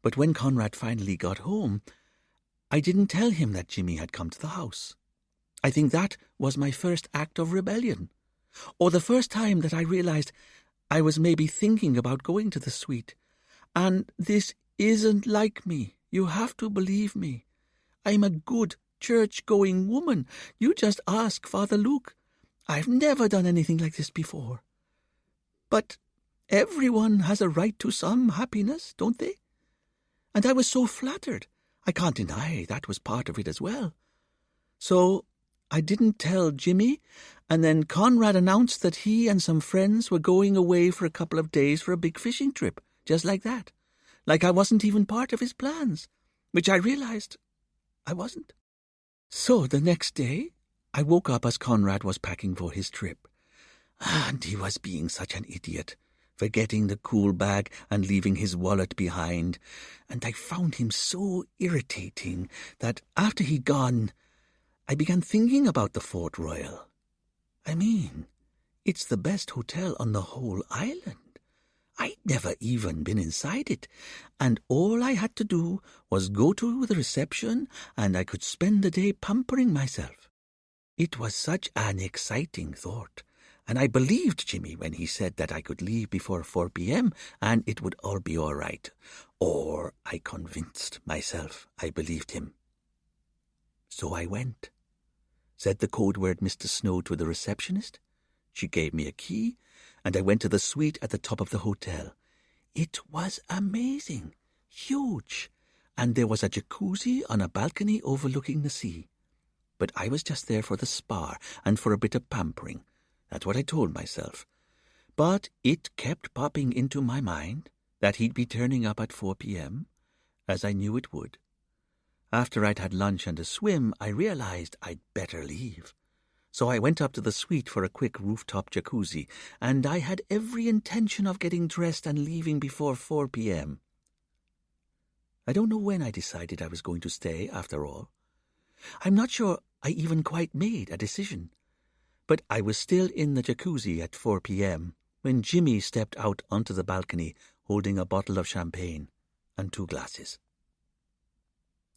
But when Conrad finally got home, I didn't tell him that Jimmy had come to the house. I think that was my first act of rebellion, or the first time that I realized I was maybe thinking about going to the suite. And this isn't like me. You have to believe me. I'm a good church-going woman. You just ask Father Luke. I've never done anything like this before. But everyone has a right to some happiness, don't they? And I was so flattered. I can't deny that was part of it as well. So I didn't tell Jimmy, and then Conrad announced that he and some friends were going away for a couple of days for a big fishing trip, just like that. Like I wasn't even part of his plans, which I realized I wasn't. So the next day, I woke up as Conrad was packing for his trip. And he was being such an idiot, forgetting the cool bag and leaving his wallet behind. And I found him so irritating that after he'd gone, I began thinking about the Fort Royal. I mean, it's the best hotel on the whole island. I'd never even been inside it, and all I had to do was go to the reception, and I could spend the day pampering myself. It was such an exciting thought, and I believed Jimmy when he said that I could leave before 4 p.m. and it would all be all right. Or I convinced myself I believed him. So I went, said the code word Mr. Snow to the receptionist. She gave me a key, and I went to the suite at the top of the hotel. It was amazing, huge, and there was a jacuzzi on a balcony overlooking the sea. But I was just there for the spa and for a bit of pampering. That's what I told myself. But it kept popping into my mind that he'd be turning up at 4 p.m., as I knew it would. After I'd had lunch and a swim, I realized I'd better leave. So I went up to the suite for a quick rooftop jacuzzi, and I had every intention of getting dressed and leaving before 4 p.m. I don't know when I decided I was going to stay, after all. I'm not sure I even quite made a decision. But I was still in the jacuzzi at 4 p.m. when Jimmy stepped out onto the balcony holding a bottle of champagne and 2 glasses.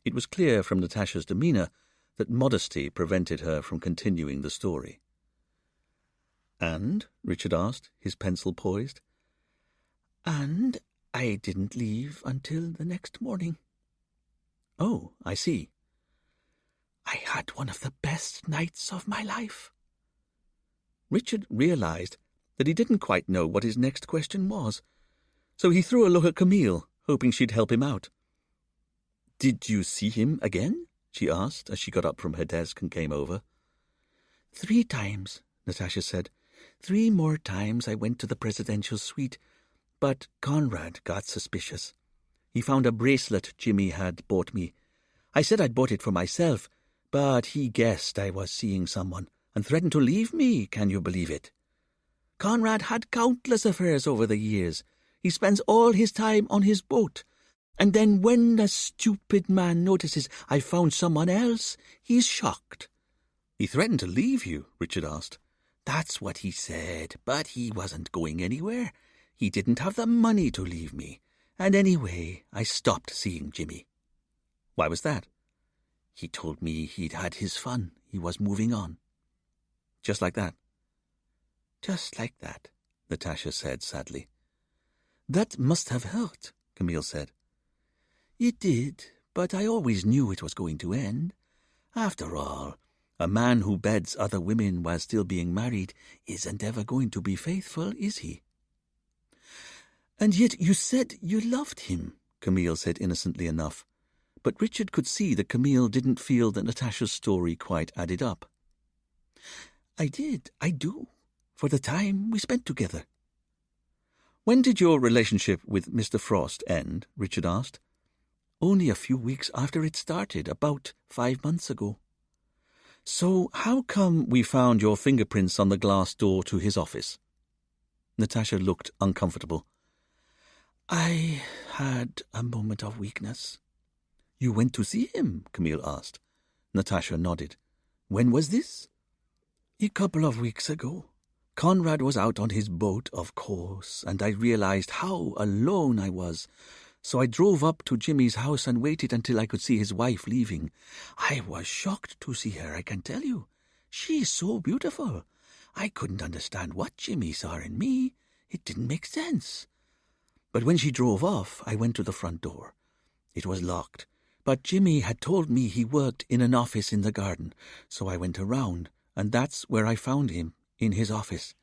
It was clear from Natasha's demeanour that modesty prevented her from continuing the story. "And?" Richard asked, his pencil poised. "And I didn't leave until the next morning." "Oh, I see." "I had one of the best nights of my life." Richard realised that he didn't quite know what his next question was, so he threw a look at Camille, hoping she'd help him out. "Did you see him again?" she asked as she got up from her desk and came over. 3 times, Natasha said. 3 more times I went to the presidential suite, but Conrad got suspicious. He found a bracelet Jimmy had bought me. I said I'd bought it for myself, but he guessed I was seeing someone and threatened to leave me, can you believe it? Conrad had countless affairs over the years. He spends all his time on his boat. And then when the stupid man notices I found someone else, he's shocked. "He threatened to leave you?" Richard asked. "That's what he said, but he wasn't going anywhere. He didn't have the money to leave me. And anyway, I stopped seeing Jimmy." "Why was that?" "He told me he'd had his fun. He was moving on." "Just like that?" "Just like that," Natasha said sadly. "That must have hurt," Camille said. "It did, but I always knew it was going to end. After all, a man who beds other women while still being married isn't ever going to be faithful, is he?" "And yet you said you loved him," Camille said innocently enough. But Richard could see that Camille didn't feel that Natasha's story quite added up. "I did, I do, for the time we spent together." "When did your relationship with Mr. Frost end?" Richard asked. "Only a few weeks after it started, about 5 months ago." "So how come we found your fingerprints on the glass door to his office?" Natasha looked uncomfortable. "I had a moment of weakness." "You went to see him?" Camille asked. Natasha nodded. "When was this?" "A couple of weeks ago. Conrad was out on his boat, of course, and I realized how alone I was. So I drove up to Jimmy's house and waited until I could see his wife leaving. I was shocked to see her, I can tell you. She's so beautiful. I couldn't understand what Jimmy saw in me. It didn't make sense. But when she drove off, I went to the front door. It was locked, but Jimmy had told me he worked in an office in the garden, so I went around, and that's where I found him, in his office.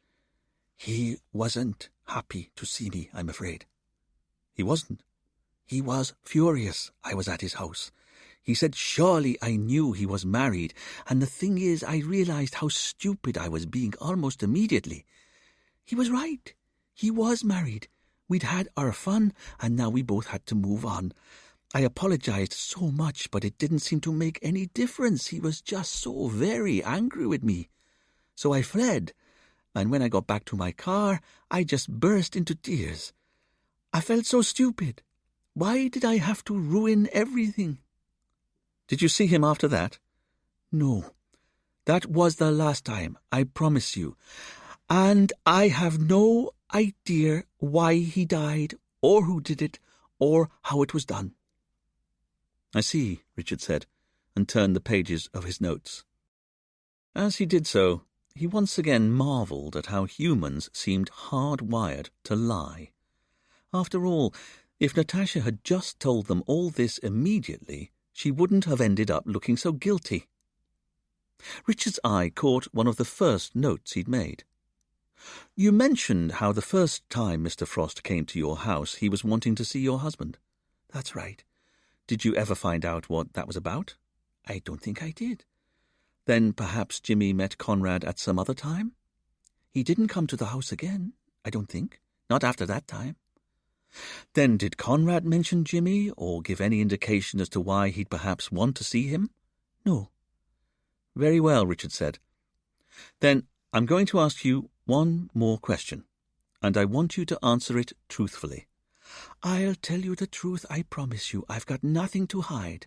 He wasn't happy to see me, I'm afraid." "He wasn't?" "He was furious I was at his house. He said surely I knew he was married, and the thing is I realized how stupid I was being almost immediately. He was right. He was married. We'd had our fun, and now we both had to move on. I apologized so much, but it didn't seem to make any difference. He was just so very angry with me. So I fled, and when I got back to my car, I just burst into tears. I felt so stupid. Why did I have to ruin everything?" "Did you see him after that?" "No. That was the last time, I promise you. And I have no idea why he died, or who did it, or how it was done." "I see," Richard said, and turned the pages of his notes. As he did so, he once again marvelled at how humans seemed hardwired to lie. After all, if Natasha had just told them all this immediately, she wouldn't have ended up looking so guilty. Richard's eye caught one of the first notes he'd made. "You mentioned how the first time Mr. Frost came to your house he was wanting to see your husband." "That's right." "Did you ever find out what that was about?" "I don't think I did." "Then perhaps Jimmy met Conrad at some other time?" "He didn't come to the house again, I don't think. Not after that time." Then did Conrad mention Jimmy, or give any indication as to why he'd perhaps want to see him? No. Very well, Richard said. Then I'm going to ask you one more question, and I want you to answer it truthfully. I'll tell you the truth, I promise you. I've got nothing to hide.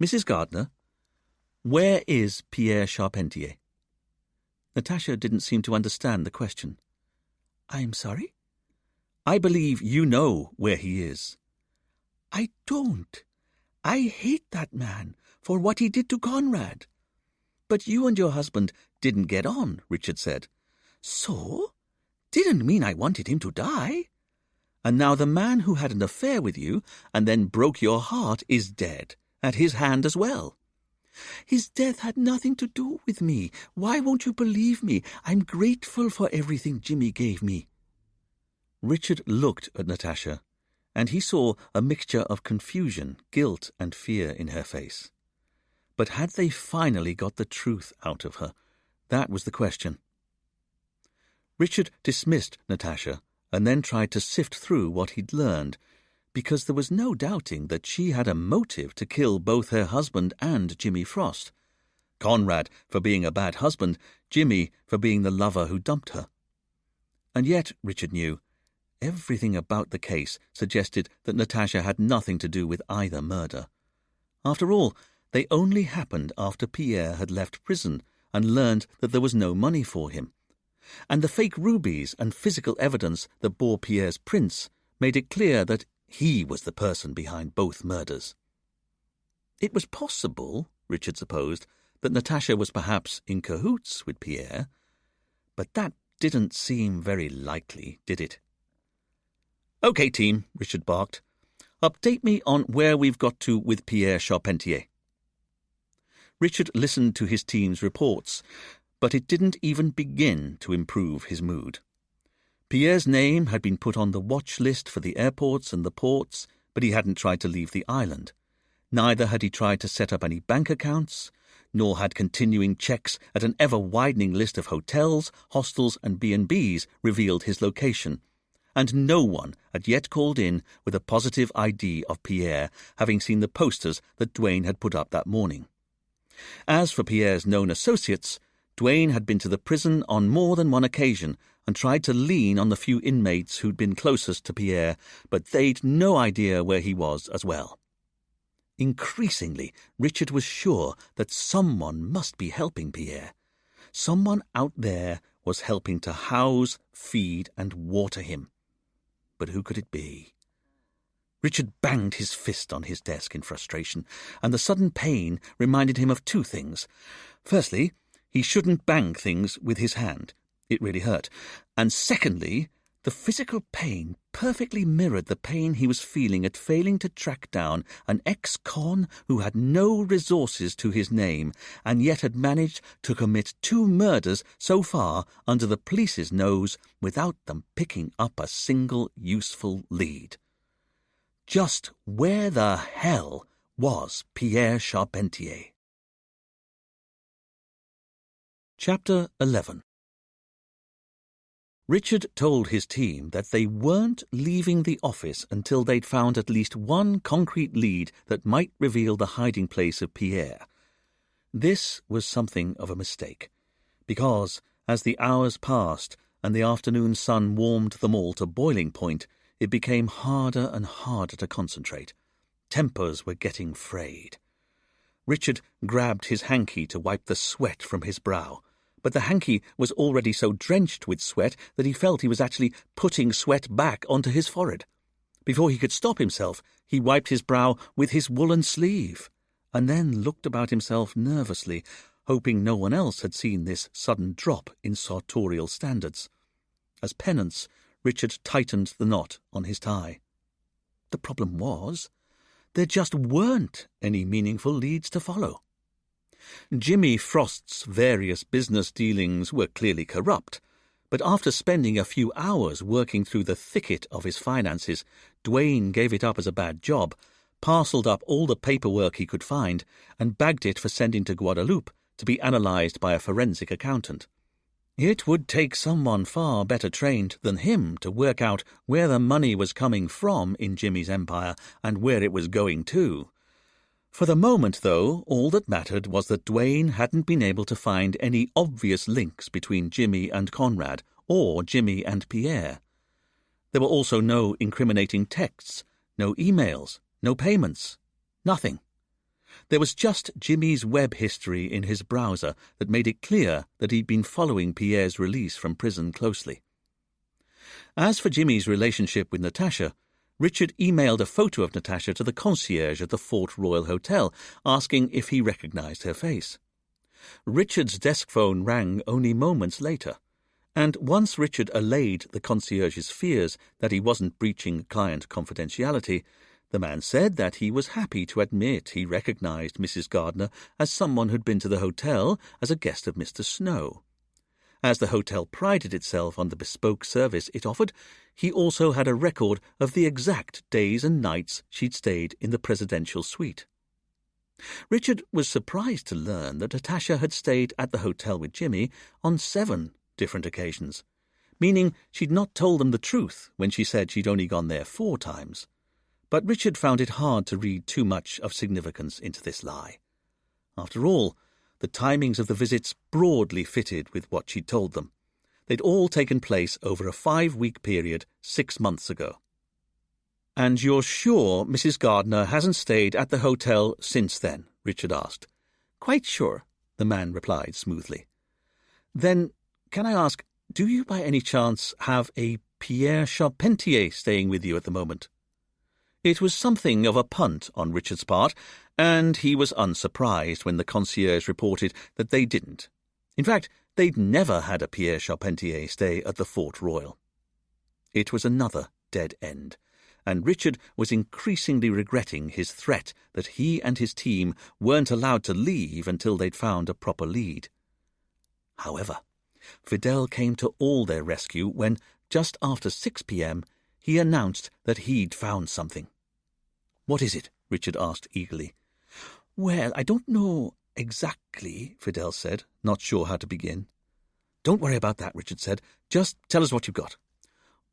Mrs. Gardner, where is Pierre Charpentier? Natasha didn't seem to understand the question. I'm sorry? I believe you know where he is. I don't. I hate that man for what he did to Conrad. But you and your husband didn't get on, Richard said. So? Didn't mean I wanted him to die. And now the man who had an affair with you and then broke your heart is dead, at his hand as well. His death had nothing to do with me. Why won't you believe me? I'm grateful for everything Jimmy gave me. Richard looked at Natasha, and he saw a mixture of confusion, guilt, and fear in her face. But had they finally got the truth out of her? That was the question. Richard dismissed Natasha, and then tried to sift through what he'd learned, because there was no doubting that she had a motive to kill both her husband and Jimmy Frost. Conrad for being a bad husband, Jimmy for being the lover who dumped her. And yet, Richard knew, everything about the case suggested that Natasha had nothing to do with either murder. After all, they only happened after Pierre had left prison and learned that there was no money for him. And the fake rubies and physical evidence that bore Pierre's prints made it clear that he was the person behind both murders. It was possible, Richard supposed, that Natasha was perhaps in cahoots with Pierre, but that didn't seem very likely, did it? "OK, team," Richard barked. "Update me on where we've got to with Pierre Charpentier." Richard listened to his team's reports, but it didn't even begin to improve his mood. Pierre's name had been put on the watch list for the airports and the ports, but he hadn't tried to leave the island. Neither had he tried to set up any bank accounts, nor had continuing checks at an ever-widening list of hotels, hostels and B&Bs revealed his location, and no one had yet called in with a positive ID of Pierre, having seen the posters that Duane had put up that morning. As for Pierre's known associates, Duane had been to the prison on more than one occasion and tried to lean on the few inmates who'd been closest to Pierre, but they'd no idea where he was as well. Increasingly, Richard was sure that someone must be helping Pierre. Someone out there was helping to house, feed, and water him. But who could it be? Richard banged his fist on his desk in frustration, and the sudden pain reminded him of two things. Firstly, he shouldn't bang things with his hand. It really hurt. And secondly, the physical pain perfectly mirrored the pain he was feeling at failing to track down an ex-con who had no resources to his name and yet had managed to commit 2 murders so far under the police's nose without them picking up a single useful lead. Just where the hell was Pierre Charpentier? Chapter 11. Richard told his team that they weren't leaving the office until they'd found at least one concrete lead that might reveal the hiding place of Pierre. This was something of a mistake, because as the hours passed and the afternoon sun warmed them all to boiling point, it became harder and harder to concentrate. Tempers were getting frayed. Richard grabbed his hanky to wipe the sweat from his brow, but the hanky was already so drenched with sweat that he felt he was actually putting sweat back onto his forehead. Before he could stop himself, he wiped his brow with his woolen sleeve, and then looked about himself nervously, hoping no one else had seen this sudden drop in sartorial standards. As penance, Richard tightened the knot on his tie. The problem was, there just weren't any meaningful leads to follow. Jimmy Frost's various business dealings were clearly corrupt, but after spending a few hours working through the thicket of his finances, Duane gave it up as a bad job, parcelled up all the paperwork he could find, and bagged it for sending to Guadeloupe to be analysed by a forensic accountant. It would take someone far better trained than him to work out where the money was coming from in Jimmy's empire and where it was going to. For the moment, though, all that mattered was that Dwayne hadn't been able to find any obvious links between Jimmy and Conrad, or Jimmy and Pierre. There were also no incriminating texts, no emails, no payments, nothing. There was just Jimmy's web history in his browser that made it clear that he'd been following Pierre's release from prison closely. As for Jimmy's relationship with Natasha, Richard emailed a photo of Natasha to the concierge at the Fort Royal Hotel, asking if he recognized her face. Richard's desk phone rang only moments later, and once Richard allayed the concierge's fears that he wasn't breaching client confidentiality, the man said that he was happy to admit he recognized Mrs. Gardner as someone who'd been to the hotel as a guest of Mr. Snow. As the hotel prided itself on the bespoke service it offered, he also had a record of the exact days and nights she'd stayed in the presidential suite. Richard was surprised to learn that Natasha had stayed at the hotel with Jimmy on 7 different occasions, meaning she'd not told them the truth when she said she'd only gone there 4 times. But Richard found it hard to read too much of significance into this lie. After all, the timings of the visits broadly fitted with what she'd told them. They'd all taken place over a 5-week period 6 months ago. "And you're sure Mrs. Gardner hasn't stayed at the hotel since then?" Richard asked. "Quite sure," the man replied smoothly. "Then, can I ask, do you by any chance have a Pierre Charpentier staying with you at the moment?" It was something of a punt on Richard's part, and he was unsurprised when the concierge reported that they didn't. In fact, they'd never had a Pierre Charpentier stay at the Fort Royal. It was another dead end, and Richard was increasingly regretting his threat that he and his team weren't allowed to leave until they'd found a proper lead. However, Fidel came to all their rescue when, just after 6 p.m., he announced that he'd found something. "What is it?" Richard asked eagerly. "Well, I don't know exactly," Fidel said, not sure how to begin. "Don't worry about that," Richard said. "Just tell us what you've got."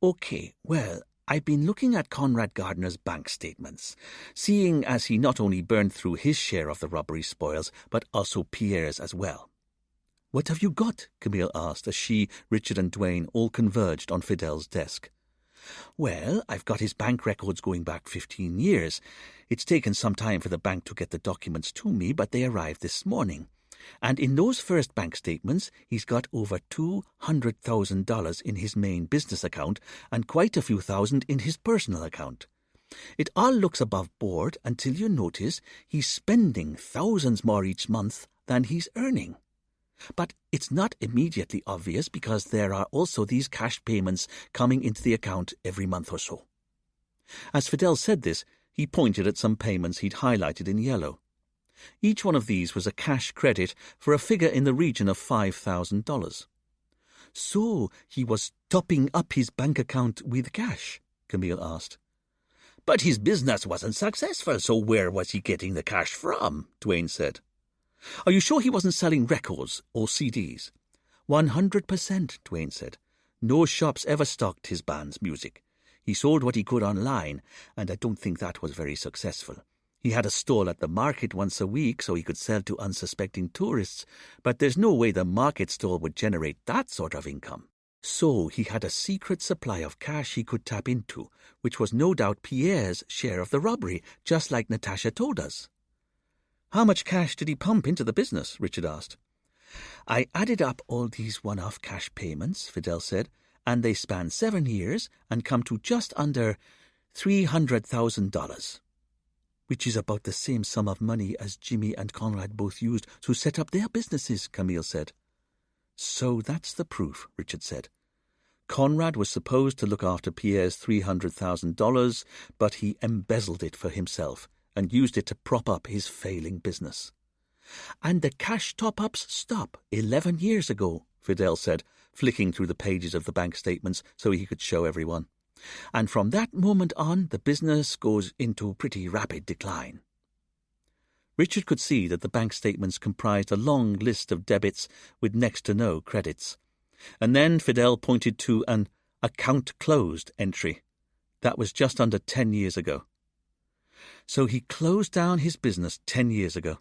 "Okay, well, I've been looking at Conrad Gardner's bank statements, seeing as he not only burned through his share of the robbery spoils, but also Pierre's as well." "What have you got?" Camille asked as she, Richard and Dwayne all converged on Fidel's desk. "Well, I've got his bank records going back 15 years. It's taken some time for the bank to get the documents to me, but they arrived this morning. And in those first bank statements, he's got over $200,000 in his main business account and quite a few thousand in his personal account. It all looks above board until you notice he's spending thousands more each month than he's earning. But it's not immediately obvious because there are also these cash payments coming into the account every month or so." As Fidel said this, he pointed at some payments he'd highlighted in yellow. Each one of these was a cash credit for a figure in the region of $5,000. "So he was topping up his bank account with cash?" Camille asked. "But his business wasn't successful, so where was he getting the cash from?" Dwayne said. "Are you sure he wasn't selling records or CDs?" 100%, Dwayne said. "No shops ever stocked his band's music. He sold what he could online, and I don't think that was very successful. He had a stall at the market once a week so he could sell to unsuspecting tourists, but there's no way the market stall would generate that sort of income. So he had a secret supply of cash he could tap into, which was no doubt Pierre's share of the robbery, just like Natasha told us." "How much cash did he pump into the business?" Richard asked. "I added up all these one-off cash payments," Fidel said, "and they span 7 years and come to just under $300,000, which is about the same sum of money as Jimmy and Conrad both used to set up their businesses," Camille said. "So that's the proof," Richard said. "Conrad was supposed to look after Pierre's $300,000, but he embezzled it for himself and used it to prop up his failing business." "And the cash top-ups stop 11 years ago," Fidel said, flicking through the pages of the bank statements so he could show everyone. "And from that moment on, the business goes into pretty rapid decline." Richard could see that the bank statements comprised a long list of debits with next to no credits. And then Fidel pointed to an account closed entry. That was just under 10 years ago. So he closed down his business 10 years ago.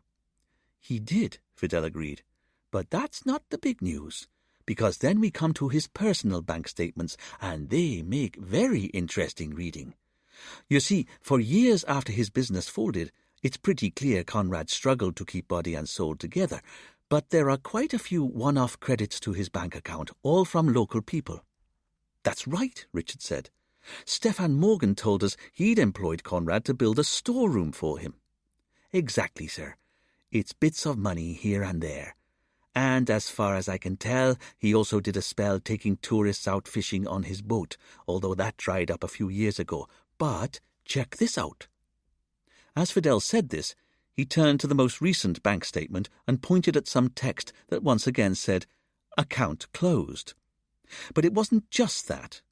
He did, Fidel agreed. But that's not the big news, because then we come to his personal bank statements, and they make very interesting reading. You see, for years after his business folded, it's pretty clear Conrad struggled to keep body and soul together, but there are quite a few one-off credits to his bank account, all from local people. That's right, Richard said. Stefan Morgan told us he'd employed Conrad to build a storeroom for him. Exactly, sir. It's bits of money here and there. And as far as I can tell, he also did a spell taking tourists out fishing on his boat, although that dried up a few years ago. But check this out. As Fidel said this, he turned to the most recent bank statement and pointed at some text that once again said, "Account closed." But it wasn't just that.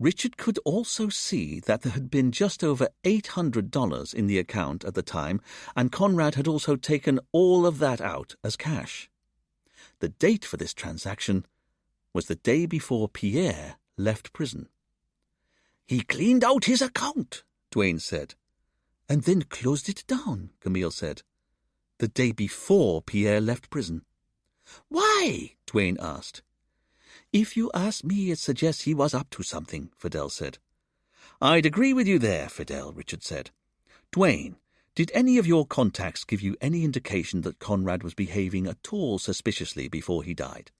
Richard could also see that there had been just over $800 in the account at the time, and Conrad had also taken all of that out as cash. The date for this transaction was the day before Pierre left prison. "He cleaned out his account," Duane said. "And then closed it down," Camille said. "The day before Pierre left prison." "Why?" Duane asked. "If you ask me, it suggests he was up to something," Fidel said. "I'd agree with you there, Fidel," Richard said. "Duane, did any of your contacts give you any indication that Conrad was behaving at all suspiciously before he died?"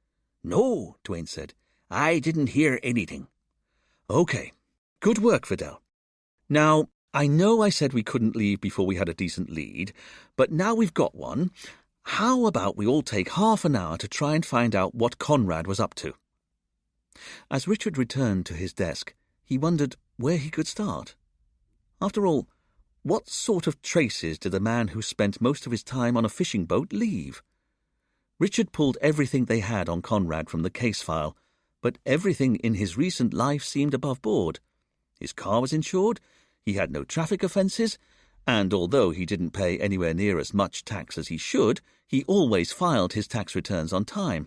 "No," Duane said. "I didn't hear anything." "Okay. Good work, Fidel. Now, I know I said we couldn't leave before we had a decent lead, but now we've got one, how about we all take half an hour to try and find out what Conrad was up to?" As Richard returned to his desk, he wondered where he could start. After all, what sort of traces did the man who spent most of his time on a fishing boat leave? Richard pulled everything they had on Conrad from the case file, but everything in his recent life seemed above board. His car was insured, he had no traffic offences, and although he didn't pay anywhere near as much tax as he should, he always filed his tax returns on time.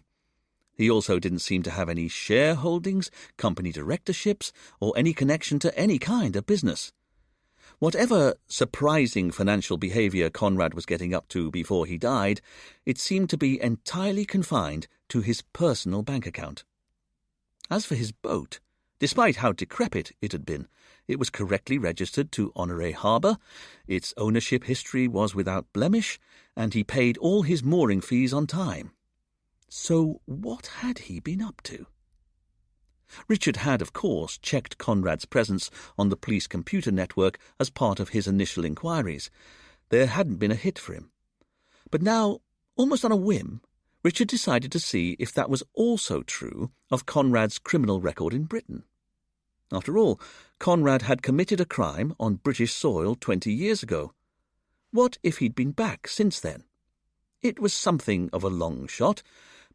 He also didn't seem to have any shareholdings, company directorships, or any connection to any kind of business. Whatever surprising financial behaviour Conrad was getting up to before he died, it seemed to be entirely confined to his personal bank account. As for his boat, despite how decrepit it had been, it was correctly registered to Honoré Harbour, its ownership history was without blemish, and he paid all his mooring fees on time. So what had he been up to? Richard had, of course, checked Conrad's presence on the police computer network as part of his initial inquiries. There hadn't been a hit for him. But now, almost on a whim, Richard decided to see if that was also true of Conrad's criminal record in Britain. After all, Conrad had committed a crime on British soil 20 years ago. What if he'd been back since then? It was something of a long shot,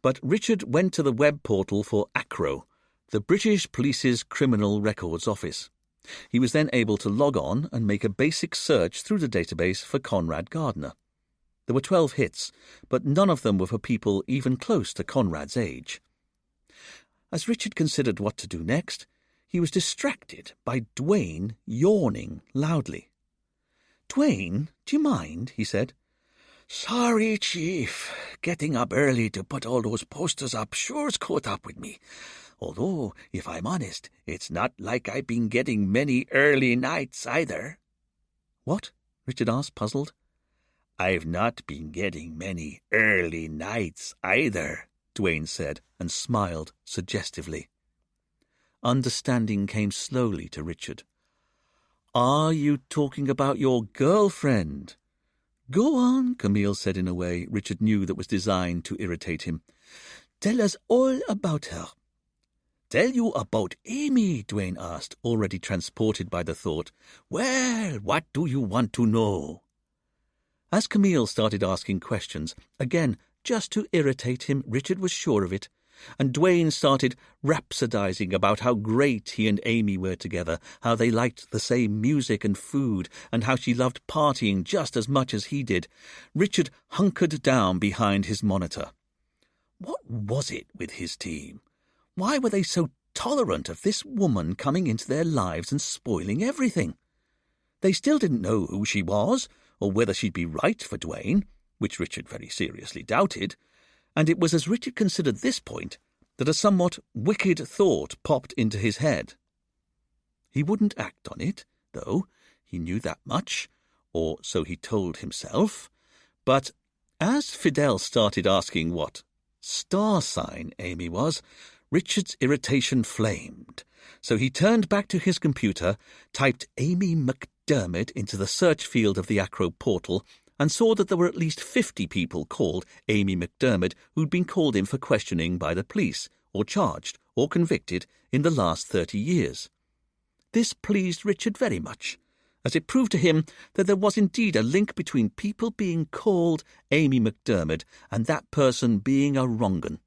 but Richard went to the web portal for ACRO, the British Police's Criminal Records Office. He was then able to log on and make a basic search through the database for Conrad Gardner. There were 12 hits, but none of them were for people even close to Conrad's age. As Richard considered what to do next, he was distracted by Duane yawning loudly. "Duane, do you mind?" he said. "Sorry, Chief. Getting up early to put all those posters up sure's caught up with me. Although, if I'm honest, it's not like I've been getting many early nights either." "What?" Richard asked, puzzled. "I've not been getting many early nights either," Duane said, and smiled suggestively. Understanding came slowly to Richard. "Are you talking about your girlfriend?" "Go on," Camille said in a way Richard knew that was designed to irritate him. "Tell us all about her." "Tell you about Amy?" Duane asked, already transported by the thought. "Well, what do you want to know?" As Camille started asking questions, again, just to irritate him, Richard was sure of it, and Duane started rhapsodizing about how great he and Amy were together, how they liked the same music and food, and how she loved partying just as much as he did. Richard hunkered down behind his monitor. What was it with his team? why were they so tolerant of this woman coming into their lives and spoiling everything? They still didn't know who she was, or whether she'd be right for Duane, which Richard very seriously doubted, and it was as Richard considered this point that a somewhat wicked thought popped into his head. He wouldn't act on it, though, he knew that much, or so he told himself, but as Fidel started asking what star sign Amy was, Richard's irritation flamed, so he turned back to his computer, typed Amy McDermott into the search field of the Acro portal, and saw that there were at least 50 people called Amy McDermott who'd been called in for questioning by the police, or charged, or convicted in the last 30 years. This pleased Richard very much, as it proved to him that there was indeed a link between people being called Amy McDermott and that person being a wrong 'un.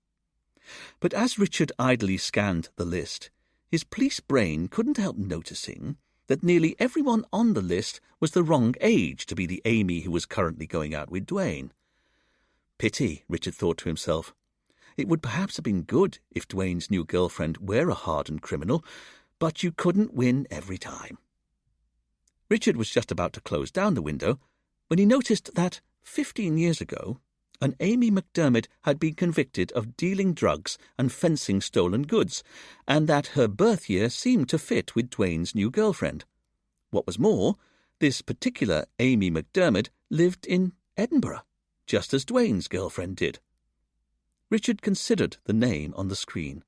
But as Richard idly scanned the list, his police brain couldn't help noticing that nearly everyone on the list was the wrong age to be the Amy who was currently going out with Duane. Pity, Richard thought to himself. It would perhaps have been good if Duane's new girlfriend were a hardened criminal, but you couldn't win every time. Richard was just about to close down the window when he noticed that 15 years ago, an Amy McDermott had been convicted of dealing drugs and fencing stolen goods, and that her birth year seemed to fit with Duane's new girlfriend. What was more, this particular Amy McDermott lived in Edinburgh, just as Duane's girlfriend did. Richard considered the name on the screen,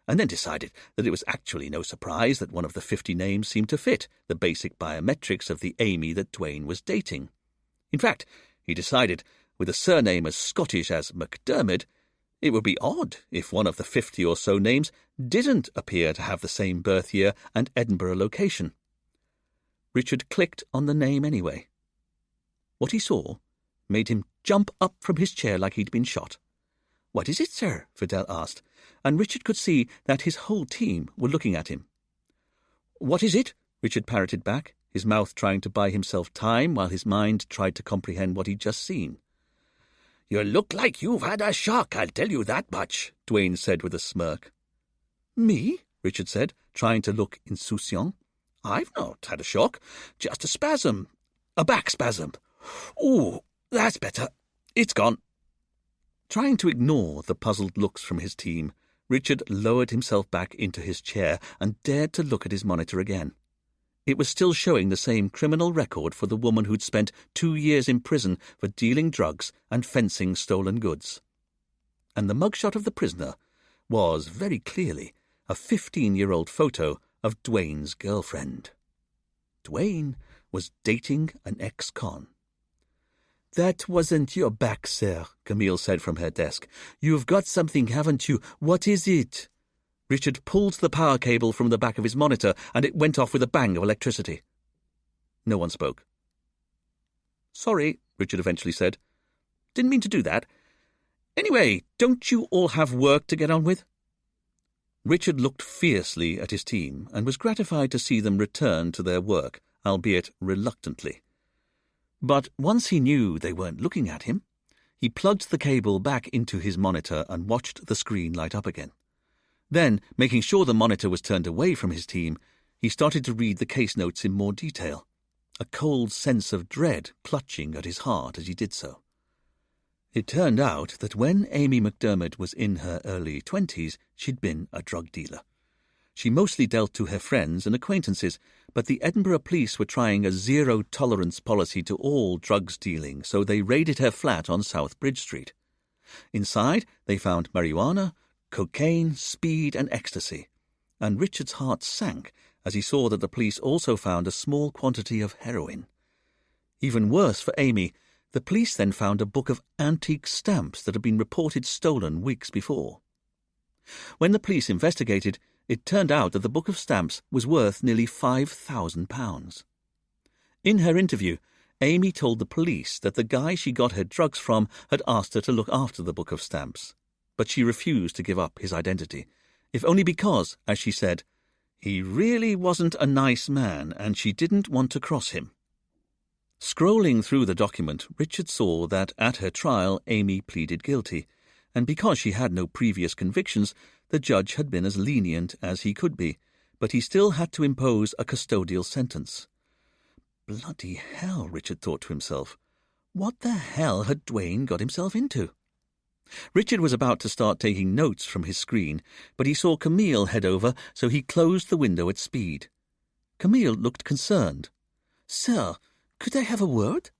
and then decided that it was actually no surprise that one of the 50 names seemed to fit the basic biometrics of the Amy that Duane was dating. In fact, he decided, with a surname as Scottish as McDermott, it would be odd if one of the 50 or so names didn't appear to have the same birth year and Edinburgh location. Richard clicked on the name anyway. What he saw made him jump up from his chair like he'd been shot. "What is it, sir?" Fidel asked, and Richard could see that his whole team were looking at him. "What is it?" Richard parroted back, his mouth trying to buy himself time while his mind tried to comprehend what he'd just seen. "You look like you've had a shock, I'll tell you that much," Duane said with a smirk. "Me?" Richard said, trying to look insouciant. "I've not had a shock, just a spasm. A back spasm. Ooh, that's better. It's gone." Trying to ignore the puzzled looks from his team, Richard lowered himself back into his chair and dared to look at his monitor again. It was still showing the same criminal record for the woman who'd spent 2 years in prison for dealing drugs and fencing stolen goods. And the mugshot of the prisoner was, very clearly, a 15-year-old photo of Duane's girlfriend. Duane was dating an ex-con. "That wasn't your back, sir," Camille said from her desk. "You've got something, haven't you? What is it?" Richard pulled the power cable from the back of his monitor, and it went off with a bang of electricity. No one spoke. "Sorry," Richard eventually said. "Didn't mean to do that. Anyway, don't you all have work to get on with?" Richard looked fiercely at his team and was gratified to see them return to their work, albeit reluctantly. But once he knew they weren't looking at him, he plugged the cable back into his monitor and watched the screen light up again. Then, making sure the monitor was turned away from his team, he started to read the case notes in more detail, a cold sense of dread clutching at his heart as he did so. It turned out that when Amy McDermott was in her early 20s, she'd been a drug dealer. She mostly dealt to her friends and acquaintances, but the Edinburgh police were trying a zero-tolerance policy to all drugs dealing, so they raided her flat on South Bridge Street. Inside, they found marijuana, cocaine, speed and ecstasy, and Richard's heart sank as he saw that the police also found a small quantity of heroin. Even worse for Amy, the police then found a book of antique stamps that had been reported stolen weeks before. When the police investigated, it turned out that the book of stamps was worth nearly £5,000. In her interview, Amy told the police that the guy she got her drugs from had asked her to look after the book of stamps, but she refused to give up his identity, if only because, as she said, he really wasn't a nice man and she didn't want to cross him. Scrolling through the document, Richard saw that at her trial Amy pleaded guilty, and because she had no previous convictions, The judge had been as lenient as he could be, but he still had to impose a custodial sentence. Bloody hell, Richard thought to himself. What the hell had Dwayne got himself into? Richard was about to start taking notes from his screen, but he saw Camille head over, so he closed the window at speed. Camille looked concerned. "Sir, could I have a word?"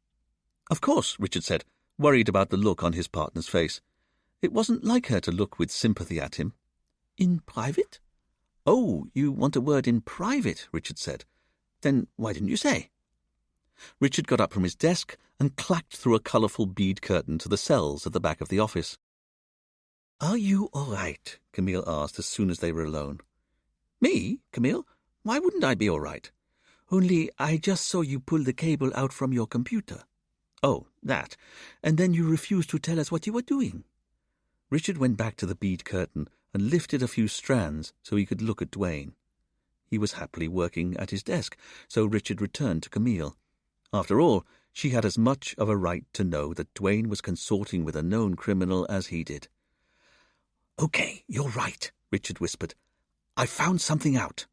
"Of course," Richard said, worried about the look on his partner's face. It wasn't like her to look with sympathy at him. "In private?" "Oh, you want a word in private," Richard said. "Then why didn't you say?" Richard got up from his desk and clacked through a colourful bead curtain to the cells at the back of the office. "Are you all right?" Camille asked as soon as they were alone. "Me, Camille? Why wouldn't I be all right? Only I just saw you pull the cable out from your computer." "Oh, that. And then you refused to tell us what you were doing." Richard went back to the bead curtain and lifted a few strands so he could look at Dwayne. He was happily working at his desk, so Richard returned to Camille. After all, she had as much of a right to know that Dwayne was consorting with a known criminal as he did. "Okay, you're right," Richard whispered. "I found something out."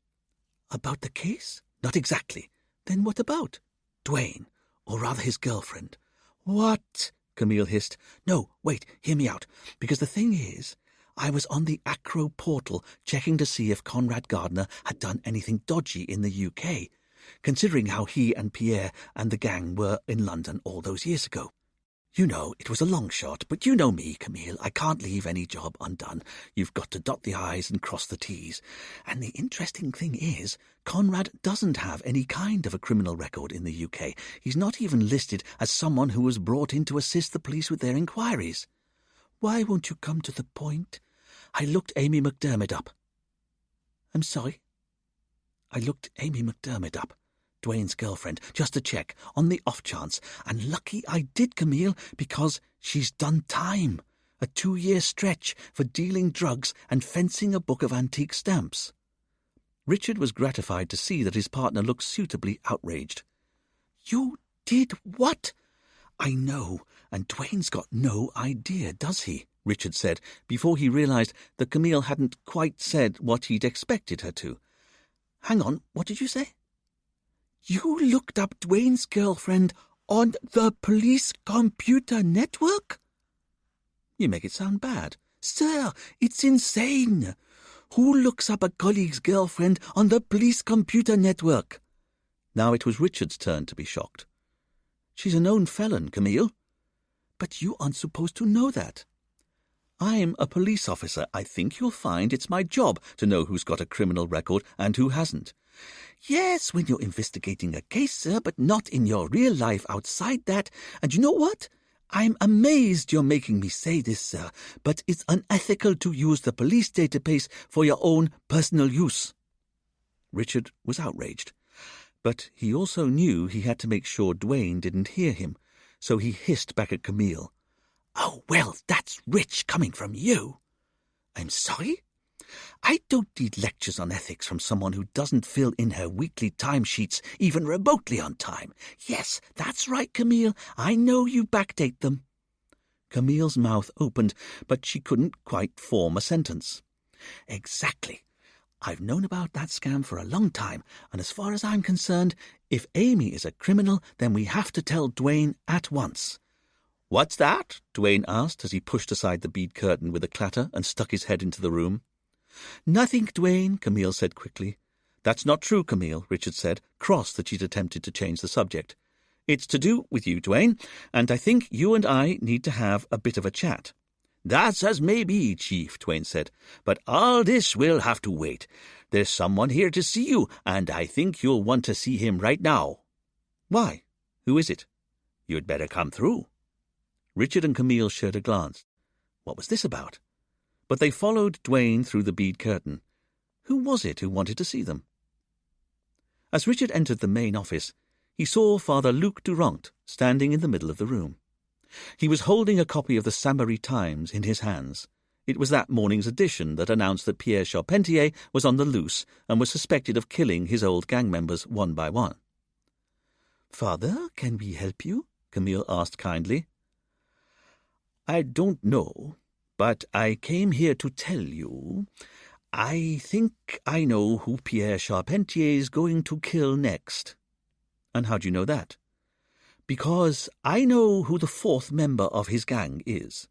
"About the case?" "Not exactly." "Then what about?" "Dwayne, or rather his girlfriend." "What?" Camille hissed. "No, wait, hear me out. Because the thing is, I was on the Acro portal checking to see if Conrad Gardner had done anything dodgy in the UK, considering how he and Pierre and the gang were in London all those years ago. You know, it was a long shot, but you know me, Camille. I can't leave any job undone. You've got to dot the I's and cross the T's. And the interesting thing is, Conrad doesn't have any kind of a criminal record in the UK. He's not even listed as someone who was brought in to assist the police with their inquiries. Why won't you come to the point? I looked Amy McDermott up." "I'm sorry?" "I looked Amy McDermott up, Dwayne's girlfriend, just to check, on the off chance, and lucky I did, Camille, because she's done time, a 2-year stretch for dealing drugs and fencing a book of antique stamps." Richard was gratified to see that his partner looked suitably outraged. "You did what?" "I know, and Dwayne's got no idea, does he?" Richard said, before he realized that Camille hadn't quite said what he'd expected her to. "Hang on, what did you say?" "You looked up Dwayne's girlfriend on the police computer network?" "You make it sound bad." "Sir, it's insane. Who looks up a colleague's girlfriend on the police computer network?" Now it was Richard's turn to be shocked. "She's a known felon, Camille." "But you aren't supposed to know that." "I'm a police officer. I think you'll find it's my job to know who's got a criminal record and who hasn't." "Yes, when you're investigating a case, sir, but not in your real life outside that. And you know what? I'm amazed you're making me say this, sir, but it's unethical to use the police database for your own personal use." Richard was outraged, but he also knew he had to make sure Dwayne didn't hear him, so he hissed back at Camille. "Oh, well, that's rich coming from you." "I'm sorry? I don't need lectures on ethics from someone who doesn't fill in her weekly timesheets even remotely on time. Yes, that's right, Camille. I know you backdate them." Camille's mouth opened, but she couldn't quite form a sentence. "Exactly. I've known about that scam for a long time, and as far as I'm concerned, if Amy is a criminal, then we have to tell Dwayne at once." "What's that?" Dwayne asked as he pushed aside the bead curtain with a clatter and stuck his head into the room. "Nothing, Dwayne," Camille said quickly. "That's not true, Camille," Richard said, cross that she'd attempted to change the subject. "It's to do with you, Dwayne, and I think you and I need to have a bit of a chat." "That's as may be, Chief," Dwayne said, "but all this will have to wait. There's someone here to see you, and I think you'll want to see him right now." "Why? Who is it?" "You'd better come through." Richard and Camille shared a glance. What was this about? But they followed Dwayne through the bead curtain. Who was it who wanted to see them? As Richard entered the main office, he saw Father Luc Durant standing in the middle of the room. He was holding a copy of the Saint-Marie Times in his hands. It was that morning's edition that announced that Pierre Charpentier was on the loose and was suspected of killing his old gang members one by one. "Father, can we help you?" Camille asked kindly. "I don't know, But I came here to tell you, I think I know who Pierre Charpentier is going to kill next. And how do you know that? Because I know who the fourth member of his gang is.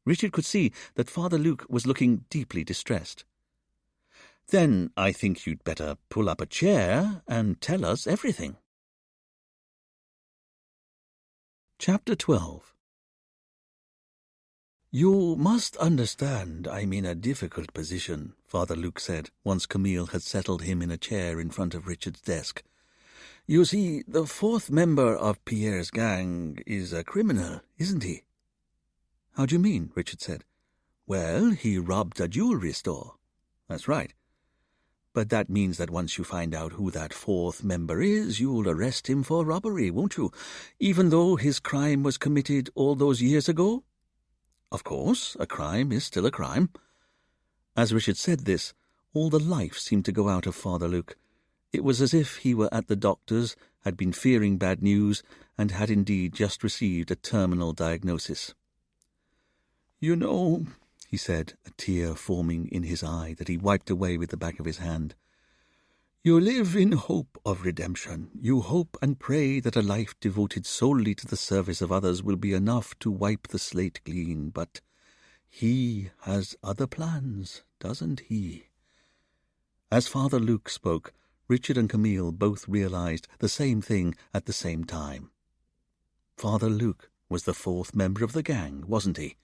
Richard could see that Father Luke was looking deeply distressed. Then I think you'd better pull up a chair and tell us everything. Chapter 12. You must understand I'm in a difficult position, Father Luke said, once Camille had settled him in a chair in front of Richard's desk. You see, the fourth member of Pierre's gang is a criminal, isn't he? How do you mean? Richard said. Well, he robbed a jewelry store. That's right. But that means that once you find out who that fourth member is, you'll arrest him for robbery, won't you? Even though his crime was committed all those years ago? Of course, a crime is still a crime. As Richard said this, all the life seemed to go out of Father Luke. It was as if he were at the doctor's, had been fearing bad news, and had indeed just received a terminal diagnosis. You know, he said, a tear forming in his eye that he wiped away with the back of his hand, you live in hope of redemption. You hope and pray that a life devoted solely to the service of others will be enough to wipe the slate clean, but he has other plans, doesn't he? As Father Luke spoke, Richard and Camille both realized the same thing at the same time. Father Luke was the fourth member of the gang, wasn't he?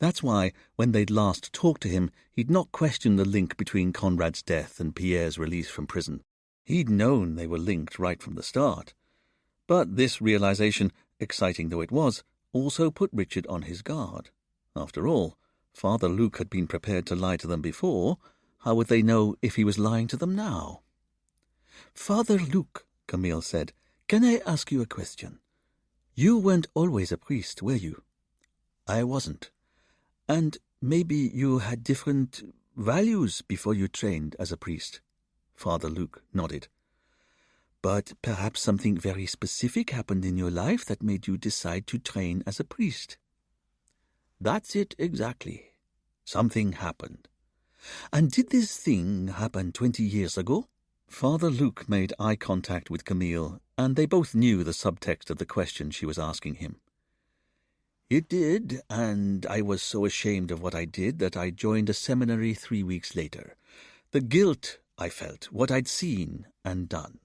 That's why, when they'd last talked to him, he'd not questioned the link between Conrad's death and Pierre's release from prison. He'd known they were linked right from the start. But this realization, exciting though it was, also put Richard on his guard. After all, Father Luke had been prepared to lie to them before. How would they know if he was lying to them now? Father Luke, Camille said, can I ask you a question? You weren't always a priest, were you? I wasn't. And maybe you had different values before you trained as a priest. Father Luke nodded. But perhaps something very specific happened in your life that made you decide to train as a priest. That's it exactly. Something happened. And did this thing happen 20 years ago? Father Luke made eye contact with Camille, and they both knew the subtext of the question she was asking him. It did, and I was so ashamed of what I did that I joined a seminary 3 weeks later. The guilt I felt, what I'd seen and done.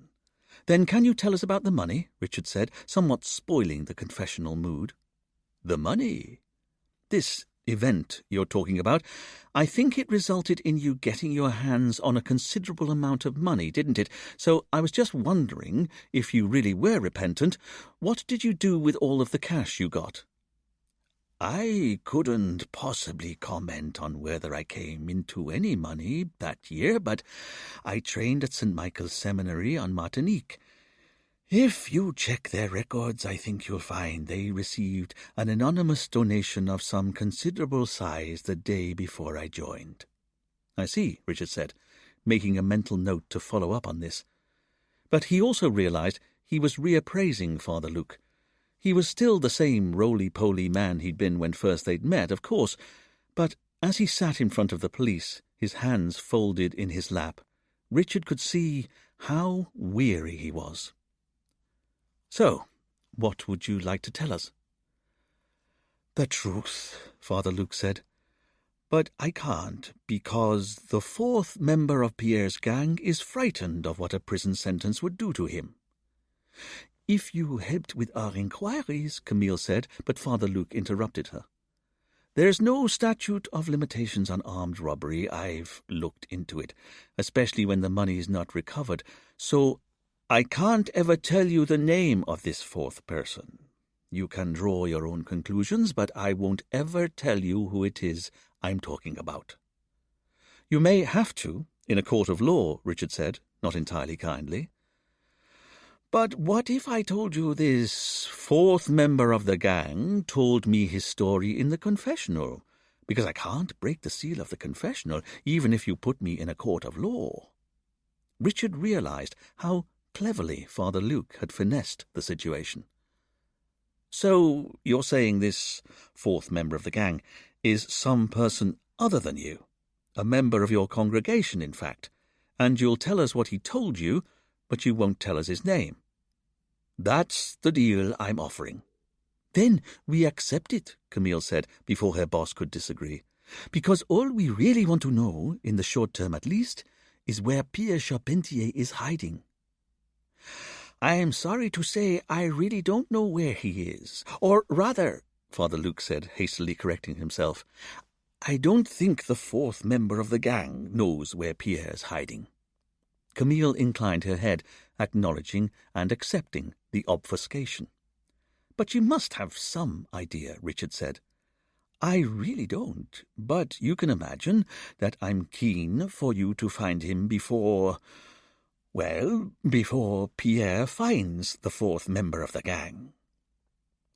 Then can you tell us about the money? Richard said, somewhat spoiling the confessional mood. The money? This event you're talking about, I think it resulted in you getting your hands on a considerable amount of money, didn't it? So I was just wondering, if you really were repentant, what did you do with all of the cash you got? I couldn't possibly comment on whether I came into any money that year, but I trained at St. Michael's Seminary on Martinique. If you check their records, I think you'll find they received an anonymous donation of some considerable size the day before I joined. I see, Richard said, making a mental note to follow up on this. But he also realized he was reappraising Father Luke. He was still the same roly-poly man he'd been when first they'd met, of course, but as he sat in front of the police, his hands folded in his lap, Richard could see how weary he was. So, what would you like to tell us? The truth, Father Luke said. But I can't, because the fourth member of Pierre's gang is frightened of what a prison sentence would do to him. If you helped with our inquiries, Camille said, but Father Luke interrupted her. There's no statute of limitations on armed robbery. I've looked into it, especially when the money is not recovered, so I can't ever tell you the name of this fourth person. You can draw your own conclusions, but I won't ever tell you who it is I'm talking about. You may have to, in a court of law, Richard said, not entirely kindly. But what if I told you this fourth member of the gang told me his story in the confessional? Because I can't break the seal of the confessional, even if you put me in a court of law. Richard realized how cleverly Father Luke had finessed the situation. So, you're saying this fourth member of the gang is some person other than you, a member of your congregation, in fact, and you'll tell us what he told you, but you won't tell us his name. That's the deal I'm offering." "Then we accept it," Camille said, before her boss could disagree, "because all we really want to know, in the short term at least, is where Pierre Charpentier is hiding." "I'm sorry to say I really don't know where he is. Or rather," Father Luke said, hastily correcting himself, "I don't think the fourth member of the gang knows where Pierre is hiding." Camille inclined her head, acknowledging and accepting the obfuscation. "But you must have some idea," Richard said. "I really don't, but you can imagine that I'm keen for you to find him before Pierre finds the fourth member of the gang."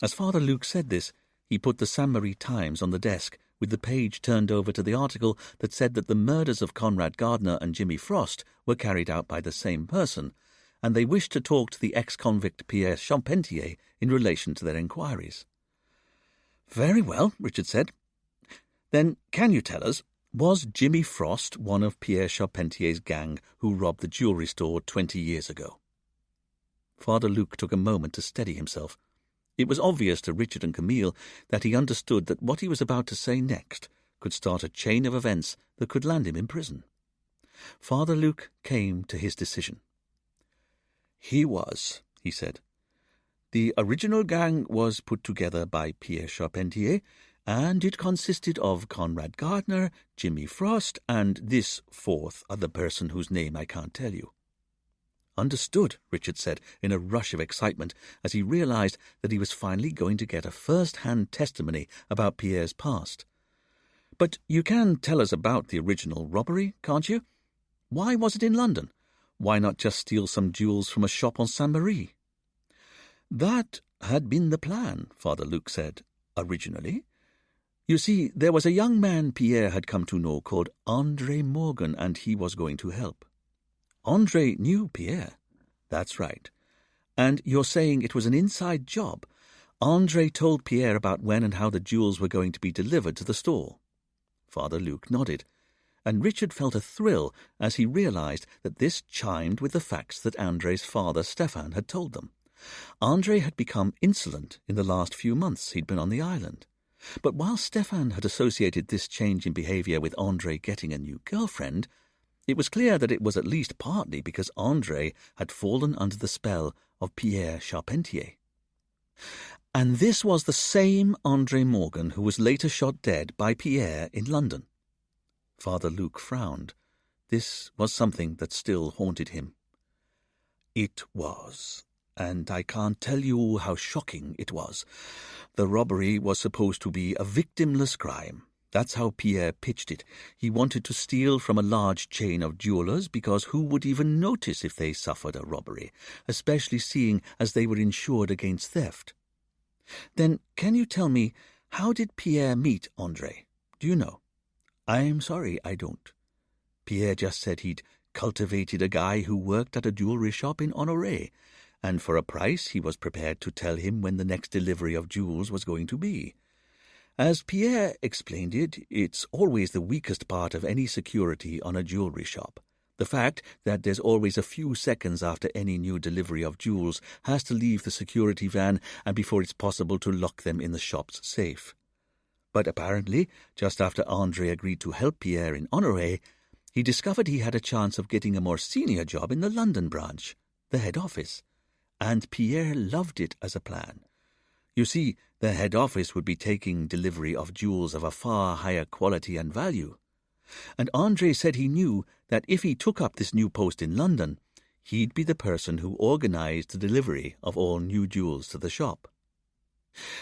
As Father Luke said this, he put the Saint Marie Times on the desk, with the page turned over to the article that said that the murders of Conrad Gardner and Jimmy Frost were carried out by the same person, and they wished to talk to the ex-convict Pierre Charpentier in relation to their inquiries. "Very well," Richard said. "Then can you tell us, was Jimmy Frost one of Pierre Charpentier's gang who robbed the jewellery store 20 years ago?" Father Luke took a moment to steady himself. It was obvious to Richard and Camille that he understood that what he was about to say next could start a chain of events that could land him in prison. Father Luke came to his decision. "He was," he said. "The original gang was put together by Pierre Charpentier, and it consisted of Conrad Gardner, Jimmy Frost, and this fourth other person whose name I can't tell you." "Understood," Richard said in a rush of excitement as he realized that he was finally going to get a first-hand testimony about Pierre's past. "But you can tell us about the original robbery, can't you? Why was it in London? Why not just steal some jewels from a shop on Saint Marie?" "That had been the plan," Father Luke said, "originally. You see, there was a young man Pierre had come to know called André Morgan, and he was going to help." "André knew Pierre?" "That's right. And you're saying it was an inside job. André told Pierre about when and how the jewels were going to be delivered to the store." Father Luke nodded, and Richard felt a thrill as he realized that this chimed with the facts that André's father, Stefan, had told them. André had become insolent in the last few months he'd been on the island. But while Stefan had associated this change in behavior with André getting a new girlfriend, it was clear that it was at least partly because André had fallen under the spell of Pierre Charpentier. And this was the same André Morgan who was later shot dead by Pierre in London. Father Luke frowned. This was something that still haunted him. "It was, and I can't tell you how shocking it was. The robbery was supposed to be a victimless crime. That's how Pierre pitched it. He wanted to steal from a large chain of jewellers because who would even notice if they suffered a robbery, especially seeing as they were insured against theft." "Then can you tell me, how did Pierre meet André? Do you know?" "I'm sorry, I don't. Pierre just said he'd cultivated a guy who worked at a jewellery shop in Honoré, and for a price he was prepared to tell him when the next delivery of jewels was going to be. As Pierre explained it, it's always the weakest part of any security on a jewellery shop. The fact that there's always a few seconds after any new delivery of jewels has to leave the security van and before it's possible to lock them in the shop's safe. But apparently, just after André agreed to help Pierre in Honoré, he discovered he had a chance of getting a more senior job in the London branch, the head office, and Pierre loved it as a plan. You see, the head office would be taking delivery of jewels of a far higher quality and value. And André said he knew that if he took up this new post in London, he'd be the person who organized the delivery of all new jewels to the shop.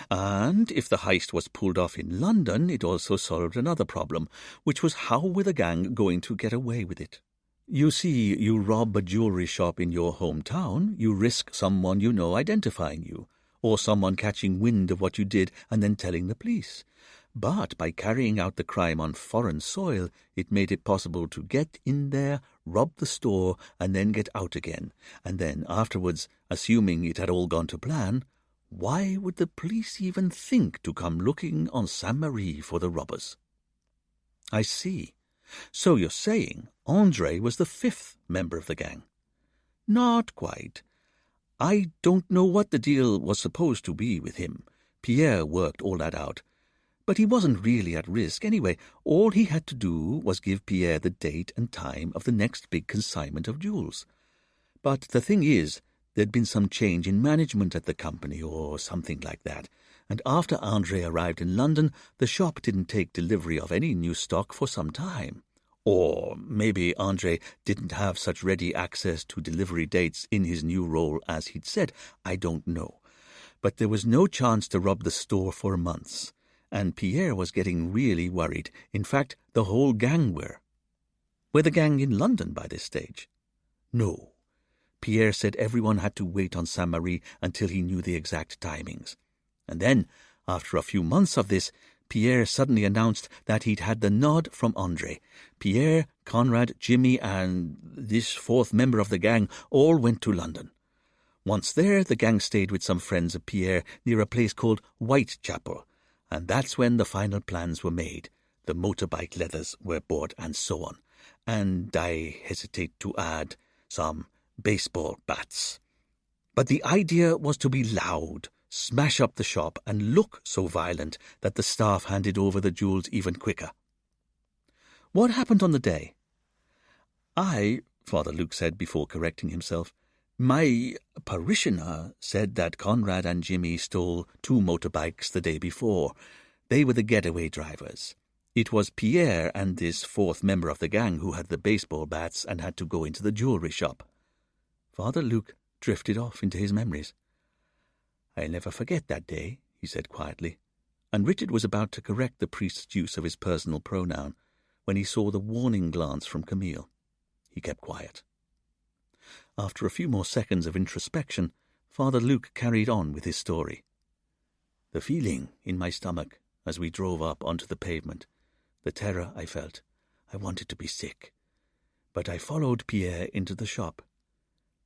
And if the heist was pulled off in London, it also solved another problem, which was how were the gang going to get away with it? You see, you rob a jewellery shop in your hometown, you risk someone you know identifying you, or someone catching wind of what you did and then telling the police. But by carrying out the crime on foreign soil, it made it possible to get in there, rob the store, and then get out again, and then afterwards, assuming it had all gone to plan, Why would the police even think to come looking on Sainte-Marie for the robbers? I see. So you're saying Andre was the 5th member of the gang? Not quite. I don't know what the deal was supposed to be with him. Pierre worked all that out. But he wasn't really at risk anyway. All he had to do was give Pierre the date and time of the next big consignment of jewels. But the thing is, there'd been some change in management at the company or something like that, and after Andre arrived in London, the shop didn't take delivery of any new stock for some time. Or maybe Andre didn't have such ready access to delivery dates in his new role as he'd said. I don't know. But there was no chance to rob the store for months, and Pierre was getting really worried. In fact, the whole gang were. Were the gang in London by this stage? No. Pierre said everyone had to wait on Sainte-Marie until he knew the exact timings. And then, after a few months of this, Pierre suddenly announced that he'd had the nod from Andre. Pierre, Conrad, Jimmy, and this 4th member of the gang all went to London. Once there, the gang stayed with some friends of Pierre near a place called Whitechapel, and that's when the final plans were made. The motorbike leathers were bought and so on. And I hesitate to add some baseball bats. But the idea was to be loud, smash up the shop, and look so violent that the staff handed over the jewels even quicker. What happened on the day? Father Luke said before correcting himself, my parishioner said that Conrad and Jimmy stole 2 motorbikes the day before. They were the getaway drivers. It was Pierre and this 4th member of the gang who had the baseball bats and had to go into the jewellery shop. Father Luke drifted off into his memories. I'll never forget that day, he said quietly, and Richard was about to correct the priest's use of his personal pronoun when he saw the warning glance from Camille. He kept quiet. After a few more seconds of introspection, Father Luke carried on with his story. The feeling in my stomach as we drove up onto the pavement, the terror I felt, I wanted to be sick. But I followed Pierre into the shop.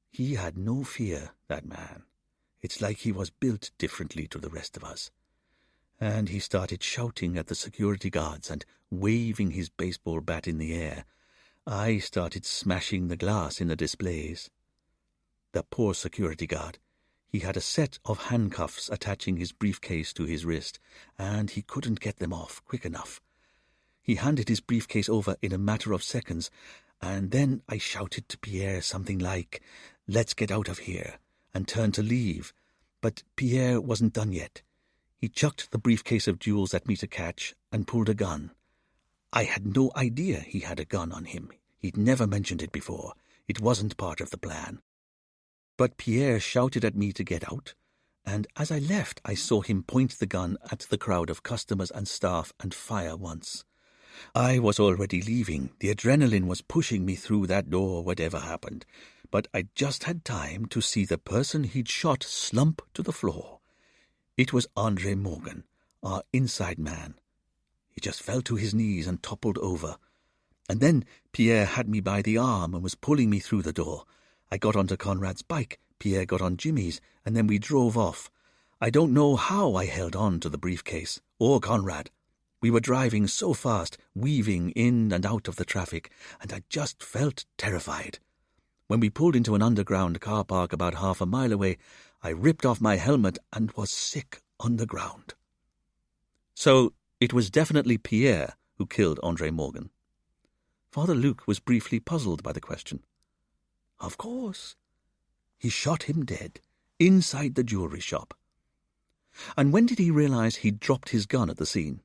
He had no fear, that man. It's like he was built differently to the rest of us. And he started shouting at the security guards and waving his baseball bat in the air. I started smashing the glass in the displays. The poor security guard. He had a set of handcuffs attaching his briefcase to his wrist, and he couldn't get them off quick enough. He handed his briefcase over in a matter of seconds, and then I shouted to Pierre something like, "Let's get out of here," and turned to leave. But Pierre wasn't done yet. He chucked the briefcase of jewels at me to catch and pulled a gun. I had no idea he had a gun on him. He'd never mentioned it before. It wasn't part of the plan. But Pierre shouted at me to get out, and as I left I saw him point the gun at the crowd of customers and staff and fire once. I was already leaving. The adrenaline was pushing me through that door, whatever happened. But I just had time to see the person he'd shot slump to the floor. It was Andre Morgan, our inside man. He just fell to his knees and toppled over. And then Pierre had me by the arm and was pulling me through the door. I got onto Conrad's bike, Pierre got on Jimmy's, and then we drove off. I don't know how I held on to the briefcase, or Conrad. We were driving so fast, weaving in and out of the traffic, and I just felt terrified. When we pulled into an underground car park about half a mile away, I ripped off my helmet and was sick on the ground. So it was definitely Pierre who killed Andre Morgan. Father Luke was briefly puzzled by the question. Of course. He shot him dead, inside the jewellery shop. And when did he realize he'd dropped his gun at the scene?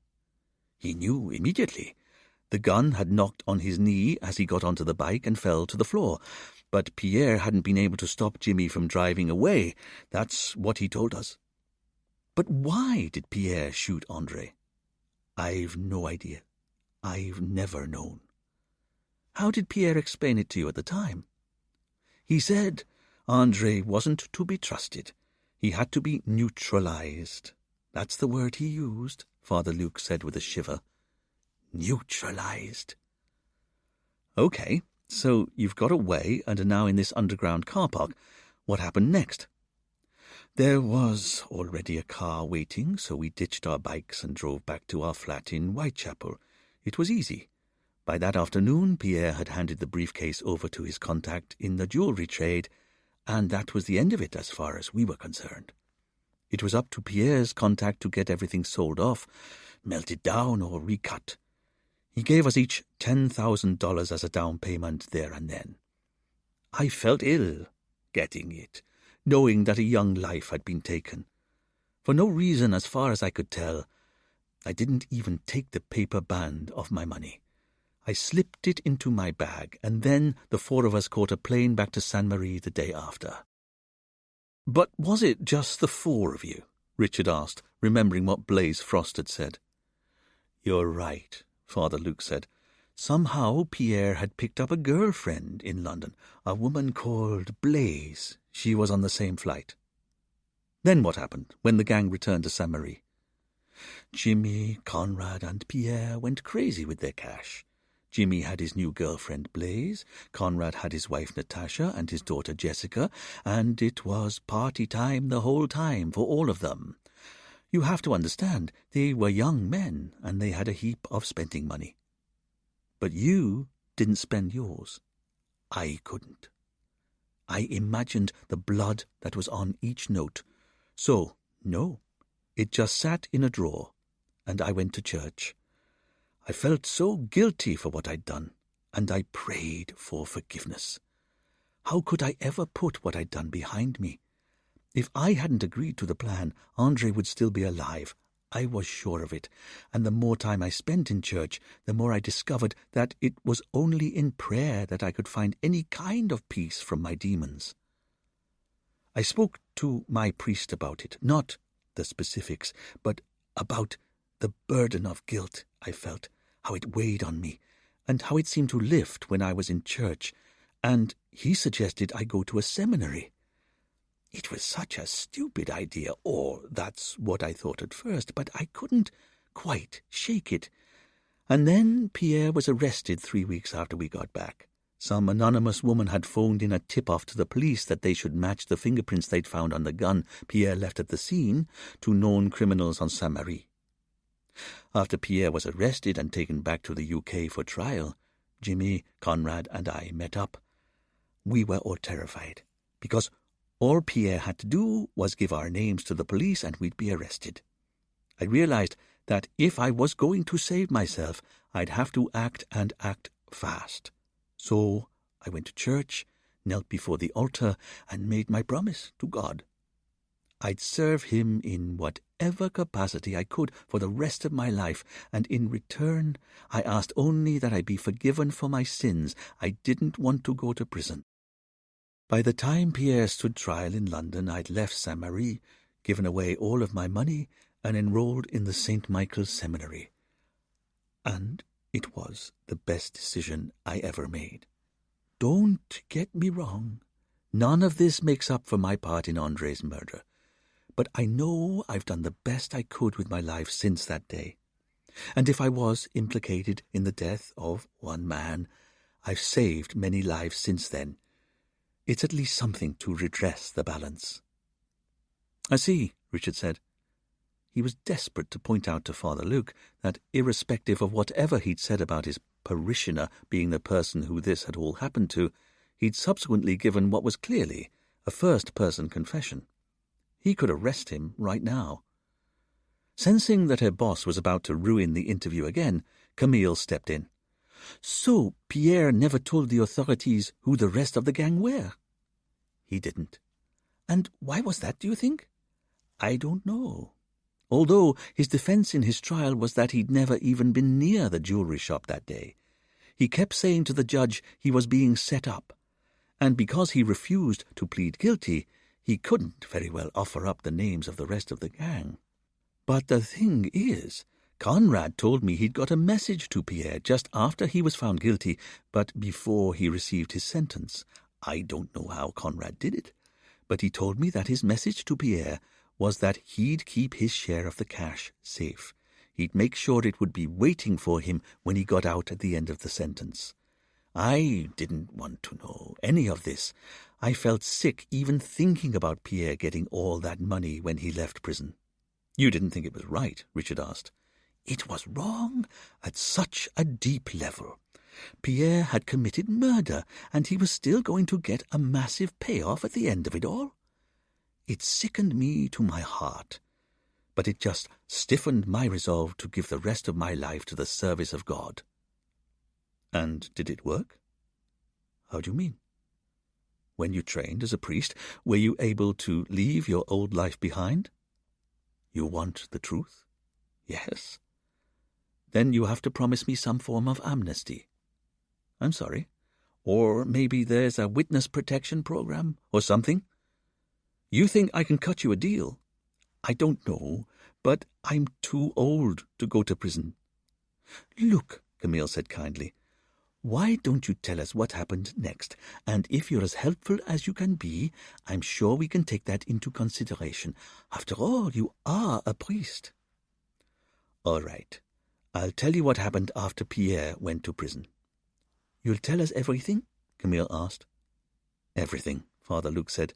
He knew immediately. The gun had knocked on his knee as he got onto the bike and fell to the floor. But Pierre hadn't been able to stop Jimmy from driving away. That's what he told us. But why did Pierre shoot Andre? I've no idea. I've never known. How did Pierre explain it to you at the time? He said Andre wasn't to be trusted. He had to be neutralized. That's the word he used, Father Luke said with a shiver. Neutralized. Okay, so you've got away and are now in this underground car park. What happened next? There was already a car waiting, so we ditched our bikes and drove back to our flat in Whitechapel. It was easy. By that afternoon, Pierre had handed the briefcase over to his contact in the jewellery trade, and that was the end of it as far as we were concerned. It was up to Pierre's contact to get everything sold off, melted down or recut. He gave us each $10,000 as a down payment there and then. I felt ill getting it, knowing that a young life had been taken. For no reason as far as I could tell, I didn't even take the paper band of my money. I slipped it into my bag, and then the four of us caught a plane back to Sainte Marie the day after. "But was it just the four of you?" Richard asked, remembering what Blaise Frost had said. "You're right," Father Luke said. "Somehow Pierre had picked up a girlfriend in London, a woman called Blaise. She was on the same flight." Then what happened when the gang returned to Sainte Marie? Jimmy, Conrad, and Pierre went crazy with their cash. Jimmy had his new girlfriend Blaise, Conrad had his wife Natasha and his daughter Jessica, and it was party time the whole time for all of them. You have to understand, they were young men, and they had a heap of spending money. But you didn't spend yours. I couldn't. I imagined the blood that was on each note. So, no, it just sat in a drawer, and I went to church. I felt so guilty for what I'd done, and I prayed for forgiveness. How could I ever put what I'd done behind me? If I hadn't agreed to the plan, Andre would still be alive. I was sure of it, and the more time I spent in church, the more I discovered that it was only in prayer that I could find any kind of peace from my demons. I spoke to my priest about it, not the specifics, but about the burden of guilt I felt, how it weighed on me, and how it seemed to lift when I was in church, and he suggested I go to a seminary. It was such a stupid idea, or that's what I thought at first, but I couldn't quite shake it. And then Pierre was arrested 3 weeks after we got back. Some anonymous woman had phoned in a tip-off to the police that they should match the fingerprints they'd found on the gun Pierre left at the scene to known criminals on Sainte Marie. After Pierre was arrested and taken back to the UK for trial, Jimmy, Conrad, and I met up. We were all terrified, because all Pierre had to do was give our names to the police and we'd be arrested. I realized that if I was going to save myself, I'd have to act and act fast. So I went to church, knelt before the altar, and made my promise to God. I'd serve him in whatever capacity I could for the rest of my life, and in return I asked only that I be forgiven for my sins. I didn't want to go to prison. By the time Pierre stood trial in London, I'd left Sainte Marie, given away all of my money, and enrolled in the St. Michael's Seminary. And it was the best decision I ever made. Don't get me wrong. None of this makes up for my part in Andre's murder. But I know I've done the best I could with my life since that day. And if I was implicated in the death of one man, I've saved many lives since then. It's at least something to redress the balance. "I see," Richard said. He was desperate to point out to Father Luke that, irrespective of whatever he'd said about his parishioner being the person who this had all happened to, he'd subsequently given what was clearly a first-person confession. He could arrest him right now. Sensing that her boss was about to ruin the interview again, Camille stepped in. "So Pierre never told the authorities who the rest of the gang were?" "He didn't." "And why was that, do you think?" "I don't know. Although his defense in his trial was that he'd never even been near the jewelry shop that day. He kept saying to the judge he was being set up, and because he refused to plead guilty, he couldn't very well offer up the names of the rest of the gang. But the thing is, Conrad told me he'd got a message to Pierre just after he was found guilty, but before he received his sentence. I don't know how Conrad did it, but he told me that his message to Pierre was that he'd keep his share of the cash safe. He'd make sure it would be waiting for him when he got out at the end of the sentence. I didn't want to know any of this. I felt sick even thinking about Pierre getting all that money when he left prison. You didn't think it was right? Richard asked. It was wrong at such a deep level. Pierre had committed murder, and he was still going to get a massive payoff at the end of it all. It sickened me to my heart, but it just stiffened my resolve to give the rest of my life to the service of God. And did it work? How do you mean? When you trained as a priest, were you able to leave your old life behind? You want the truth? Yes. Then you have to promise me some form of amnesty. I'm sorry. Or maybe there's a witness protection program or something. You think I can cut you a deal? I don't know, but I'm too old to go to prison. Look, Camille said kindly, why don't you tell us what happened next? And if you're as helpful as you can be, I'm sure we can take that into consideration. After all, you are a priest. All right. I'll tell you what happened after Pierre went to prison. You'll tell us everything? Camille asked. Everything, Father Luke said.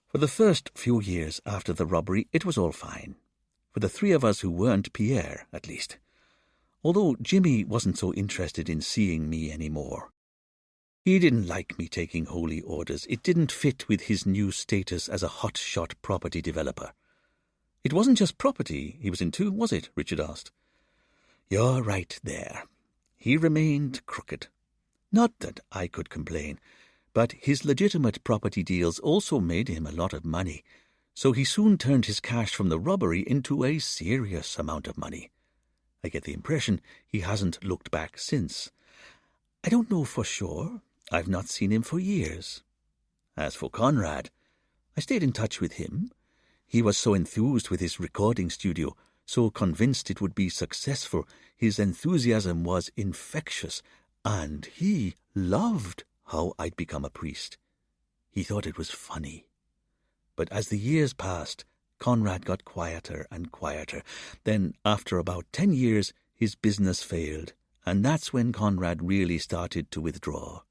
For the first few years after the robbery, it was all fine. For the three of us who weren't Pierre, at least. Although Jimmy wasn't so interested in seeing me anymore. He didn't like me taking holy orders. It didn't fit with his new status as a hotshot property developer. It wasn't just property he was into, was it? Richard asked. You're right there. He remained crooked. Not that I could complain, but his legitimate property deals also made him a lot of money, so he soon turned his cash from the robbery into a serious amount of money. I get the impression he hasn't looked back since. I don't know for sure. I've not seen him for years. As for Conrad, I stayed in touch with him. He was so enthused with his recording studio, so convinced it would be successful. His enthusiasm was infectious, and he loved how I'd become a priest. He thought it was funny. But as the years passed, Conrad got quieter and quieter. Then, after about 10 years, his business failed, and that's when Conrad really started to withdraw.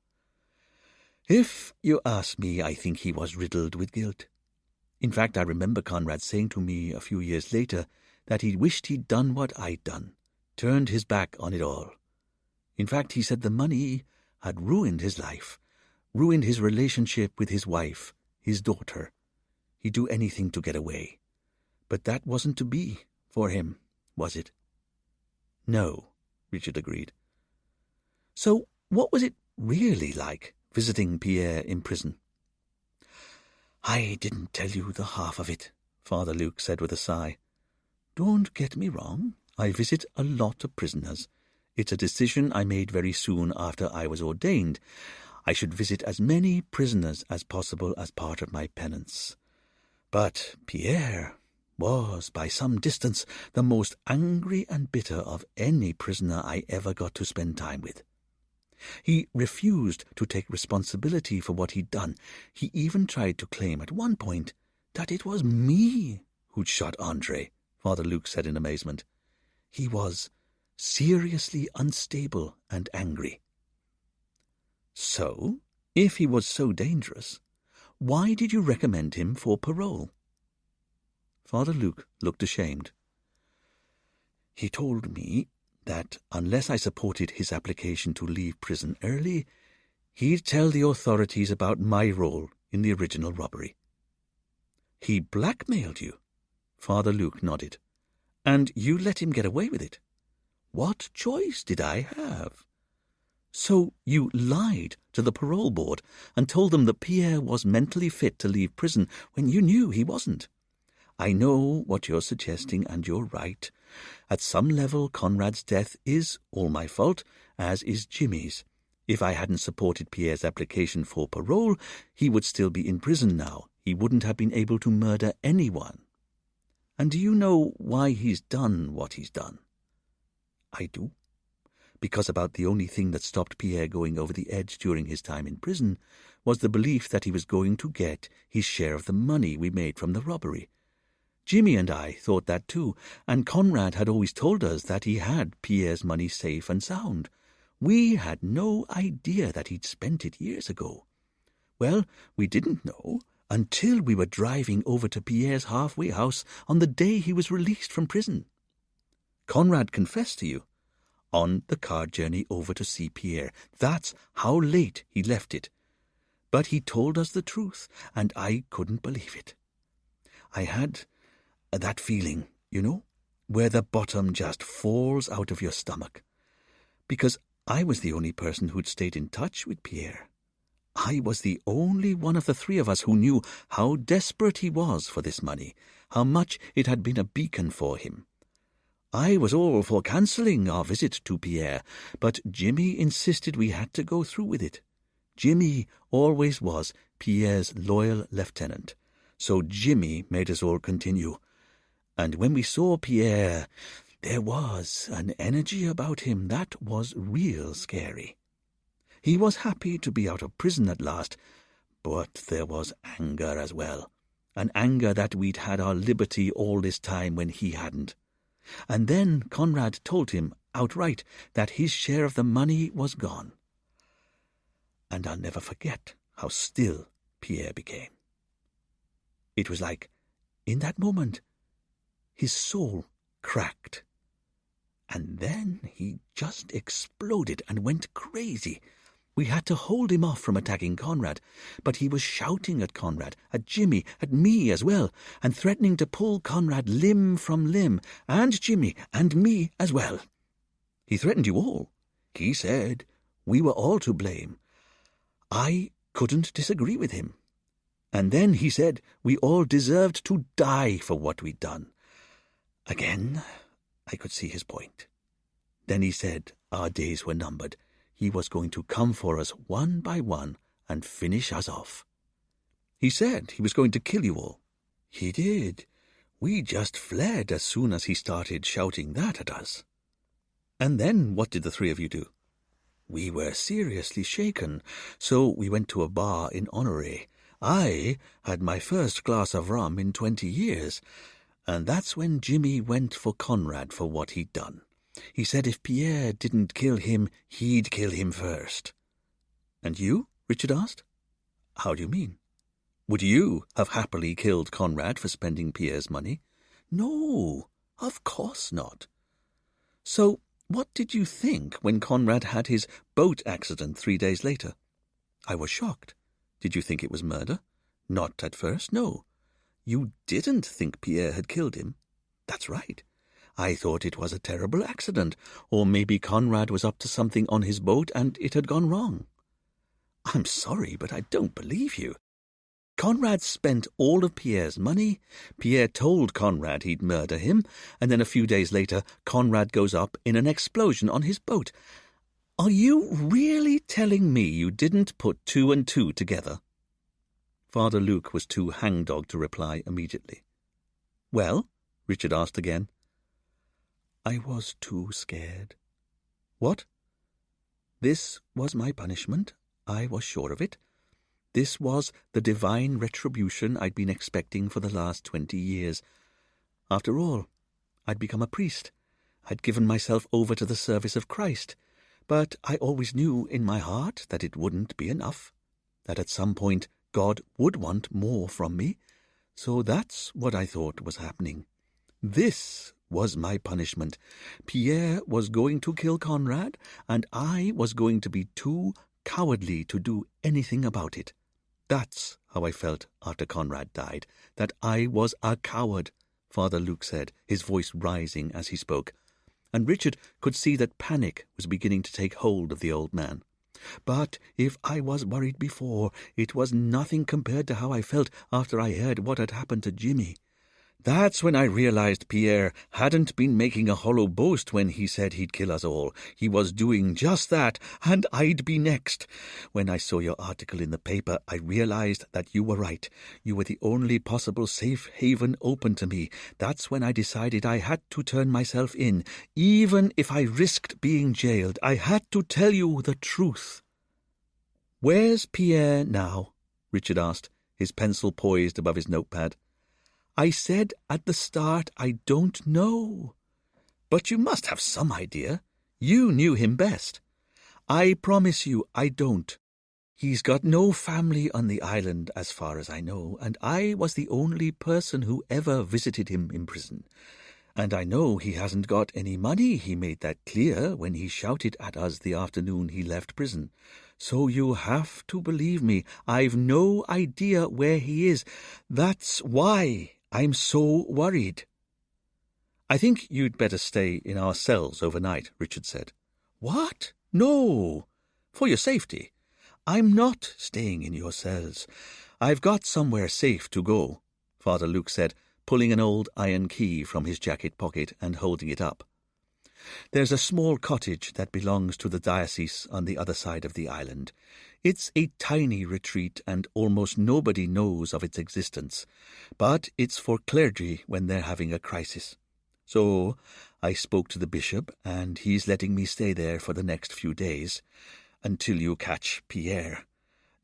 If you ask me, I think he was riddled with guilt. In fact, I remember Conrad saying to me a few years later that he wished he'd done what I'd done, turned his back on it all. In fact, he said the money had ruined his life, ruined his relationship with his wife, his daughter. He'd do anything to get away. But that wasn't to be for him, was it? No, Richard agreed. So what was it really like, visiting Pierre in prison? I didn't tell you the half of it, Father Luke said with a sigh. Don't get me wrong. I visit a lot of prisoners. It's a decision I made very soon after I was ordained. I should visit as many prisoners as possible as part of my penance. But Pierre was, by some distance, the most angry and bitter of any prisoner I ever got to spend time with. He refused to take responsibility for what he'd done. He even tried to claim at one point that it was me who'd shot Andre, Father Luke said in amazement. He was seriously unstable and angry. So, if he was so dangerous, why did you recommend him for parole? Father Luke looked ashamed. He told me that unless I supported his application to leave prison early, he'd tell the authorities about my role in the original robbery. He blackmailed you? Father Luke nodded. And you let him get away with it? What choice did I have? So you lied to the parole board and told them that Pierre was mentally fit to leave prison when you knew he wasn't. I know what you're suggesting, and you're right. At some level, Conrad's death is all my fault, as is Jimmy's. If I hadn't supported Pierre's application for parole, he would still be in prison now. He wouldn't have been able to murder anyone. And do you know why he's done what he's done? I do. Because about the only thing that stopped Pierre going over the edge during his time in prison was the belief that he was going to get his share of the money we made from the robbery. Jimmy and I thought that too, and Conrad had always told us that he had Pierre's money safe and sound. We had no idea that he'd spent it years ago. Well, we didn't know until we were driving over to Pierre's halfway house on the day he was released from prison. Conrad confessed to you on the car journey over to see Pierre. That's how late he left it. But he told us the truth, and I couldn't believe it. I had that feeling, where the bottom just falls out of your stomach. Because I was the only person who'd stayed in touch with Pierre. I was the only one of the three of us who knew how desperate he was for this money, how much it had been a beacon for him. I was all for cancelling our visit to Pierre, but Jimmy insisted we had to go through with it. Jimmy always was Pierre's loyal lieutenant, so Jimmy made us all continue. And when we saw Pierre, there was an energy about him that was real scary. He was happy to be out of prison at last, but there was anger as well, an anger that we'd had our liberty all this time when he hadn't. And then Conrad told him outright that his share of the money was gone. And I'll never forget how still Pierre became. It was like, in that moment, his soul cracked. And then he just exploded and went crazy. We had to hold him off from attacking Conrad, but he was shouting at Conrad, at Jimmy, at me as well, and threatening to pull Conrad limb from limb, and Jimmy, and me as well. He threatened you all. He said we were all to blame. I couldn't disagree with him. And then he said we all deserved to die for what we'd done. Again, I could see his point. Then he said our days were numbered. He was going to come for us one by one and finish us off. He said he was going to kill you all. He did. We just fled as soon as he started shouting that at us. And then what did the three of you do? We were seriously shaken, so we went to a bar in Honoré. I had my first glass of rum in 20 years, and that's when Jimmy went for Conrad for what he'd done. He said if Pierre didn't kill him, he'd kill him first. And you? Richard asked. How do you mean? Would you have happily killed Conrad for spending Pierre's money? No, of course not. So what did you think when Conrad had his boat accident 3 days later? I was shocked. Did you think it was murder? Not at first, no. You didn't think Pierre had killed him? That's right. I thought it was a terrible accident, or maybe Conrad was up to something on his boat and it had gone wrong. I'm sorry, but I don't believe you. Conrad spent all of Pierre's money. Pierre told Conrad he'd murder him, and then a few days later, Conrad goes up in an explosion on his boat. Are you really telling me you didn't put 2 and 2 together? Father Luke was too hangdog to reply immediately. Well? Richard asked again. I was too scared. What? This was my punishment. I was sure of it. This was the divine retribution I'd been expecting for the last 20 years. After all, I'd become a priest. I'd given myself over to the service of Christ. But I always knew in my heart that it wouldn't be enough, that at some point God would want more from me. So that's what I thought was happening. This was my punishment. Pierre was going to kill Conrad, and I was going to be too cowardly to do anything about it. That's how I felt after Conrad died, that I was a coward, Father Luke said, his voice rising as he spoke. And Richard could see that panic was beginning to take hold of the old man. But if I was worried before, it was nothing compared to how I felt after I heard what had happened to Jimmy. That's when I realized Pierre hadn't been making a hollow boast when he said he'd kill us all. He was doing just that, and I'd be next. When I saw your article in the paper, I realized that you were right. You were the only possible safe haven open to me. That's when I decided I had to turn myself in. Even if I risked being jailed, I had to tell you the truth. Where's Pierre now? Richard asked, his pencil poised above his notepad. I said at the start I don't know. But you must have some idea. You knew him best. I promise you I don't. He's got no family on the island as far as I know, and I was the only person who ever visited him in prison. And I know he hasn't got any money. He made that clear when he shouted at us the afternoon he left prison. So you have to believe me. I've no idea where he is. That's why I'm so worried. I think you'd better stay in our cells overnight, Richard said. What? No. For your safety. I'm not staying in your cells. I've got somewhere safe to go, Father Luke said, pulling an old iron key from his jacket pocket and holding it up. There's a small cottage that belongs to the diocese on the other side of the island. It's a tiny retreat and almost nobody knows of its existence, but it's for clergy when they're having a crisis. So I spoke to the bishop, and he's letting me stay there for the next few days, until you catch Pierre.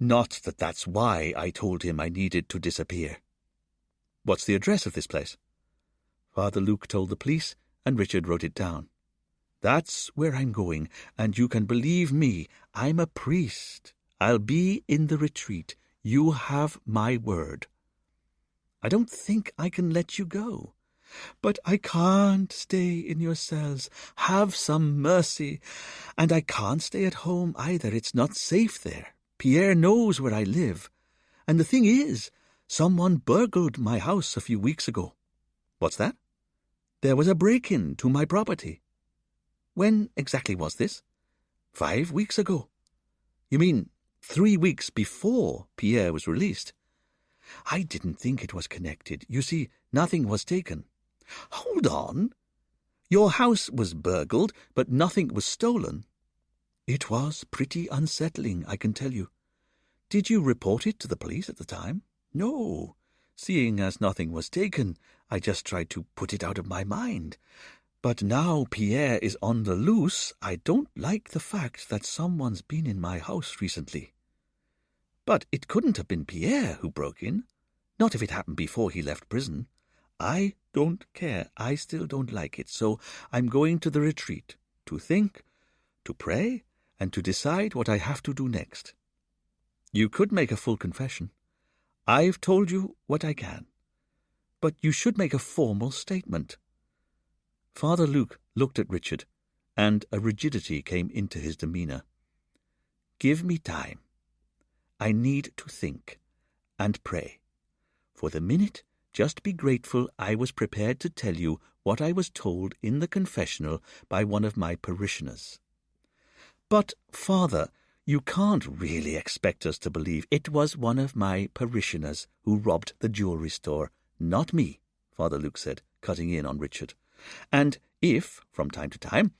Not that that's why I told him I needed to disappear. What's the address of this place? Father Luke told the police, and Richard wrote it down. That's where I'm going, and you can believe me, I'm a priest. I'll be in the retreat. You have my word. I don't think I can let you go. But I can't stay in your cells. Have some mercy. And I can't stay at home either. It's not safe there. Pierre knows where I live. And the thing is, someone burgled my house a few weeks ago. What's that? There was a break-in to my property. When exactly was this? 5 weeks ago. You mean 3 weeks before Pierre was released? I didn't think it was connected. You see, nothing was taken. Hold on. Your house was burgled, but nothing was stolen. It was pretty unsettling, I can tell you. Did you report it to the police at the time? No. Seeing as nothing was taken, I just tried to put it out of my mind. But now Pierre is on the loose, I don't like the fact that someone's been in my house recently. But it couldn't have been Pierre who broke in. Not if it happened before he left prison. I don't care. I still don't like it. So I'm going to the retreat to think, to pray, and to decide what I have to do next. You could make a full confession. I've told you what I can. But you should make a formal statement. Father Luke looked at Richard, and a rigidity came into his demeanour. Give me time. I need to think and pray. For the minute, just be grateful I was prepared to tell you what I was told in the confessional by one of my parishioners. But, Father, you can't really expect us to believe it was one of my parishioners who robbed the jewellery store, not me, Father Luke said, cutting in on Richard. And if, from time to time,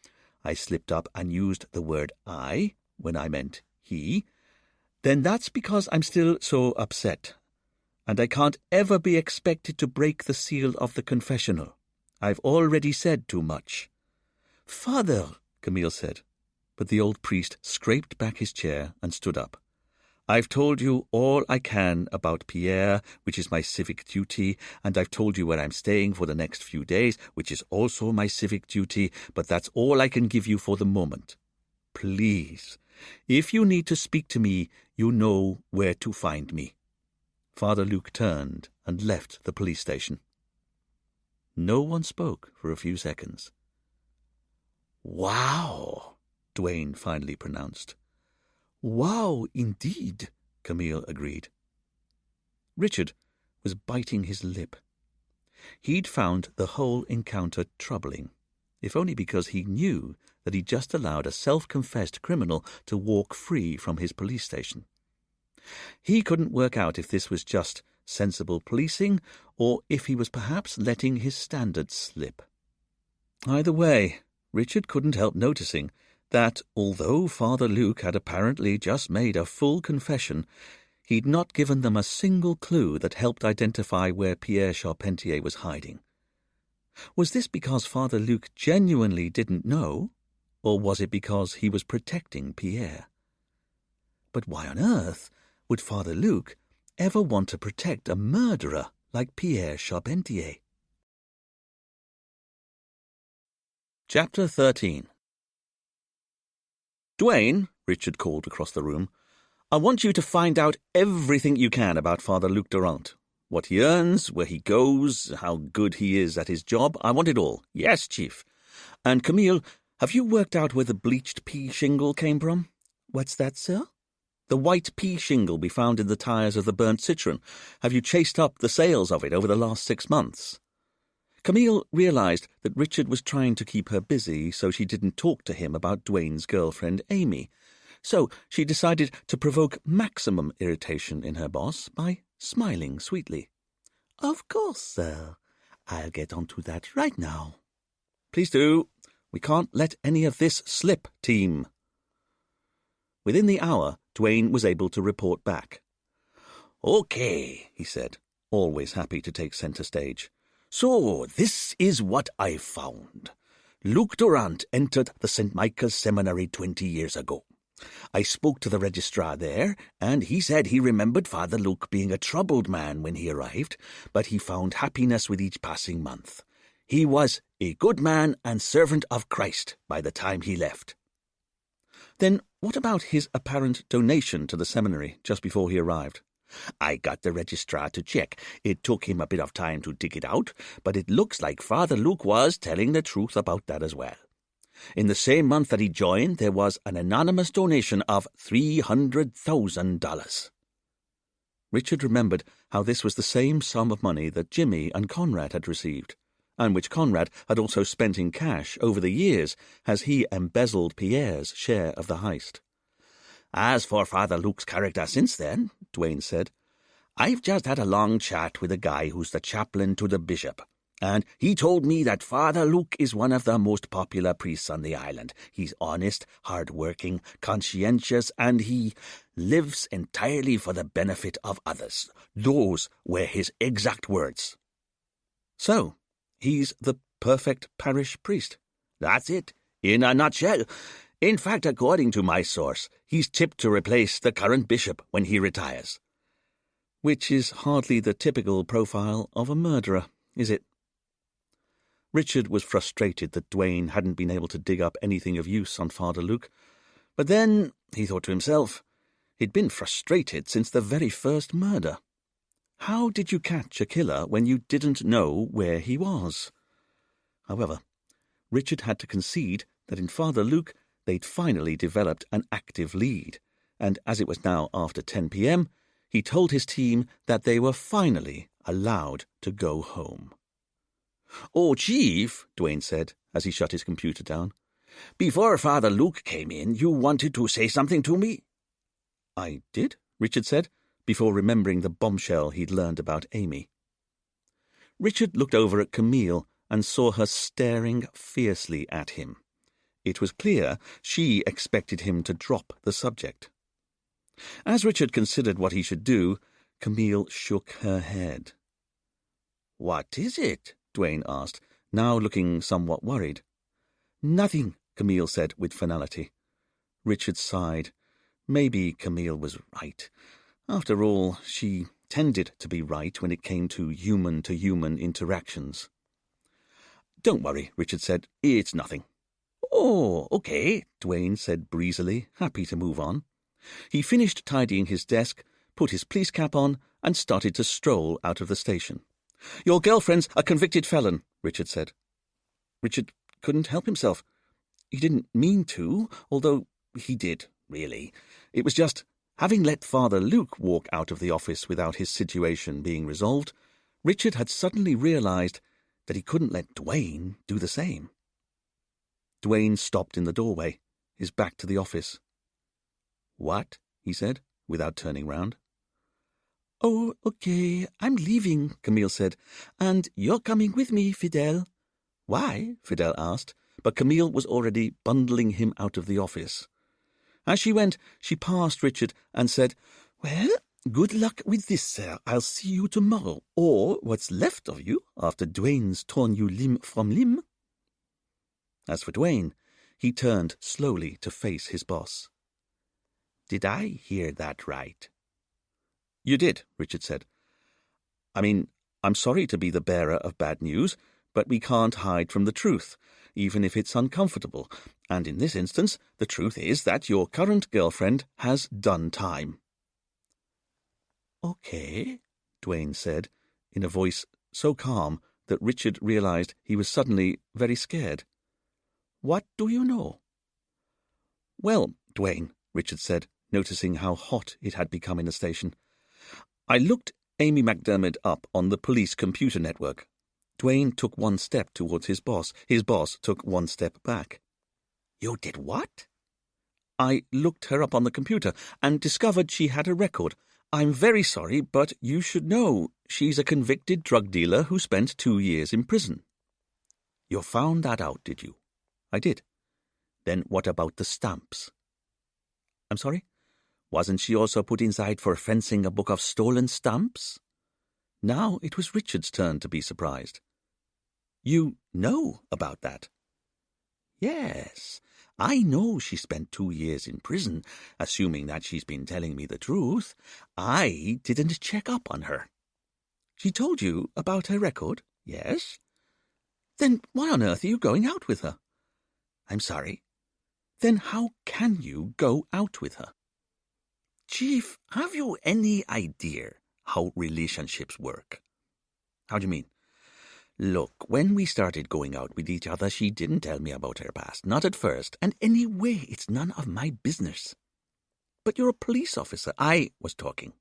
I slipped up and used the word I when I meant he, then that's because I'm still so upset. And I can't ever be expected to break the seal of the confessional. I've already said too much. Father, Camille said, but the old priest scraped back his chair and stood up. I've told you all I can about Pierre, which is my civic duty, and I've told you where I'm staying for the next few days, which is also my civic duty, but that's all I can give you for the moment. Please, if you need to speak to me, you know where to find me. Father Luke turned and left the police station. No one spoke for a few seconds. Wow, Duane finally pronounced. Wow, indeed, Camille agreed. Richard was biting his lip. He'd found the whole encounter troubling, if only because he knew that he'd just allowed a self-confessed criminal to walk free from his police station. He couldn't work out if this was just sensible policing or if he was perhaps letting his standards slip. Either way, Richard couldn't help noticing that, although Father Luke had apparently just made a full confession, he'd not given them a single clue that helped identify where Pierre Charpentier was hiding. Was this because Father Luke genuinely didn't know, or was it because he was protecting Pierre? But why on earth would Father Luke ever want to protect a murderer like Pierre Charpentier? Chapter 13. Duane, Richard called across the room, I want you to find out everything you can about Father Luc Durant. What he earns, where he goes, how good he is at his job. I want it all. Yes, Chief. And Camille, have you worked out where the bleached pea shingle came from? What's that, sir? The white pea shingle we found in the tyres of the burnt Citroen. Have you chased up the sales of it over the last 6 months? Camille realised that Richard was trying to keep her busy so she didn't talk to him about Duane's girlfriend Amy. So she decided to provoke maximum irritation in her boss by smiling sweetly. Of course, sir. I'll get on to that right now. Please do. We can't let any of this slip, team. Within the hour, Duane was able to report back. Okay, he said, always happy to take centre stage. So, this is what I found. Luc Durant entered the St. Michael's Seminary 20 years ago. I spoke to the registrar there, and he said he remembered Father Luc being a troubled man when he arrived, but he found happiness with each passing month. He was a good man and servant of Christ by the time he left. Then what about his apparent donation to the seminary just before he arrived? I got the registrar to check. It took him a bit of time to dig it out, but it looks like Father Luc was telling the truth about that as well. In the same month that he joined, there was an anonymous donation of $300,000. Richard remembered how this was the same sum of money that Jimmy and Conrad had received, and which Conrad had also spent in cash over the years as he embezzled Pierre's share of the heist. As for Father Luc's character since then, Duane said, I've just had a long chat with a guy who's the chaplain to the bishop, and he told me that Father Luc is one of the most popular priests on the island. He's honest, hard-working, conscientious, and he lives entirely for the benefit of others. Those were his exact words. So, he's the perfect parish priest. That's it, in a nutshell. In fact, according to my source, he's tipped to replace the current bishop when he retires. Which is hardly the typical profile of a murderer, is it? Richard was frustrated that Duane hadn't been able to dig up anything of use on Father Luc. But then, he thought to himself, he'd been frustrated since the very first murder. How did you catch a killer when you didn't know where he was? However, Richard had to concede that in Father Luc they'd finally developed an active lead, and as it was now after 10 p.m., he told his team that they were finally allowed to go home. Oh, Chief, Duane said, as he shut his computer down, before Father Luc came in, you wanted to say something to me? I did, Richard said, before remembering the bombshell he'd learned about Amy. Richard looked over at Camille and saw her staring fiercely at him. It was clear she expected him to drop the subject. As Richard considered what he should do, Camille shook her head. What is it? Duane asked, now looking somewhat worried. Nothing, Camille said with finality. Richard sighed. Maybe Camille was right. After all, she tended to be right when it came to human-to-human interactions. Don't worry, Richard said. It's nothing. Oh, okay, Duane said breezily, happy to move on. He finished tidying his desk, put his police cap on, and started to stroll out of the station. Your girlfriend's a convicted felon, Richard said. Richard couldn't help himself. He didn't mean to, although he did, really. It was just, having let Father Luc walk out of the office without his situation being resolved, Richard had suddenly realised that he couldn't let Duane do the same. Duane stopped in the doorway, his back to the office. What? He said, without turning round. Oh, okay, I'm leaving, Camille said, and you're coming with me, Fidel. Why? Fidel asked, but Camille was already bundling him out of the office. As she went, she passed Richard and said, Well, good luck with this, sir. I'll see you tomorrow, or what's left of you after Duane's torn you limb from limb. As for Duane, he turned slowly to face his boss. Did I hear that right? You did, Richard said. I mean, I'm sorry to be the bearer of bad news, but we can't hide from the truth. even if it's uncomfortable, and in this instance, the truth is that your current girlfriend has done time." "Okay," Dwayne said, in a voice so calm that Richard realized he was suddenly very scared. "What do you know?" "Well, Dwayne," Richard said, noticing how hot it had become in the station, "I looked Amy McDermott up on the police computer network." Dwayne took one step towards his boss. His boss took one step back. "You did what?" "I looked her up on the computer and discovered she had a record. I'm very sorry, but you should know she's a convicted drug dealer who spent 2 years in prison." "You found that out, did you?" "I did." "Then what about the stamps?" "I'm sorry? Wasn't she also put inside for fencing a book of stolen stamps?" Now it was Richard's turn to be surprised. "You know about that?" "Yes, I know she spent 2 years in prison, assuming that she's been telling me the truth. I didn't check up on her." "She told you about her record?" "Yes." "Then why on earth are you going out with her?" "I'm sorry." "Then how can you go out with her?" "Chief, have you any idea how relationships work?" "How do you mean?" "Look, when we started going out with each other, she didn't tell me about her past, not at first, and anyway, it's none of my business." "But you're a police officer." "I was talking."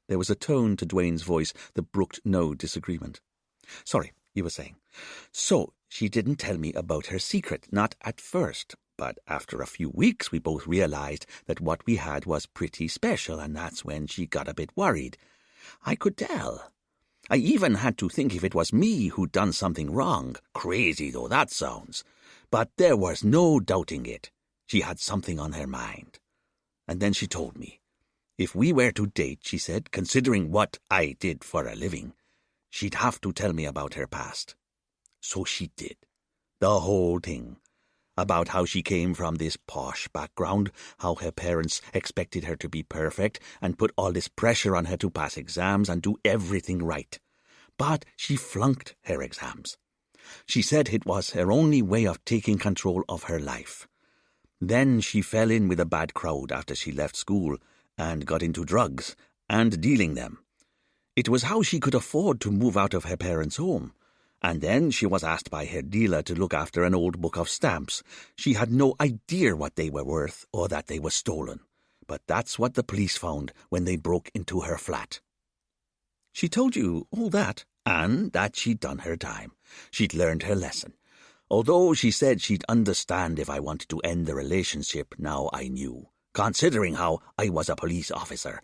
There was a tone to Dwayne's voice that brooked no disagreement. "Sorry, you were saying." "So, she didn't tell me about her secret, not at first, but after a few weeks we both realized that what we had was pretty special, and that's when she got a bit worried. I could tell. I even had to think if it was me who'd done something wrong, crazy though that sounds. But there was no doubting it. She had something on her mind. And then she told me. If we were to date, she said, considering what I did for a living, she'd have to tell me about her past. So she did. The whole thing. About how she came from this posh background, how her parents expected her to be perfect and put all this pressure on her to pass exams and do everything right. But she flunked her exams. She said it was her only way of taking control of her life. Then she fell in with a bad crowd after she left school and got into drugs and dealing them. It was how she could afford to move out of her parents' home. And then she was asked by her dealer to look after an old book of stamps. She had no idea what they were worth or that they were stolen. But that's what the police found when they broke into her flat. She told you all that, and that she'd done her time. She'd learned her lesson. Although she said she'd understand if I wanted to end the relationship, now I knew, considering how I was a police officer.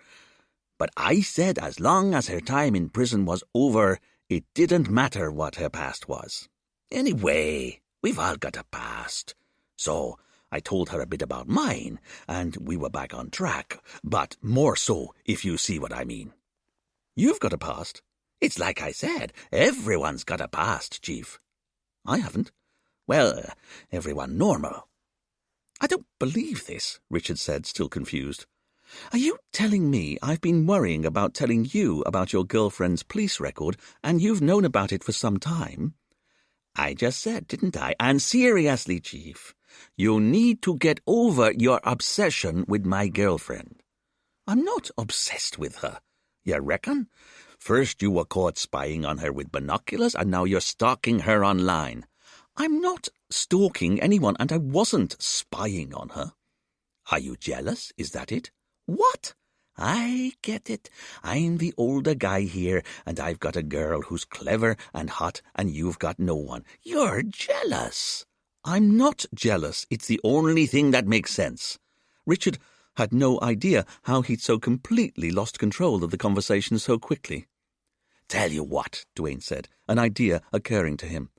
But I said as long as her time in prison was over, it didn't matter what her past was. Anyway, we've all got a past. So I told her a bit about mine, and we were back on track, but more so, if you see what I mean. You've got a past. It's like I said, everyone's got a past, Chief. I haven't. Well, everyone normal. I don't believe this, Richard said, still confused. Are you telling me I've been worrying about telling you about your girlfriend's police record, and you've known about it for some time? I just said, didn't I? And seriously, Chief, you need to get over your obsession with my girlfriend. I'm not obsessed with her. You reckon? First you were caught spying on her with binoculars, and now you're stalking her online. I'm not stalking anyone, and I wasn't spying on her. Are you jealous? Is that it? What? I get it. I'm the older guy here, and I've got a girl who's clever and hot, and you've got no one. You're jealous. I'm not jealous. It's the only thing that makes sense. Richard had no idea how he'd so completely lost control of the conversation so quickly. Tell you what, Dwayne said, an idea occurring to him.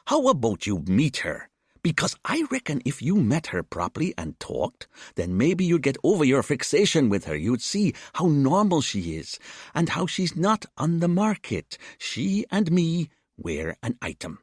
How about you meet her? Because I reckon if you met her properly and talked, then maybe you'd get over your fixation with her. You'd see how normal she is, and how she's not on the market. She and me, we're an item.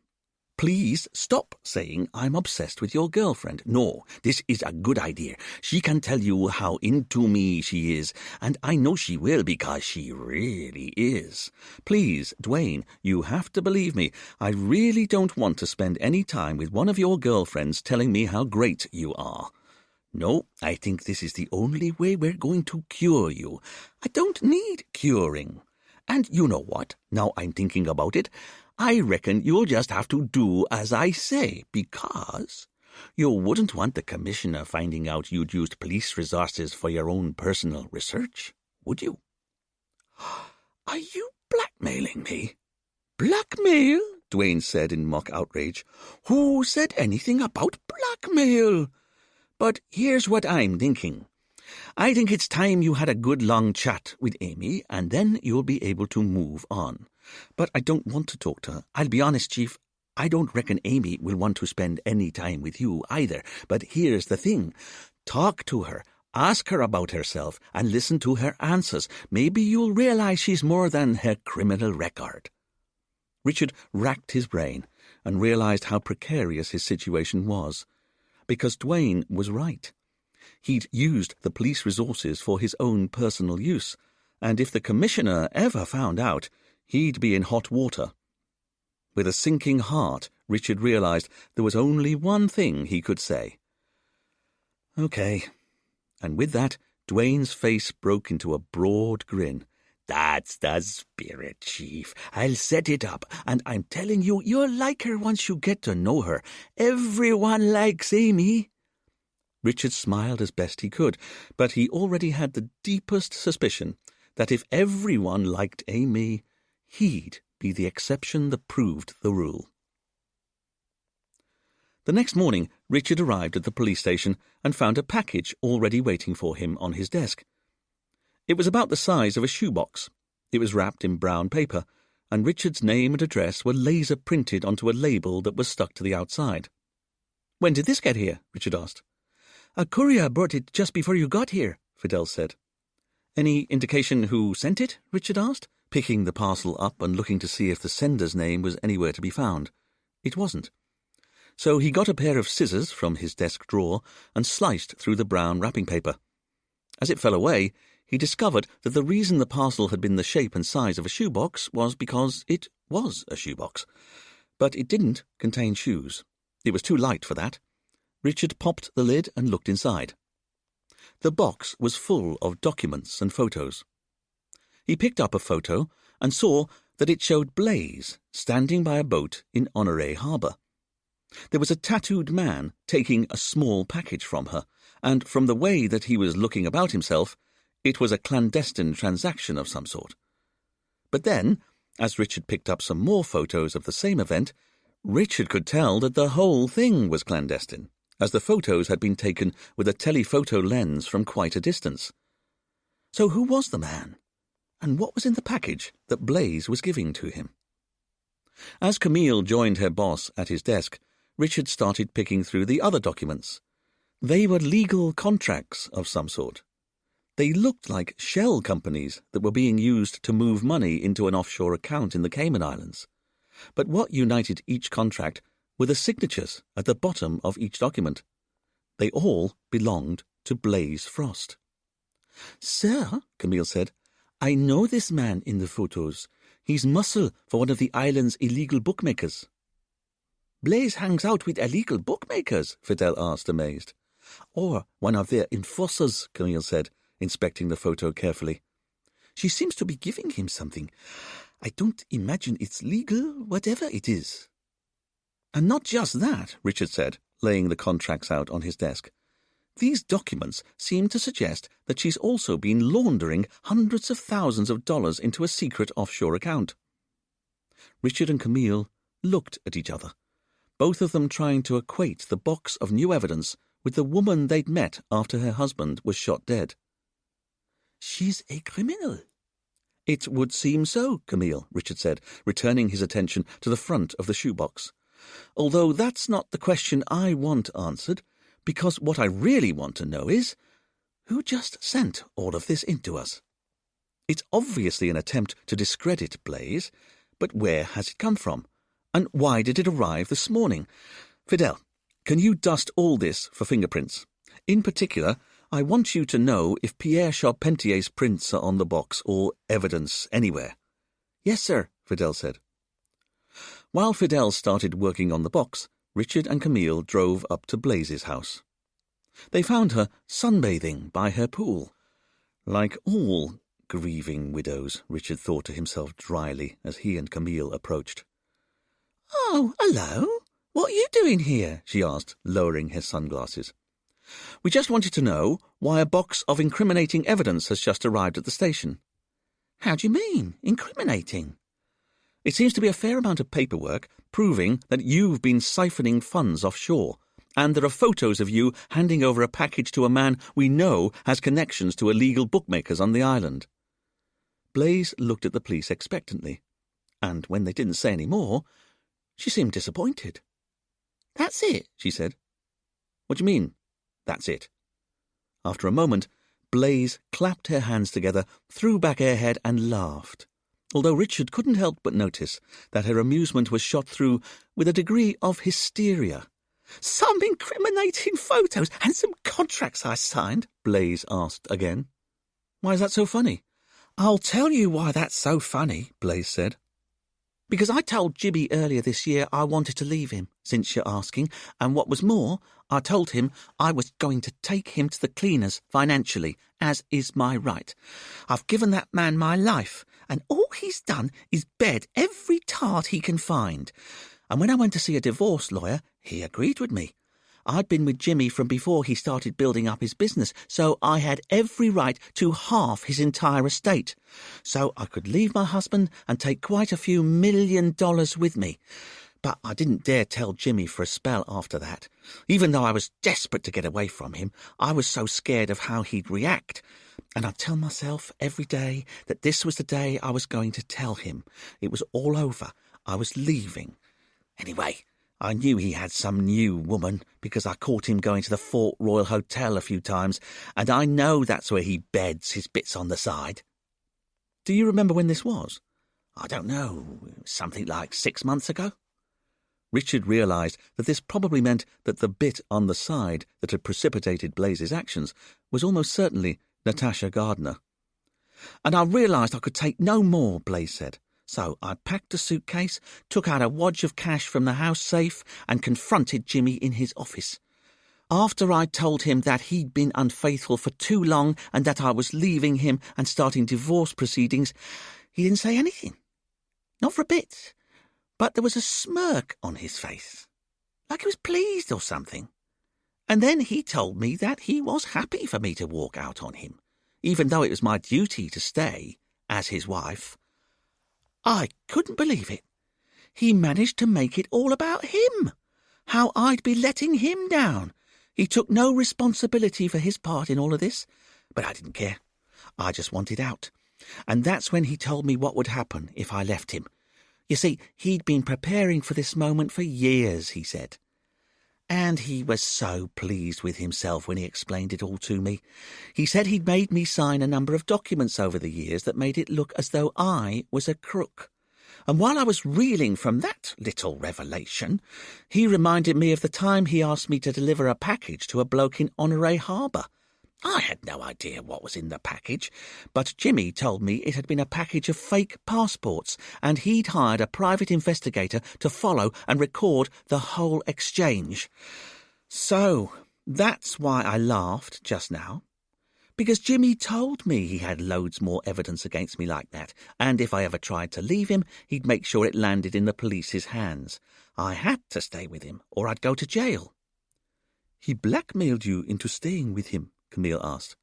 Please stop saying I'm obsessed with your girlfriend. No, this is a good idea. She can tell you how into me she is, and I know she will because she really is. Please, Dwayne, you have to believe me. I really don't want to spend any time with one of your girlfriends telling me how great you are. No, I think this is the only way we're going to cure you. I don't need curing. And you know what? Now I'm thinking about it, I reckon you'll just have to do as I say, because you wouldn't want the commissioner finding out you'd used police resources for your own personal research, would you? Are you blackmailing me? Blackmail? Dwayne said in mock outrage. Who said anything about blackmail? But here's what I'm thinking. I think it's time you had a good long chat with Amy, and then you'll be able to move on. But I don't want to talk to her. I'll be honest, Chief, I don't reckon Amy will want to spend any time with you either. But here's the thing. Talk to her, ask her about herself, and listen to her answers. Maybe you'll realize she's more than her criminal record. Richard racked his brain and realized how precarious his situation was. Because Dwayne was right. He'd used the police resources for his own personal use, and if the commissioner ever found out, he'd be in hot water. With a sinking heart, Richard realized there was only one thing he could say. Okay. And with that, Dwayne's face broke into a broad grin. That's the spirit, Chief. I'll set it up, and I'm telling you, you'll like her once you get to know her. Everyone likes Amy. Richard smiled as best he could, but he already had the deepest suspicion that if everyone liked Amy, he'd be the exception that proved the rule. The next morning, Richard arrived at the police station and found a package already waiting for him on his desk. It was about the size of a shoebox. It was wrapped in brown paper, and Richard's name and address were laser printed onto a label that was stuck to the outside. When did this get here? Richard asked. A courier brought it just before you got here, Fidel said. Any indication who sent it? Richard asked, picking the parcel up and looking to see if the sender's name was anywhere to be found. It wasn't. So he got a pair of scissors from his desk drawer and sliced through the brown wrapping paper. As it fell away, he discovered that the reason the parcel had been the shape and size of a shoebox was because it was a shoebox. But it didn't contain shoes. It was too light for that. Richard popped the lid and looked inside. The box was full of documents and photos. He picked up a photo and saw that it showed Blaze standing by a boat in Honoré Harbour. There was a tattooed man taking a small package from her, and from the way that he was looking about himself, it was a clandestine transaction of some sort. But then, as Richard picked up some more photos of the same event, Richard could tell that the whole thing was clandestine, as the photos had been taken with a telephoto lens from quite a distance. So who was the man? And what was in the package that Blaze was giving to him? As Camille joined her boss at his desk, Richard started picking through the other documents. They were legal contracts of some sort. They looked like shell companies that were being used to move money into an offshore account in the Cayman Islands. But what united each contract were the signatures at the bottom of each document. They all belonged to Blaze Frost. Sir, Camille said, I know this man in the photos. He's muscle for one of the island's illegal bookmakers. Blaze hangs out with illegal bookmakers? Fidel asked, amazed. Or one of their enforcers, Camille said, inspecting the photo carefully. She seems to be giving him something. I don't imagine it's legal, whatever it is. And not just that, Richard said, laying the contracts out on his desk. These documents seem to suggest that she's also been laundering hundreds of thousands of dollars into a secret offshore account. Richard and Camille looked at each other, both of them trying to equate the box of new evidence with the woman they'd met after her husband was shot dead. She's a criminal. It would seem so, Camille, Richard said, returning his attention to the front of the shoebox. Although that's not the question I want answered, because what I really want to know is, who just sent all of this into us? It's obviously an attempt to discredit Blaze, but where has it come from? And why did it arrive this morning? Fidel, can you dust all this for fingerprints? In particular, I want you to know if Pierre Charpentier's prints are on the box or evidence anywhere. Yes, sir, Fidel said. While Fidel started working on the box, Richard and Camille drove up to Blaise's house. They found her sunbathing by her pool. Like all grieving widows, Richard thought to himself dryly as he and Camille approached. "Oh, hello. What are you doing here?" she asked, lowering her sunglasses. "We just wanted to know why a box of incriminating evidence has just arrived at the station." "How do you mean, incriminating?" "It seems to be a fair amount of paperwork proving that you've been siphoning funds offshore, and there are photos of you handing over a package to a man we know has connections to illegal bookmakers on the island." Blaise looked at the police expectantly, and when they didn't say any more, she seemed disappointed. "That's it," she said. "What do you mean, that's it?" After a moment, Blaise clapped her hands together, threw back her head and laughed, although Richard couldn't help but notice that her amusement was shot through with a degree of hysteria. "Some incriminating photos and some contracts I signed?" Blaise asked again. "Why is that so funny?" "I'll tell you why that's so funny," Blaise said. "Because I told Jimmy earlier this year I wanted to leave him, since you're asking, and what was more, I told him I was going to take him to the cleaners financially, as is my right. I've given that man my life, and all he's done is bed every tart he can find. And when I went to see a divorce lawyer, he agreed with me. I'd been with Jimmy from before he started building up his business, so I had every right to half his entire estate. So I could leave my husband and take quite a few $1 million with me. But I didn't dare tell Jimmy for a spell after that. Even though I was desperate to get away from him, I was so scared of how he'd react. And I'd tell myself every day that this was the day I was going to tell him. It was all over. I was leaving. Anyway, I knew he had some new woman because I caught him going to the Fort Royal Hotel a few times, and I know that's where he beds his bits on the side." "Do you remember when this was?" "I don't know, something like 6 months ago." Richard realised that this probably meant that the bit on the side that had precipitated Blaise's actions was almost certainly Natasha Gardner. "And I realised I could take no more," Blaise said. "So I packed a suitcase, took out a wad of cash from the house safe, and confronted Jimmy in his office. After I told him that he'd been unfaithful for too long and that I was leaving him and starting divorce proceedings, he didn't say anything. Not for a bit. But there was a smirk on his face, like he was pleased or something. And then he told me that he was happy for me to walk out on him, even though it was my duty to stay as his wife. I couldn't believe it. He managed to make it all about him, how I'd be letting him down. He took no responsibility for his part in all of this, but I didn't care. I just wanted out. And that's when he told me what would happen if I left him. You see, he'd been preparing for this moment for years, he said. And he was so pleased with himself when he explained it all to me. He said he'd made me sign a number of documents over the years that made it look as though I was a crook. And while I was reeling from that little revelation, he reminded me of the time he asked me to deliver a package to a bloke in Honore Harbour. I had no idea what was in the package, but Jimmy told me it had been a package of fake passports, and he'd hired a private investigator to follow and record the whole exchange. So that's why I laughed just now, because Jimmy told me he had loads more evidence against me like that, and if I ever tried to leave him, he'd make sure it landed in the police's hands. I had to stay with him, or I'd go to jail. "He blackmailed you into staying with him?" Camille asked.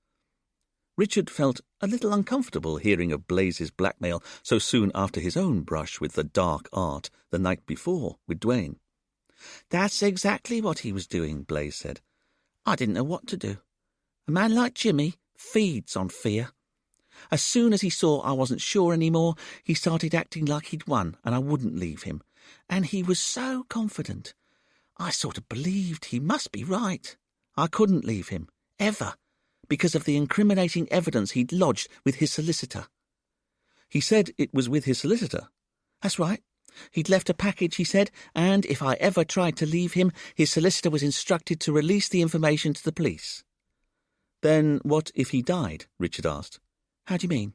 Richard felt a little uncomfortable hearing of Blaise's blackmail so soon after his own brush with the dark art the night before with Duane. "That's exactly what he was doing," Blaise said. "I didn't know what to do. A man like Jimmy feeds on fear. As soon as he saw I wasn't sure any more, he started acting like he'd won and I wouldn't leave him. And he was so confident. I sort of believed he must be right. I couldn't leave him. Ever, because of the incriminating evidence he'd lodged with his solicitor." "He said it was with his solicitor?" "That's right. He'd left a package, he said, and if I ever tried to leave him, his solicitor was instructed to release the information to the police. Then what if he died? Richard asked. How do you mean?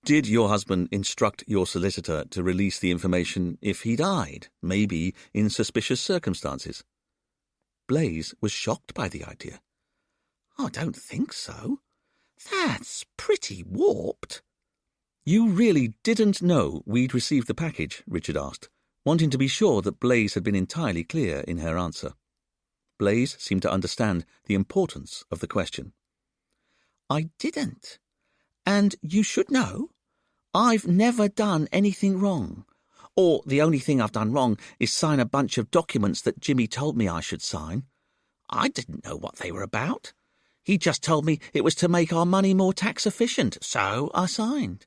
Did your husband instruct your solicitor to release the information if he died, maybe in suspicious circumstances? Blaise was shocked by the idea. I don't think so. That's pretty warped. You really didn't know we'd received the package? Richard asked, wanting to be sure that Blaise had been entirely clear in her answer. Blaise seemed to understand the importance of the question. I didn't. And you should know, I've never done anything wrong. Or the only thing I've done wrong is sign a bunch of documents that Jimmy told me I should sign. I didn't know what they were about. He just told me it was to make our money more tax efficient, so I signed.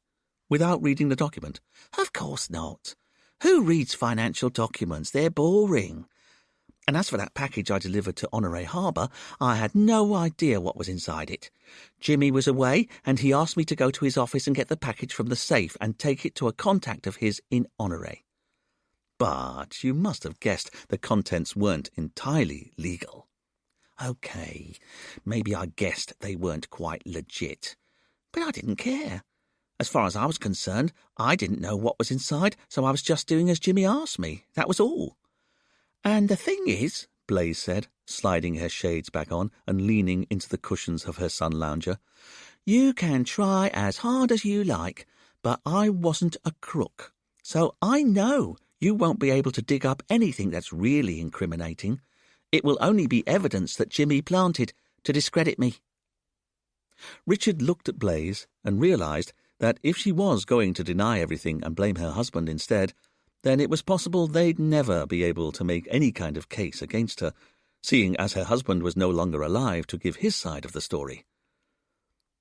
Without reading the document? Of course not. Who reads financial documents? They're boring. And as for that package I delivered to Honoré Harbour, I had no idea what was inside it. Jimmy was away, and he asked me to go to his office and get the package from the safe and take it to a contact of his in Honoré. But you must have guessed the contents weren't entirely legal. OK, maybe I guessed they weren't quite legit. But I didn't care. As far as I was concerned, I didn't know what was inside, so I was just doing as Jimmy asked me. That was all. And the thing is, Blaise said, sliding her shades back on and leaning into the cushions of her sun lounger, you can try as hard as you like, but I wasn't a crook. So I know you won't be able to dig up anything that's really incriminating. It will only be evidence that Jimmy planted to discredit me. Richard looked at Blaise and realised that if she was going to deny everything and blame her husband instead, then it was possible they'd never be able to make any kind of case against her, seeing as her husband was no longer alive to give his side of the story.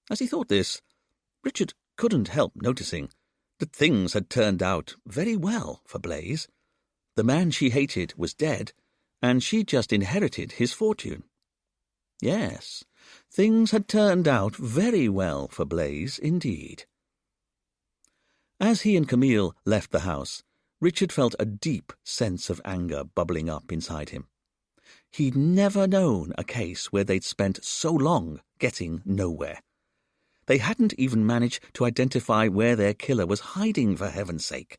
As he thought this, Richard couldn't help noticing that things had turned out very well for Blaise. The man she hated was dead, and she'd just inherited his fortune. Yes, things had turned out very well for Blaise indeed. As he and Camille left the house, Richard felt a deep sense of anger bubbling up inside him. He'd never known a case where they'd spent so long getting nowhere. They hadn't even managed to identify where their killer was hiding, for heaven's sake.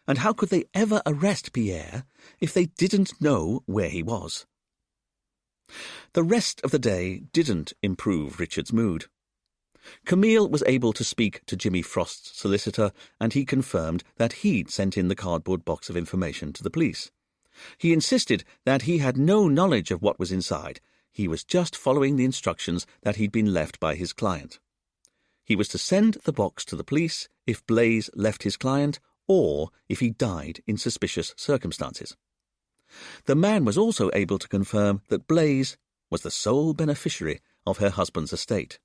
And how could they ever arrest Pierre if they didn't know where he was? The rest of the day didn't improve Richard's mood. Camille was able to speak to Jimmy Frost's solicitor, and he confirmed that he'd sent in the cardboard box of information to the police. He insisted that he had no knowledge of what was inside. He was just following the instructions that he'd been left by his client. He was to send the box to the police if Blaise left his client or if he died in suspicious circumstances. The man was also able to confirm that Blaise was the sole beneficiary of her husband's estate.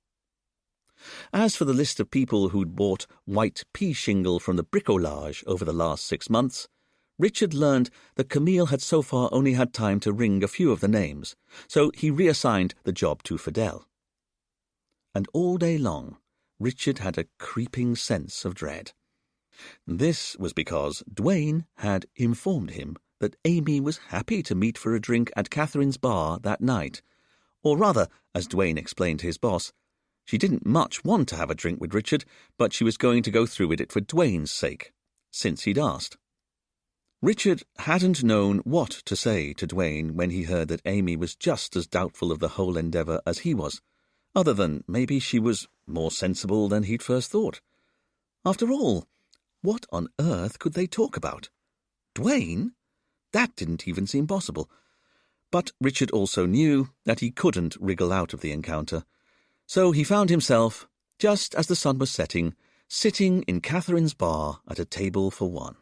As for the list of people who'd bought white pea shingle from the bricolage over the last 6 months, Richard learned that Camille had so far only had time to ring a few of the names, so he reassigned the job to Fidel. And all day long, Richard had a creeping sense of dread. This was because Duane had informed him that Amy was happy to meet for a drink at Catherine's bar that night, or rather, as Duane explained to his boss, she didn't much want to have a drink with Richard, but she was going to go through with it for Duane's sake, since he'd asked. Richard hadn't known what to say to Duane when he heard that Amy was just as doubtful of the whole endeavour as he was, other than maybe she was more sensible than he'd first thought. After all, what on earth could they talk about? Duane? That didn't even seem possible. But Richard also knew that he couldn't wriggle out of the encounter, so he found himself, just as the sun was setting, sitting in Catherine's bar at a table for one.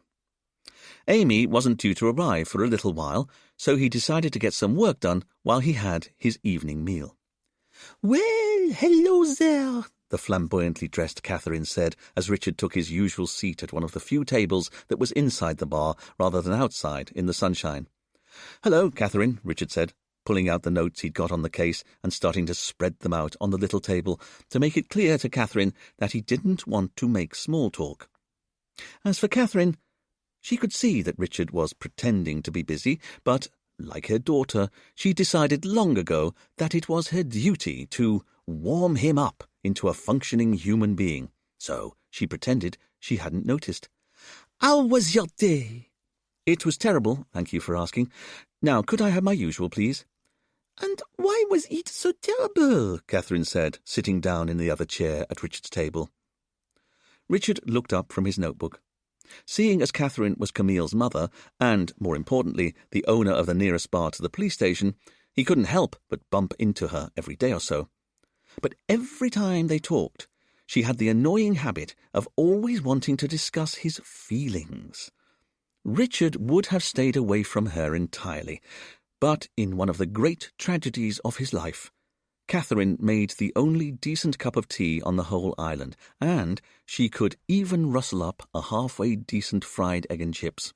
Amy wasn't due to arrive for a little while, so he decided to get some work done while he had his evening meal. "Well, hello there," the flamboyantly dressed Catherine said as Richard took his usual seat at one of the few tables that was inside the bar rather than outside in the sunshine. "Hello, Catherine," Richard said, pulling out the notes he'd got on the case and starting to spread them out on the little table to make it clear to Catherine that he didn't want to make small talk. As for Catherine, She could see that Richard was pretending to be busy, but, like her daughter, she decided long ago that it was her duty to warm him up into a functioning human being. So she pretended she hadn't noticed. "How was your day?" "It was terrible, thank you for asking. Now, could I have my usual, please?" "And why was it so terrible?" Catherine said, sitting down in the other chair at Richard's table. Richard looked up from his notebook. Seeing as Catherine was Camille's mother, and, more importantly, the owner of the nearest bar to the police station, he couldn't help but bump into her every day or so. But every time they talked, she had the annoying habit of always wanting to discuss his feelings. Richard would have stayed away from her entirely, but in one of the great tragedies of his life, Catherine made the only decent cup of tea on the whole island, and she could even rustle up a halfway decent fried egg and chips.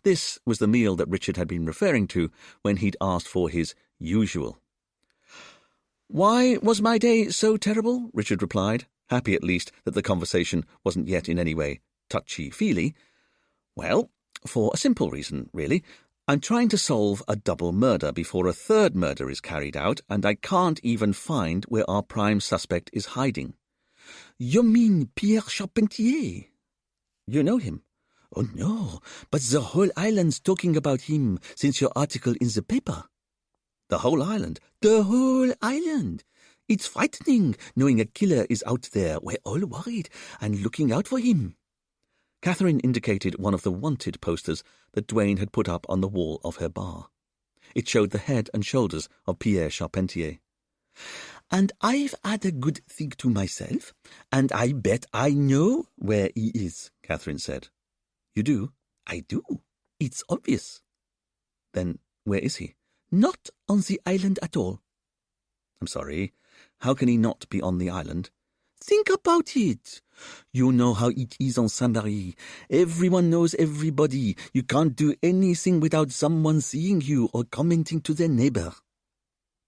This was the meal that Richard had been referring to when he'd asked for his usual. "Why was my day so terrible?" Richard replied, happy at least that the conversation wasn't yet in any way touchy-feely. "Well, for a simple reason, really. I'm trying to solve a double murder before a third murder is carried out, and I can't even find where our prime suspect is hiding." "You mean Pierre Charpentier?" "You know him?" "Oh, no, but the whole island's talking about him since your article in the paper." "The whole island?" "The whole island. It's frightening knowing a killer is out there. We're all worried and looking out for him." Catherine indicated one of the wanted posters that Duane had put up on the wall of her bar. It showed the head and shoulders of Pierre Charpentier. "And I've had a good think to myself, and I bet I know where he is," Catherine said. "You do?" "I do. It's obvious." "Then where is he?" "Not on the island at all." "I'm sorry. How can he not be on the island?" "Think about it. You know how it is on Saint-Marie. Everyone knows everybody. You can't do anything without someone seeing you or commenting to their neighbor."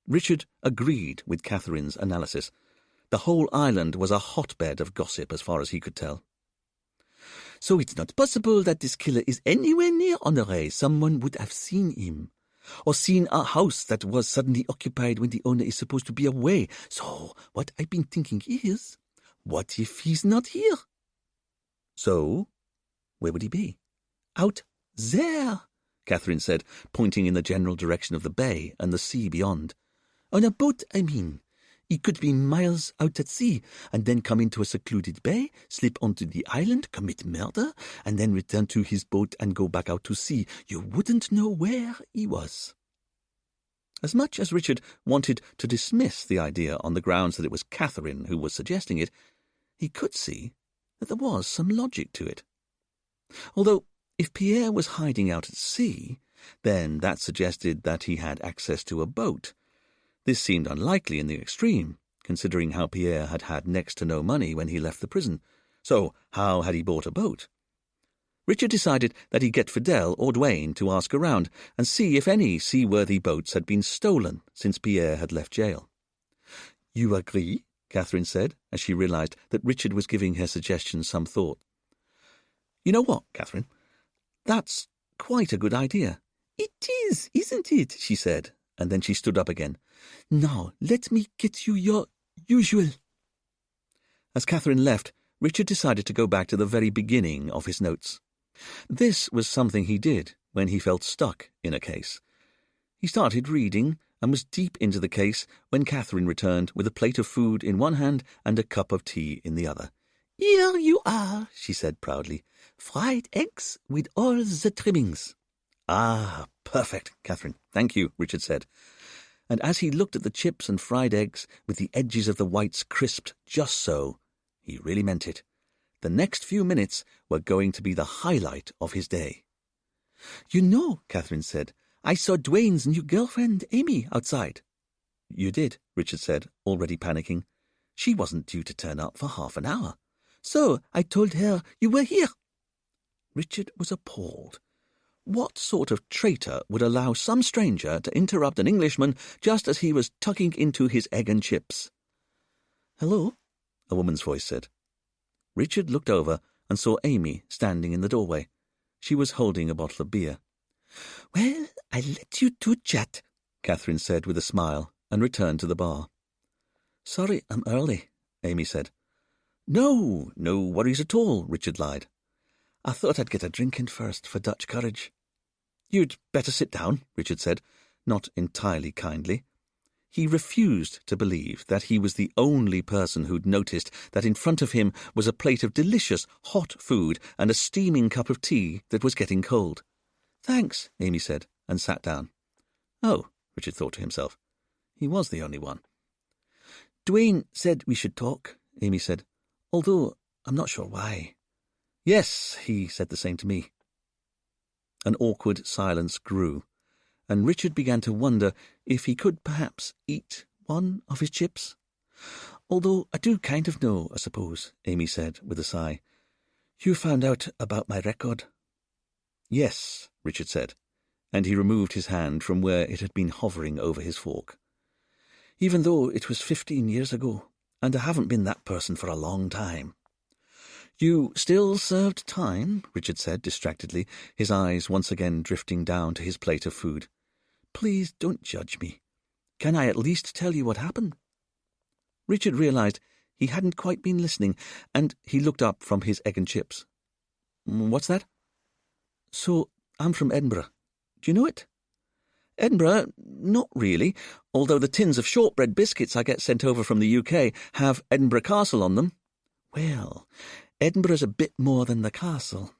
Richard agreed with Catherine's analysis. The whole island was a hotbed of gossip as far as he could tell. "So it's not possible that this killer is anywhere near Honoré. Someone would have seen him. Or seen a house that was suddenly occupied when the owner is supposed to be away. So what I've been thinking is, what if he's not here?" "So, where would he be?" "Out there," Catherine said, pointing in the general direction of the bay and the sea beyond. "On a boat, I mean. He could be miles out at sea, and then come into a secluded bay, slip onto the island, commit murder, and then return to his boat and go back out to sea. You wouldn't know where he was." As much as Richard wanted to dismiss the idea on the grounds that it was Catherine who was suggesting it, he could see that there was some logic to it. Although, if Pierre was hiding out at sea, then that suggested that he had access to a boat. This seemed unlikely in the extreme, considering how Pierre had had next to no money when he left the prison. So how had he bought a boat? Richard decided that he'd get Fidel or Duane to ask around and see if any seaworthy boats had been stolen since Pierre had left jail. "You agree?" Catherine said, as she realized that Richard was giving her suggestion some thought. "You know what, Catherine? That's quite a good idea." "It is, isn't it?" she said, and then she stood up again. "Now, let me get you your usual." As Catherine left, Richard decided to go back to the very beginning of his notes. This was something he did when he felt stuck in a case. He started reading and was deep into the case when Catherine returned with a plate of food in one hand and a cup of tea in the other. "Here you are," she said proudly. "Fried eggs with all the trimmings." "Ah, perfect, Catherine. Thank you," Richard said. And as he looked at the chips and fried eggs, with the edges of the whites crisped just so, he really meant it. The next few minutes were going to be the highlight of his day. "You know," Catherine said, "I saw Duane's new girlfriend, Amy, outside." "You did," Richard said, already panicking. "She wasn't due to turn up for half an hour." "So I told her you were here." Richard was appalled. What sort of traitor would allow some stranger to interrupt an Englishman just as he was tucking into his egg and chips? "Hello," a woman's voice said. Richard looked over and saw Amy standing in the doorway. She was holding a bottle of beer. "Well, I let you two chat," Catherine said with a smile, and returned to the bar. "Sorry, I'm early," Amy said. "No worries at all," Richard lied. "I thought I'd get a drink in first for Dutch courage." "You'd better sit down," Richard said, not entirely kindly. He refused to believe that he was the only person who'd noticed that in front of him was a plate of delicious hot food and a steaming cup of tea that was getting cold. "Thanks," Amy said, and sat down. Oh, Richard thought to himself. He was the only one. "Dwayne said we should talk," Amy said, "although I'm not sure why." "Yes, he said the same to me." An awkward silence grew, and Richard began to wonder if he could perhaps eat one of his chips. "Although I do kind of know, I suppose," Amy said with a sigh. "You found out about my record." "Yes," Richard said, and he removed his hand from where it had been hovering over his fork. "Even though it was 15 years ago, and I haven't been that person for a long time." "You still served time," Richard said distractedly, his eyes once again drifting down to his plate of food. "Please don't judge me. Can I at least tell you what happened?" Richard realized he hadn't quite been listening, and he looked up from his egg and chips. "What's that?" "So, I'm from Edinburgh. Do you know it?" "Edinburgh? Not really, although the tins of shortbread biscuits I get sent over from the UK have Edinburgh Castle on them." "Well, Edinburgh's a bit more than the castle,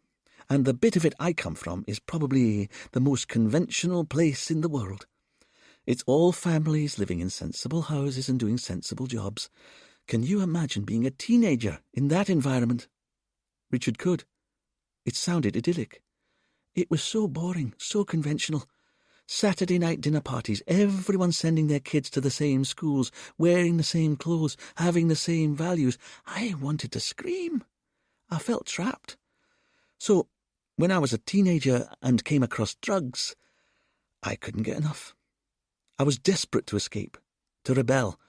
and the bit of it I come from is probably the most conventional place in the world. It's all families living in sensible houses and doing sensible jobs. Can you imagine being a teenager in that environment?" Richard could. It sounded idyllic. It was so boring, so conventional. Saturday night dinner parties, everyone sending their kids to the same schools, wearing the same clothes, having the same values. I wanted to scream. I felt trapped. So, when I was a teenager and came across drugs, I couldn't get enough. I was desperate to escape, to rebel.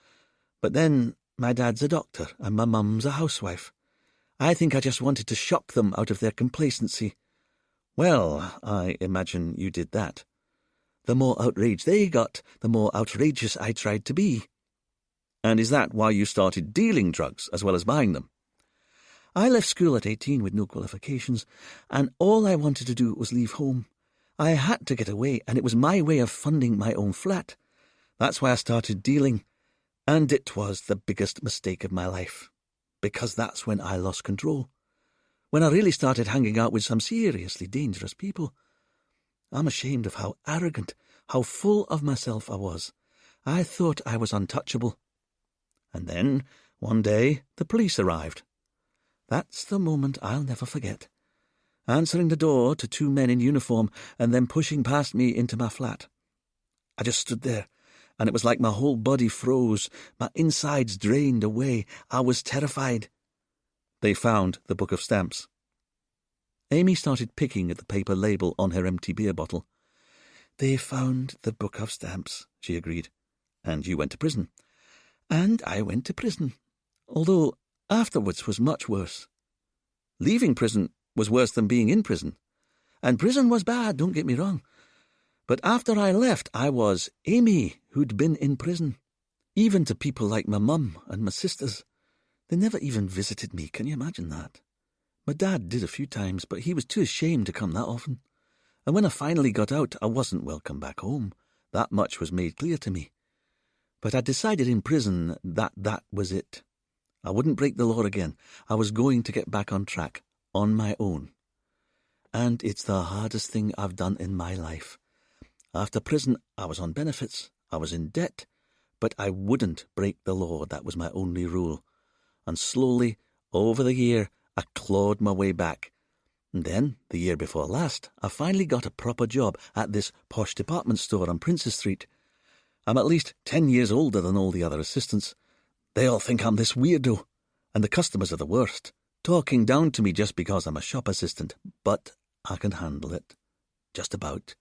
But then my dad's a doctor and my mum's a housewife. I think I just wanted to shock them out of their complacency. Well, I imagine you did that. The more outrage they got, the more outrageous I tried to be. And is that why you started dealing drugs as well as buying them? I left school at 18 with no qualifications, and all I wanted to do was leave home. I had to get away, and it was my way of funding my own flat. That's why I started dealing, and it was the biggest mistake of my life, because that's when I lost control. When I really started hanging out with some seriously dangerous people. I'm ashamed of how arrogant, how full of myself I was. I thought I was untouchable. And then, one day, the police arrived. That's the moment I'll never forget. Answering the door to 2 men in uniform and then pushing past me into my flat. I just stood there, and it was like my whole body froze, my insides drained away. I was terrified. They found the book of stamps. Amy started picking at the paper label on her empty beer bottle. "They found the book of stamps," she agreed. "And you went to prison." "And I went to prison, although afterwards was much worse. Leaving prison was worse than being in prison. And prison was bad, don't get me wrong. But after I left, I was Amy, who'd been in prison. Even to people like my mum and my sisters. They never even visited me, can you imagine that? My dad did a few times, but he was too ashamed to come that often. And when I finally got out, I wasn't welcome back home. That much was made clear to me. But I decided in prison that was it. I wouldn't break the law again. I was going to get back on track, on my own. And it's the hardest thing I've done in my life. After prison, I was on benefits. I was in debt. But I wouldn't break the law. That was my only rule. And slowly, over the year, I clawed my way back. And then, the year before last, I finally got a proper job at this posh department store on Princess Street. I'm at least 10 years older than all the other assistants. They all think I'm this weirdo, and the customers are the worst, talking down to me just because I'm a shop assistant. But I can handle it. Just about.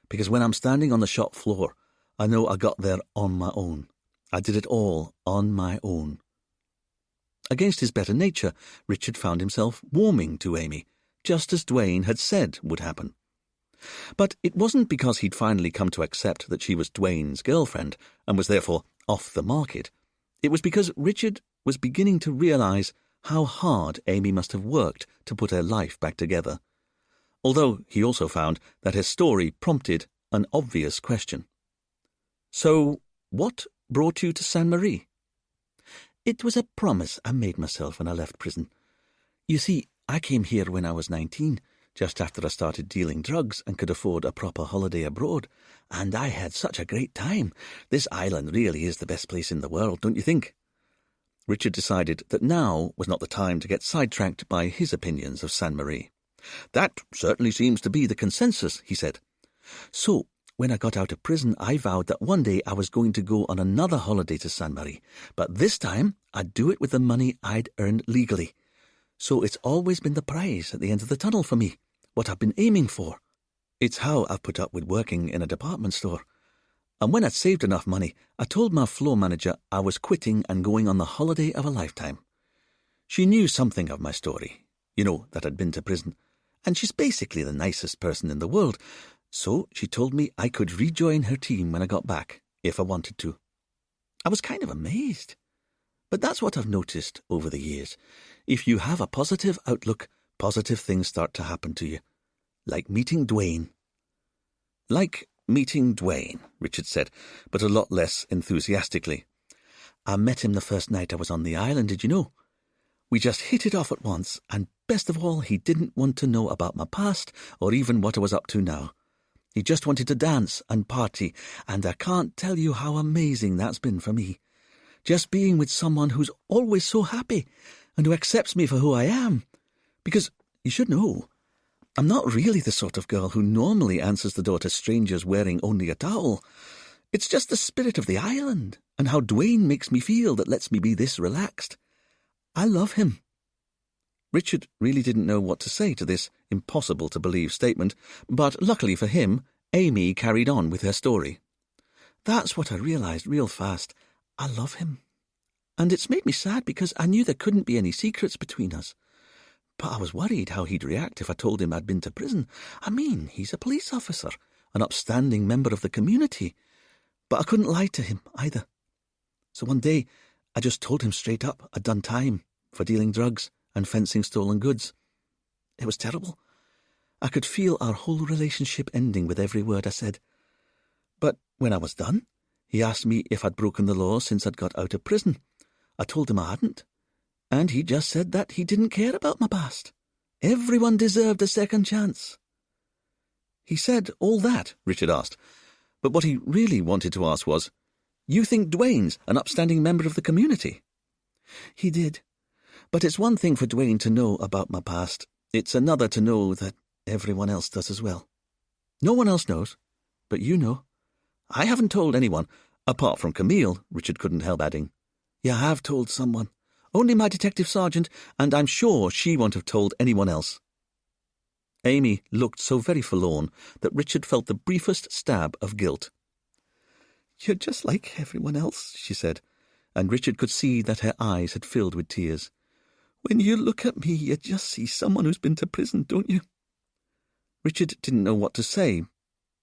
Because when I'm standing on the shop floor, I know I got there on my own. I did it all on my own. Against his better nature, Richard found himself warming to Amy, just as Dwayne had said would happen. But it wasn't because he'd finally come to accept that she was Dwayne's girlfriend and was therefore off the market. It was because Richard was beginning to realise how hard Amy must have worked to put her life back together. Although he also found that her story prompted an obvious question. So, what brought you to Sainte Marie? It was a promise I made myself when I left prison. You see, I came here when I was 19, just after I started dealing drugs and could afford a proper holiday abroad, and I had such a great time. This island really is the best place in the world, don't you think? Richard decided that now was not the time to get sidetracked by his opinions of Sainte Marie. That certainly seems to be the consensus, he said. So, when I got out of prison, I vowed that one day I was going to go on another holiday to Sainte Marie, but this time I'd do it with the money I'd earned legally. So it's always been the prize at the end of the tunnel for me, what I've been aiming for. It's how I've put up with working in a department store. And when I'd saved enough money, I told my floor manager I was quitting and going on the holiday of a lifetime. She knew something of my story, that I'd been to prison, and she's basically the nicest person in the world, so she told me I could rejoin her team when I got back, if I wanted to. I was kind of amazed. But that's what I've noticed over the years. If you have a positive outlook, positive things start to happen to you. Like meeting Dwayne. Like meeting Dwayne, Richard said, but a lot less enthusiastically. I met him the first night I was on the island, did you know? We just hit it off at once, and best of all, he didn't want to know about my past or even what I was up to now. He just wanted to dance and party, and I can't tell you how amazing that's been for me. Just being with someone who's always so happy and who accepts me for who I am. Because, you should know, I'm not really the sort of girl who normally answers the door to strangers wearing only a towel. It's just the spirit of the island and how Dwayne makes me feel that lets me be this relaxed. I love him. Richard really didn't know what to say to this impossible-to-believe statement, but luckily for him, Amy carried on with her story. That's what I realised real fast. I love him. And it's made me sad because I knew there couldn't be any secrets between us. But I was worried how he'd react if I told him I'd been to prison. I mean, he's a police officer, an upstanding member of the community. But I couldn't lie to him either. So one day, I just told him straight up I'd done time for dealing drugs and fencing stolen goods. It was terrible. I could feel our whole relationship ending with every word I said. But when I was done, he asked me if I'd broken the law since I'd got out of prison. I told him I hadn't, and he just said that he didn't care about my past. Everyone deserved a second chance. He said all that, Richard asked, but what he really wanted to ask was, you think Dwayne's an upstanding member of the community? He did. But it's one thing for Dwayne to know about my past. It's another to know that everyone else does as well. No one else knows, but you know. I haven't told anyone, apart from Camille, Richard couldn't help adding. You have told someone. Only my detective sergeant, and I'm sure she won't have told anyone else. Amy looked so very forlorn that Richard felt the briefest stab of guilt. You're just like everyone else, she said, and Richard could see that her eyes had filled with tears. When you look at me, you just see someone who's been to prison, don't you? Richard didn't know what to say,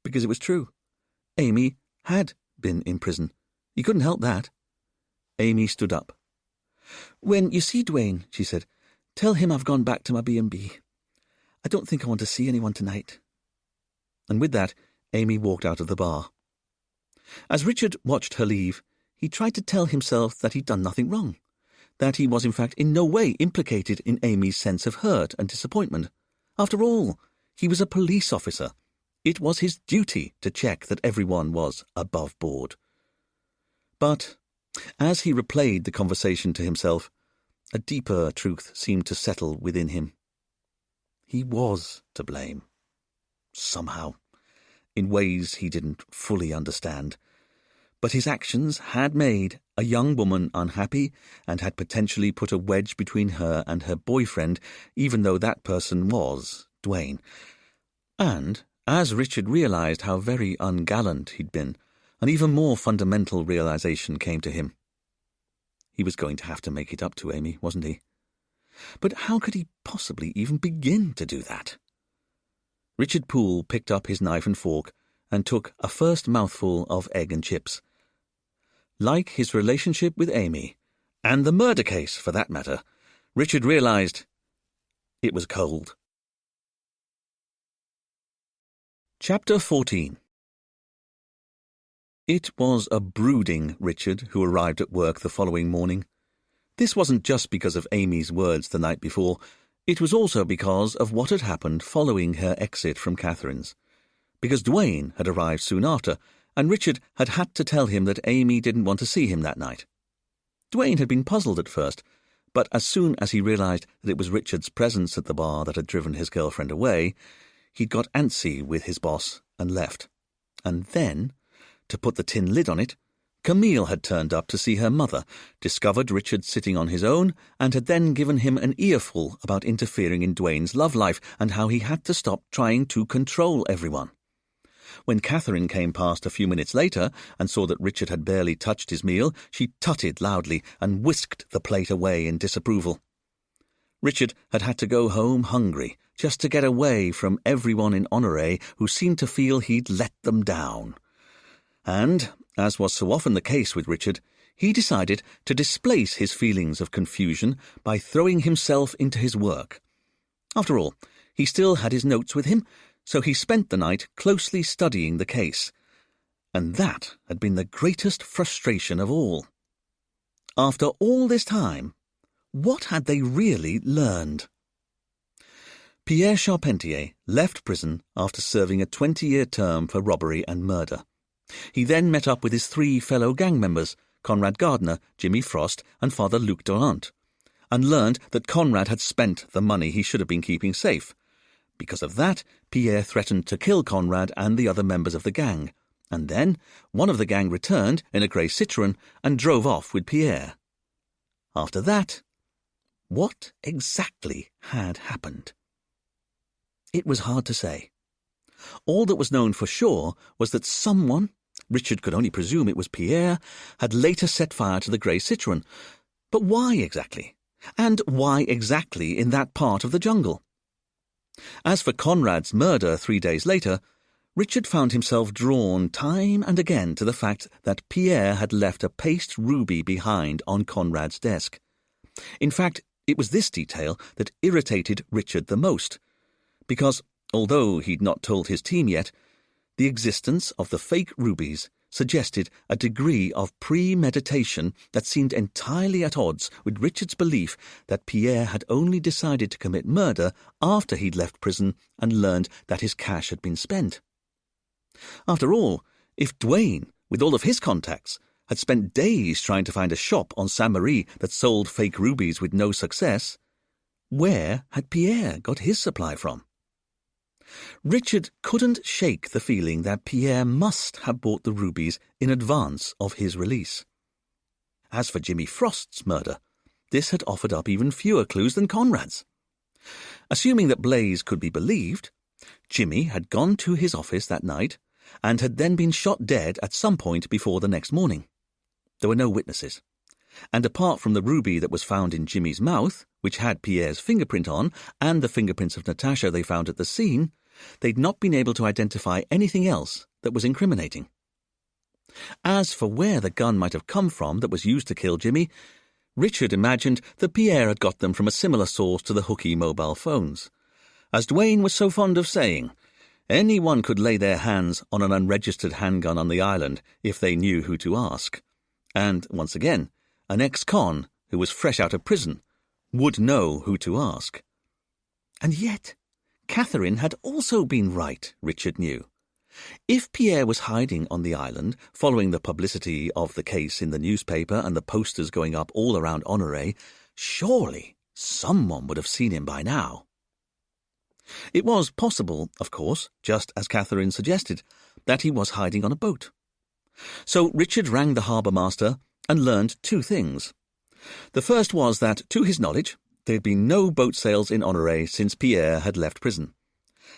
because it was true. Amy had been in prison. He couldn't help that. Amy stood up. When you see Dwayne, she said, tell him I've gone back to my B&B. I don't think I want to see anyone tonight. And with that, Amy walked out of the bar. As Richard watched her leave, he tried to tell himself that he'd done nothing wrong, that he was in fact in no way implicated in Amy's sense of hurt and disappointment. After all, he was a police officer. It was his duty to check that everyone was above board. But as he replayed the conversation to himself, a deeper truth seemed to settle within him. He was to blame. Somehow, in ways he didn't fully understand. But his actions had made a young woman unhappy and had potentially put a wedge between her and her boyfriend, even though that person was Dwayne. And as Richard realised how very ungallant he'd been, an even more fundamental realisation came to him. He was going to have to make it up to Amy, wasn't he? But how could he possibly even begin to do that? Richard Poole picked up his knife and fork and took a first mouthful of egg and chips. Like his relationship with Amy, and the murder case for that matter, Richard realized it was cold. Chapter 14. It was a brooding Richard who arrived at work the following morning. This wasn't just because of Amy's words the night before, it was also because of what had happened following her exit from Catherine's. Because Duane had arrived soon after, and Richard had had to tell him that Amy didn't want to see him that night. Duane had been puzzled at first, but as soon as he realized that it was Richard's presence at the bar that had driven his girlfriend away, he'd got antsy with his boss and left. And then, to put the tin lid on it, Camille had turned up to see her mother, discovered Richard sitting on his own, and had then given him an earful about interfering in Duane's love life and how he had to stop trying to control everyone. When Catherine came past a few minutes later and saw that Richard had barely touched his meal, she tutted loudly and whisked the plate away in disapproval. Richard had had to go home hungry, just to get away from everyone in Honoré who seemed to feel he'd let them down. And, as was so often the case with Richard, he decided to displace his feelings of confusion by throwing himself into his work. After all, he still had his notes with him, so he spent the night closely studying the case. And that had been the greatest frustration of all. After all this time, what had they really learned? Pierre Charpentier left prison after serving a 20-year term for robbery and murder. He then met up with his 3 fellow gang members, Conrad Gardner, Jimmy Frost, and Father Luc Durant, and learned that Conrad had spent the money he should have been keeping safe. Because of that, Pierre threatened to kill Conrad and the other members of the gang, and then one of the gang returned in a grey Citroën and drove off with Pierre. After that, what exactly had happened? It was hard to say. All that was known for sure was that someone, Richard could only presume it was Pierre, had later set fire to the grey Citroën. But why exactly? And why exactly in that part of the jungle? As for Conrad's murder 3 days later, Richard found himself drawn time and again to the fact that Pierre had left a paste ruby behind on Conrad's desk. In fact, it was this detail that irritated Richard the most, because, although he'd not told his team yet, the existence of the fake rubies suggested a degree of premeditation that seemed entirely at odds with Richard's belief that Pierre had only decided to commit murder after he'd left prison and learned that his cash had been spent. After all, if Duane, with all of his contacts, had spent days trying to find a shop on Saint-Marie that sold fake rubies with no success, where had Pierre got his supply from? Richard couldn't shake the feeling that Pierre must have bought the rubies in advance of his release. As for Jimmy Frost's murder, this had offered up even fewer clues than Conrad's. Assuming that Blaze could be believed, Jimmy had gone to his office that night and had then been shot dead at some point before the next morning. There were no witnesses, and apart from the ruby that was found in Jimmy's mouth, which had Pierre's fingerprint on, and the fingerprints of Natasha they found at the scene, they'd not been able to identify anything else that was incriminating. As for where the gun might have come from that was used to kill Jimmy, Richard imagined that Pierre had got them from a similar source to the hooky mobile phones. As Duane was so fond of saying, anyone could lay their hands on an unregistered handgun on the island if they knew who to ask. And, once again, an ex-con who was fresh out of prison would know who to ask. And yet, Catherine had also been right, Richard knew. If Pierre was hiding on the island, following the publicity of the case in the newspaper and the posters going up all around Honoré, surely someone would have seen him by now. It was possible, of course, just as Catherine suggested, that he was hiding on a boat. So Richard rang the harbour master and learned 2 things. The first was that, to his knowledge, there had been no boat sales in Honoré since Pierre had left prison.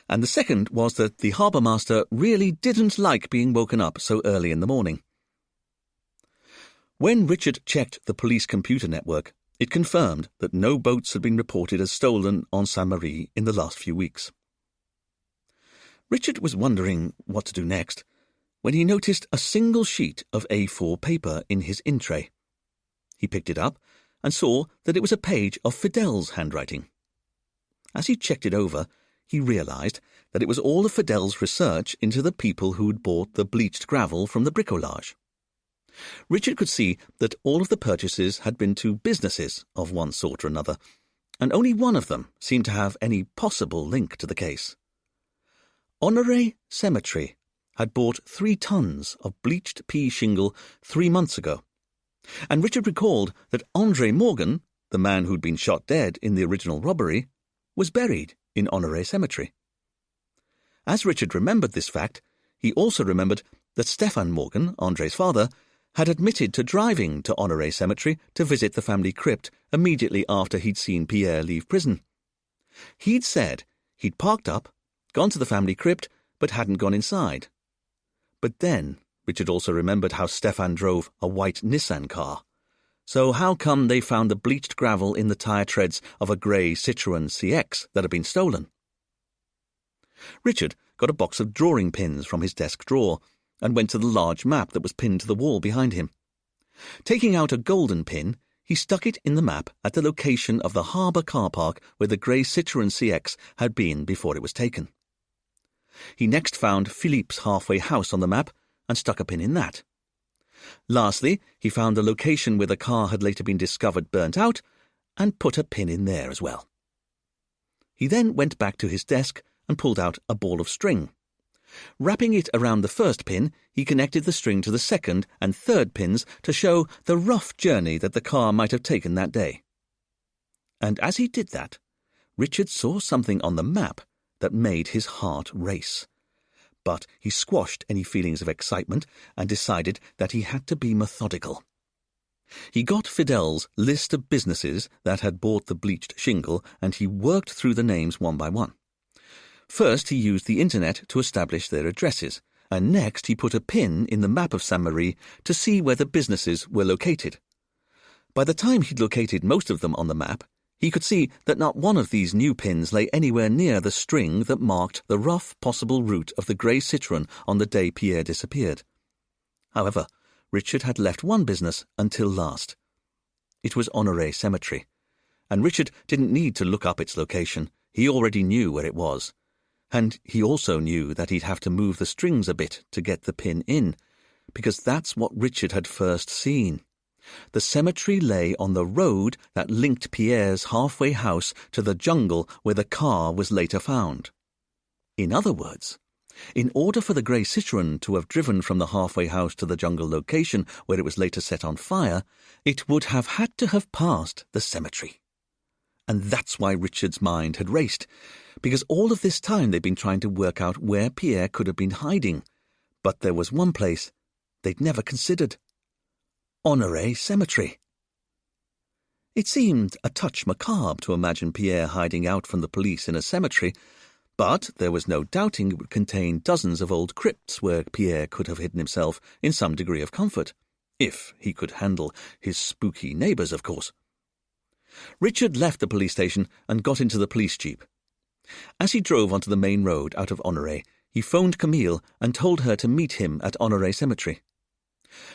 And the second was that the harbour master really didn't like being woken up so early in the morning. When Richard checked the police computer network, It confirmed that no boats had been reported as stolen on Sainte-Marie in the last few weeks. Richard was wondering what to do next when he noticed a single sheet of A4 paper in his in-tray. He picked it up and saw that it was a page of Fidel's handwriting. As he checked it over, he realized that it was all of Fidel's research into the people who had bought the bleached gravel from the bricolage. Richard could see that all of the purchases had been to businesses of one sort or another, and only one of them seemed to have any possible link to the case. Honoré Cemetery had bought 3 tons of bleached pea shingle 3 months ago, and Richard recalled that André Morgan, the man who'd been shot dead in the original robbery, was buried in Honoré Cemetery. As Richard remembered this fact, he also remembered that Stéphane Morgan, André's father, had admitted to driving to Honoré Cemetery to visit the family crypt immediately after he'd seen Pierre leave prison. He'd said he'd parked up, gone to the family crypt, but hadn't gone inside. But then Richard also remembered how Stéphane drove a white Nissan car. So how come they found the bleached gravel in the tyre treads of a grey Citroën CX that had been stolen? Richard got a box of drawing pins from his desk drawer and went to the large map that was pinned to the wall behind him. Taking out a golden pin, he stuck it in the map at the location of the harbour car park where the grey Citroën CX had been before it was taken. He next found Philippe's halfway house on the map and stuck a pin in that. Lastly, he found the location where the car had later been discovered burnt out and put a pin in there as well. He then went back to his desk and pulled out a ball of string. Wrapping it around the first pin, he connected the string to the second and third pins to show the rough journey that the car might have taken that day. And as he did that, Richard saw something on the map that made his heart race. But he squashed any feelings of excitement and decided that he had to be methodical. He got Fidel's list of businesses that had bought the bleached shingle, and he worked through the names one by one. First, he used the internet to establish their addresses, and next he put a pin in the map of Sainte-Marie to see where the businesses were located. By the time he'd located most of them on the map, he could see that not one of these new pins lay anywhere near the string that marked the rough possible route of the grey Citroën on the day Pierre disappeared. However, Richard had left one business until last. It was Honoré Cemetery, and Richard didn't need to look up its location. He already knew where it was. And he also knew that he'd have to move the strings a bit to get the pin in, because that's what Richard had first seen. The cemetery lay on the road that linked Pierre's halfway house to the jungle where the car was later found. In other words, in order for the grey Citroën to have driven from the halfway house to the jungle location where it was later set on fire, it would have had to have passed the cemetery. And that's why Richard's mind had raced, because all of this time they'd been trying to work out where Pierre could have been hiding. But there was one place they'd never considered: Honoré Cemetery. It seemed a touch macabre to imagine Pierre hiding out from the police in a cemetery, but there was no doubting it would contain dozens of old crypts where Pierre could have hidden himself in some degree of comfort, if he could handle his spooky neighbours, of course. Richard left the police station and got into the police jeep. As he drove onto the main road out of Honoré, he phoned Camille and told her to meet him at Honoré Cemetery.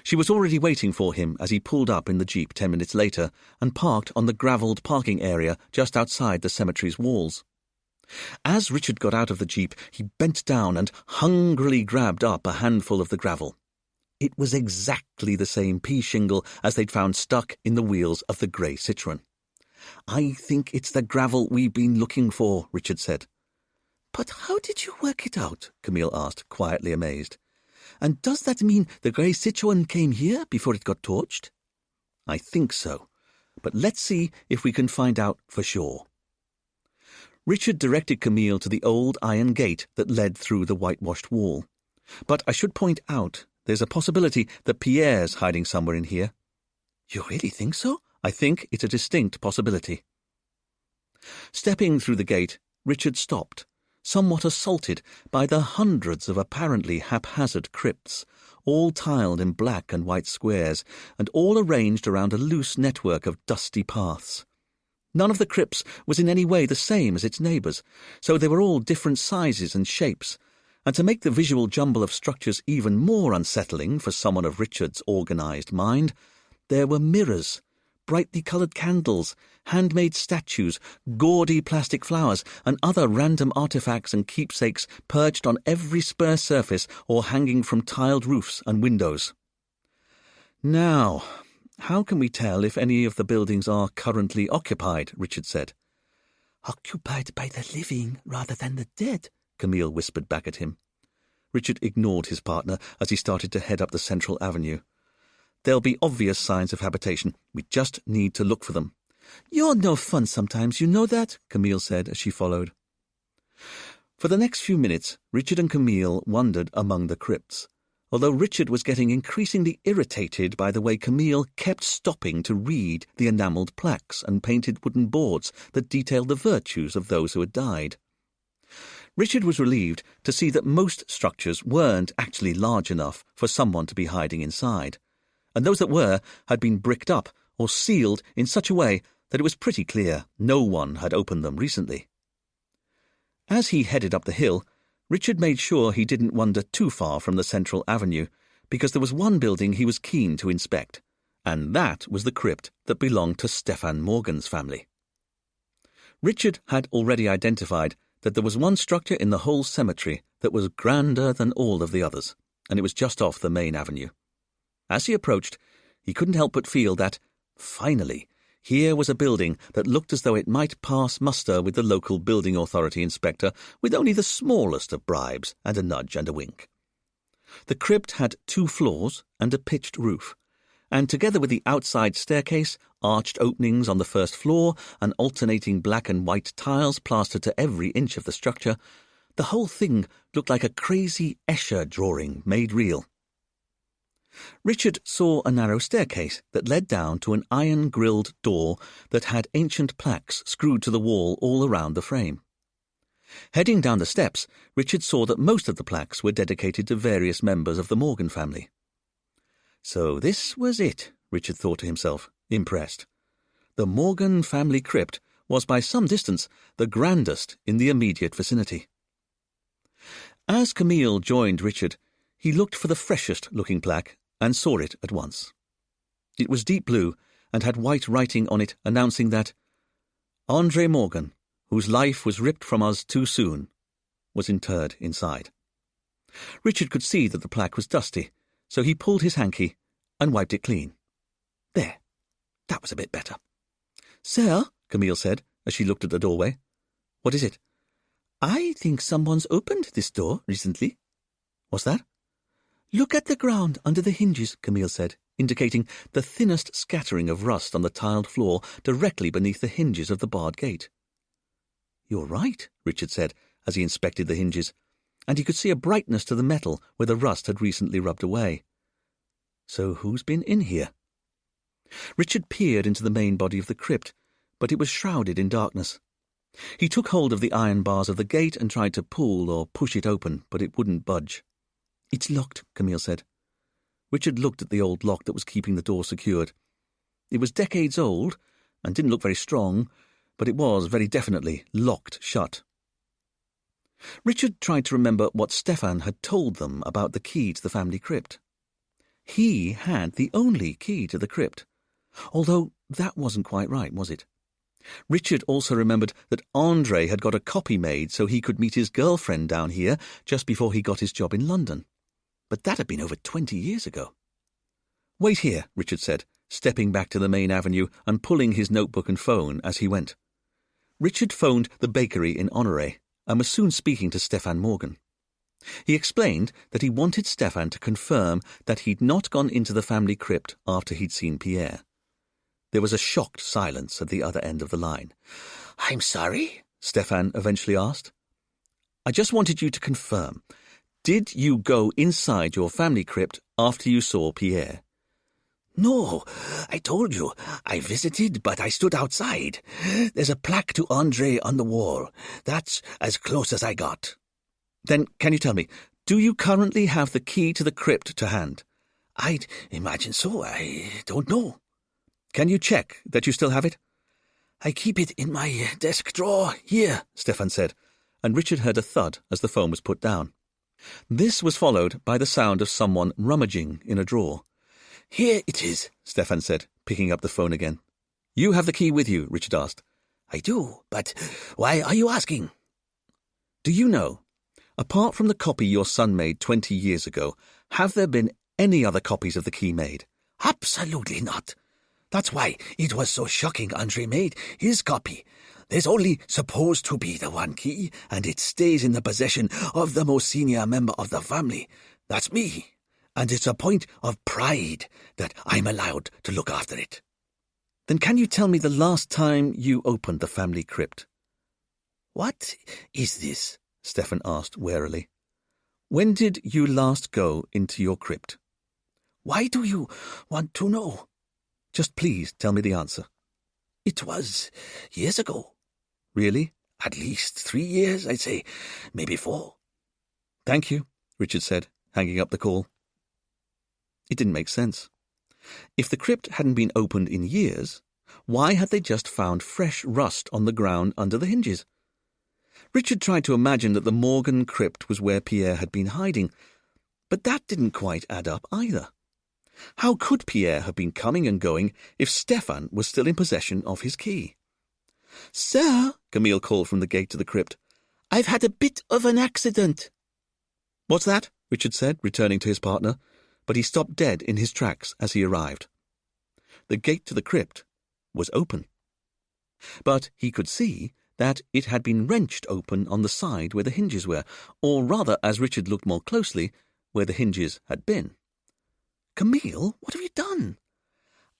She was already waiting for him as he pulled up in the jeep 10 minutes later and parked on the gravelled parking area just outside the cemetery's walls. As Richard got out of the jeep, he bent down and hungrily grabbed up a handful of the gravel. It was exactly the same pea shingle as they'd found stuck in the wheels of the grey Citroën. "I think it's the gravel we've been looking for," Richard said. "But how did you work it out?" Camille asked, quietly amazed. "And does that mean the grey Citroën came here before it got torched?" "I think so, but let's see if we can find out for sure." Richard directed Camille to the old iron gate that led through the whitewashed wall. "But I should point out there's a possibility that Pierre's hiding somewhere in here." "You really think so?" "I think it's a distinct possibility." Stepping through the gate, Richard stopped, somewhat assaulted by the hundreds of apparently haphazard crypts, all tiled in black and white squares, and all arranged around a loose network of dusty paths. None of the crypts was in any way the same as its neighbours, so they were all different sizes and shapes, and to make the visual jumble of structures even more unsettling for someone of Richard's organised mind, there were mirrors, brightly coloured candles, handmade statues, gaudy plastic flowers, and other random artefacts and keepsakes perched on every spare surface or hanging from tiled roofs and windows. "Now, how can we tell if any of the buildings are currently occupied?" Richard said. "Occupied by the living rather than the dead," Camille whispered back at him. Richard ignored his partner as he started to head up the central avenue. "There'll be obvious signs of habitation. We just need to look for them." "You're no fun sometimes, you know that," Camille said as she followed. For the next few minutes, Richard and Camille wandered among the crypts, although Richard was getting increasingly irritated by the way Camille kept stopping to read the enamelled plaques and painted wooden boards that detailed the virtues of those who had died. Richard was relieved to see that most structures weren't actually large enough for someone to be hiding inside, and those that were had been bricked up or sealed in such a way that it was pretty clear no one had opened them recently. As he headed up the hill, Richard made sure he didn't wander too far from the central avenue, because there was one building he was keen to inspect, and that was the crypt that belonged to Stefan Morgan's family. Richard had already identified that there was one structure in the whole cemetery that was grander than all of the others, and it was just off the main avenue. As he approached, he couldn't help but feel that, finally, here was a building that looked as though it might pass muster with the local building authority inspector with only the smallest of bribes and a nudge and a wink. The crypt had 2 floors and a pitched roof, and together with the outside staircase, arched openings on the first floor, and alternating black and white tiles plastered to every inch of the structure, the whole thing looked like a crazy Escher drawing made real. Richard saw a narrow staircase that led down to an iron-grilled door that had ancient plaques screwed to the wall all around the frame. Heading down the steps, Richard saw that most of the plaques were dedicated to various members of the Morgan family. So this was it, Richard thought to himself, impressed. The Morgan family crypt was by some distance the grandest in the immediate vicinity. As Camille joined Richard, he looked for the freshest-looking plaque and saw it at once. It was deep blue and had white writing on it announcing that Andre Morgan, whose life was ripped from us too soon, was interred inside. Richard could see that the plaque was dusty, so he pulled his hanky and wiped it clean. There, that was a bit better. "Sir," Camille said as she looked at the doorway. "What is it?" "I think someone's opened this door recently." "What's that?" "Look at the ground under the hinges," Camille said, indicating the thinnest scattering of rust on the tiled floor directly beneath the hinges of the barred gate. "You're right," Richard said as he inspected the hinges, and he could see a brightness to the metal where the rust had recently rubbed away. So who's been in here? Richard peered into the main body of the crypt, but it was shrouded in darkness. He took hold of the iron bars of the gate and tried to pull or push it open, but it wouldn't budge. "It's locked," Camille said. Richard looked at the old lock that was keeping the door secured. It was decades old and didn't look very strong, but it was very definitely locked shut. Richard tried to remember what Stefan had told them about the key to the family crypt. He had the only key to the crypt, although that wasn't quite right, was it? Richard also remembered that Andre had got a copy made so he could meet his girlfriend down here just before he got his job in London. But that had been over 20 years ago. "Wait here," Richard said, stepping back to the main avenue and pulling his notebook and phone as he went. Richard phoned the bakery in Honoré and was soon speaking to Stefan Morgan. He explained that he wanted Stefan to confirm that he'd not gone into the family crypt after he'd seen Pierre. There was a shocked silence at the other end of the line. "I'm sorry?" Stefan eventually asked. "I just wanted you to confirm. Did you go inside your family crypt after you saw Pierre?" No, I told you. I visited, but I stood outside. There's a plaque to Andre on the wall. That's as close as I got. Then can you tell me, do you currently have the key to the crypt to hand? I'd imagine so. I don't know. Can you check that you still have it? I keep it in my desk drawer here, Stefan said, and Richard heard a thud as the phone was put down. This was followed by the sound of someone rummaging in a drawer. Here it is, Stefan said, picking up the phone again. You have the key with you, Richard asked. I do, but why are you asking? Do you know, apart from the copy your son made 20 years ago, have there been any other copies of the key made? Absolutely not. That's why it was so shocking Andre made his copy. There's only supposed to be the one key, and it stays in the possession of the most senior member of the family. That's me. And it's a point of pride that I'm allowed to look after it. Then can you tell me the last time you opened the family crypt? What is this? Stefan asked warily. When did you last go into your crypt? Why do you want to know? Just please tell me the answer. It was years ago. Really? At least 3 years, I'd say. Maybe 4. Thank you, Richard said, hanging up the call. It didn't make sense. If the crypt hadn't been opened in years, why had they just found fresh rust on the ground under the hinges? Richard tried to imagine that the Morgan crypt was where Pierre had been hiding, but that didn't quite add up either. How could Pierre have been coming and going if Stefan was still in possession of his key? Sir, Camille called from the gate to the crypt. I've had a bit of an accident. What's that? Richard said, returning to his partner, but he stopped dead in his tracks as he arrived. The gate to the crypt was open. But he could see that it had been wrenched open on the side where the hinges were, or rather, as Richard looked more closely, where the hinges had been. Camille, what have you done?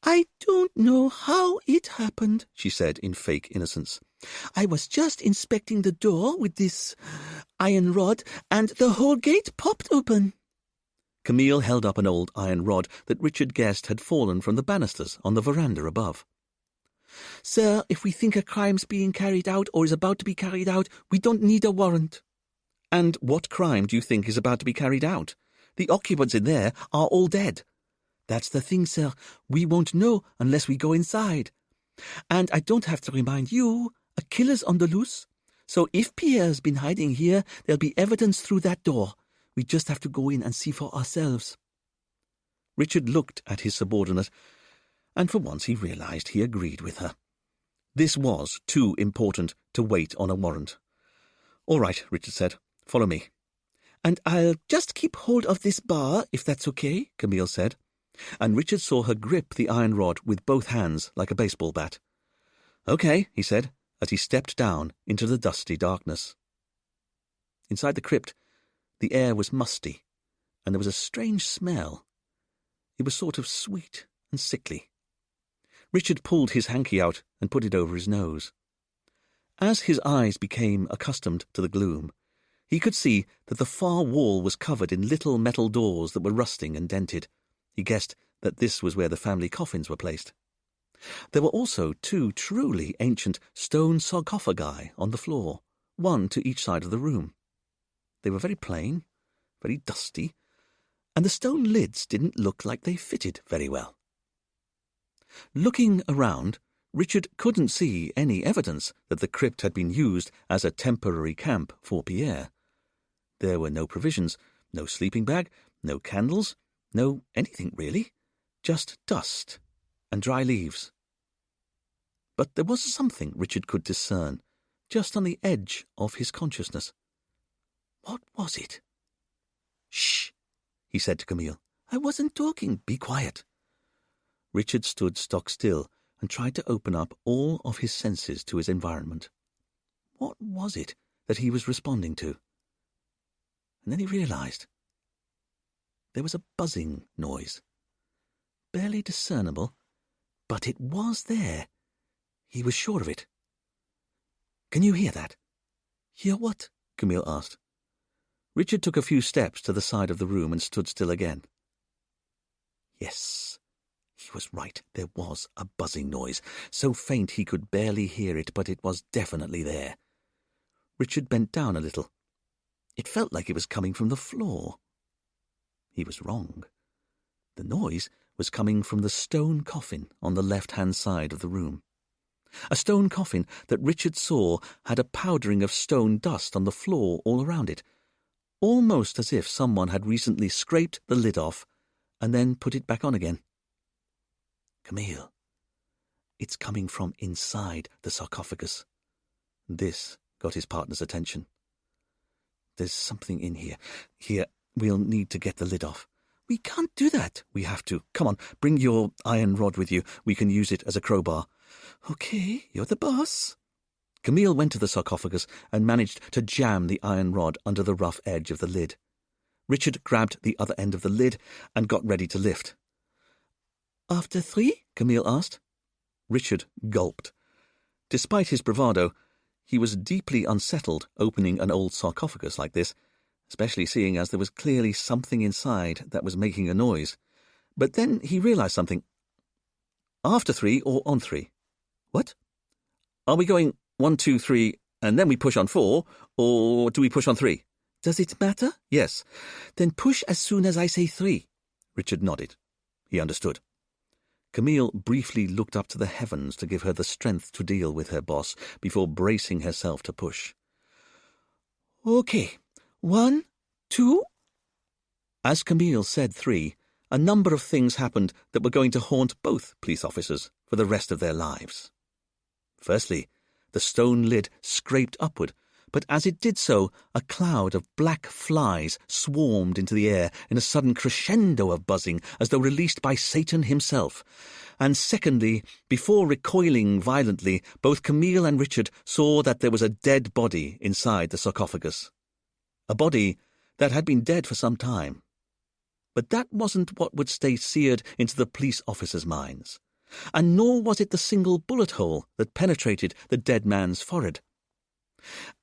I don't know how it happened, she said in fake innocence. I was just inspecting the door with this iron rod, and the whole gate popped open. Camille held up an old iron rod that Richard guessed had fallen from the banisters on the veranda above. Sir, if we think a crime's being carried out or is about to be carried out, we don't need a warrant. And what crime do you think is about to be carried out? The occupants in there are all dead. That's the thing, sir. We won't know unless we go inside. And I don't have to remind you, a killer's on the loose. So if Pierre's been hiding here, there'll be evidence through that door. We just have to go in and see for ourselves. Richard looked at his subordinate, and for once he realized he agreed with her. This was too important to wait on a warrant. All right, Richard said. Follow me. And I'll just keep hold of this bar, if that's okay, Camille said, and Richard saw her grip the iron rod with both hands like a baseball bat. Okay, he said, as he stepped down into the dusty darkness. Inside the crypt, the air was musty, and there was a strange smell. It was sort of sweet and sickly. Richard pulled his hanky out and put it over his nose. As his eyes became accustomed to the gloom, he could see that the far wall was covered in little metal doors that were rusting and dented. He guessed that this was where the family coffins were placed. There were also 2 truly ancient stone sarcophagi on the floor, one to each side of the room. They were very plain, very dusty, and the stone lids didn't look like they fitted very well. Looking around, Richard couldn't see any evidence that the crypt had been used as a temporary camp for Pierre. There were no provisions, no sleeping bag, no candles, no anything really, just dust and dry leaves. But there was something Richard could discern, just on the edge of his consciousness. What was it? Shh, he said to Camille. I wasn't talking. Be quiet. Richard stood stock still and tried to open up all of his senses to his environment. What was it that he was responding to? And then he realized. There was a buzzing noise. Barely discernible, but it was there. He was sure of it. Can you hear that? Hear what? Camille asked. Richard took a few steps to the side of the room and stood still again. Yes, he It was right. There was a buzzing noise, so faint he could barely hear it, but it was definitely there. Richard bent down a little. It felt like it was coming from the floor. He was wrong. The noise was coming from the stone coffin on the left-hand side of the room. A stone coffin that Richard saw had a powdering of stone dust on the floor all around it, almost as if someone had recently scraped the lid off and then put it back on again. Camille, it's coming from inside the sarcophagus. This got his partner's attention. There's something in here. Here, we'll need to get the lid off. We can't do that. We have to. Come on, bring your iron rod with you. We can use it as a crowbar. Okay, you're the boss. Camille went to the sarcophagus and managed to jam the iron rod under the rough edge of the lid. Richard grabbed the other end of the lid and got ready to lift. After 3? Camille asked. Richard gulped. Despite his bravado, he was deeply unsettled opening an old sarcophagus like this, especially seeing as there was clearly something inside that was making a noise. But then he realized something. After 3 or on 3? What? Are we going 1, 2, 3, and then we push on 4, or do we push on 3? Does it matter? Yes. Then push as soon as I say 3. Richard nodded. He understood. Camille briefly looked up to the heavens to give her the strength to deal with her boss before bracing herself to push. Okay. 1, 2... As Camille said 3, a number of things happened that were going to haunt both police officers for the rest of their lives. Firstly, the stone lid scraped upward, but as it did so, a cloud of black flies swarmed into the air in a sudden crescendo of buzzing as though released by Satan himself. And secondly, before recoiling violently, both Camille and Richard saw that there was a dead body inside the sarcophagus. A body that had been dead for some time. But that wasn't what would stay seared into the police officers' minds. And nor was it the single bullet hole that penetrated the dead man's forehead.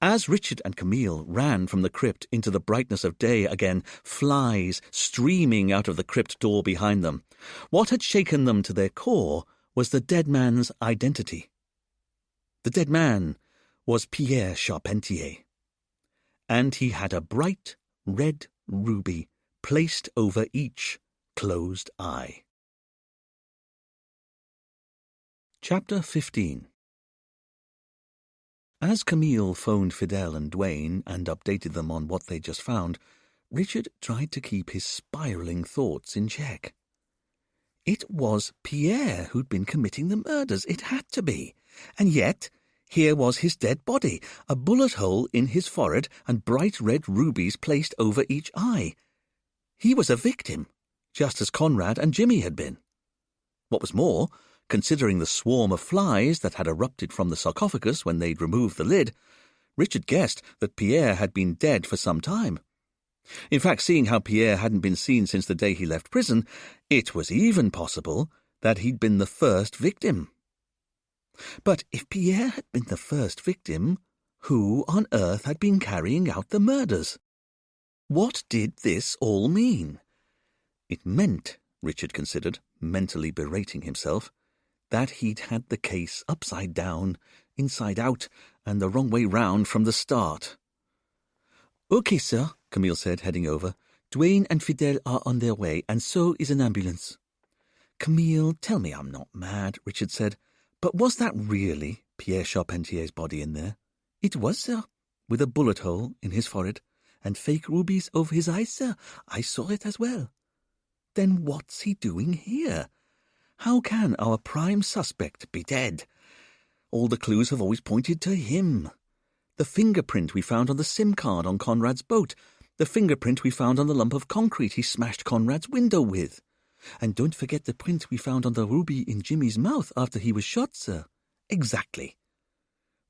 As Richard and Camille ran from the crypt into the brightness of day again, flies streaming out of the crypt door behind them, what had shaken them to their core was the dead man's identity. The dead man was Pierre Charpentier, and he had a bright red ruby placed over each closed eye. Chapter 15. As Camille phoned Fidel and Duane and updated them on what they'd just found, Richard tried to keep his spiralling thoughts in check. It was Pierre who'd been committing the murders. It had to be. And yet, here was his dead body, a bullet hole in his forehead and bright red rubies placed over each eye. He was a victim, just as Conrad and Jimmy had been. What was more, considering the swarm of flies that had erupted from the sarcophagus when they'd removed the lid, Richard guessed that Pierre had been dead for some time. In fact, seeing how Pierre hadn't been seen since the day he left prison, it was even possible that he'd been the first victim. But if Pierre had been the first victim, who on earth had been carrying out the murders? What did this all mean? It meant, Richard considered, mentally berating himself, that he'd had the case upside down, inside out, and the wrong way round from the start. Okay, sir, Camille said, heading over. Duane and Fidel are on their way, and so is an ambulance. Camille, tell me I'm not mad, Richard said. But was that really Pierre Charpentier's body in there? It was, sir, with a bullet hole in his forehead, and fake rubies over his eyes, sir. I saw it as well. Then what's he doing here? How can our prime suspect be dead? All the clues have always pointed to him. The fingerprint we found on the SIM card on Conrad's boat. The fingerprint we found on the lump of concrete he smashed Conrad's window with. And don't forget the print we found on the ruby in Jimmy's mouth after he was shot, sir. Exactly.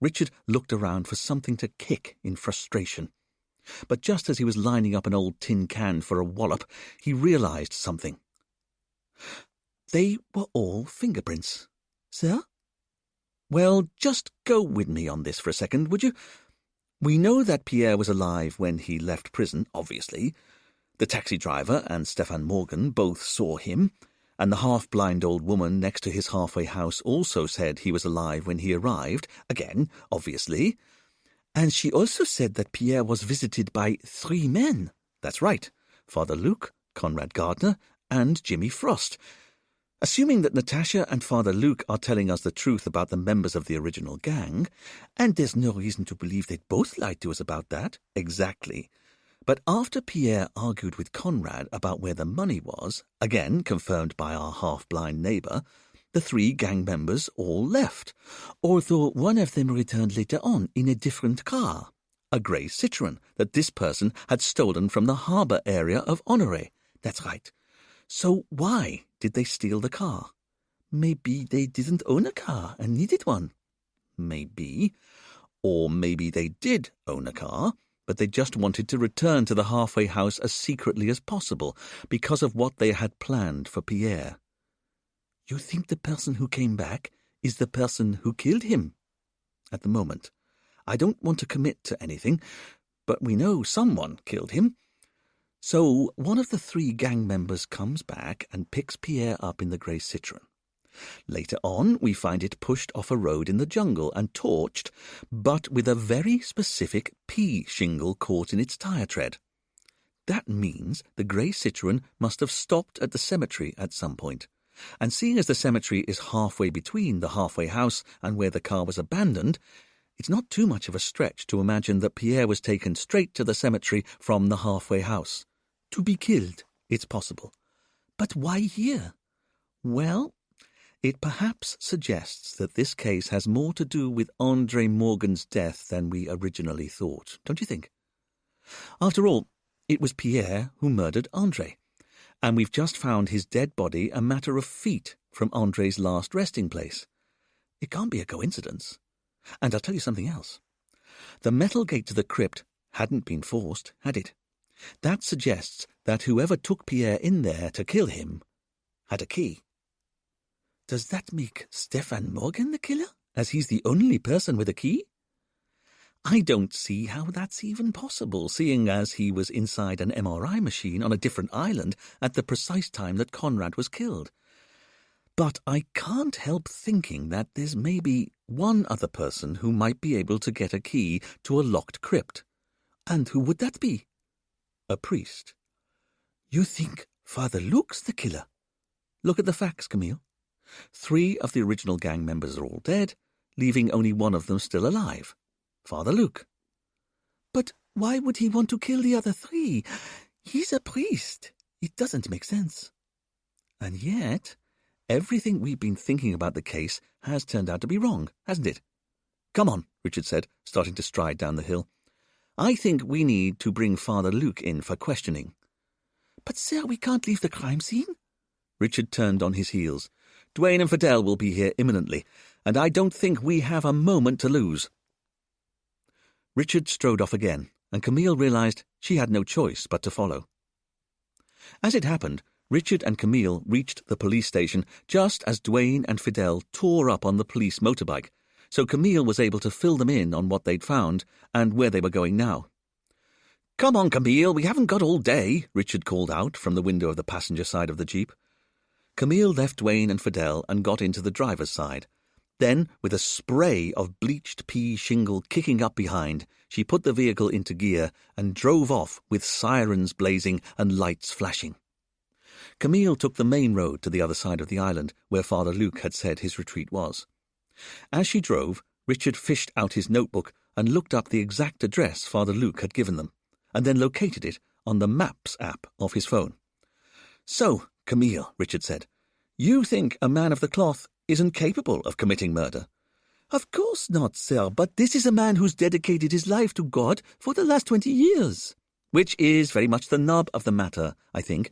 Richard looked around for something to kick in frustration. But just as he was lining up an old tin can for a wallop, he realized something. They were all fingerprints. Sir? Well, just go with me on this for a second, would you? We know that Pierre was alive when he left prison, obviously. The taxi driver and Stefan Morgan both saw him, and the half-blind old woman next to his halfway house also said he was alive when he arrived, again, obviously. And she also said that Pierre was visited by 3 men. That's right, Father Luke, Conrad Gardner, and Jimmy Frost. Assuming that Natasha and Father Luke are telling us the truth about the members of the original gang, and there's no reason to believe they'd both lied to us about that, exactly. But after Pierre argued with Conrad about where the money was, again confirmed by our half-blind neighbour, the 3 gang members all left, although one of them returned later on in a different car, a grey Citroën that this person had stolen from the harbour area of Honoré. That's right. So why did they steal the car? Maybe they didn't own a car and needed one. Maybe. Or maybe they did own a car, but they just wanted to return to the halfway house as secretly as possible because of what they had planned for Pierre. You think the person who came back is the person who killed him? At the moment, I don't want to commit to anything, but we know someone killed him. So one of the 3 gang members comes back and picks Pierre up in the grey Citroën. Later on, we find it pushed off a road in the jungle and torched, but with a very specific pea shingle caught in its tyre tread. That means the grey Citroën must have stopped at the cemetery at some point. And seeing as the cemetery is halfway between the halfway house and where the car was abandoned, it's not too much of a stretch to imagine that Pierre was taken straight to the cemetery from the halfway house. To be killed, it's possible. But why here? Well, it perhaps suggests that this case has more to do with André Morgan's death than we originally thought, don't you think? After all, it was Pierre who murdered André, and we've just found his dead body a matter of feet from André's last resting place. It can't be a coincidence. And I'll tell you something else. The metal gate to the crypt hadn't been forced, had it? That suggests that whoever took Pierre in there to kill him had a key. Does that make Stefan Morgan the killer, as he's the only person with a key? I don't see how that's even possible, seeing as he was inside an MRI machine on a different island at the precise time that Conrad was killed. But I can't help thinking that there's maybe one other person who might be able to get a key to a locked crypt. And who would that be? A priest. You think Father Luke's the killer? Look at the facts, Camille. 3 of the original gang members are all dead, leaving only one of them still alive, Father Luke. But why would he want to kill the other 3? He's a priest. It doesn't make sense. And yet, everything we've been thinking about the case has turned out to be wrong, hasn't it? Come on, Richard said, starting to stride down the hill. I think we need to bring Father Luke in for questioning. But, sir, we can't leave the crime scene. Richard turned on his heels. Dwayne and Fidel will be here imminently, and I don't think we have a moment to lose. Richard strode off again, and Camille realized she had no choice but to follow. As it happened, Richard and Camille reached the police station just as Dwayne and Fidel tore up on the police motorbike, so Camille was able to fill them in on what they'd found and where they were going now. "Come on, Camille, we haven't got all day," Richard called out from the window of the passenger side of the Jeep. Camille left Dwayne and Fidel and got into the driver's side. Then, with a spray of bleached pea shingle kicking up behind, she put the vehicle into gear and drove off with sirens blazing and lights flashing. Camille took the main road to the other side of the island, where Father Luke had said his retreat was. As she drove, Richard fished out his notebook and looked up the exact address Father Luke had given them, and then located it on the Maps app of his phone. "So, Camille," Richard said, "you think a man of the cloth isn't capable of committing murder?" "Of course not, sir, but this is a man who's dedicated his life to God for the last 20 years. Which is very much the nub of the matter, I think,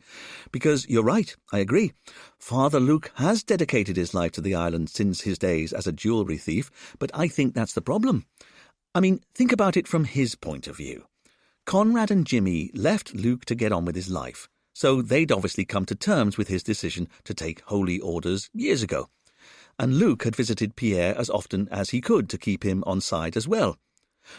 because you're right, I agree. Father Luke has dedicated his life to the island since his days as a jewellery thief, but I think that's the problem. I mean, think about it from his point of view. Conrad and Jimmy left Luke to get on with his life, so they'd obviously come to terms with his decision to take holy orders years ago. And Luke had visited Pierre as often as he could to keep him on side as well.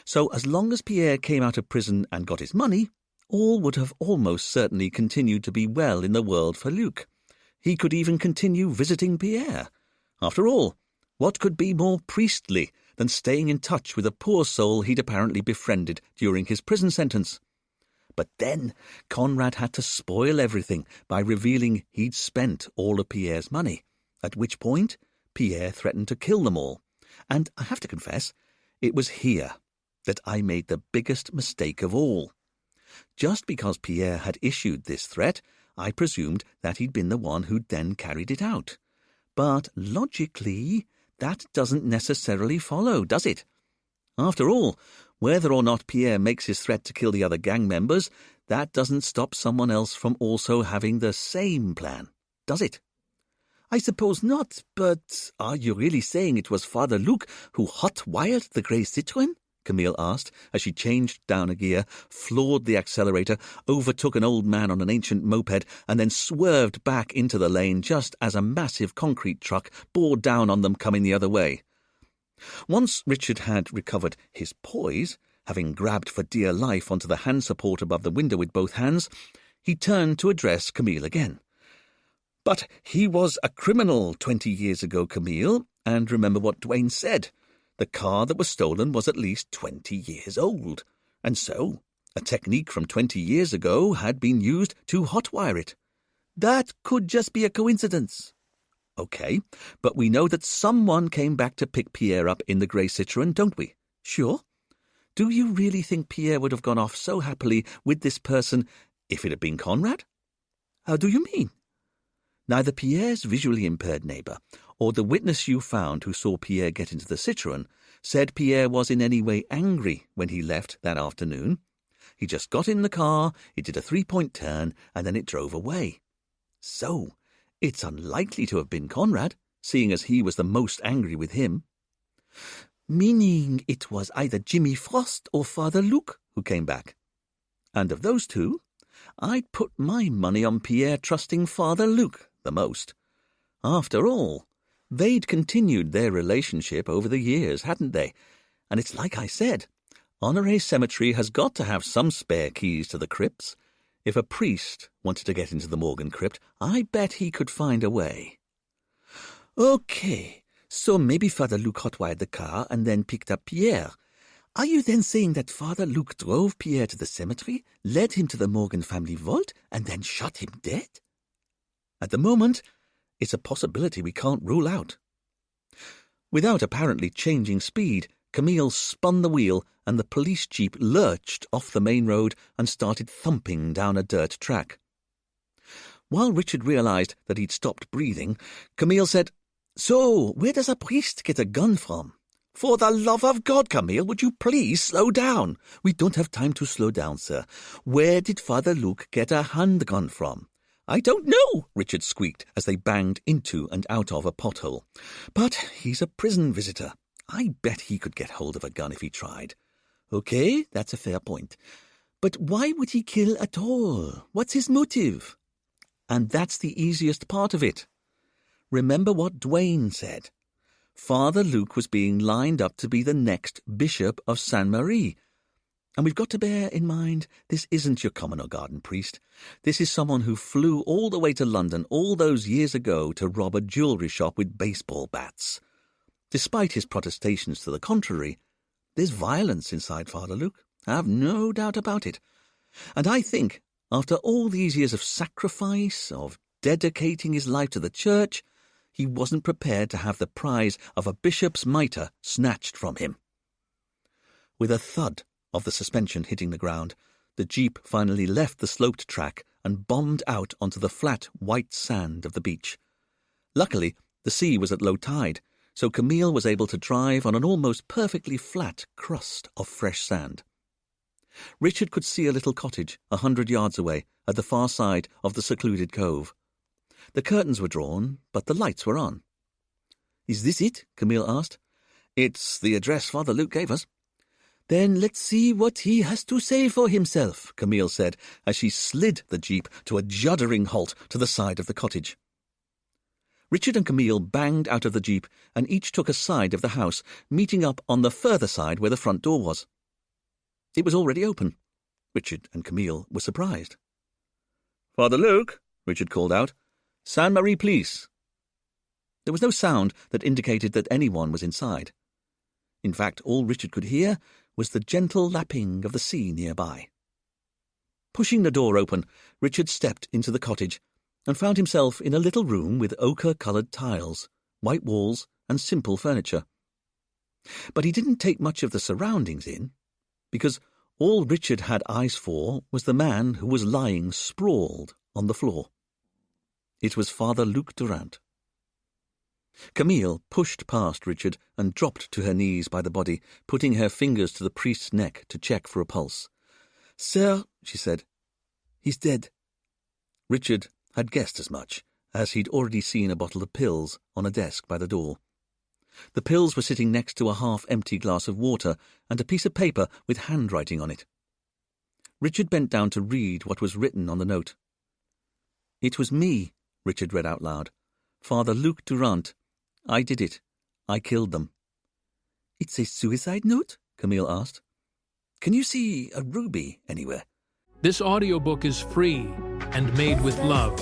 So as long as Pierre came out of prison and got his money, all would have almost certainly continued to be well in the world for Luke. He could even continue visiting Pierre. After all, what could be more priestly than staying in touch with a poor soul he'd apparently befriended during his prison sentence? But then Conrad had to spoil everything by revealing he'd spent all of Pierre's money, at which point Pierre threatened to kill them all. And I have to confess, it was here that I made the biggest mistake of all. Just because Pierre had issued this threat, I presumed that he'd been the one who'd then carried it out. But logically, that doesn't necessarily follow, does it? After all, whether or not Pierre makes his threat to kill the other gang members, that doesn't stop someone else from also having the same plan, does it? I suppose not, but are you really saying it was Father Luke who hot-wired the grey Citroën? Camille asked as she changed down a gear, floored the accelerator, overtook an old man on an ancient moped, and then swerved back into the lane just as a massive concrete truck bore down on them coming the other way. Once Richard had recovered his poise, having grabbed for dear life onto the hand support above the window with both hands, he turned to address Camille again. "But he was a criminal 20 years ago, Camille, and remember what Dwayne said. The car that was stolen was at least 20 years old, and so a technique from 20 years ago had been used to hotwire it. That could just be a coincidence." "Okay, but we know that someone came back to pick Pierre up in the grey Citroën, don't we?" "Sure. Do you really think Pierre would have gone off so happily with this person if it had been Conrad?" "How do you mean?" "Neither Pierre's visually impaired neighbour or the witness you found who saw Pierre get into the Citroën said Pierre was in any way angry when he left that afternoon. He just got in the car, it did a 3-point turn, and then it drove away. So, it's unlikely to have been Conrad, seeing as he was the most angry with him." "Meaning it was either Jimmy Frost or Father Luke who came back?" "And of those two, I'd put my money on Pierre trusting Father Luke the most. After all, they'd continued their relationship over the years, hadn't they? And it's like I said, Honoré Cemetery has got to have some spare keys to the crypts. If a priest wanted to get into the Morgan crypt, I bet he could find a way." "Okay, so maybe Father Luke hotwired the car and then picked up Pierre. Are you then saying that Father Luke drove Pierre to the cemetery, led him to the Morgan family vault, and then shot him dead?" "At the moment, it's a possibility we can't rule out." Without apparently changing speed, Camille spun the wheel and the police jeep lurched off the main road and started thumping down a dirt track. While Richard realized that he'd stopped breathing, Camille said, "So, where does a priest get a gun from?" "For the love of God, Camille, would you please slow down?" "We don't have time to slow down, sir. Where did Father Luke get a handgun from?" "I don't know," Richard squeaked as they banged into and out of a pothole. "But he's a prison visitor. I bet he could get hold of a gun if he tried." "Okay, that's a fair point. But why would he kill at all? What's his motive?" "And that's the easiest part of it. Remember what Dwayne said. Father Luke was being lined up to be the next Bishop of Sainte-Marie. And we've got to bear in mind, this isn't your common or garden priest. This is someone who flew all the way to London all those years ago to rob a jewellery shop with baseball bats. Despite his protestations to the contrary, there's violence inside Father Luke. I have no doubt about it. And I think, after all these years of sacrifice, of dedicating his life to the church, he wasn't prepared to have the prize of a bishop's mitre snatched from him." With a thud of the suspension hitting the ground, the jeep finally left the sloped track and bombed out onto the flat white sand of the beach. Luckily, the sea was at low tide, so Camille was able to drive on an almost perfectly flat crust of fresh sand. Richard could see a little cottage 100 yards away at the far side of the secluded cove. The curtains were drawn, but the lights were on. "Is this it?" Camille asked. "It's the address Father Luke gave us." "Then let's see what he has to say for himself," Camille said, as she slid the jeep to a juddering halt to the side of the cottage. Richard and Camille banged out of the jeep and each took a side of the house, meeting up on the further side where the front door was. It was already open. Richard and Camille were surprised. "Father Luke," Richard called out. Sainte Marie Police. There was no sound that indicated that anyone was inside. In fact, all Richard could hear was the gentle lapping of the sea nearby. Pushing the door open, Richard stepped into the cottage and found himself in a little room with ochre-coloured tiles, white walls, and simple furniture. But he didn't take much of the surroundings in, because all Richard had eyes for was the man who was lying sprawled on the floor. It was Father Luc Durand. Camille pushed past Richard and dropped to her knees by the body, putting her fingers to the priest's neck to check for a pulse. "Sir," she said, "he's dead." Richard had guessed as much, as he'd already seen a bottle of pills on a desk by the door. The pills were sitting next to a half-empty glass of water and a piece of paper with handwriting on it. Richard bent down to read what was written on the note. "It was me," Richard read out loud. "Father Luc Durand. I did it. I killed them." "It's a suicide note?" Camille asked. "Can you see a ruby anywhere?" This audiobook is free and made with love.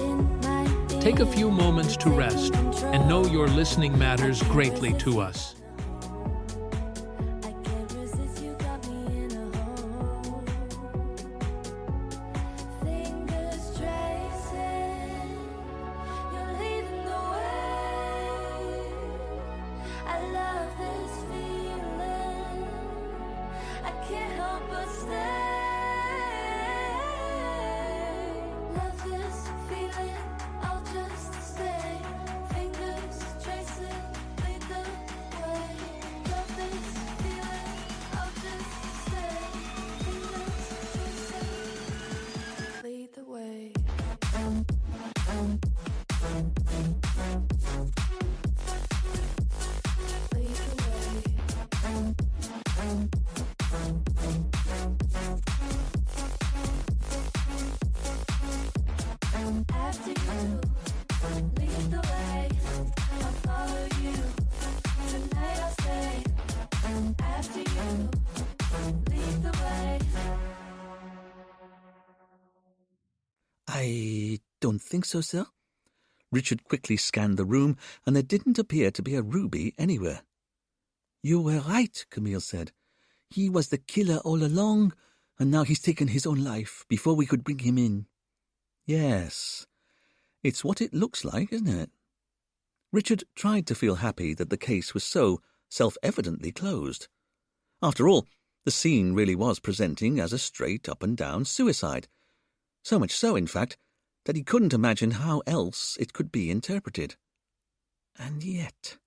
Take a few moments to rest and know your listening matters greatly to us. I can't resist, you got me in a hole. Fingers tracing, you're leading the way. I love this feeling, I can't help but stay. Love this feeling, I'll just stay. Fingers tracing, lead the way. Love this feeling, I'll just stay. Fingers tracing, lead the way. Lead the way. After you, lead the way. I'll follow you. Tonight I'll stay. After you, lead the way. "I don't think so, sir." Richard quickly scanned the room, and there didn't appear to be a ruby anywhere. "You were right," Camille said. "He was the killer all along, and now he's taken his own life before we could bring him in." "Yes, it's what it looks like, isn't it?" Richard tried to feel happy that the case was so self-evidently closed. After all, the scene really was presenting as a straight up-and-down suicide. So much so, in fact, that he couldn't imagine how else it could be interpreted. And yet,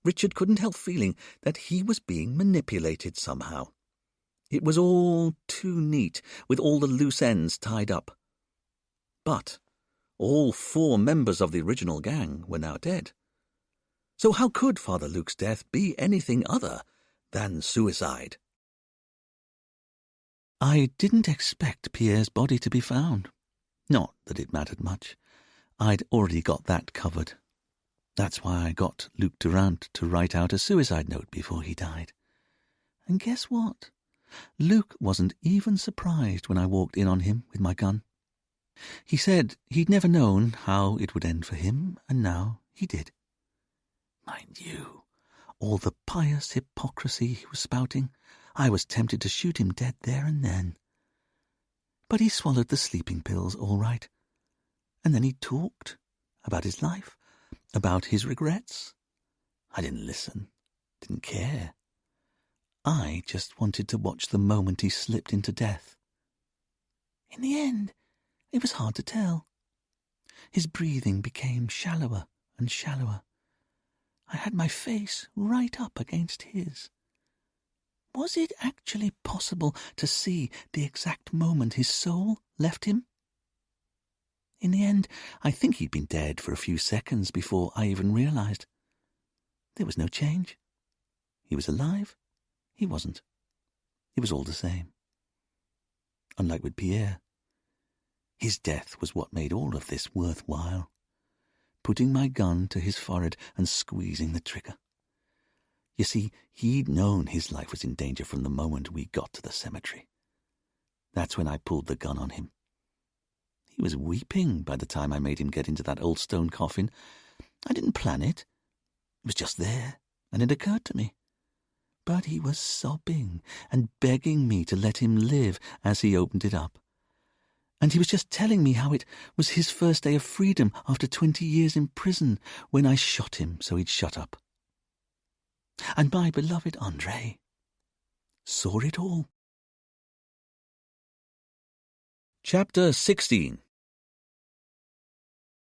Richard couldn't help feeling that he was being manipulated somehow. It was all too neat, with all the loose ends tied up. But all 4 members of the original gang were now dead. So how could Father Luc's death be anything other than suicide? I didn't expect Pierre's body to be found. Not that it mattered much. I'd already got that covered. That's why I got Luc Durand to write out a suicide note before he died. And guess what? Luc wasn't even surprised when I walked in on him with my gun. He said he'd never known how it would end for him, and now he did. Mind you, all the pious hypocrisy he was spouting, I was tempted to shoot him dead there and then. But he swallowed the sleeping pills all right. And then he talked about his life, about his regrets. I didn't listen, didn't care. I just wanted to watch the moment he slipped into death. In the end, it was hard to tell. His breathing became shallower and shallower. I had my face right up against his. Was it actually possible to see the exact moment his soul left him? In the end, I think he'd been dead for a few seconds before I even realized. There was no change. He was alive. He wasn't. It was all the same. Unlike with Pierre, his death was what made all of this worthwhile. Putting my gun to his forehead and squeezing the trigger. You see, he'd known his life was in danger from the moment we got to the cemetery. That's when I pulled the gun on him. He was weeping by the time I made him get into that old stone coffin. I didn't plan it. It was just there, and it occurred to me. But he was sobbing and begging me to let him live as he opened it up. And he was just telling me how it was his first day of freedom after 20 years in prison when I shot him so he'd shut up. And my beloved André saw it all. Chapter 16.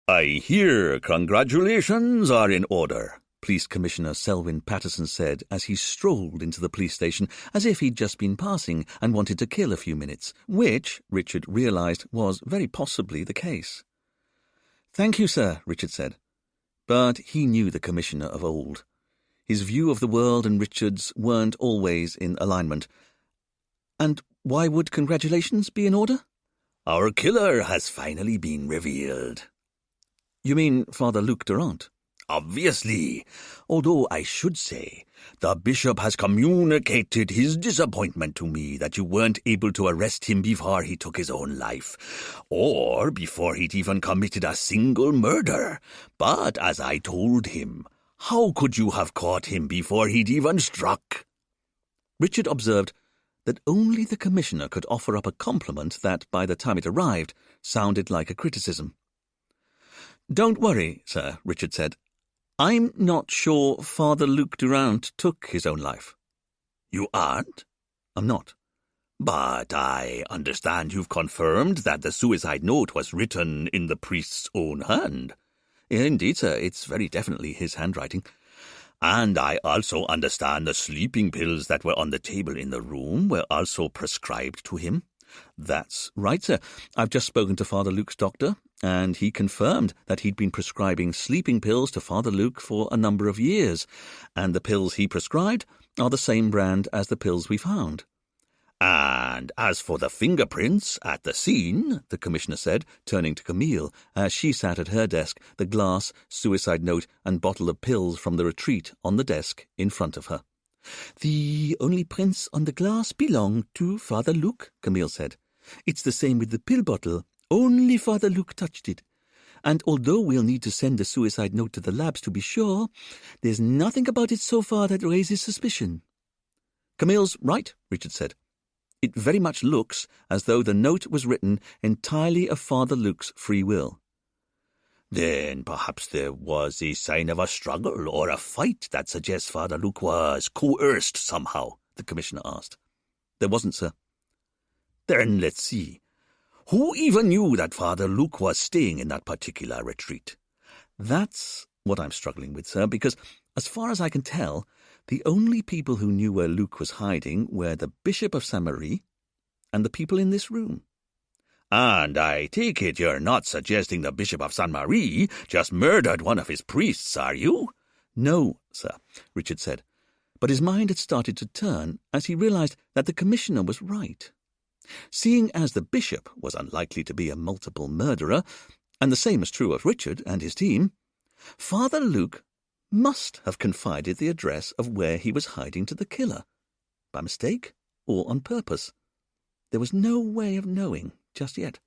I hear congratulations are in order, Police Commissioner Selwyn Patterson said as he strolled into the police station as if he'd just been passing and wanted to kill a few minutes, which, Richard realised, was very possibly the case. "Thank you, sir," Richard said. But he knew the Commissioner of old. His view of the world and Richard's weren't always in alignment. And why would congratulations be in order? Our killer has finally been revealed. You mean Father Luc Durant? Obviously, although I should say, the bishop has communicated his disappointment to me that you weren't able to arrest him before he took his own life, or before he'd even committed a single murder. But as I told him, how could you have caught him before he'd even struck? Richard observed that only the Commissioner could offer up a compliment that, by the time it arrived, sounded like a criticism. "Don't worry, sir," Richard said. "I'm not sure Father Luc Durant took his own life." You aren't? I'm not. But I understand you've confirmed that the suicide note was written in the priest's own hand. Indeed, sir, it's very definitely his handwriting. And I also understand the sleeping pills that were on the table in the room were also prescribed to him. That's right, sir. I've just spoken to Father Luc's doctor, and he confirmed that he'd been prescribing sleeping pills to Father Luc for a number of years, and the pills he prescribed are the same brand as the pills we found. And as for the fingerprints at the scene, the Commissioner said, turning to Camille as she sat at her desk, the glass, suicide note, and bottle of pills from the retreat on the desk in front of her. "The only prints on the glass belong to Father Luc," Camille said. "It's the same with the pill bottle. Only Father Luc touched it. And although we'll need to send the suicide note to the labs to be sure, there's nothing about it so far that raises suspicion." "Camille's right," Richard said. "It very much looks as though the note was written entirely of Father Luc's free will." Then perhaps there was a sign of a struggle or a fight that suggests Father Luc was coerced somehow, the Commissioner asked. "There wasn't, sir." Then let's see. Who even knew that Father Luc was staying in that particular retreat? That's what I'm struggling with, sir, because, as far as I can tell, the only people who knew where Luc was hiding were the Bishop of Saint-Marie and the people in this room. And I take it you're not suggesting the Bishop of Saint-Marie just murdered one of his priests, are you? "No, sir," Richard said, but his mind had started to turn as he realized that the Commissioner was right. Seeing as the Bishop was unlikely to be a multiple murderer, and the same is true of Richard and his team, Father Luc must have confided the address of where he was hiding to the killer, by mistake or on purpose. There was no way of knowing just yet.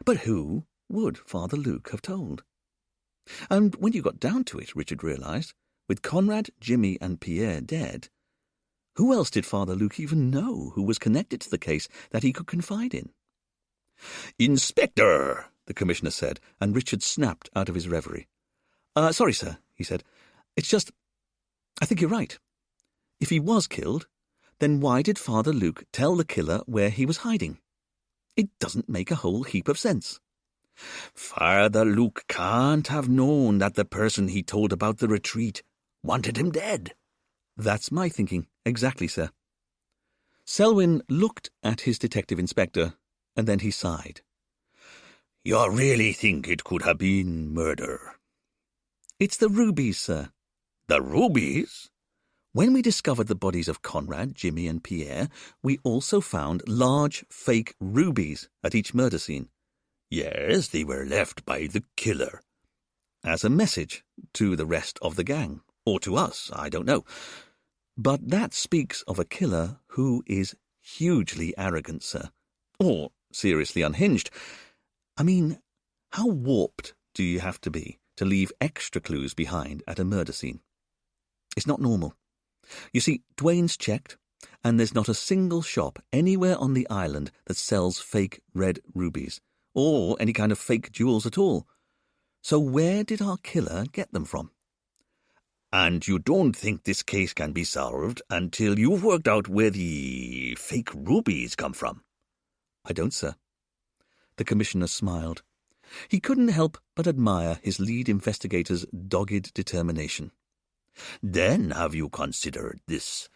But who would Father Luc have told? And when you got down to it, Richard realized, with Conrad, Jimmy, and Pierre dead, who else did Father Luc even know who was connected to the case that he could confide in? "Inspector," the Commissioner said, and Richard snapped out of his reverie. "Sorry, sir," he said. "It's just, I think you're right. If he was killed, then why did Father Luc tell the killer where he was hiding? It doesn't make a whole heap of sense." "Father Luc can't have known that the person he told about the retreat wanted him dead." "That's my thinking. Exactly, sir." Selwyn looked at his detective inspector, and then he sighed. "You really think it could have been murder?" "It's the rubies, sir." "The rubies?" "When we discovered the bodies of Conrad, Jimmy, and Pierre, we also found large, fake rubies at each murder scene." "Yes, they were left by the killer." "As a message to the rest of the gang. Or to us, I don't know. But that speaks of a killer who is hugely arrogant, sir. Or seriously unhinged. I mean, how warped do you have to be to leave extra clues behind at a murder scene? It's not normal. You see, Dwayne's checked, and there's not a single shop anywhere on the island that sells fake red rubies, or any kind of fake jewels at all. So where did our killer get them from? And you don't think this case can be solved until you've worked out where the fake rubies come from? I don't, sir. The Commissioner smiled. He couldn't help but admire his lead investigator's dogged determination. Then have you considered this?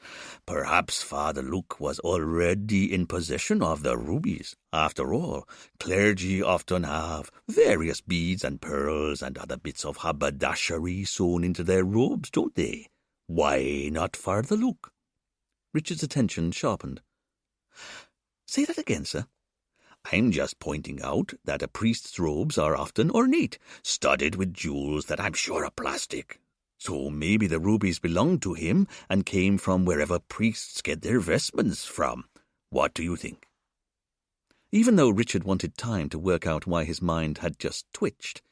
Perhaps Father Luke was already in possession of the rubies. After all, clergy often have various beads and pearls and other bits of haberdashery sewn into their robes, don't they? Why not Father Luke? Richard's attention sharpened. Say that again, sir. I'm just pointing out that a priest's robes are often ornate, studded with jewels that I'm sure are plastic. So maybe the rubies belonged to him and came from wherever priests get their vestments from. What do you think? Even though Richard wanted time to work out why his mind had just twitched,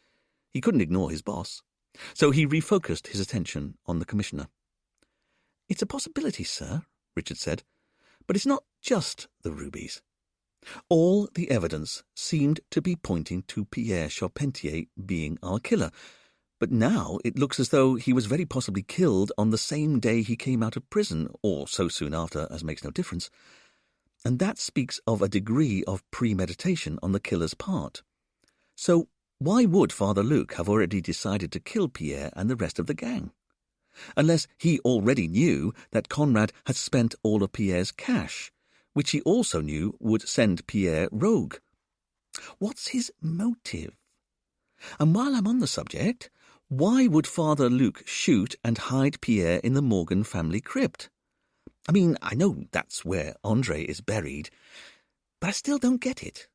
he couldn't ignore his boss. So he refocused his attention on the Commissioner. It's a possibility, sir, Richard said, but it's not just the rubies. All the evidence seemed to be pointing to Pierre Charpentier being our killer, but now it looks as though he was very possibly killed on the same day he came out of prison, or so soon after as makes no difference. And that speaks of a degree of premeditation on the killer's part. So why would Father Luke have already decided to kill Pierre and the rest of the gang? Unless he already knew that Conrad had spent all of Pierre's cash, which he also knew would send Pierre rogue. What's his motive? And while I'm on the subject, why would Father Luke shoot and hide Pierre in the Morgan family crypt? I mean, I know that's where André is buried, but I still don't get it.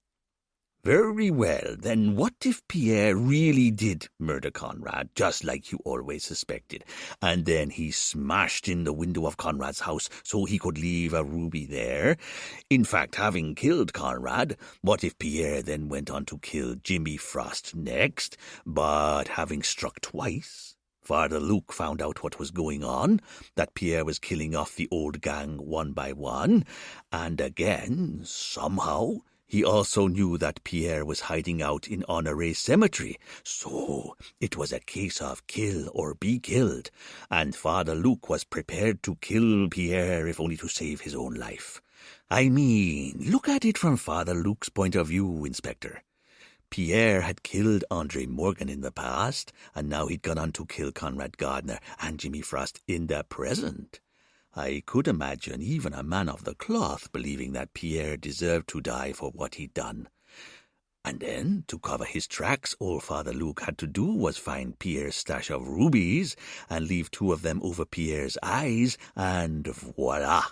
Very well, then what if Pierre really did murder Conrad, just like you always suspected, and then he smashed in the window of Conrad's house so he could leave a ruby there? In fact, having killed Conrad, what if Pierre then went on to kill Jimmy Frost next, but having struck twice? Father Luke found out what was going on, that Pierre was killing off the old gang one by one, and again, somehow, he also knew that Pierre was hiding out in Honoré Cemetery, so it was a case of kill or be killed, and Father Luke was prepared to kill Pierre if only to save his own life. I mean, look at it from Father Luke's point of view, Inspector. Pierre had killed André Morgan in the past, and now he'd gone on to kill Conrad Gardner and Jimmy Frost in the present. I could imagine even a man of the cloth believing that Pierre deserved to die for what he'd done. And then, to cover his tracks, all Father Luke had to do was find Pierre's stash of rubies and leave 2 of them over Pierre's eyes, and voila!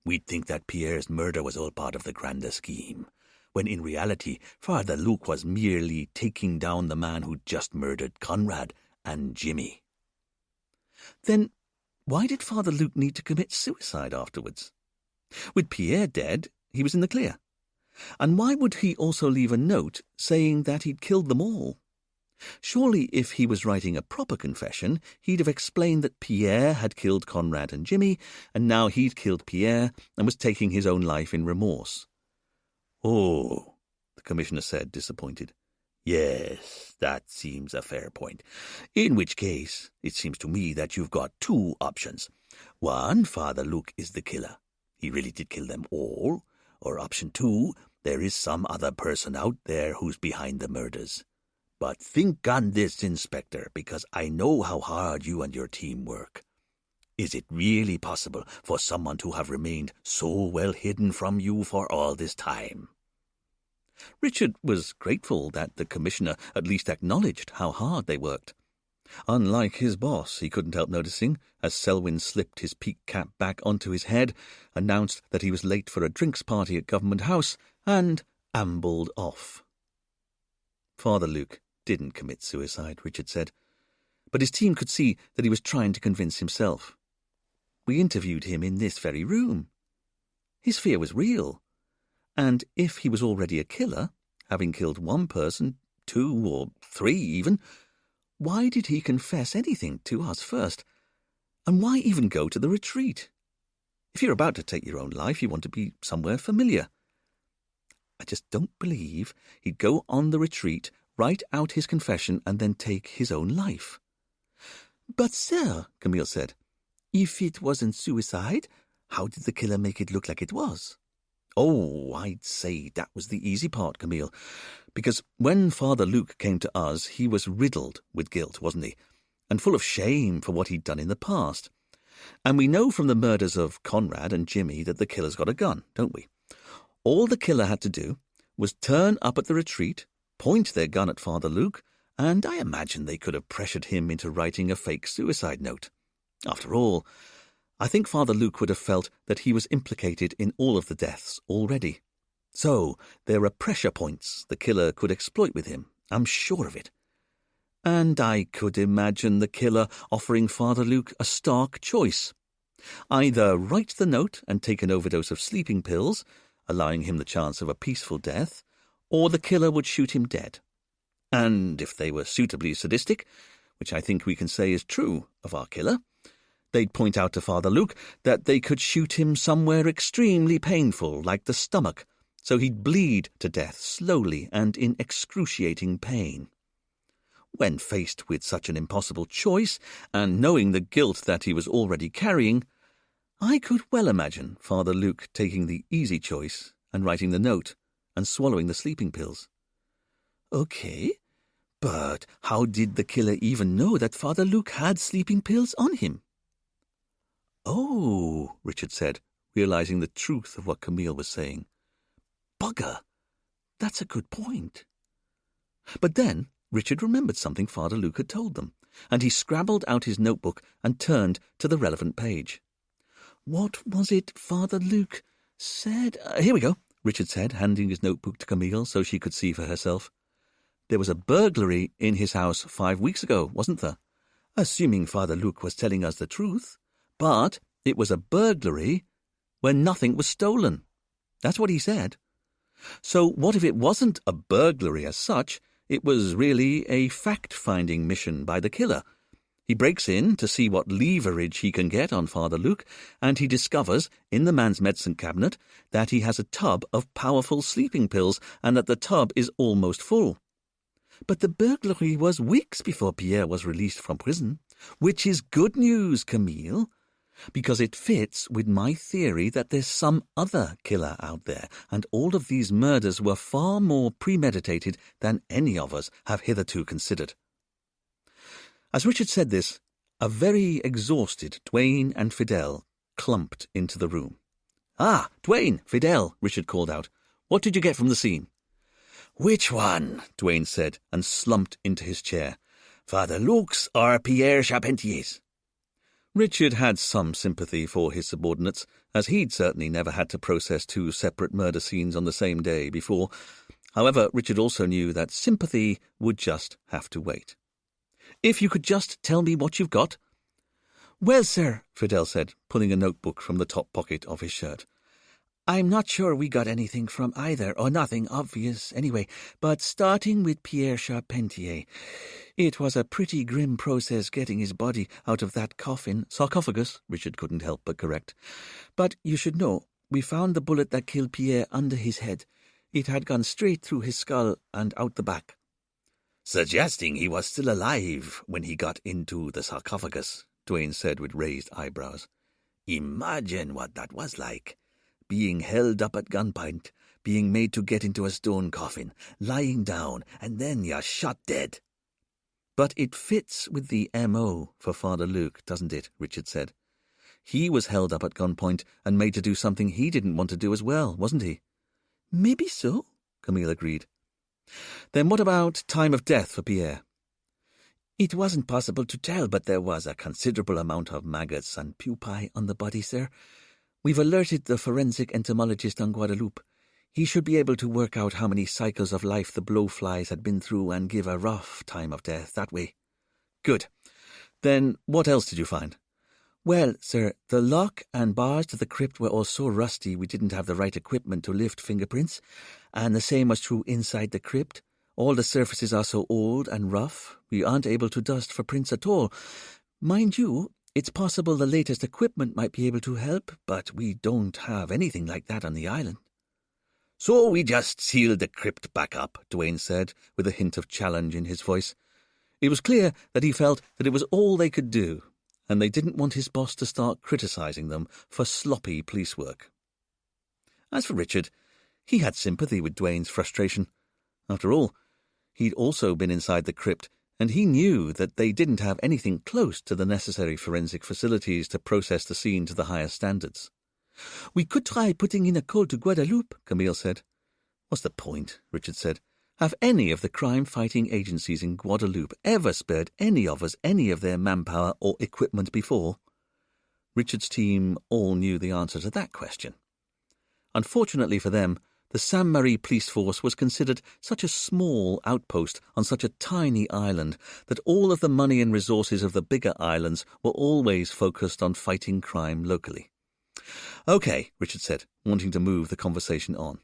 We'd think that Pierre's murder was all part of the grander scheme, when in reality Father Luke was merely taking down the man who'd just murdered Conrad and Jimmy. Then why did Father Luke need to commit suicide afterwards? With Pierre dead, he was in the clear. And why would he also leave a note saying that he'd killed them all? Surely if he was writing a proper confession, he'd have explained that Pierre had killed Conrad and Jimmy, and now he'd killed Pierre and was taking his own life in remorse. Oh, the Commissioner said, disappointed. Yes, that seems a fair point. In which case, it seems to me that you've got 2 options. One, Father Luke is the killer. He really did kill them all. Or option 2, there is some other person out there who's behind the murders. But think on this, Inspector, because I know how hard you and your team work. Is it really possible for someone to have remained so well hidden from you for all this time? Richard was grateful that the Commissioner at least acknowledged how hard they worked. Unlike his boss, he couldn't help noticing, as Selwyn slipped his peaked cap back onto his head, announced that he was late for a drinks party at Government House, and ambled off. Father Luke didn't commit suicide, Richard said, but his team could see that he was trying to convince himself. We interviewed him in this very room. His fear was real. And if he was already a killer, having killed one person, 2 or 3 even, why did he confess anything to us first? And why even go to the retreat? If you're about to take your own life, you want to be somewhere familiar. I just don't believe he'd go on the retreat, write out his confession, and then take his own life. But, sir, Camille said, if it wasn't suicide, how did the killer make it look like it was? Oh, I'd say that was the easy part, Camille, because when Father Luke came to us, he was riddled with guilt, wasn't he? And full of shame for what he'd done in the past. And we know from the murders of Conrad and Jimmy that the killer's got a gun, don't we? All the killer had to do was turn up at the retreat, point their gun at Father Luke, and I imagine they could have pressured him into writing a fake suicide note. After all, I think Father Luke would have felt that he was implicated in all of the deaths already. So there are pressure points the killer could exploit with him, I'm sure of it. And I could imagine the killer offering Father Luke a stark choice. Either write the note and take an overdose of sleeping pills, allowing him the chance of a peaceful death, or the killer would shoot him dead. And if they were suitably sadistic, which I think we can say is true of our killer, they'd point out to Father Luke that they could shoot him somewhere extremely painful, like the stomach, so he'd bleed to death slowly and in excruciating pain. When faced with such an impossible choice, and knowing the guilt that he was already carrying, I could well imagine Father Luke taking the easy choice and writing the note and swallowing the sleeping pills. Okay, but how did the killer even know that Father Luke had sleeping pills on him? Oh, Richard said, realizing the truth of what Camille was saying. Bugger! That's a good point. But then Richard remembered something Father Luke had told them, and he scrabbled out his notebook and turned to the relevant page. What was it Father Luke said? Here we go, Richard said, handing his notebook to Camille so she could see for herself. There was a burglary in his house 5 weeks ago, wasn't there? Assuming Father Luke was telling us the truth. But it was a burglary when nothing was stolen. That's what he said. So what if it wasn't a burglary as such? It was really a fact-finding mission by the killer. He breaks in to see what leverage he can get on Father Luke, and he discovers, in the man's medicine cabinet, that he has a tub of powerful sleeping pills and that the tub is almost full. But the burglary was weeks before Pierre was released from prison, which is good news, Camille, because it fits with my theory that there's some other killer out there, and all of these murders were far more premeditated than any of us have hitherto considered. As Richard said this, a very exhausted Dwayne and Fidel clumped into the room. "Ah, Dwayne, Fidel," Richard called out. "What did you get from the scene?" "Which one?" Dwayne said, and slumped into his chair. "Father Luke's or Pierre Charpentier's?" Richard had some sympathy for his subordinates, as he'd certainly never had to process 2 separate murder scenes on the same day before. However, Richard also knew that sympathy would just have to wait. "If you could just tell me what you've got." "Well, sir," Fidel said, pulling a notebook from the top pocket of his shirt. "I'm not sure we got anything from either, or nothing obvious anyway, but starting with Pierre Charpentier, it was a pretty grim process getting his body out of that coffin." "Sarcophagus," Richard couldn't help but correct. "But you should know, we found the bullet that killed Pierre under his head. It had gone straight through his skull and out the back." "Suggesting he was still alive when he got into the sarcophagus," Dwayne said with raised eyebrows. "Imagine what that was like. Being held up at gunpoint, being made to get into a stone coffin, lying down, and then you're shot dead." "But it fits with the M.O. for Father Luke, doesn't it?" Richard said. "He was held up at gunpoint and made to do something he didn't want to do as well, wasn't he?" "Maybe so," Camille agreed. "Then what about time of death for Pierre?" "It wasn't possible to tell, but there was a considerable amount of maggots and pupae on the body, sir. We've alerted the forensic entomologist on Guadeloupe. He should be able to work out how many cycles of life the blowflies had been through and give a rough time of death that way." "Good. Then what else did you find?" "Well, sir, the lock and bars to the crypt were all so rusty we didn't have the right equipment to lift fingerprints, And the same was true inside the crypt. All the surfaces are so old and rough, we aren't able to dust for prints at all. Mind you, it's possible the latest equipment might be able to help, but we don't have anything like that on the island. So we just sealed the crypt back up, Dwayne said, with a hint of challenge in his voice. It was clear that he felt that it was all they could do, and they didn't want his boss to start criticising them for sloppy police work. As for Richard, he had sympathy with Dwayne's frustration. After all, he'd also been inside the crypt, and he knew that they didn't have anything close to the necessary forensic facilities to process the scene to the highest standards. "We could try putting in a call to Guadeloupe," Camille said. "What's the point?" Richard said. "Have any of the crime-fighting agencies in Guadeloupe ever spared any of us any of their manpower or equipment before?" Richard's team all knew the answer to that question. Unfortunately for them, the Sainte-Marie police force was considered such a small outpost on such a tiny island that all of the money and resources of the bigger islands were always focused on fighting crime locally. "Okay," Richard said, wanting to move the conversation on.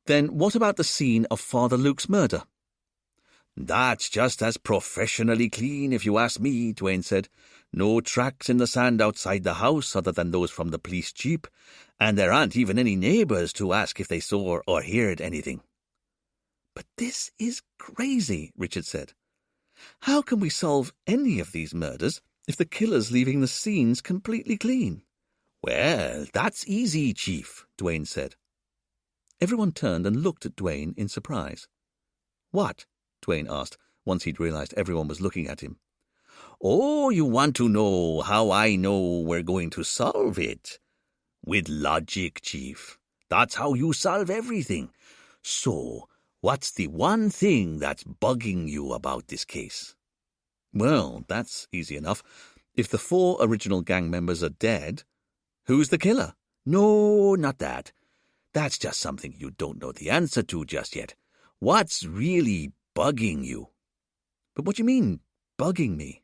"Then what about the scene of Father Luke's murder?" "That's just as professionally clean, if you ask me," Dwayne said. "No tracks in the sand outside the house other than those from the police jeep, and there aren't even any neighbours to ask if they saw or heard anything." "But this is crazy," Richard said. "How can we solve any of these murders if the killer's leaving the scenes completely clean?" "Well, that's easy, Chief," Dwayne said. Everyone turned and looked at Dwayne in surprise. "What?" Dwayne asked, once he'd realized everyone was looking at him. "Oh, you want to know how I know we're going to solve it? With logic, Chief. That's how you solve everything. So, what's the one thing that's bugging you about this case?" "Well, that's easy enough. If the 4 original gang members are dead, who's the killer?" "No, not that. That's just something you don't know the answer to just yet. What's really bugging you?" "But what do you mean, bugging me?"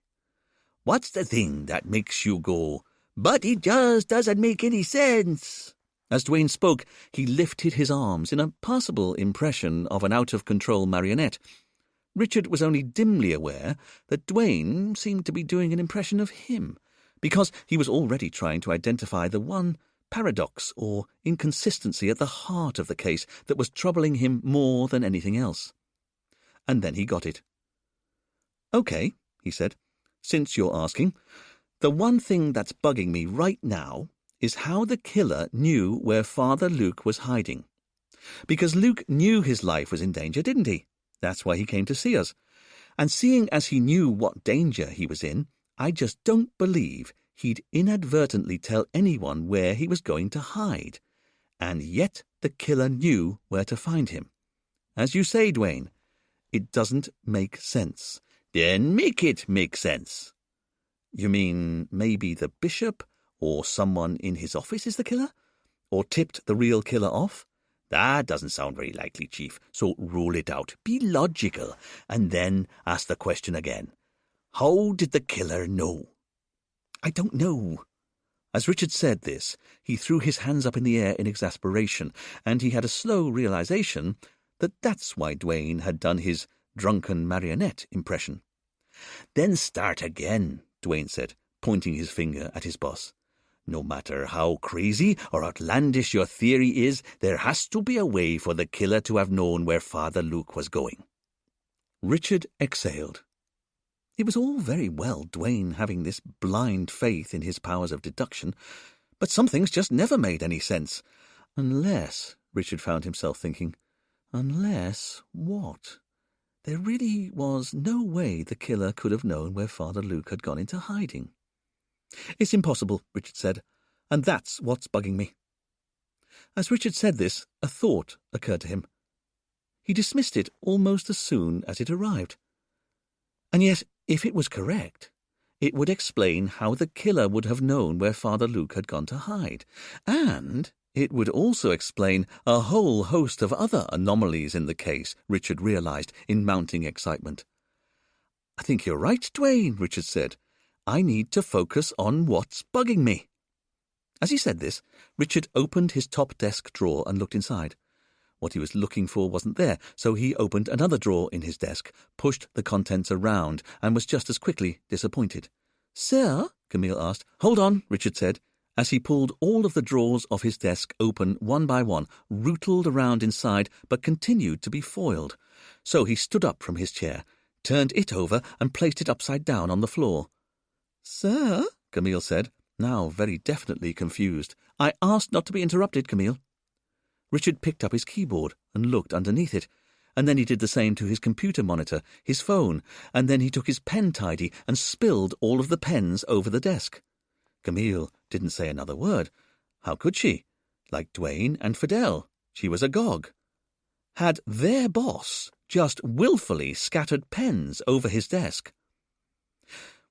"What's the thing that makes you go, 'But it just doesn't make any sense'?" As Dwayne spoke, he lifted his arms in a passable impression of an out-of-control marionette. Richard was only dimly aware that Dwayne seemed to be doing an impression of him, because he was already trying to identify the one paradox or inconsistency at the heart of the case that was troubling him more than anything else. And then he got it. "Okay," he said, "since you're asking, the one thing that's bugging me right now is how the killer knew where Father Luke was hiding. Because Luke knew his life was in danger, didn't he? That's why he came to see us. And seeing as he knew what danger he was in, I just don't believe he'd inadvertently tell anyone where he was going to hide. And yet the killer knew where to find him. As you say, Dwayne, it doesn't make sense." "Then make it make sense." "You mean maybe the bishop or someone in his office is the killer? Or tipped the real killer off?" "That doesn't sound very likely, Chief, so rule it out. Be logical, and then ask the question again. How did the killer know?" "I don't know." As Richard said this, he threw his hands up in the air in exasperation, and he had a slow realization that that's why Dwayne had done his drunken marionette impression. "Then start again," Dwayne said, pointing his finger at his boss. "No matter how crazy or outlandish your theory is, there has to be a way for the killer to have known where Father Luke was going." Richard exhaled. It was all very well Dwayne having this blind faith in his powers of deduction, but some things just never made any sense. Unless, Richard found himself thinking, unless what? There really was no way the killer could have known where Father Luke had gone into hiding. "It's impossible," Richard said, "and that's what's bugging me." As Richard said this, a thought occurred to him. He dismissed it almost as soon as it arrived. And yet, if it was correct, it would explain how the killer would have known where Father Luke had gone to hide, and it would also explain a whole host of other anomalies in the case, Richard realized in mounting excitement. "I think you're right, Dwayne," Richard said. "I need to focus on what's bugging me." As he said this, Richard opened his top desk drawer and looked inside. What he was looking for wasn't there, so he opened another drawer in his desk, pushed the contents around, and was just as quickly disappointed. "Sir?" Camille asked. "Hold on," Richard said, as he pulled all of the drawers of his desk open one by one, rootled around inside, but continued to be foiled. So he stood up from his chair, turned it over, and placed it upside down on the floor. "Sir?" Camille said, now very definitely confused. "I asked not to be interrupted, Camille." Richard picked up his keyboard and looked underneath it, and then he did the same to his computer monitor, his phone, and then he took his pen tidy and spilled all of the pens over the desk. Camille didn't say another word. How could she? Like Dwayne and Fidel, she was agog. Had their boss just willfully scattered pens over his desk?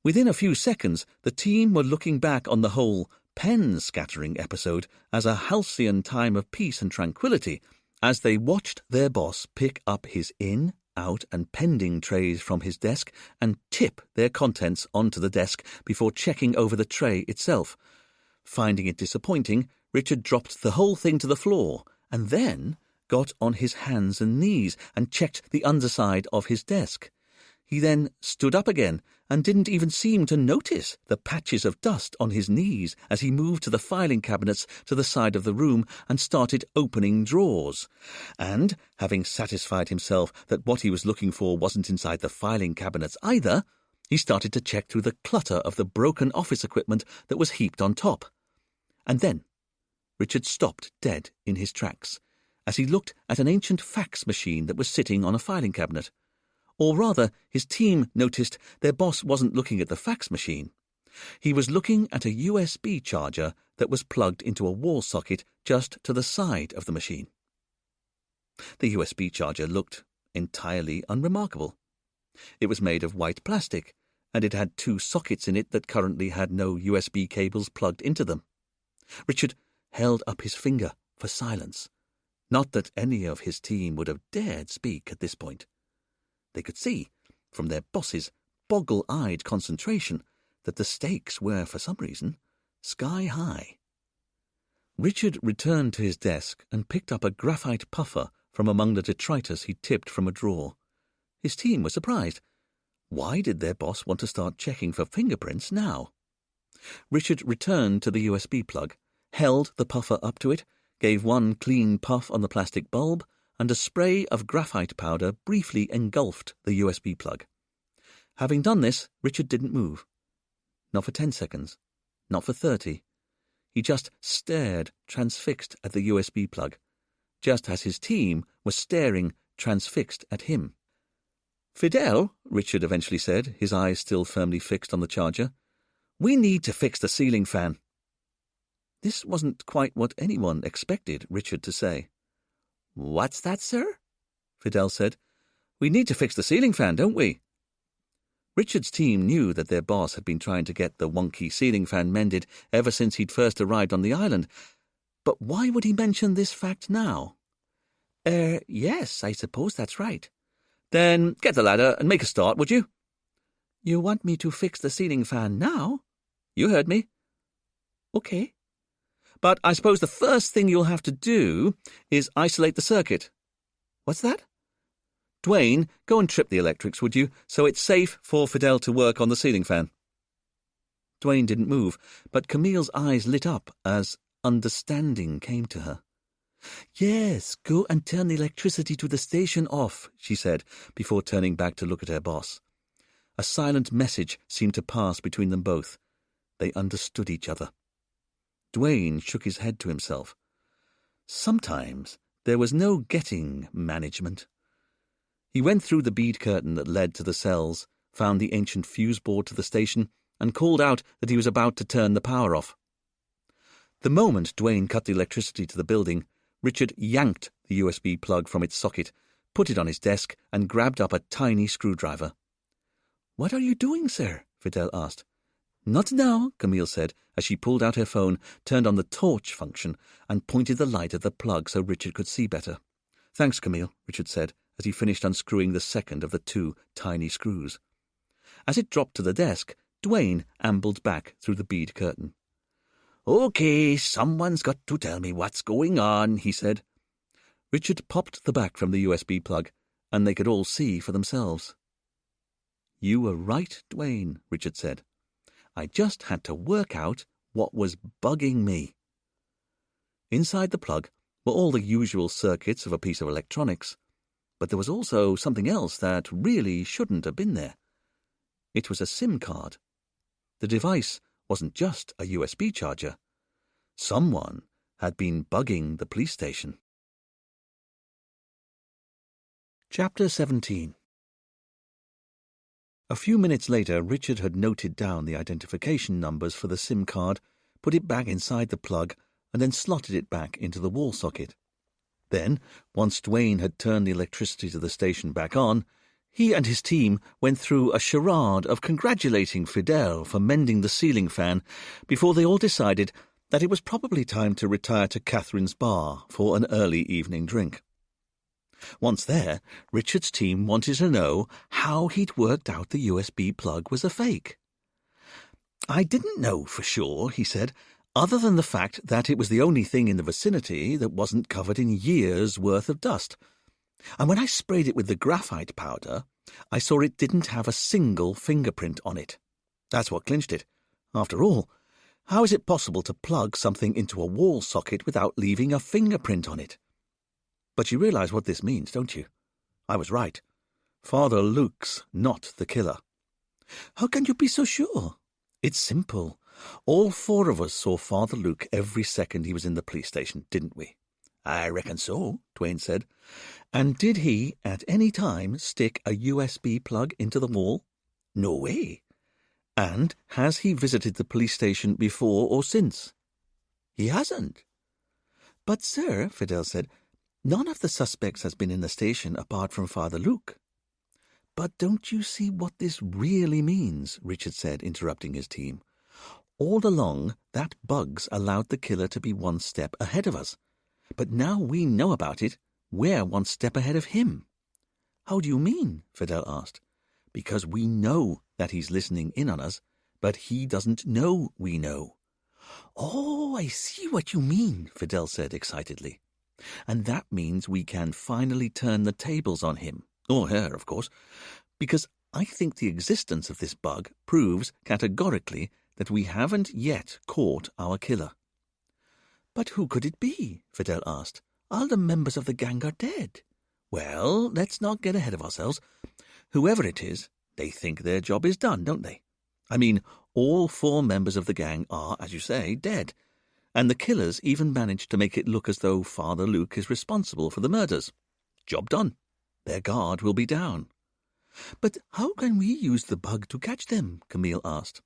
Within a few seconds, the team were looking back on the whole pen-scattering episode as a halcyon time of peace and tranquility, as they watched their boss pick up his in, out, and pending trays from his desk and tip their contents onto the desk before checking over the tray itself. Finding it disappointing, Richard dropped the whole thing to the floor and then got on his hands and knees and checked the underside of his desk. He then stood up again and didn't even seem to notice the patches of dust on his knees as he moved to the filing cabinets to the side of the room and started opening drawers. And, having satisfied himself that what he was looking for wasn't inside the filing cabinets either, he started to check through the clutter of the broken office equipment that was heaped on top. And then Richard stopped dead in his tracks as he looked at an ancient fax machine that was sitting on a filing cabinet. Or rather, his team noticed their boss wasn't looking at the fax machine. He was looking at a USB charger that was plugged into a wall socket just to the side of the machine. The USB charger looked entirely unremarkable. It was made of white plastic, and it had 2 sockets in it that currently had no USB cables plugged into them. Richard held up his finger for silence. Not that any of his team would have dared speak at this point. They could see, from their boss's boggle-eyed concentration, that the stakes were, for some reason, sky-high. Richard returned to his desk and picked up a graphite puffer from among the detritus he tipped from a drawer. His team was surprised. Why did their boss want to start checking for fingerprints now? Richard returned to the USB plug, held the puffer up to it, gave one clean puff on the plastic bulb, and a spray of graphite powder briefly engulfed the USB plug. Having done this, Richard didn't move. Not for 10 seconds. Not for 30. He just stared, transfixed at the USB plug, just as his team was staring, transfixed at him. "Fidel," Richard eventually said, his eyes still firmly fixed on the charger, "we need to fix the ceiling fan." This wasn't quite what anyone expected Richard to say. "What's that, sir?" Fidel said. "We need to fix the ceiling fan, don't we?" Richard's team knew that their boss had been trying to get the wonky ceiling fan mended ever since he'd first arrived on the island. But why would he mention this fact now? Yes, I suppose that's right." "Then get the ladder and make a start, would you?" "You want me to fix the ceiling fan now?" "You heard me." "Okay. But I suppose the first thing you'll have to do is isolate the circuit." "What's that?" "Dwayne, go and trip the electrics, would you, so it's safe for Fidel to work on the ceiling fan." Dwayne didn't move, but Camille's eyes lit up as understanding came to her. "Yes, go and turn the electricity to the station off," she said, before turning back to look at her boss. A silent message seemed to pass between them both. They understood each other. Dwayne shook his head to himself. Sometimes there was no getting management. He went through the bead curtain that led to the cells, found the ancient fuse board to the station, and called out that he was about to turn the power off. The moment Dwayne cut the electricity to the building, Richard yanked the USB plug from its socket, put it on his desk, and grabbed up a tiny screwdriver. "What are you doing, sir?" Fidel asked. "Not now," Camille said, as she pulled out her phone, turned on the torch function, and pointed the light at the plug so Richard could see better. "Thanks, Camille," Richard said, as he finished unscrewing the second of the 2 tiny screws. As it dropped to the desk, Dwayne ambled back through the bead curtain. "Okay, someone's got to tell me what's going on," he said. Richard popped the back from the USB plug, and they could all see for themselves. "You were right, Dwayne," Richard said. "I just had to work out what was bugging me." Inside the plug were all the usual circuits of a piece of electronics, but there was also something else that really shouldn't have been there. It was a SIM card. The device wasn't just a USB charger. Someone had been bugging the police station. Chapter 17. A few minutes later, Richard had noted down the identification numbers for the SIM card, put it back inside the plug, and then slotted it back into the wall socket. Then, once Dwayne had turned the electricity to the station back on, he and his team went through a charade of congratulating Fidel for mending the ceiling fan before they all decided that it was probably time to retire to Catherine's bar for an early evening drink. Once there, Richard's team wanted to know how he'd worked out the USB plug was a fake. "I didn't know for sure," he said, "other than the fact that it was the only thing in the vicinity that wasn't covered in years' worth of dust. And when I sprayed it with the graphite powder, I saw it didn't have a single fingerprint on it. That's what clinched it. After all, how is it possible to plug something into a wall socket without leaving a fingerprint on it? But you realize what this means, don't you? I was right. Father Luke's not the killer." "How can you be so sure?" "It's simple. All four of us saw Father Luke every second he was in the police station, didn't we?" "I reckon so," Dwayne said. "And did he, at any time, stick a USB plug into the wall?" "No way." "And has he visited the police station before or since?" "He hasn't." "But, sir," Fidel said, "none of the suspects has been in the station apart from Father Luke." "But don't you see what this really means?" Richard said, interrupting his team. "All along, that bugs allowed the killer to be one step ahead of us. But now we know about it, we're one step ahead of him." "How do you mean?" Fidel asked. "Because we know that he's listening in on us, but he doesn't know we know." "Oh, I see what you mean," Fidel said excitedly. "And that means we can finally turn the tables on him, or her, of course, because I think the existence of this bug proves categorically that we haven't yet caught our killer." "But who could it be?" Fidel asked. "All the members of the gang are dead." "Well, let's not get ahead of ourselves. Whoever it is, they think their job is done, don't they? I mean, all four members of the gang are, as you say, dead. And the killers even managed to make it look as though Father Luke is responsible for the murders. Job done. Their guard will be down." "But how can we use the bug to catch them?" Camille asked.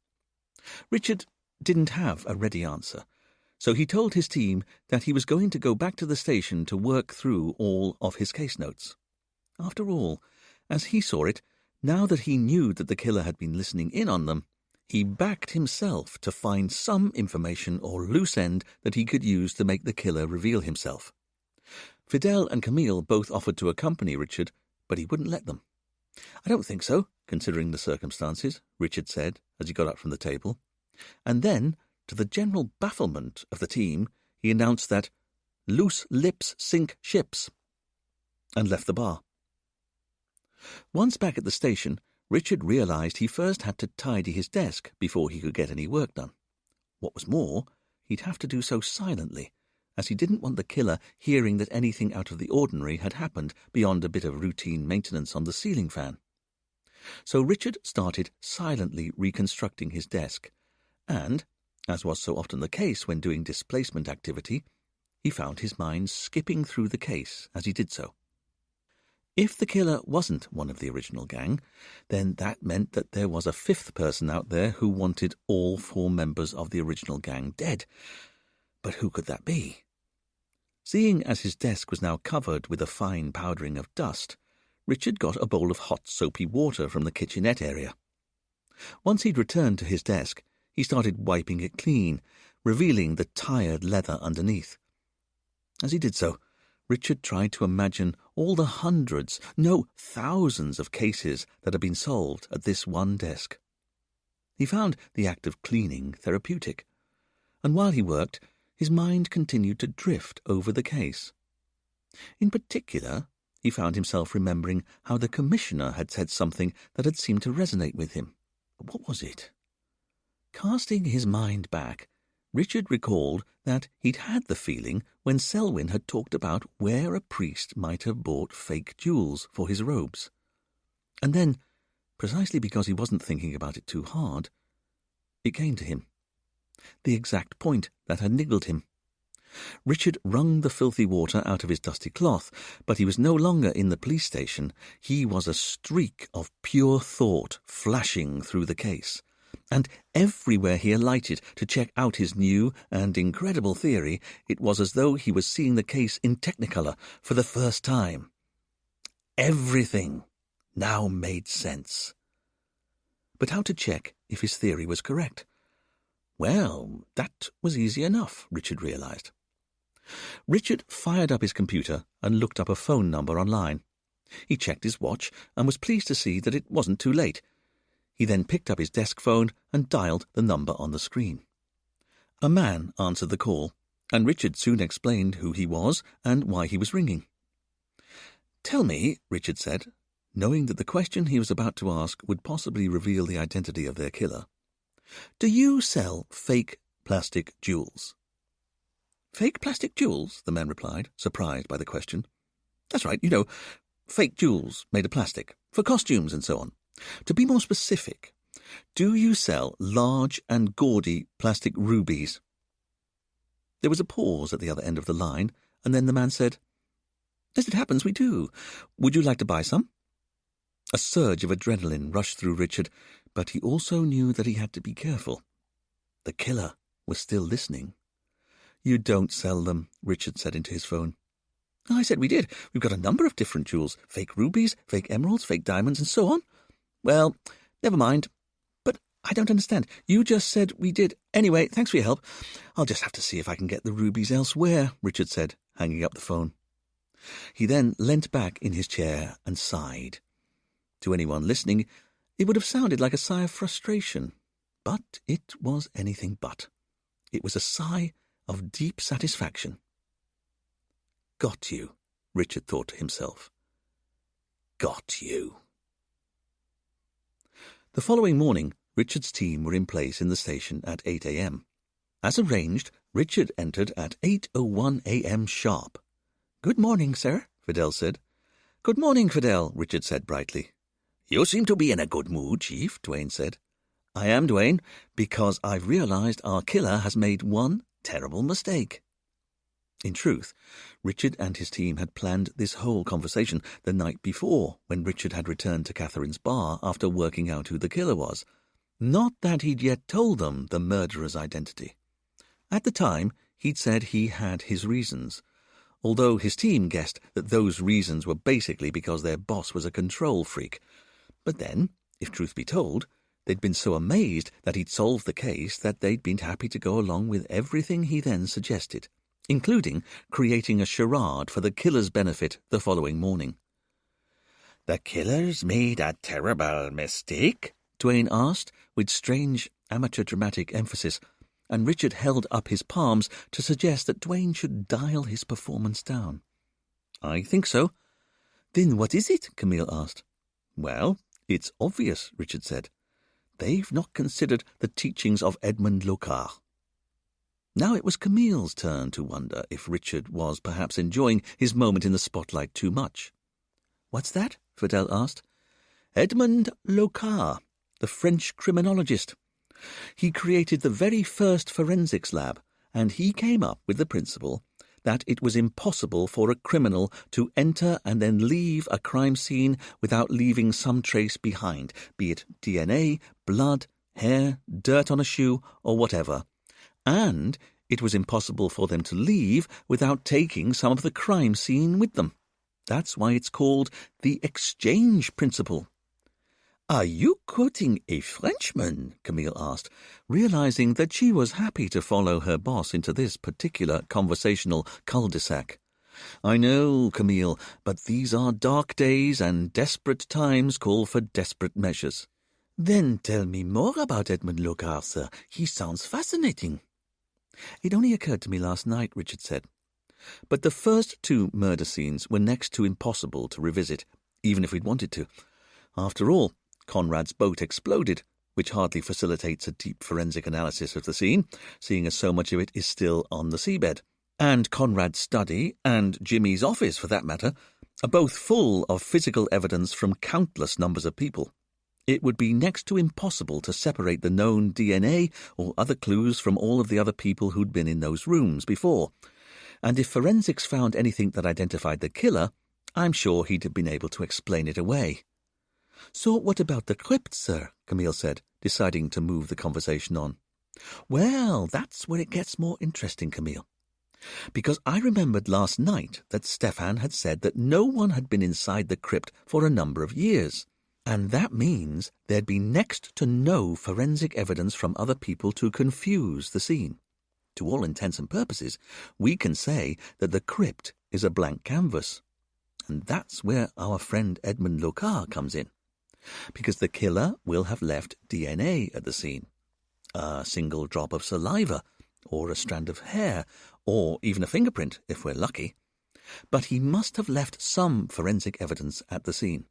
Richard didn't have a ready answer, so he told his team that he was going to go back to the station to work through all of his case notes. After all, as he saw it, now that he knew that the killer had been listening in on them, he backed himself to find some information or loose end that he could use to make the killer reveal himself. Fidel and Camille both offered to accompany Richard, but he wouldn't let them. "I don't think so, considering the circumstances," Richard said as he got up from the table. And then, to the general bafflement of the team, he announced that "loose lips sink ships," and left the bar. Once back at the station, Richard realized he first had to tidy his desk before he could get any work done. What was more, he'd have to do so silently, as he didn't want the killer hearing that anything out of the ordinary had happened beyond a bit of routine maintenance on the ceiling fan. So Richard started silently reconstructing his desk, and, as was so often the case when doing displacement activity, he found his mind skipping through the case as he did so. If the killer wasn't one of the original gang, then that meant that there was a fifth person out there who wanted all four members of the original gang dead. But who could that be? Seeing as his desk was now covered with a fine powdering of dust, Richard got a bowl of hot soapy water from the kitchenette area. Once he'd returned to his desk, he started wiping it clean, revealing the tired leather underneath. As he did so, Richard tried to imagine all the hundreds, no, thousands of cases that had been solved at this one desk. He found the act of cleaning therapeutic, and while he worked, his mind continued to drift over the case. In particular, he found himself remembering how the Commissioner had said something that had seemed to resonate with him. But what was it? Casting his mind back, Richard recalled that he'd had the feeling when Selwyn had talked about where a priest might have bought fake jewels for his robes. And then, precisely because he wasn't thinking about it too hard, it came to him. The exact point that had niggled him. Richard wrung the filthy water out of his dusty cloth, but he was no longer in the police station. He was a streak of pure thought flashing through the case. And everywhere he alighted to check out his new and incredible theory, it was as though he was seeing the case in Technicolor for the first time. Everything now made sense. But how to check if his theory was correct? Well, that was easy enough, Richard realized. Richard fired up his computer and looked up a phone number online. He checked his watch and was pleased to see that it wasn't too late. He then picked up his desk phone and dialed the number on the screen. A man answered the call, and Richard soon explained who he was and why he was ringing. "Tell me," Richard said, knowing that the question he was about to ask would possibly reveal the identity of their killer, "do you sell fake plastic jewels?" "Fake plastic jewels?" the man replied, surprised by the question. "That's right, fake jewels made of plastic, for costumes and so on. To be more specific, do you sell large and gaudy plastic rubies?" There was a pause at the other end of the line, and then the man said, "As it happens, we do. Would you like to buy some?" A surge of adrenaline rushed through Richard, but he also knew that he had to be careful. The killer was still listening. "You don't sell them," Richard said into his phone. "I said we did. We've got a number of different jewels. Fake rubies, fake emeralds, fake diamonds, and so on." "Well, never mind. But I don't understand. You just said we did. Anyway, thanks for your help. I'll just have to see if I can get the rubies elsewhere," Richard said, hanging up the phone. He then leant back in his chair and sighed. To anyone listening, it would have sounded like a sigh of frustration, but it was anything but. It was a sigh of deep satisfaction. "Got you," Richard thought to himself. "Got you." The following morning, Richard's team were in place in the station at 8 a.m. As arranged, Richard entered at 8:01 a.m. sharp. "Good morning, sir," Fidel said. "Good morning, Fidel," Richard said brightly. "You seem to be in a good mood, Chief," Duane said. "I am, Duane, because I've realized our killer has made one terrible mistake." In truth, Richard and his team had planned this whole conversation the night before, when Richard had returned to Catherine's bar after working out who the killer was. Not that he'd yet told them the murderer's identity. At the time, he'd said he had his reasons, although his team guessed that those reasons were basically because their boss was a control freak. But then, if truth be told, they'd been so amazed that he'd solved the case that they'd been happy to go along with everything he then suggested, including creating a charade for the killer's benefit the following morning. "The killer's made a terrible mistake?" Duane asked, with strange amateur dramatic emphasis, and Richard held up his palms to suggest that Duane should dial his performance down. "I think so." "Then what is it?" Camille asked. "Well, it's obvious," Richard said. "They've not considered the teachings of Edmond Locard." Now it was Camille's turn to wonder if Richard was perhaps enjoying his moment in the spotlight too much. "What's that?" Fidel asked. "Edmond Locard, the French criminologist. He created the very first forensics lab, and he came up with the principle that it was impossible for a criminal to enter and then leave a crime scene without leaving some trace behind, be it DNA, blood, hair, dirt on a shoe, or whatever. And it was impossible for them to leave without taking some of the crime scene with them. That's why it's called the exchange principle." "Are you quoting a Frenchman?" Camille asked, realizing that she was happy to follow her boss into this particular conversational cul-de-sac. "I know, Camille, but these are dark days and desperate times call for desperate measures." "Then tell me more about Edmond Locard, sir. He sounds fascinating." "It only occurred to me last night," Richard said. But the first two murder scenes were next to impossible to revisit, even if we'd wanted to. After all, Conrad's boat exploded, which hardly facilitates a deep forensic analysis of the scene, seeing as so much of it is still on the seabed. And Conrad's study, and Jimmy's office for that matter, are both full of physical evidence from countless numbers of people. It would be next to impossible to separate the known DNA or other clues from all of the other people who'd been in those rooms before. And if forensics found anything that identified the killer, I'm sure he'd have been able to explain it away. "So what about the crypt, sir?" Camille said, deciding to move the conversation on. "Well, that's where it gets more interesting, Camille. Because I remembered last night that Stefan had said that no one had been inside the crypt for a number of years. And that means there'd be next to no forensic evidence from other people to confuse the scene. To all intents and purposes, we can say that the crypt is a blank canvas. And that's where our friend Edmund Locard comes in. Because the killer will have left DNA at the scene. A single drop of saliva, or a strand of hair, or even a fingerprint, if we're lucky. But he must have left some forensic evidence at the scene.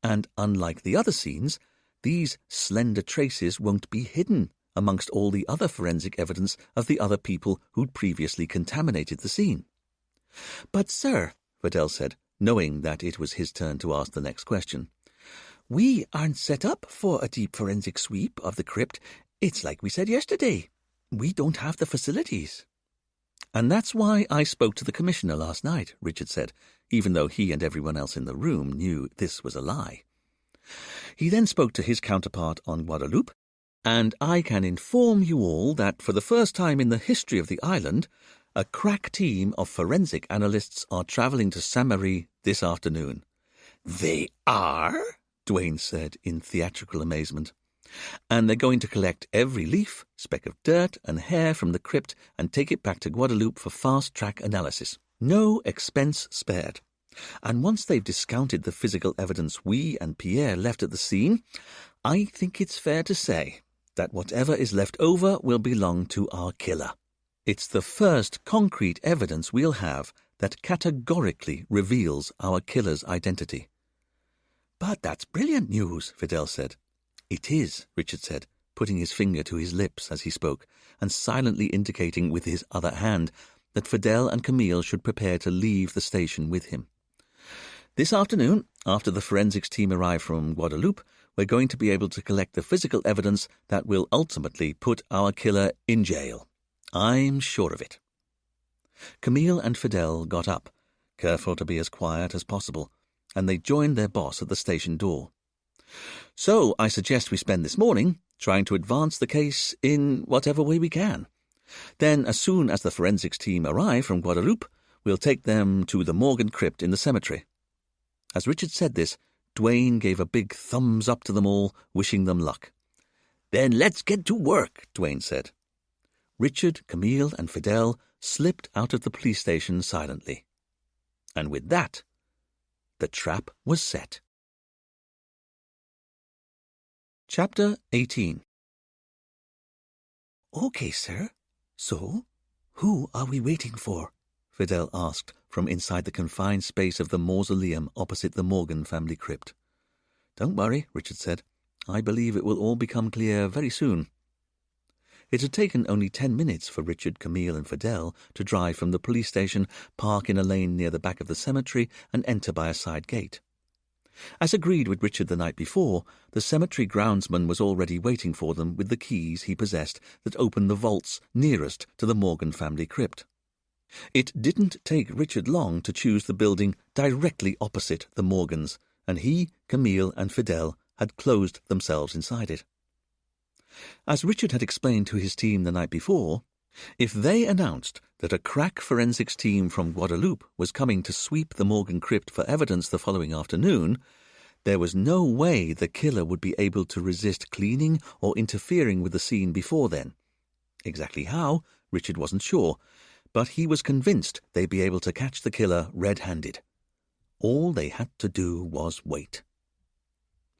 And unlike the other scenes, these slender traces won't be hidden amongst all the other forensic evidence of the other people who'd previously contaminated the scene. "But, sir," Vidal said, knowing that it was his turn to ask the next question, "we aren't set up for a deep forensic sweep of the crypt. It's like we said yesterday. We don't have the facilities." "And that's why I spoke to the commissioner last night," Richard said, even though he and everyone else in the room knew this was a lie. He then spoke to his counterpart on Guadeloupe, and I can inform you all that for the first time in the history of the island, a crack team of forensic analysts are travelling to Saint-Marie this afternoon. "They are?" Dwayne said in theatrical amazement. "And they're going to collect every leaf, speck of dirt and hair from the crypt and take it back to Guadeloupe for fast-track analysis. No expense spared. And once they've discounted the physical evidence we and Pierre left at the scene, I think it's fair to say that whatever is left over will belong to our killer. It's the first concrete evidence we'll have that categorically reveals our killer's identity." "But that's brilliant news," Vidal said. "It is," Richard said, putting his finger to his lips as he spoke, and silently indicating with his other hand that Fidel and Camille should prepare to leave the station with him. "This afternoon, after the forensics team arrive from Guadeloupe, we're going to be able to collect the physical evidence that will ultimately put our killer in jail. I'm sure of it." Camille and Fidel got up, careful to be as quiet as possible, and they joined their boss at the station door. "So I suggest we spend this morning trying to advance the case in whatever way we can. Then, as soon as the forensics team arrive from Guadeloupe, we'll take them to the Morgan crypt in the cemetery." As Richard said this, Dwayne gave a big thumbs up to them all, wishing them luck. "Then let's get to work," Dwayne said. Richard, Camille, and Fidel slipped out of the police station silently. And with that, the trap was set. Chapter 18. "Okay, sir. So, who are we waiting for?" Fidel asked from inside the confined space of the mausoleum opposite the Morgan family crypt. "Don't worry," Richard said. "I believe it will all become clear very soon." It had taken only 10 minutes for Richard, Camille, and Fidel to drive from the police station, park in a lane near the back of the cemetery, and enter by a side gate. As agreed with Richard the night before, the cemetery groundsman was already waiting for them with the keys he possessed that opened the vaults nearest to the Morgan family crypt. It didn't take Richard long to choose the building directly opposite the Morgans, and he, Camille, and Fidel had closed themselves inside it. As Richard had explained to his team the night before, if they announced that a crack forensics team from Guadeloupe was coming to sweep the Morgan crypt for evidence the following afternoon, there was no way the killer would be able to resist cleaning or interfering with the scene before then. Exactly how, Richard wasn't sure, but he was convinced they'd be able to catch the killer red-handed. All they had to do was wait.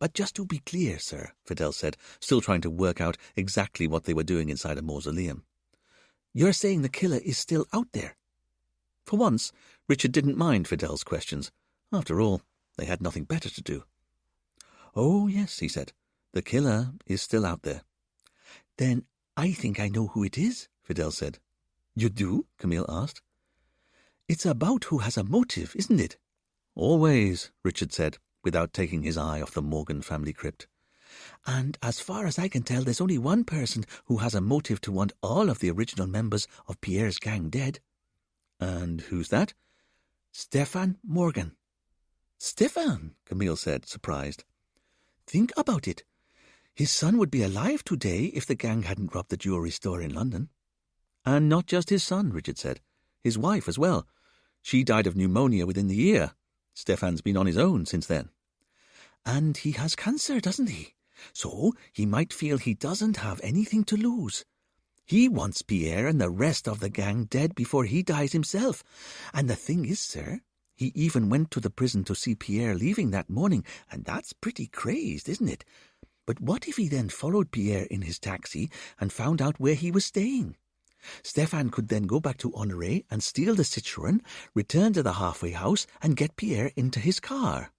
"But just to be clear, sir," Fidel said, still trying to work out exactly what they were doing inside a mausoleum. "You're saying the killer is still out there?" For once, Richard didn't mind Fidel's questions. After all, they had nothing better to do. "Oh, yes," he said. "The killer is still out there." "Then I think I know who it is," Fidel said. "You do?" Camille asked. "It's about who has a motive, isn't it?" "Always," Richard said, without taking his eye off the Morgan family crypt. "And as far as I can tell, there's only one person who has a motive to want all of the original members of Pierre's gang dead." "And who's that?" "Stefan Morgan." "Stefan," Camille said, surprised. "Think about it. His son would be alive today if the gang hadn't robbed the jewelry store in London." "And not just his son," Richard said. "His wife as well. She died of pneumonia within the year. Stefan's been on his own since then." "And he has cancer, doesn't he? So he might feel he doesn't have anything to lose. He wants Pierre and the rest of the gang dead before he dies himself. And the thing is, sir, he even went to the prison to see Pierre leaving that morning, and that's pretty crazed, isn't it? But what if he then followed Pierre in his taxi and found out where he was staying? Stefan could then go back to Honoré and steal the Citroën, return to the halfway house, and get Pierre into his car."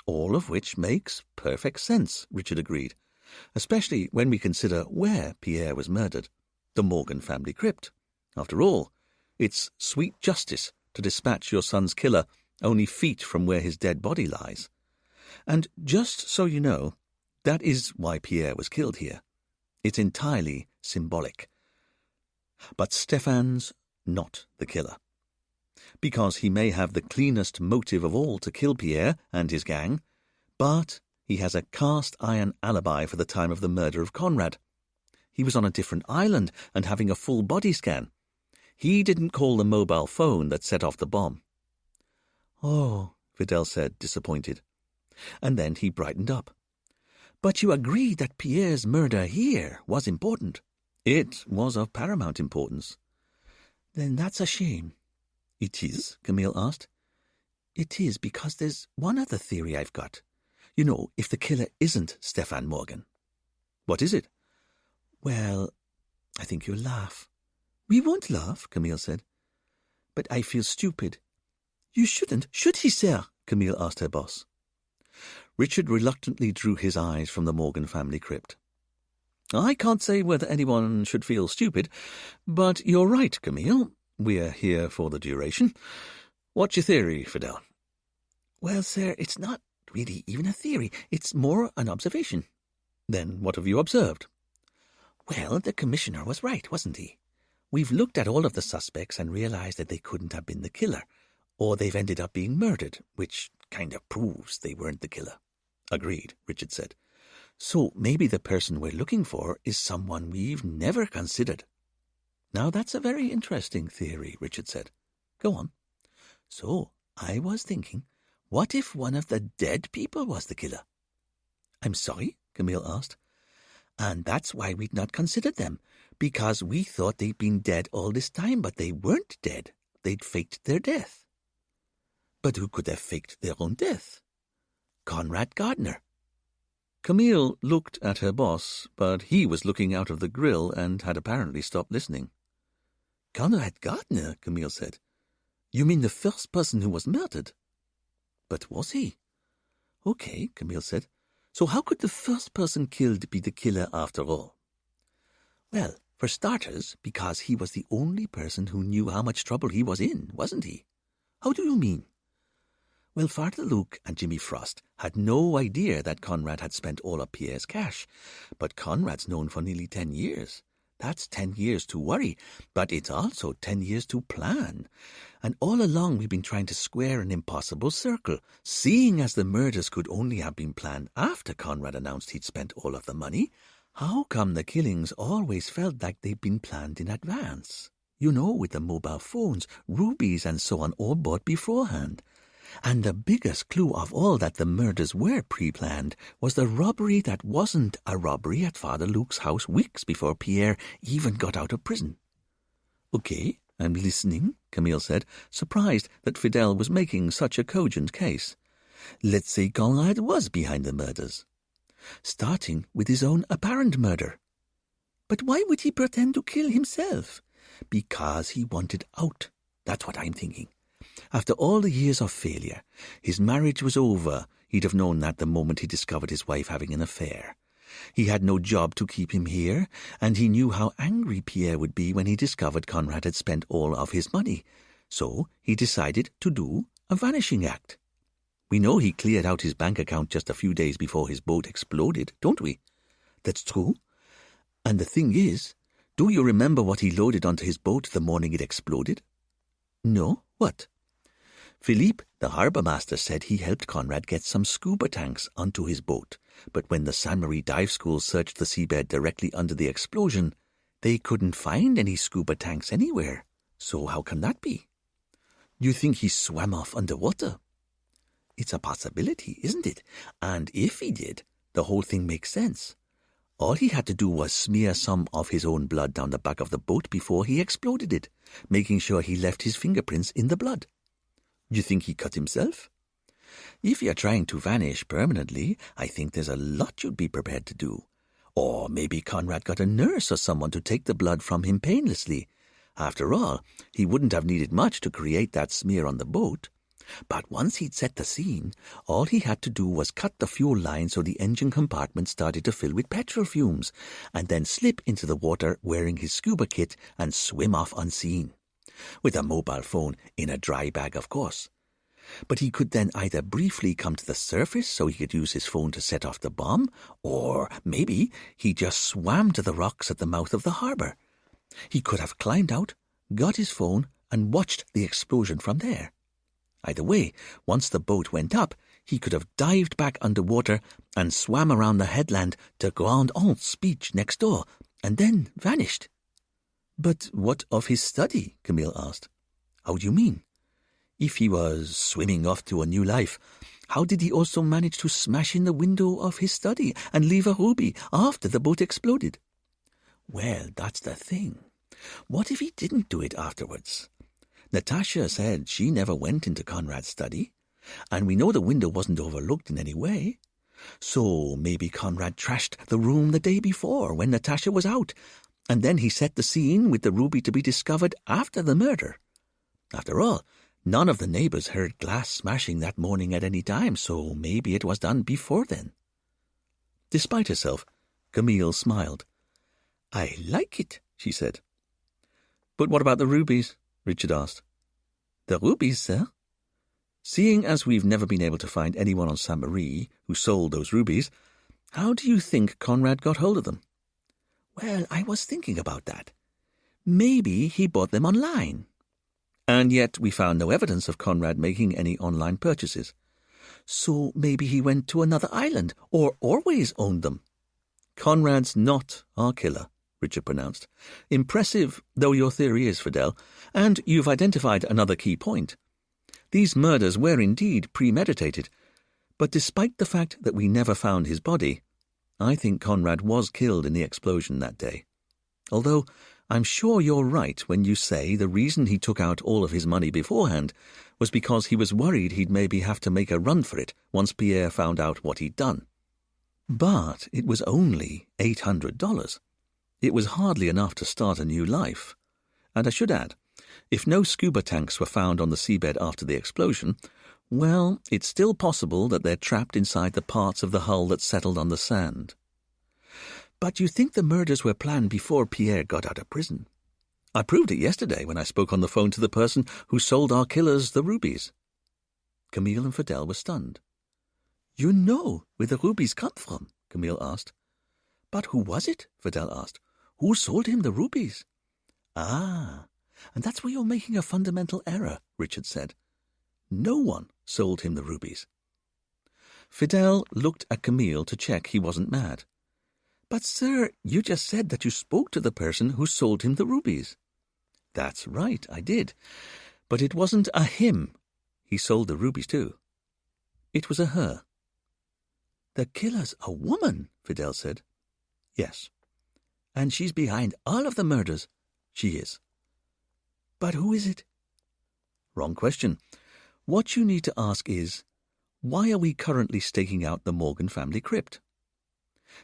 "All of which makes perfect sense," Richard agreed, "especially when we consider where Pierre was murdered, the Morgan family crypt. After all, it's sweet justice to dispatch your son's killer only feet from where his dead body lies. And just so you know, that is why Pierre was killed here. It's entirely symbolic. But Stefan's not the killer. Because he may have the cleanest motive of all to kill Pierre and his gang, but he has a cast-iron alibi for the time of the murder of Conrad. He was on a different island and having a full body scan. He didn't call the mobile phone that set off the bomb." "Oh," Fidel said, disappointed. And then he brightened up. "But you agree that Pierre's murder here was important?" "It was of paramount importance." "Then that's a shame." "It is?" Camille asked. "It is because there's one other theory I've got. You know, if the killer isn't Stefan Morgan." "What is it?" "Well, I think you'll laugh." "We won't laugh," Camille said. "But I feel stupid." "You shouldn't, should he, sir?" Camille asked her boss. Richard reluctantly drew his eyes from the Morgan family crypt. "I can't say whether anyone should feel stupid, but you're right, Camille. We're here for the duration. What's your theory, Fidel?" "Well, sir, it's not really even a theory. It's more an observation." "Then what have you observed?" "Well, the commissioner was right, wasn't he? We've looked at all of the suspects and realized that they couldn't have been the killer, or they've ended up being murdered, which kind of proves they weren't the killer." "Agreed," Richard said. "So maybe the person we're looking for is someone we've never considered." "Now that's a very interesting theory," Richard said. "Go on." "So I was thinking, what if one of the dead people was the killer?" "I'm sorry?" Camille asked. "And that's why we'd not considered them, because we thought they'd been dead all this time, but they weren't dead. They'd faked their death." "But who could have faked their own death?" "Conrad Gardner." Camille looked at her boss, but he was looking out of the grill and had apparently stopped listening. "Conrad Gardner," Camille said. "You mean the first person who was murdered?" "But was he?" "Okay," Camille said. "So how could the first person killed be the killer after all?" "Well, for starters, because he was the only person who knew how much trouble he was in, wasn't he?" "How do you mean?" "Well, Father Luke and Jimmy Frost had no idea that Conrad had spent all of Pierre's cash, but Conrad's known for nearly 10 years. That's 10 years to worry, but it's also 10 years to plan. And all along we've been trying to square an impossible circle. Seeing as the murders could only have been planned after Conrad announced he'd spent all of the money, how come the killings always felt like they'd been planned in advance? You know, with the mobile phones, rubies and so on all bought beforehand. And the biggest clue of all that the murders were pre-planned was the robbery that wasn't a robbery at Father Luke's house weeks before Pierre even got out of prison." "Okay, I'm listening," Camille said, surprised that Fidel was making such a cogent case. "Let's say Conrad was behind the murders." "Starting with his own apparent murder." "But why would he pretend to kill himself?" "Because he wanted out. That's what I'm thinking. After all the years of failure, his marriage was over. He'd have known that the moment he discovered his wife having an affair. He had no job to keep him here, and he knew how angry Pierre would be when he discovered Conrad had spent all of his money. So he decided to do a vanishing act. We know he cleared out his bank account just a few days before his boat exploded, don't we? That's true. And the thing is, do you remember what he loaded onto his boat the morning it exploded? No? What? Philippe, the harbour master, said he helped Conrad get some scuba tanks onto his boat, but when the Sainte Marie dive school searched the seabed directly under the explosion, they couldn't find any scuba tanks anywhere. So how can that be? You think he swam off underwater? It's a possibility, isn't it? And if he did, the whole thing makes sense. All he had to do was smear some of his own blood down the back of the boat before he exploded it, making sure he left his fingerprints in the blood. You think he cut himself? If you're trying to vanish permanently, I think there's a lot you'd be prepared to do. Or maybe Conrad got a nurse or someone to take the blood from him painlessly. After all, he wouldn't have needed much to create that smear on the boat. But once he'd set the scene, all he had to do was cut the fuel line so the engine compartment started to fill with petrol fumes, and then slip into the water wearing his scuba kit and swim off unseen. With a mobile phone in a dry bag, of course. But he could then either briefly come to the surface so he could use his phone to set off the bomb, or maybe he just swam to the rocks at the mouth of the harbour. He could have climbed out, got his phone, and watched the explosion from there. Either way, once the boat went up, he could have dived back underwater and swam around the headland to Grand Aunt's beach next door, and then vanished. But what of his study? Camille asked. How do you mean? If he was swimming off to a new life, how did he also manage to smash in the window of his study and leave a ruby after the boat exploded? Well, that's the thing. What if he didn't do it afterwards? Natasha said she never went into Conrad's study, and we know the window wasn't overlooked in any way. So maybe Conrad trashed the room the day before when Natasha was out, and then he set the scene with the ruby to be discovered after the murder. After all, none of the neighbours heard glass smashing that morning at any time, so maybe it was done before then. Despite herself, Camille smiled. I like it, she said. But what about the rubies? Richard asked. The rubies, sir? Seeing as we've never been able to find anyone on Sainte Marie who sold those rubies, how do you think Conrad got hold of them? Well, I was thinking about that. Maybe he bought them online. And yet we found no evidence of Conrad making any online purchases. So maybe he went to another island, or always owned them. Conrad's not our killer, Richard pronounced. Impressive though your theory is, Fidel, and you've identified another key point. These murders were indeed premeditated, but despite the fact that we never found his body, I think Conrad was killed in the explosion that day. Although I'm sure you're right when you say the reason he took out all of his money beforehand was because he was worried he'd maybe have to make a run for it once Pierre found out what he'd done. But it was only $800. It was hardly enough to start a new life. And I should add, if no scuba tanks were found on the seabed after the explosion, well, it's still possible that they're trapped inside the parts of the hull that settled on the sand. But you think the murders were planned before Pierre got out of prison? I proved it yesterday when I spoke on the phone to the person who sold our killers the rubies. Camille and Fidel were stunned. You know where the rubies come from? Camille asked. But who was it? Fidel asked. Who sold him the rubies? Ah, and that's where you're making a fundamental error, Richard said. No one sold him the rubies. Fidel looked at Camille to check he wasn't mad. But, sir, you just said that you spoke to the person who sold him the rubies. That's right, I did. But it wasn't a him. He sold the rubies too. It was a her. The killer's a woman, Fidel said. Yes. And she's behind all of the murders. She is. But who is it? Wrong question. What you need to ask is, why are we currently staking out the Morgan family crypt?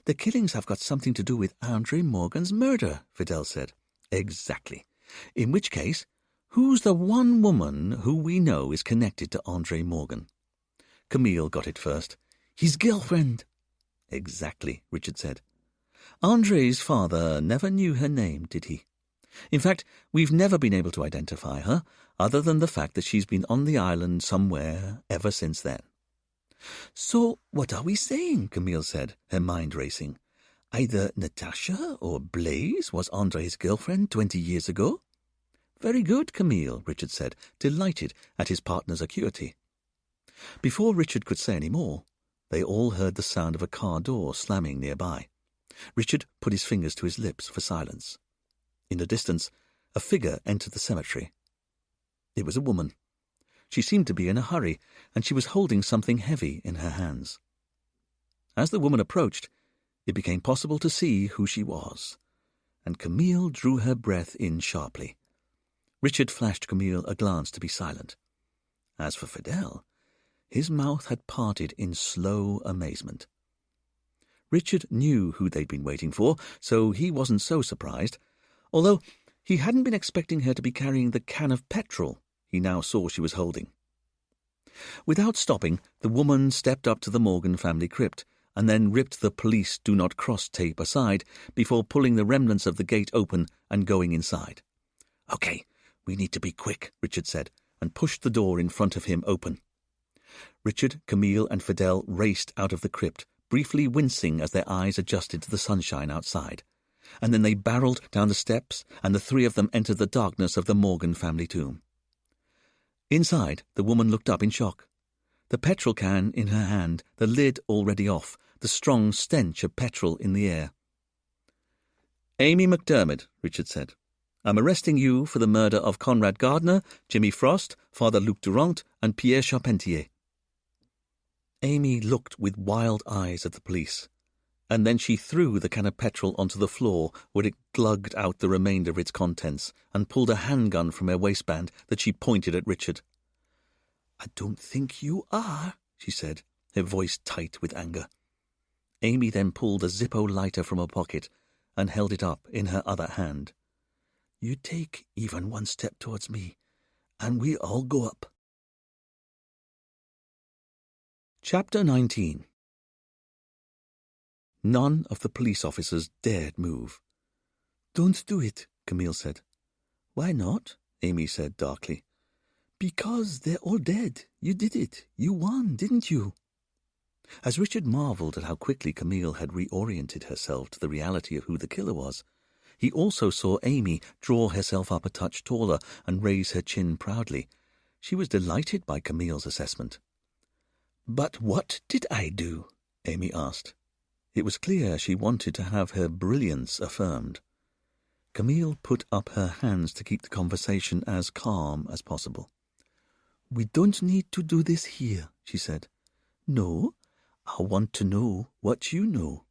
The killings have got something to do with Andre Morgan's murder, Fidel said. Exactly. In which case, Who's the one woman who we know is connected to Andre Morgan? Camille got it first. His girlfriend. Exactly, Richard said. Andre's father never knew her name, did he? In fact, we've never been able to identify her, other than the fact that she's been on the island somewhere ever since then. So what are we saying? Camille said, her mind racing. Either Natasha or Blaise was Andre's girlfriend 20 years ago? Very good, Camille, Richard said, delighted at his partner's acuity. Before Richard could say any more, they all heard the sound of a car door slamming nearby. Richard put his fingers to his lips for silence. In the distance, a figure entered the cemetery. It was a woman. She seemed to be in a hurry, and she was holding something heavy in her hands. As the woman approached, it became possible to see who she was, and Camille drew her breath in sharply. Richard flashed Camille a glance to be silent. As for Fidel, his mouth had parted in slow amazement. Richard knew who they'd been waiting for, so he wasn't so surprised, although he hadn't been expecting her to be carrying the can of petrol he now saw she was holding. Without stopping, the woman stepped up to the Morgan family crypt, and then ripped the police do not cross tape aside before pulling the remnants of the gate open and going inside. Okay, we need to be quick, Richard said, and pushed the door in front of him open. Richard, Camille, and Fidel raced out of the crypt, briefly wincing as their eyes adjusted to the sunshine outside. And then they barreled down the steps, and the three of them entered the darkness of the Morgan family tomb. Inside, the woman looked up in shock. The petrol can in her hand, the lid already off, the strong stench of petrol in the air. Amy McDermott, Richard said. I'm arresting you for the murder of Conrad Gardner, Jimmy Frost, Father Luc Durant, and Pierre Charpentier. Amy looked with wild eyes at the police, and then she threw the can of petrol onto the floor where it glugged out the remainder of its contents and pulled a handgun from her waistband that she pointed at Richard. I don't think you are, she said, her voice tight with anger. Amy then pulled a Zippo lighter from her pocket and held it up in her other hand. You take even one step towards me, and we all go up. Chapter 19. None of the police officers dared move. Don't do it, Camille said. Why not? Amy said darkly. Because they're all dead. You did it. You won, didn't you? As Richard marvelled at how quickly Camille had reoriented herself to the reality of who the killer was, he also saw Amy draw herself up a touch taller and raise her chin proudly. She was delighted by Camille's assessment. But what did I do? Amy asked. It was clear she wanted to have her brilliance affirmed. Camille put up her hands to keep the conversation as calm as possible. We don't need to do this here, she said. No, I want to know what you know.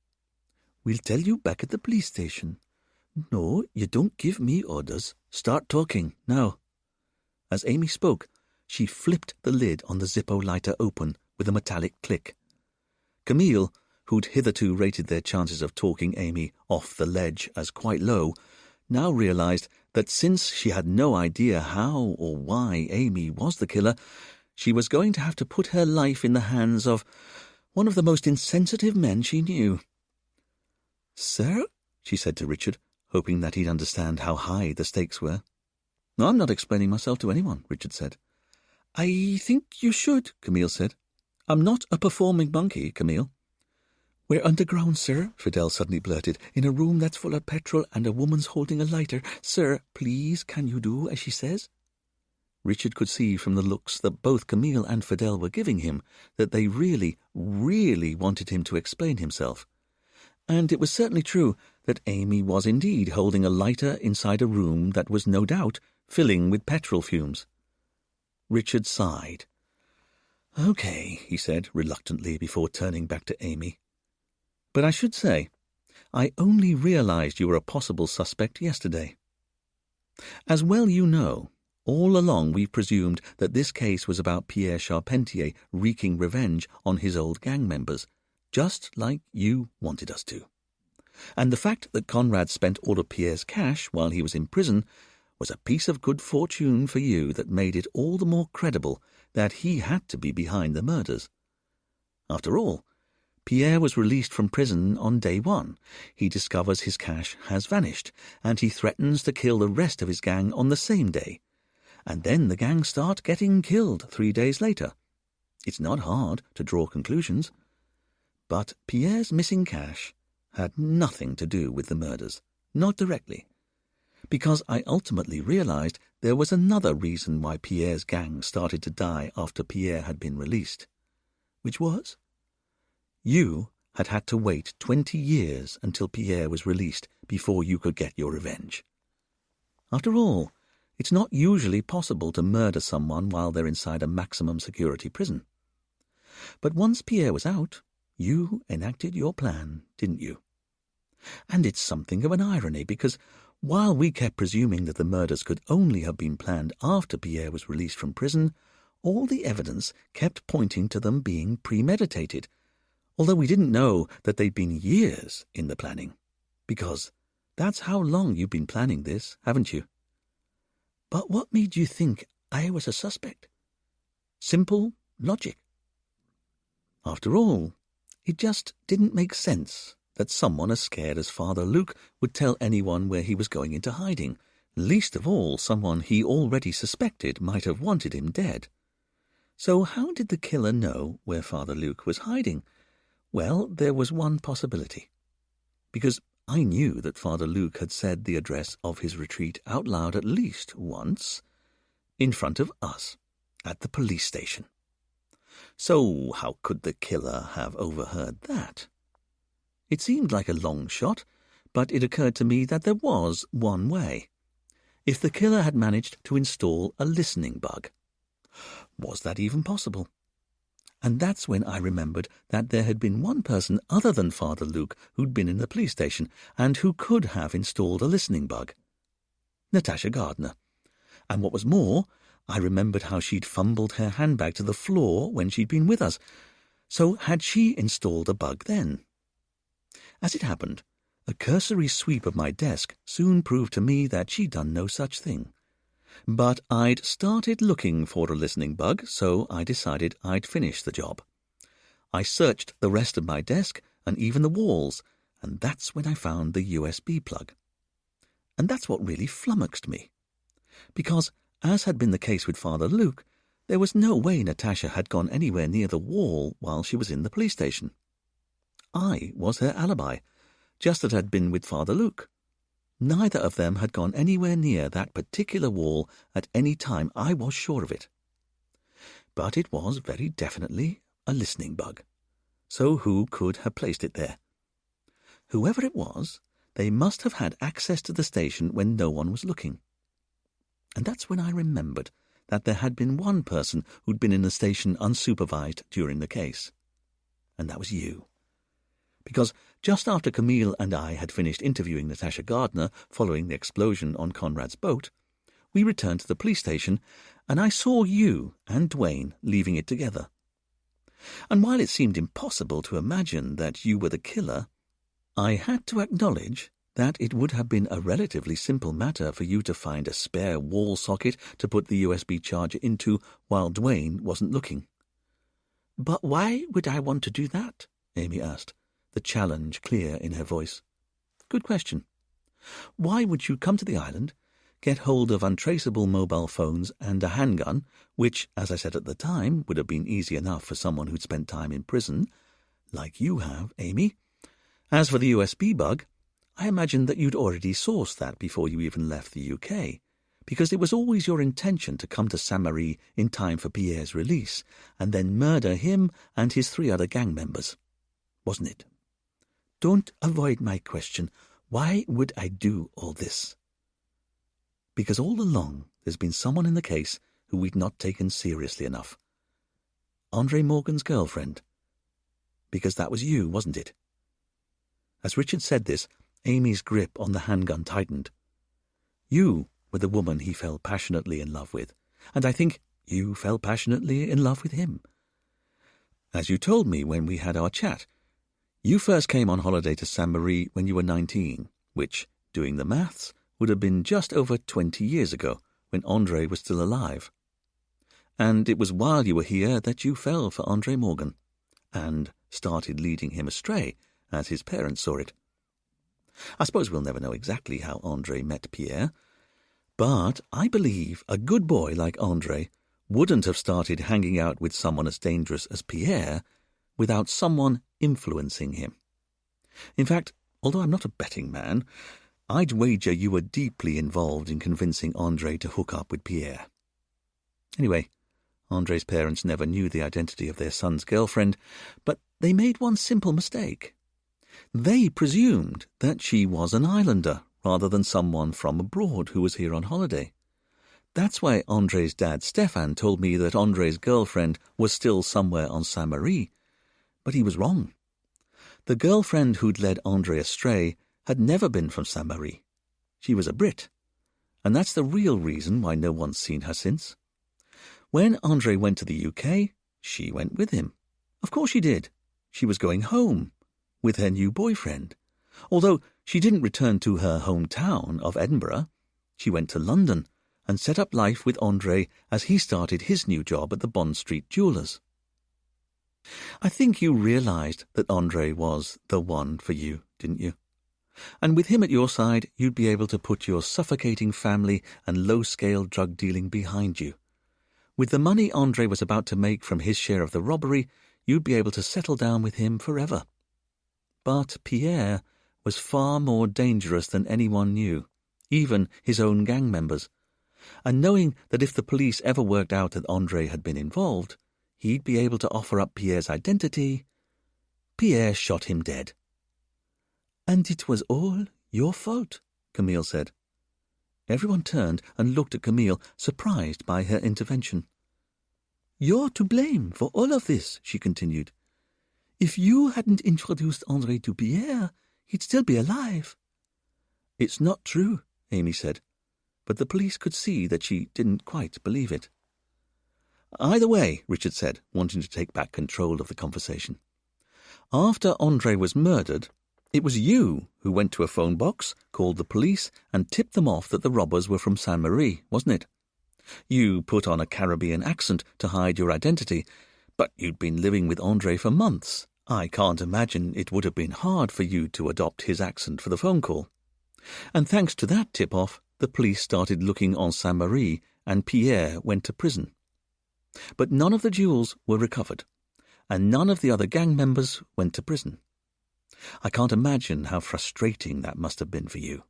We'll tell you back at the police station. No, you don't give me orders. Start talking, now. As Amy spoke, she flipped the lid on the Zippo lighter open with a metallic click. Camille, who'd hitherto rated their chances of talking Amy off the ledge as quite low, now realized that since she had no idea how or why Amy was the killer, she was going to have to put her life in the hands of one of the most insensitive men she knew. Sir, she said to Richard, hoping that he'd understand how high the stakes were. I'm not explaining myself to anyone, Richard said. I think you should, Camille said. I'm not a performing monkey, Camille. We're underground, sir, Fidel suddenly blurted, in a room that's full of petrol and a woman's holding a lighter. Sir, please, can you do as she says? Richard could see from the looks that both Camille and Fidel were giving him that they really, really wanted him to explain himself. And it was certainly true that Amy was indeed holding a lighter inside a room that was no doubt filling with petrol fumes. Richard sighed. Okay, he said reluctantly before turning back to Amy. But I should say, I only realized you were a possible suspect yesterday. As well you know, all along we presumed that this case was about Pierre Charpentier wreaking revenge on his old gang members, just like you wanted us to. And the fact that Conrad spent all of Pierre's cash while he was in prison was a piece of good fortune for you that made it all the more credible that he had to be behind the murders. After all, Pierre was released from prison on day 1. He discovers his cash has vanished, and he threatens to kill the rest of his gang on the same day. And then the gang start getting killed 3 days later. It's not hard to draw conclusions. But Pierre's missing cash had nothing to do with the murders, not directly, because I ultimately realized there was another reason why Pierre's gang started to die after Pierre had been released, which was you had to wait 20 years until Pierre was released before you could get your revenge. After all, it's not usually possible to murder someone while they're inside a maximum security prison. But once Pierre was out, you enacted your plan, didn't you? And it's something of an irony, because while we kept presuming that the murders could only have been planned after Pierre was released from prison, all the evidence kept pointing to them being premeditated, although we didn't know that they'd been years in the planning, because that's how long you've been planning this, haven't you? But what made you think I was a suspect? Simple logic. After all, it just didn't make sense that someone as scared as Father Luke would tell anyone where he was going into hiding, least of all someone he already suspected might have wanted him dead. So how did the killer know where Father Luke was hiding? Well, there was one possibility. Because I knew that Father Luke had said the address of his retreat out loud at least once, in front of us, at the police station. So how could the killer have overheard that? It seemed like a long shot, but it occurred to me that there was one way. If the killer had managed to install a listening bug. Was that even possible? And that's when I remembered that there had been one person other than Father Luke who'd been in the police station and who could have installed a listening bug. Natasha Gardner. And what was more, I remembered how she'd fumbled her handbag to the floor when she'd been with us. So had she installed a bug then? As it happened, a cursory sweep of my desk soon proved to me that she'd done no such thing. But I'd started looking for a listening bug, so I decided I'd finish the job. I searched the rest of my desk and even the walls, and that's when I found the USB plug. And that's what really flummoxed me. Because, as had been the case with Father Luke, there was no way Natasha had gone anywhere near the wall while she was in the police station. I was her alibi, just as it had been with Father Luke. Neither of them had gone anywhere near that particular wall at any time, I was sure of it. But it was very definitely a listening bug. So who could have placed it there? Whoever it was, they must have had access to the station when no one was looking. And that's when I remembered that there had been one person who'd been in the station unsupervised during the case. And that was you. Because just after Camille and I had finished interviewing Natasha Gardner following the explosion on Conrad's boat, we returned to the police station, and I saw you and Dwayne leaving it together. And while it seemed impossible to imagine that you were the killer, I had to acknowledge that it would have been a relatively simple matter for you to find a spare wall socket to put the USB charger into while Dwayne wasn't looking. "But why would I want to do that?" Amy asked, the challenge clear in her voice. "Good question. Why would you come to the island, get hold of untraceable mobile phones and a handgun, which, as I said at the time, would have been easy enough for someone who'd spent time in prison, like you have, Amy? As for the USB bug, I imagined that you'd already sourced that before you even left the UK, because it was always your intention to come to Saint-Marie in time for Pierre's release, and then murder him and his 3 other gang members. Wasn't it? Don't avoid my question. Why would I do all this? Because all along there's been someone in the case who we'd not taken seriously enough. Andre Morgan's girlfriend. Because that was you, wasn't it? As Richard said this, Amy's grip on the handgun tightened. You were the woman he fell passionately in love with, and I think you fell passionately in love with him. As you told me when we had our chat, you first came on holiday to Saint-Marie when you were 19, which, doing the maths, would have been just over 20 years ago, when André was still alive. And it was while you were here that you fell for André Morgan, and started leading him astray, as his parents saw it. I suppose we'll never know exactly how André met Pierre, but I believe a good boy like André wouldn't have started hanging out with someone as dangerous as Pierre without someone influencing him. In fact, although I'm not a betting man, I'd wager you were deeply involved in convincing André to hook up with Pierre. Anyway, André's parents never knew the identity of their son's girlfriend, but they made one simple mistake. They presumed that she was an islander rather than someone from abroad who was here on holiday. That's why André's dad, Stéphane, told me that André's girlfriend was still somewhere on Saint-Marie. But he was wrong. The girlfriend who'd led André astray had never been from Saint-Marie. She was a Brit, and that's the real reason why no one's seen her since. When André went to the UK, she went with him. Of course she did. She was going home with her new boyfriend. Although she didn't return to her hometown of Edinburgh, she went to London and set up life with André as he started his new job at the Bond Street Jewellers. I think you realized that André was the one for you, didn't you? And with him at your side, you'd be able to put your suffocating family and low-scale drug dealing behind you. With the money André was about to make from his share of the robbery, you'd be able to settle down with him forever. But Pierre was far more dangerous than anyone knew, even his own gang members. And knowing that if the police ever worked out that André had been involved, he'd be able to offer up Pierre's identity, Pierre shot him dead. "And it was all your fault," Camille said. Everyone turned and looked at Camille, surprised by her intervention. "You're to blame for all of this," she continued. "If you hadn't introduced André to Pierre, he'd still be alive." "It's not true," Amy said, but the police could see that she didn't quite believe it. "Either way," Richard said, wanting to take back control of the conversation. "After André was murdered, it was you who went to a phone box, called the police, and tipped them off that the robbers were from Saint-Marie, wasn't it? You put on a Caribbean accent to hide your identity, but you'd been living with André for months. I can't imagine it would have been hard for you to adopt his accent for the phone call. And thanks to that tip-off, the police started looking on Saint-Marie, and Pierre went to prison. But none of the jewels were recovered, and none of the other gang members went to prison. I can't imagine how frustrating that must have been for you.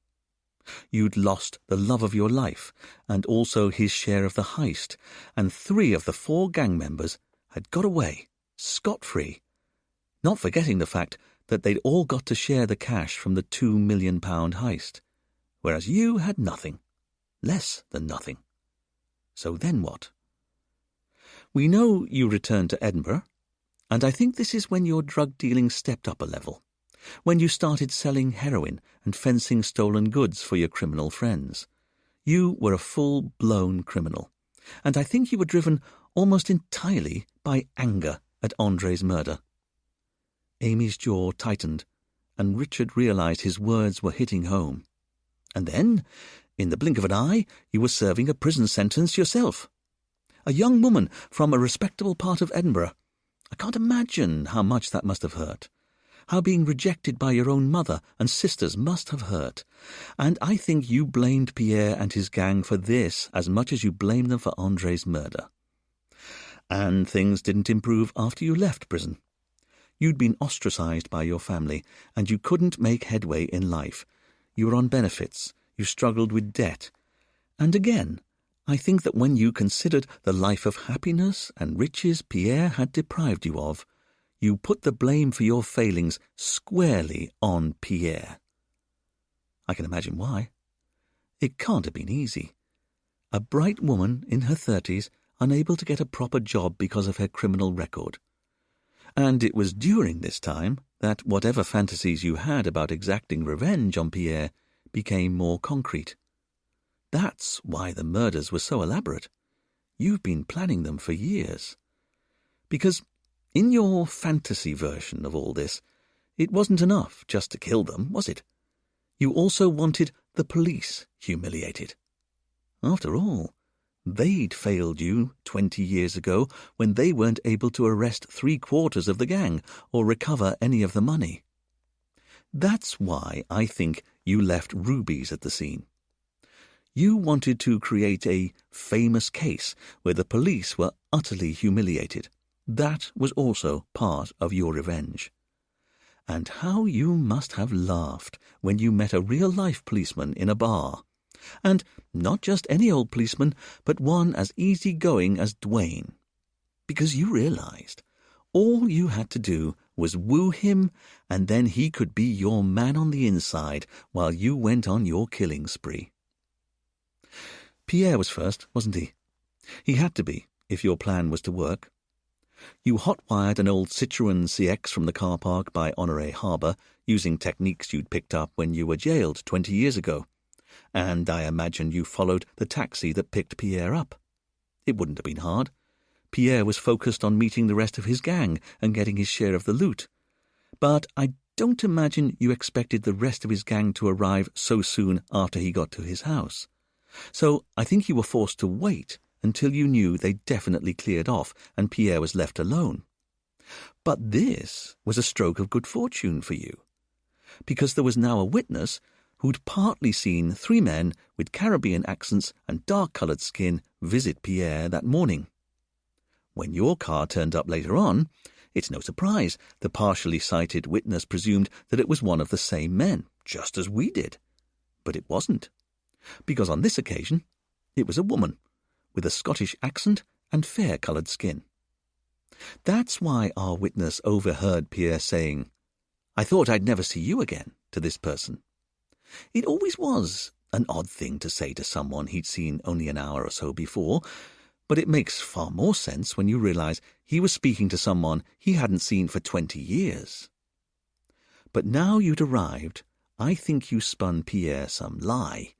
You'd lost the love of your life, and also his share of the heist, and 3 of the 4 gang members had got away, scot-free, not forgetting the fact that they'd all got to share the cash from the £2 million heist, whereas you had nothing, less than nothing. So then what? We know you returned to Edinburgh, and I think this is when your drug dealing stepped up a level, when you started selling heroin and fencing stolen goods for your criminal friends. You were a full-blown criminal, and I think you were driven almost entirely by anger at André's murder. Amy's jaw tightened, and Richard realized his words were hitting home. And then, in the blink of an eye, you were serving a prison sentence yourself. A young woman from a respectable part of Edinburgh. I can't imagine how much that must have hurt. How being rejected by your own mother and sisters must have hurt. And I think you blamed Pierre and his gang for this as much as you blamed them for André's murder. And things didn't improve after you left prison. You'd been ostracized by your family, and you couldn't make headway in life. You were on benefits. You struggled with debt. And again, I think that when you considered the life of happiness and riches Pierre had deprived you of, you put the blame for your failings squarely on Pierre. I can imagine why. It can't have been easy. A bright woman in her 30s, unable to get a proper job because of her criminal record. And it was during this time that whatever fantasies you had about exacting revenge on Pierre became more concrete. That's why the murders were so elaborate. You've been planning them for years. Because in your fantasy version of all this, it wasn't enough just to kill them, was it? You also wanted the police humiliated. After all, they'd failed you 20 years ago when they weren't able to arrest 3/4 of the gang or recover any of the money. That's why I think you left rubies at the scene. You wanted to create a famous case where the police were utterly humiliated. That was also part of your revenge. And how you must have laughed when you met a real-life policeman in a bar. And not just any old policeman, but one as easygoing as Dwayne. Because you realized all you had to do was woo him, and then he could be your man on the inside while you went on your killing spree. Pierre was first, wasn't he? He had to be, if your plan was to work. You hot-wired an old Citroën CX from the car park by Honoré Harbour using techniques you'd picked up when you were jailed 20 years ago. And I imagine you followed the taxi that picked Pierre up. It wouldn't have been hard. Pierre was focused on meeting the rest of his gang and getting his share of the loot. But I don't imagine you expected the rest of his gang to arrive so soon after he got to his house. So I think you were forced to wait until you knew they definitely cleared off and Pierre was left alone. But this was a stroke of good fortune for you, because there was now a witness who'd partly seen 3 men with Caribbean accents and dark-coloured skin visit Pierre that morning. When your car turned up later on, it's no surprise the partially sighted witness presumed that it was one of the same men, just as we did. But it wasn't, because on this occasion it was a woman with a Scottish accent and fair-coloured skin. That's why our witness overheard Pierre saying, "I thought I'd never see you again," to this person. It always was an odd thing to say to someone he'd seen only an hour or so before, but it makes far more sense when you realize he was speaking to someone he hadn't seen for 20 years. But now you'd arrived, I think you spun Pierre some lie,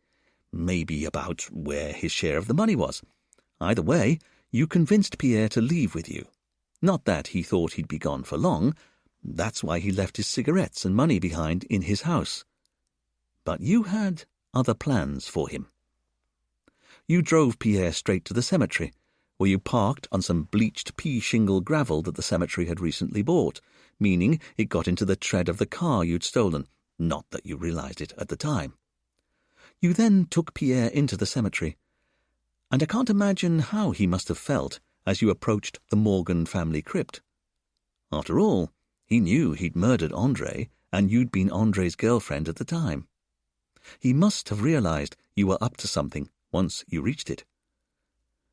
maybe about where his share of the money was. Either way, you convinced Pierre to leave with you. Not that he thought he'd be gone for long. That's why he left his cigarettes and money behind in his house. But you had other plans for him. You drove Pierre straight to the cemetery, where you parked on some bleached pea-shingle gravel that the cemetery had recently bought, meaning it got into the tread of the car you'd stolen, not that you realized it at the time. You then took Pierre into the cemetery, and I can't imagine how he must have felt as you approached the Morgan family crypt. After all, he knew he'd murdered André, and you'd been André's girlfriend at the time. He must have realized you were up to something once you reached it.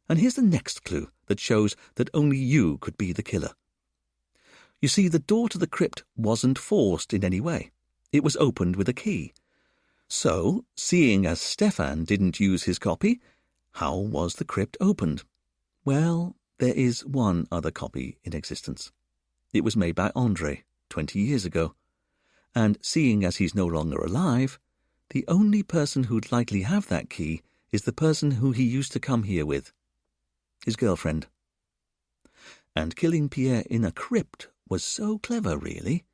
And here's the next clue that shows that only you could be the killer. You see, the door to the crypt wasn't forced in any way. It was opened with a key. So, seeing as Stefan didn't use his copy, how was the crypt opened? Well, there is one other copy in existence. It was made by André 20 years ago. And seeing as he's no longer alive, the only person who'd likely have that key is the person who he used to come here with, his girlfriend. And killing Pierre in a crypt was so clever, really.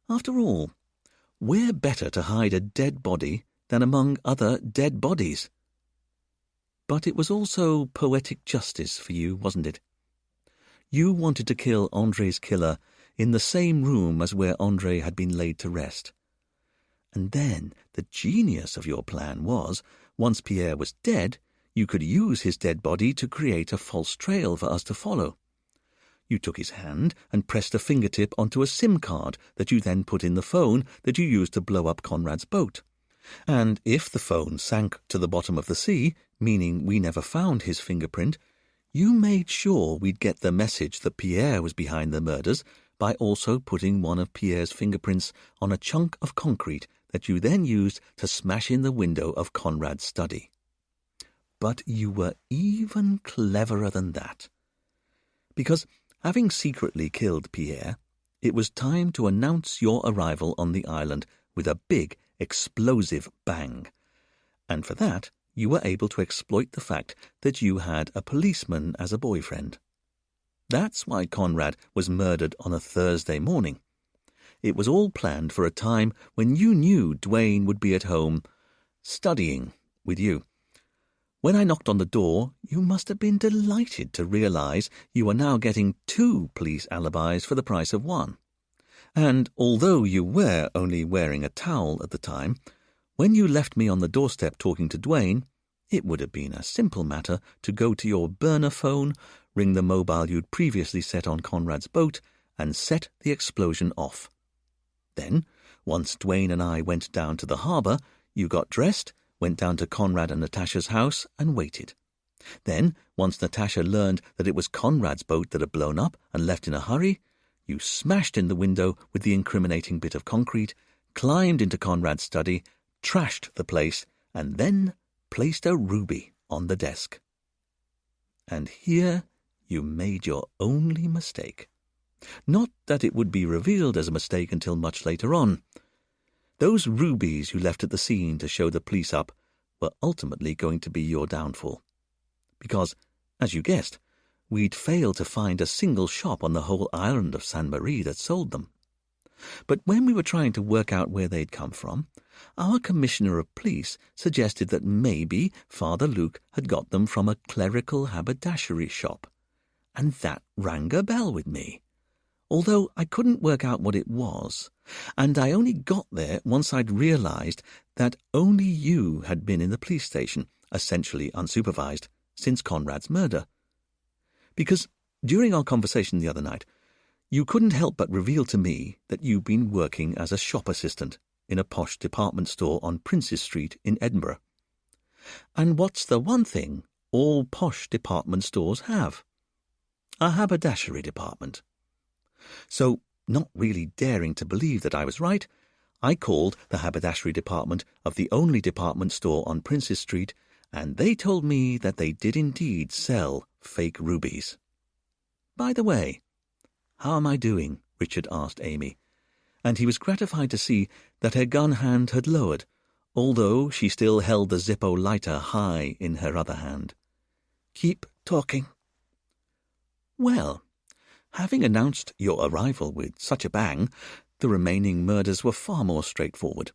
After all, where better to hide a dead body than among other dead bodies? But it was also poetic justice for you, wasn't it? You wanted to kill André's killer in the same room as where André had been laid to rest. And then the genius of your plan was, once Pierre was dead, you could use his dead body to create a false trail for us to follow. You took his hand and pressed a fingertip onto a SIM card that you then put in the phone that you used to blow up Conrad's boat. And if the phone sank to the bottom of the sea, meaning we never found his fingerprint, you made sure we'd get the message that Pierre was behind the murders by also putting one of Pierre's fingerprints on a chunk of concrete that you then used to smash in the window of Conrad's study. But you were even cleverer than that. Because, having secretly killed Pierre, it was time to announce your arrival on the island with a big, explosive bang. And for that, you were able to exploit the fact that you had a policeman as a boyfriend. That's why Conrad was murdered on a Thursday morning. It was all planned for a time when you knew Dwayne would be at home, studying with you. When I knocked on the door, you must have been delighted to realize you are now getting 2 police alibis for the price of 1. And although you were only wearing a towel at the time, when you left me on the doorstep talking to Dwayne, it would have been a simple matter to go to your burner phone, ring the mobile you'd previously set on Conrad's boat, and set the explosion off. Then, once Dwayne and I went down to the harbour, you got dressed, went down to Conrad and Natasha's house, and waited. Then, once Natasha learned that it was Conrad's boat that had blown up and left in a hurry, you smashed in the window with the incriminating bit of concrete, climbed into Conrad's study, trashed the place, and then placed a ruby on the desk. And here you made your only mistake. Not that it would be revealed as a mistake until much later on. Those rubies you left at the scene to show the police up were ultimately going to be your downfall. Because, as you guessed, we'd failed to find a single shop on the whole island of San Marie that sold them. But when we were trying to work out where they'd come from, our commissioner of police suggested that maybe Father Luke had got them from a clerical haberdashery shop. And that rang a bell with me, although I couldn't work out what it was, and I only got there once I'd realized that only you had been in the police station, essentially unsupervised, since Conrad's murder. Because during our conversation the other night, you couldn't help but reveal to me that you've been working as a shop assistant in a posh department store on Princes Street in Edinburgh. And what's the one thing all posh department stores have? A haberdashery department. So, not really daring to believe that I was right, I called the haberdashery department of the only department store on Princes Street, and they told me that they did indeed sell fake rubies. By the way, how am I doing? Richard asked Amy, and he was gratified to see that her gun hand had lowered, although she still held the Zippo lighter high in her other hand. Keep talking. Well, having announced your arrival with such a bang, the remaining murders were far more straightforward.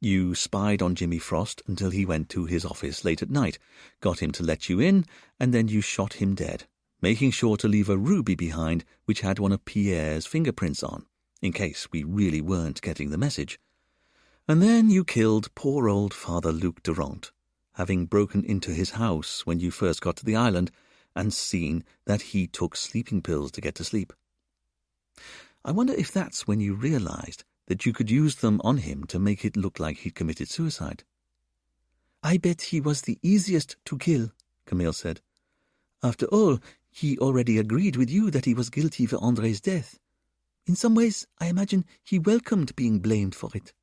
You spied on Jimmy Frost until he went to his office late at night, got him to let you in, and then you shot him dead, making sure to leave a ruby behind which had one of Pierre's fingerprints on, in case we really weren't getting the message. And then you killed poor old Father Luke Durant, having broken into his house when you first got to the island and seen that he took sleeping pills to get to sleep. I wonder if that's when you realized that you could use them on him to make it look like he'd committed suicide. I bet he was the easiest to kill, Camille said. After all, he already agreed with you that he was guilty for André's death. In some ways, I imagine he welcomed being blamed for it.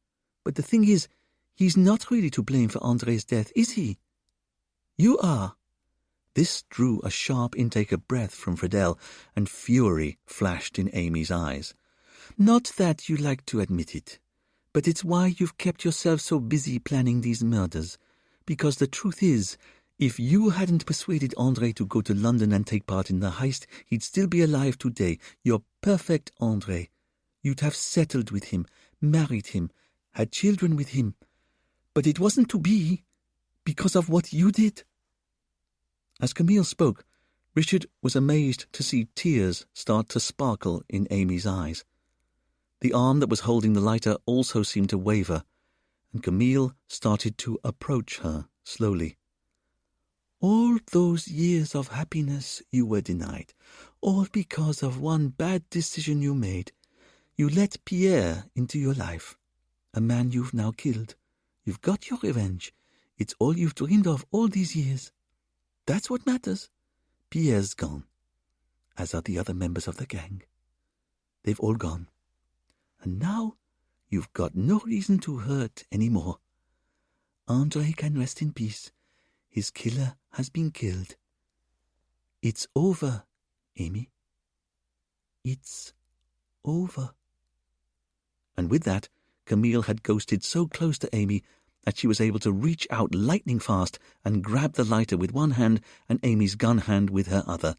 But the thing is, he's not really to blame for André's death, is he? You are. This drew a sharp intake of breath from Friedel, and fury flashed in Amy's eyes. Not that you like to admit it, but it's why you've kept yourself so busy planning these murders. Because the truth is, if you hadn't persuaded André to go to London and take part in the heist, he'd still be alive today, your perfect André. You'd have settled with him, married him, had children with him. But it wasn't to be, because of what you did. As Camille spoke, Richard was amazed to see tears start to sparkle in Amy's eyes. The arm that was holding the lighter also seemed to waver, and Camille started to approach her slowly. All those years of happiness you were denied, all because of one bad decision you made. You let Pierre into your life, a man you've now killed. You've got your revenge. It's all you've dreamed of all these years. That's what matters. Pierre's gone, as are the other members of the gang. They've all gone. And now you've got no reason to hurt any more. André can rest in peace. His killer has been killed. It's over, Amy. It's over. And with that, Camille had ghosted so close to Amy that she was able to reach out lightning fast and grab the lighter with one hand and Amy's gun hand with her other.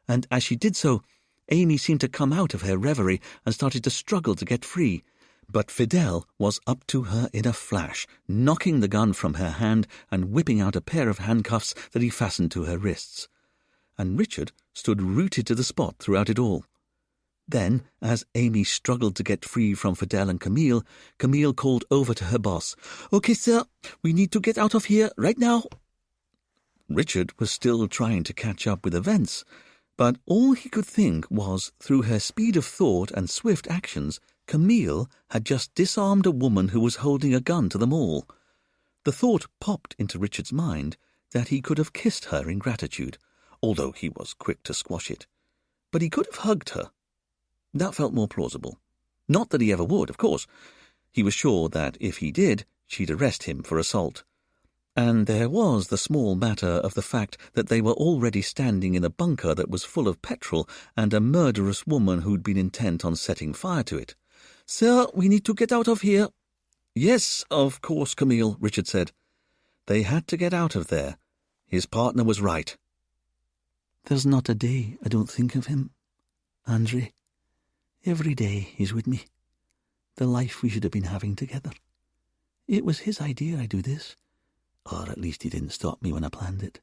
And as she did so, Amy seemed to come out of her reverie and started to struggle to get free. But Fidel was up to her in a flash, knocking the gun from her hand and whipping out a pair of handcuffs that he fastened to her wrists. And Richard stood rooted to the spot throughout it all. Then, as Amy struggled to get free from Fidel and Camille, Camille called over to her boss. "Okay, sir, we need to get out of here right now." Richard was still trying to catch up with events, but all he could think was, through her speed of thought and swift actions, Camille had just disarmed a woman who was holding a gun to them all. The thought popped into Richard's mind that he could have kissed her in gratitude, although he was quick to squash it. But he could have hugged her. That felt more plausible. Not that he ever would, of course. He was sure that if he did, she'd arrest him for assault. And there was the small matter of the fact that they were already standing in a bunker that was full of petrol and a murderous woman who'd been intent on setting fire to it. "Sir, we need to get out of here." "Yes, of course, Camille," Richard said. They had to get out of there. His partner was right. "There's not a day I don't think of him, Andre. Every day he's with me. The life we should have been having together. It was his idea I do this, or at least he didn't stop me when I planned it.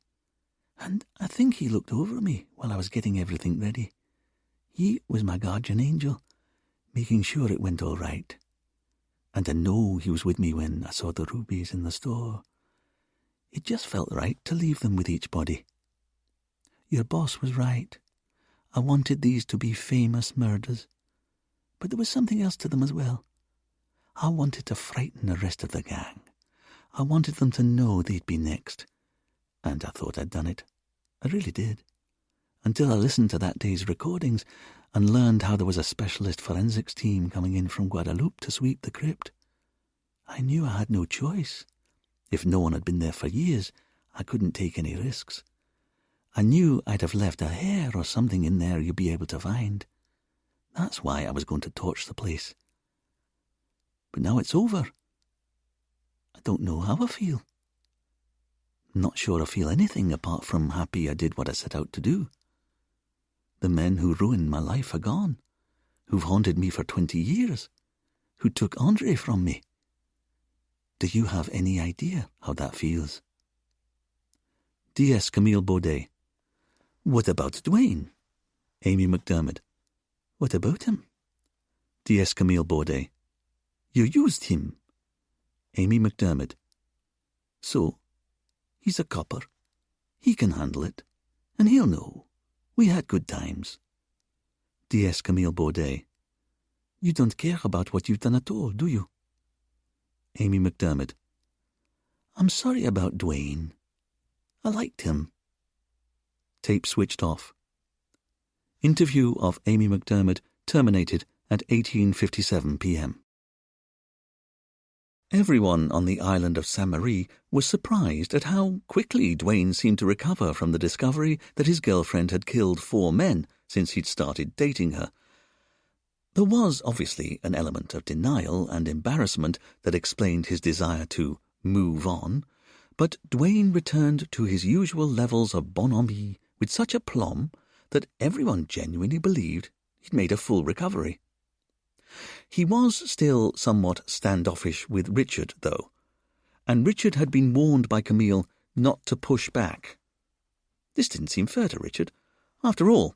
And I think he looked over me while I was getting everything ready. He was my guardian angel, making sure it went all right. And I know he was with me when I saw the rubies in the store. It just felt right to leave them with each body. Your boss was right. I wanted these to be famous murders. But there was something else to them as well. I wanted to frighten the rest of the gang. I wanted them to know they'd be next. And I thought I'd done it. I really did. Until I listened to that day's recordings and learned how there was a specialist forensics team coming in from Guadeloupe to sweep the crypt. I knew I had no choice. If no one had been there for years, I couldn't take any risks. I knew I'd have left a hair or something in there you'd be able to find. That's why I was going to torch the place. But now it's over. I don't know how I feel. I'm not sure I feel anything apart from happy I did what I set out to do. The men who ruined my life are gone, who've haunted me for 20 years, who took Andre from me. Do you have any idea how that feels? D.S. Camille Baudet. What about Dwayne? Amy McDermott. What about him? D.S. Camille Baudet. You used him. Amy McDermott. So, he's a copper. He can handle it, and he'll know. We had good times. D.S. Camille Baudet. You don't care about what you've done at all, do you? Amy McDermott. I'm sorry about Dwayne. I liked him. Tape switched off. Interview of Amy McDermott terminated at 18:57 p.m. Everyone on the island of Saint-Marie was surprised at how quickly Dwayne seemed to recover from the discovery that his girlfriend had killed 4 men since he'd started dating her. There was obviously an element of denial and embarrassment that explained his desire to move on, but Dwayne returned to his usual levels of bonhomie with such aplomb that everyone genuinely believed he'd made a full recovery. He was still somewhat standoffish with Richard, though, and Richard had been warned by Camille not to push back. This didn't seem fair to Richard. After all,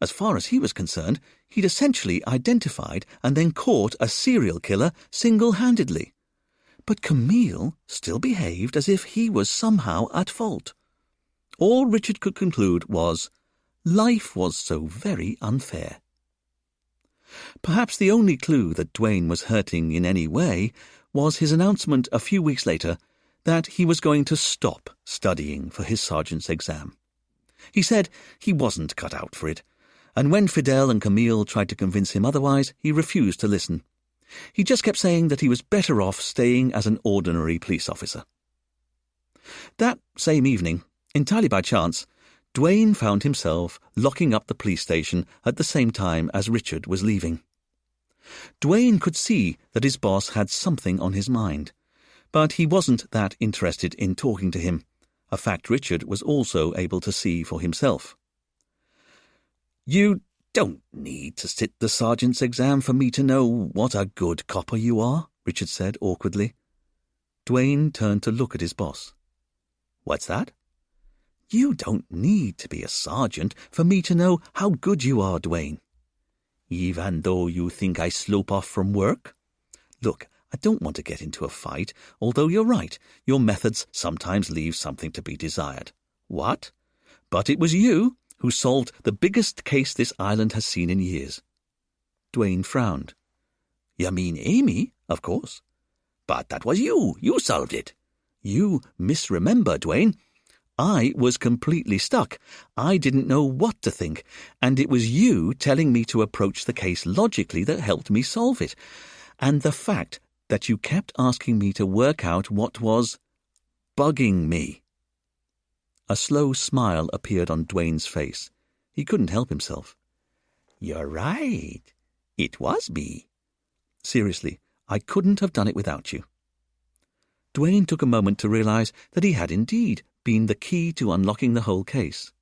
as far as he was concerned, he'd essentially identified and then caught a serial killer single-handedly. But Camille still behaved as if he was somehow at fault. All Richard could conclude was, life was so very unfair. Perhaps the only clue that Dwayne was hurting in any way was his announcement a few weeks later that he was going to stop studying for his sergeant's exam. He said he wasn't cut out for it, and when Fidel and Camille tried to convince him otherwise, he refused to listen. He just kept saying that he was better off staying as an ordinary police officer. That same evening, entirely by chance, Dwayne found himself locking up the police station at the same time as Richard was leaving. Dwayne could see that his boss had something on his mind, but he wasn't that interested in talking to him, a fact Richard was also able to see for himself. "You don't need to sit the sergeant's exam for me to know what a good copper you are, Richard said awkwardly. Dwayne turned to look at his boss. What's that? You don't need to be a sergeant for me to know how good you are, Dwayne. Even though you think I slope off from work? Look, I don't want to get into a fight, although you're right, your methods sometimes leave something to be desired. What? But it was you who solved the biggest case this island has seen in years. Dwayne frowned. You mean Amy? Of course. But that was you. You solved it. You misremember, Dwayne. I was completely stuck. I didn't know what to think, and it was you telling me to approach the case logically that helped me solve it. And the fact that you kept asking me to work out what was bugging me. A slow smile appeared on Dwayne's face. He couldn't help himself. You're right. It was me. Seriously, I couldn't have done it without you. Dwayne took a moment to realize that he had indeed been the key to unlocking the whole case.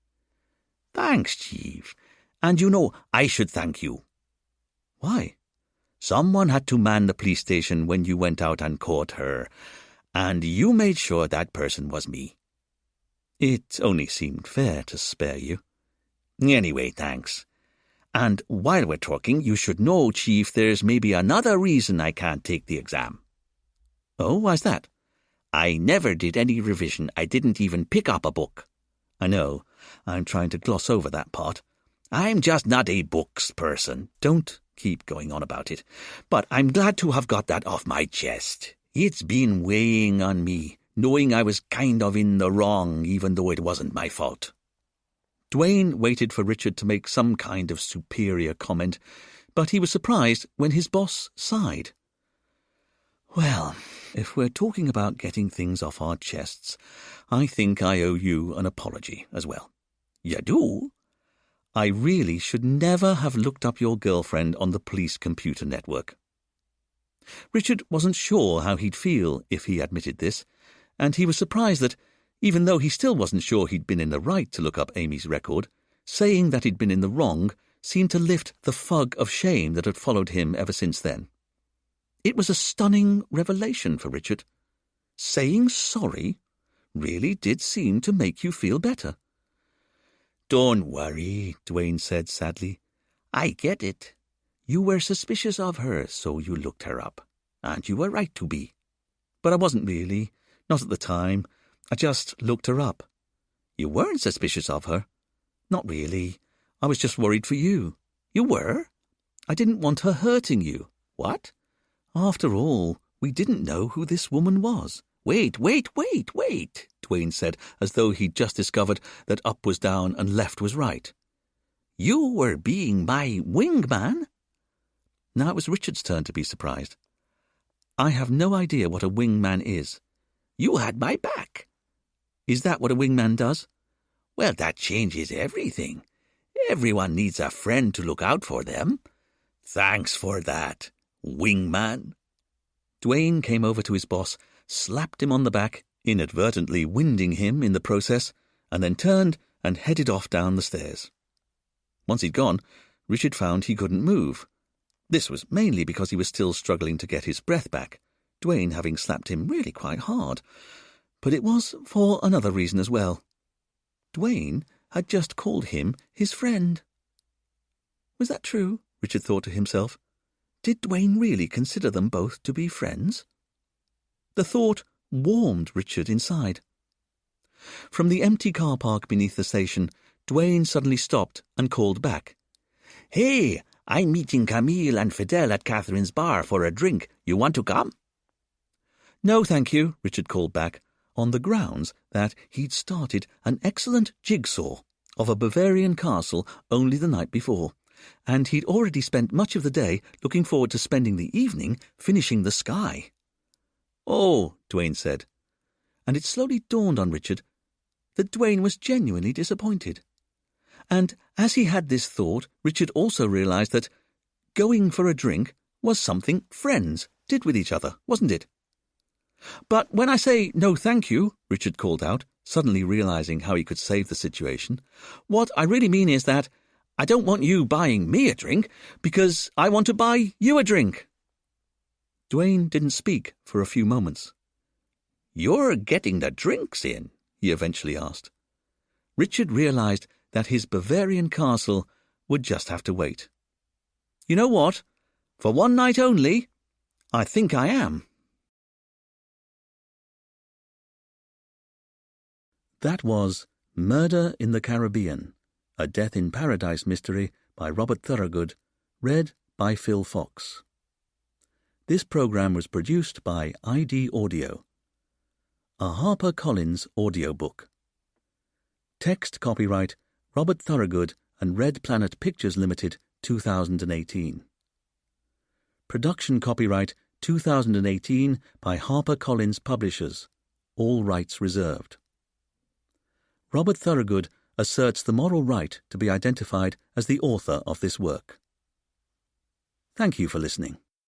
Thanks, Chief. And you know, I should thank you. Why? Someone had to man the police station when you went out and caught her, and you made sure that person was me. It only seemed fair to spare you. Anyway, thanks. And while we're talking, you should know, Chief, there's maybe another reason I can't take the exam. Oh, why's that? I never did any revision. I didn't even pick up a book. I know. I'm trying to gloss over that part. I'm just not a books person. Don't keep going on about it. But I'm glad to have got that off my chest. It's been weighing on me, knowing I was kind of in the wrong even though it wasn't my fault. Dwayne waited for Richard to make some kind of superior comment, but he was surprised when his boss sighed. Well, if we're talking about getting things off our chests, I think I owe you an apology as well. You do? I really should never have looked up your girlfriend on the police computer network. Richard wasn't sure how he'd feel if he admitted this, and he was surprised that, even though he still wasn't sure he'd been in the right to look up Amy's record, saying that he'd been in the wrong seemed to lift the fog of shame that had followed him ever since then. It was a stunning revelation for Richard. Saying sorry really did seem to make you feel better. Don't worry, Dwayne said sadly. I get it. You were suspicious of her, so you looked her up. And you were right to be. But I wasn't really. Not at the time. I just looked her up. You weren't suspicious of her? Not really. I was just worried for you. You were? I didn't want her hurting you. What? After all, we didn't know who this woman was. Wait, Dwayne said, as though he'd just discovered that up was down and left was right. You were being my wingman? Now it was Richard's turn to be surprised. I have no idea what a wingman is. You had my back. Is that what a wingman does? Well, that changes everything. Everyone needs a friend to look out for them. Thanks for that, wingman. Dwayne came over to his boss, slapped him on the back, inadvertently winding him in the process, and then turned and headed off down the stairs. Once he'd gone, Richard found he couldn't move. This was mainly because he was still struggling to get his breath back, Dwayne having slapped him really quite hard. But it was for another reason as well. Dwayne had just called him his friend. Was that true? Richard thought to himself. Did Dwayne really consider them both to be friends? The thought warmed Richard inside. From the empty car park beneath the station, Dwayne suddenly stopped and called back. Hey, I'm meeting Camille and Fidel at Catherine's bar for a drink. You want to come? No, thank you, Richard called back, on the grounds that he'd started an excellent jigsaw of a Bavarian castle only the night before, and he'd already spent much of the day looking forward to spending the evening finishing the sky. Oh, Dwayne said, and it slowly dawned on Richard that Dwayne was genuinely disappointed. And as he had this thought, Richard also realized that going for a drink was something friends did with each other, wasn't it? But when I say no thank you, Richard called out, suddenly realizing how he could save the situation, what I really mean is that I don't want you buying me a drink, because I want to buy you a drink." Dwayne didn't speak for a few moments. "You're getting the drinks in?" he eventually asked. Richard realized that his Bavarian castle would just have to wait. "You know what? For one night only, I think I am." That was Murder in the Caribbean, a Death in Paradise mystery by Robert Thorogood, read by Phil Fox. This program was produced by ID Audio, a HarperCollins audiobook. Text copyright Robert Thorogood and Red Planet Pictures Limited, 2018. Production copyright 2018 by HarperCollins Publishers, all rights reserved. Robert Thorogood asserts the moral right to be identified as the author of this work. Thank you for listening.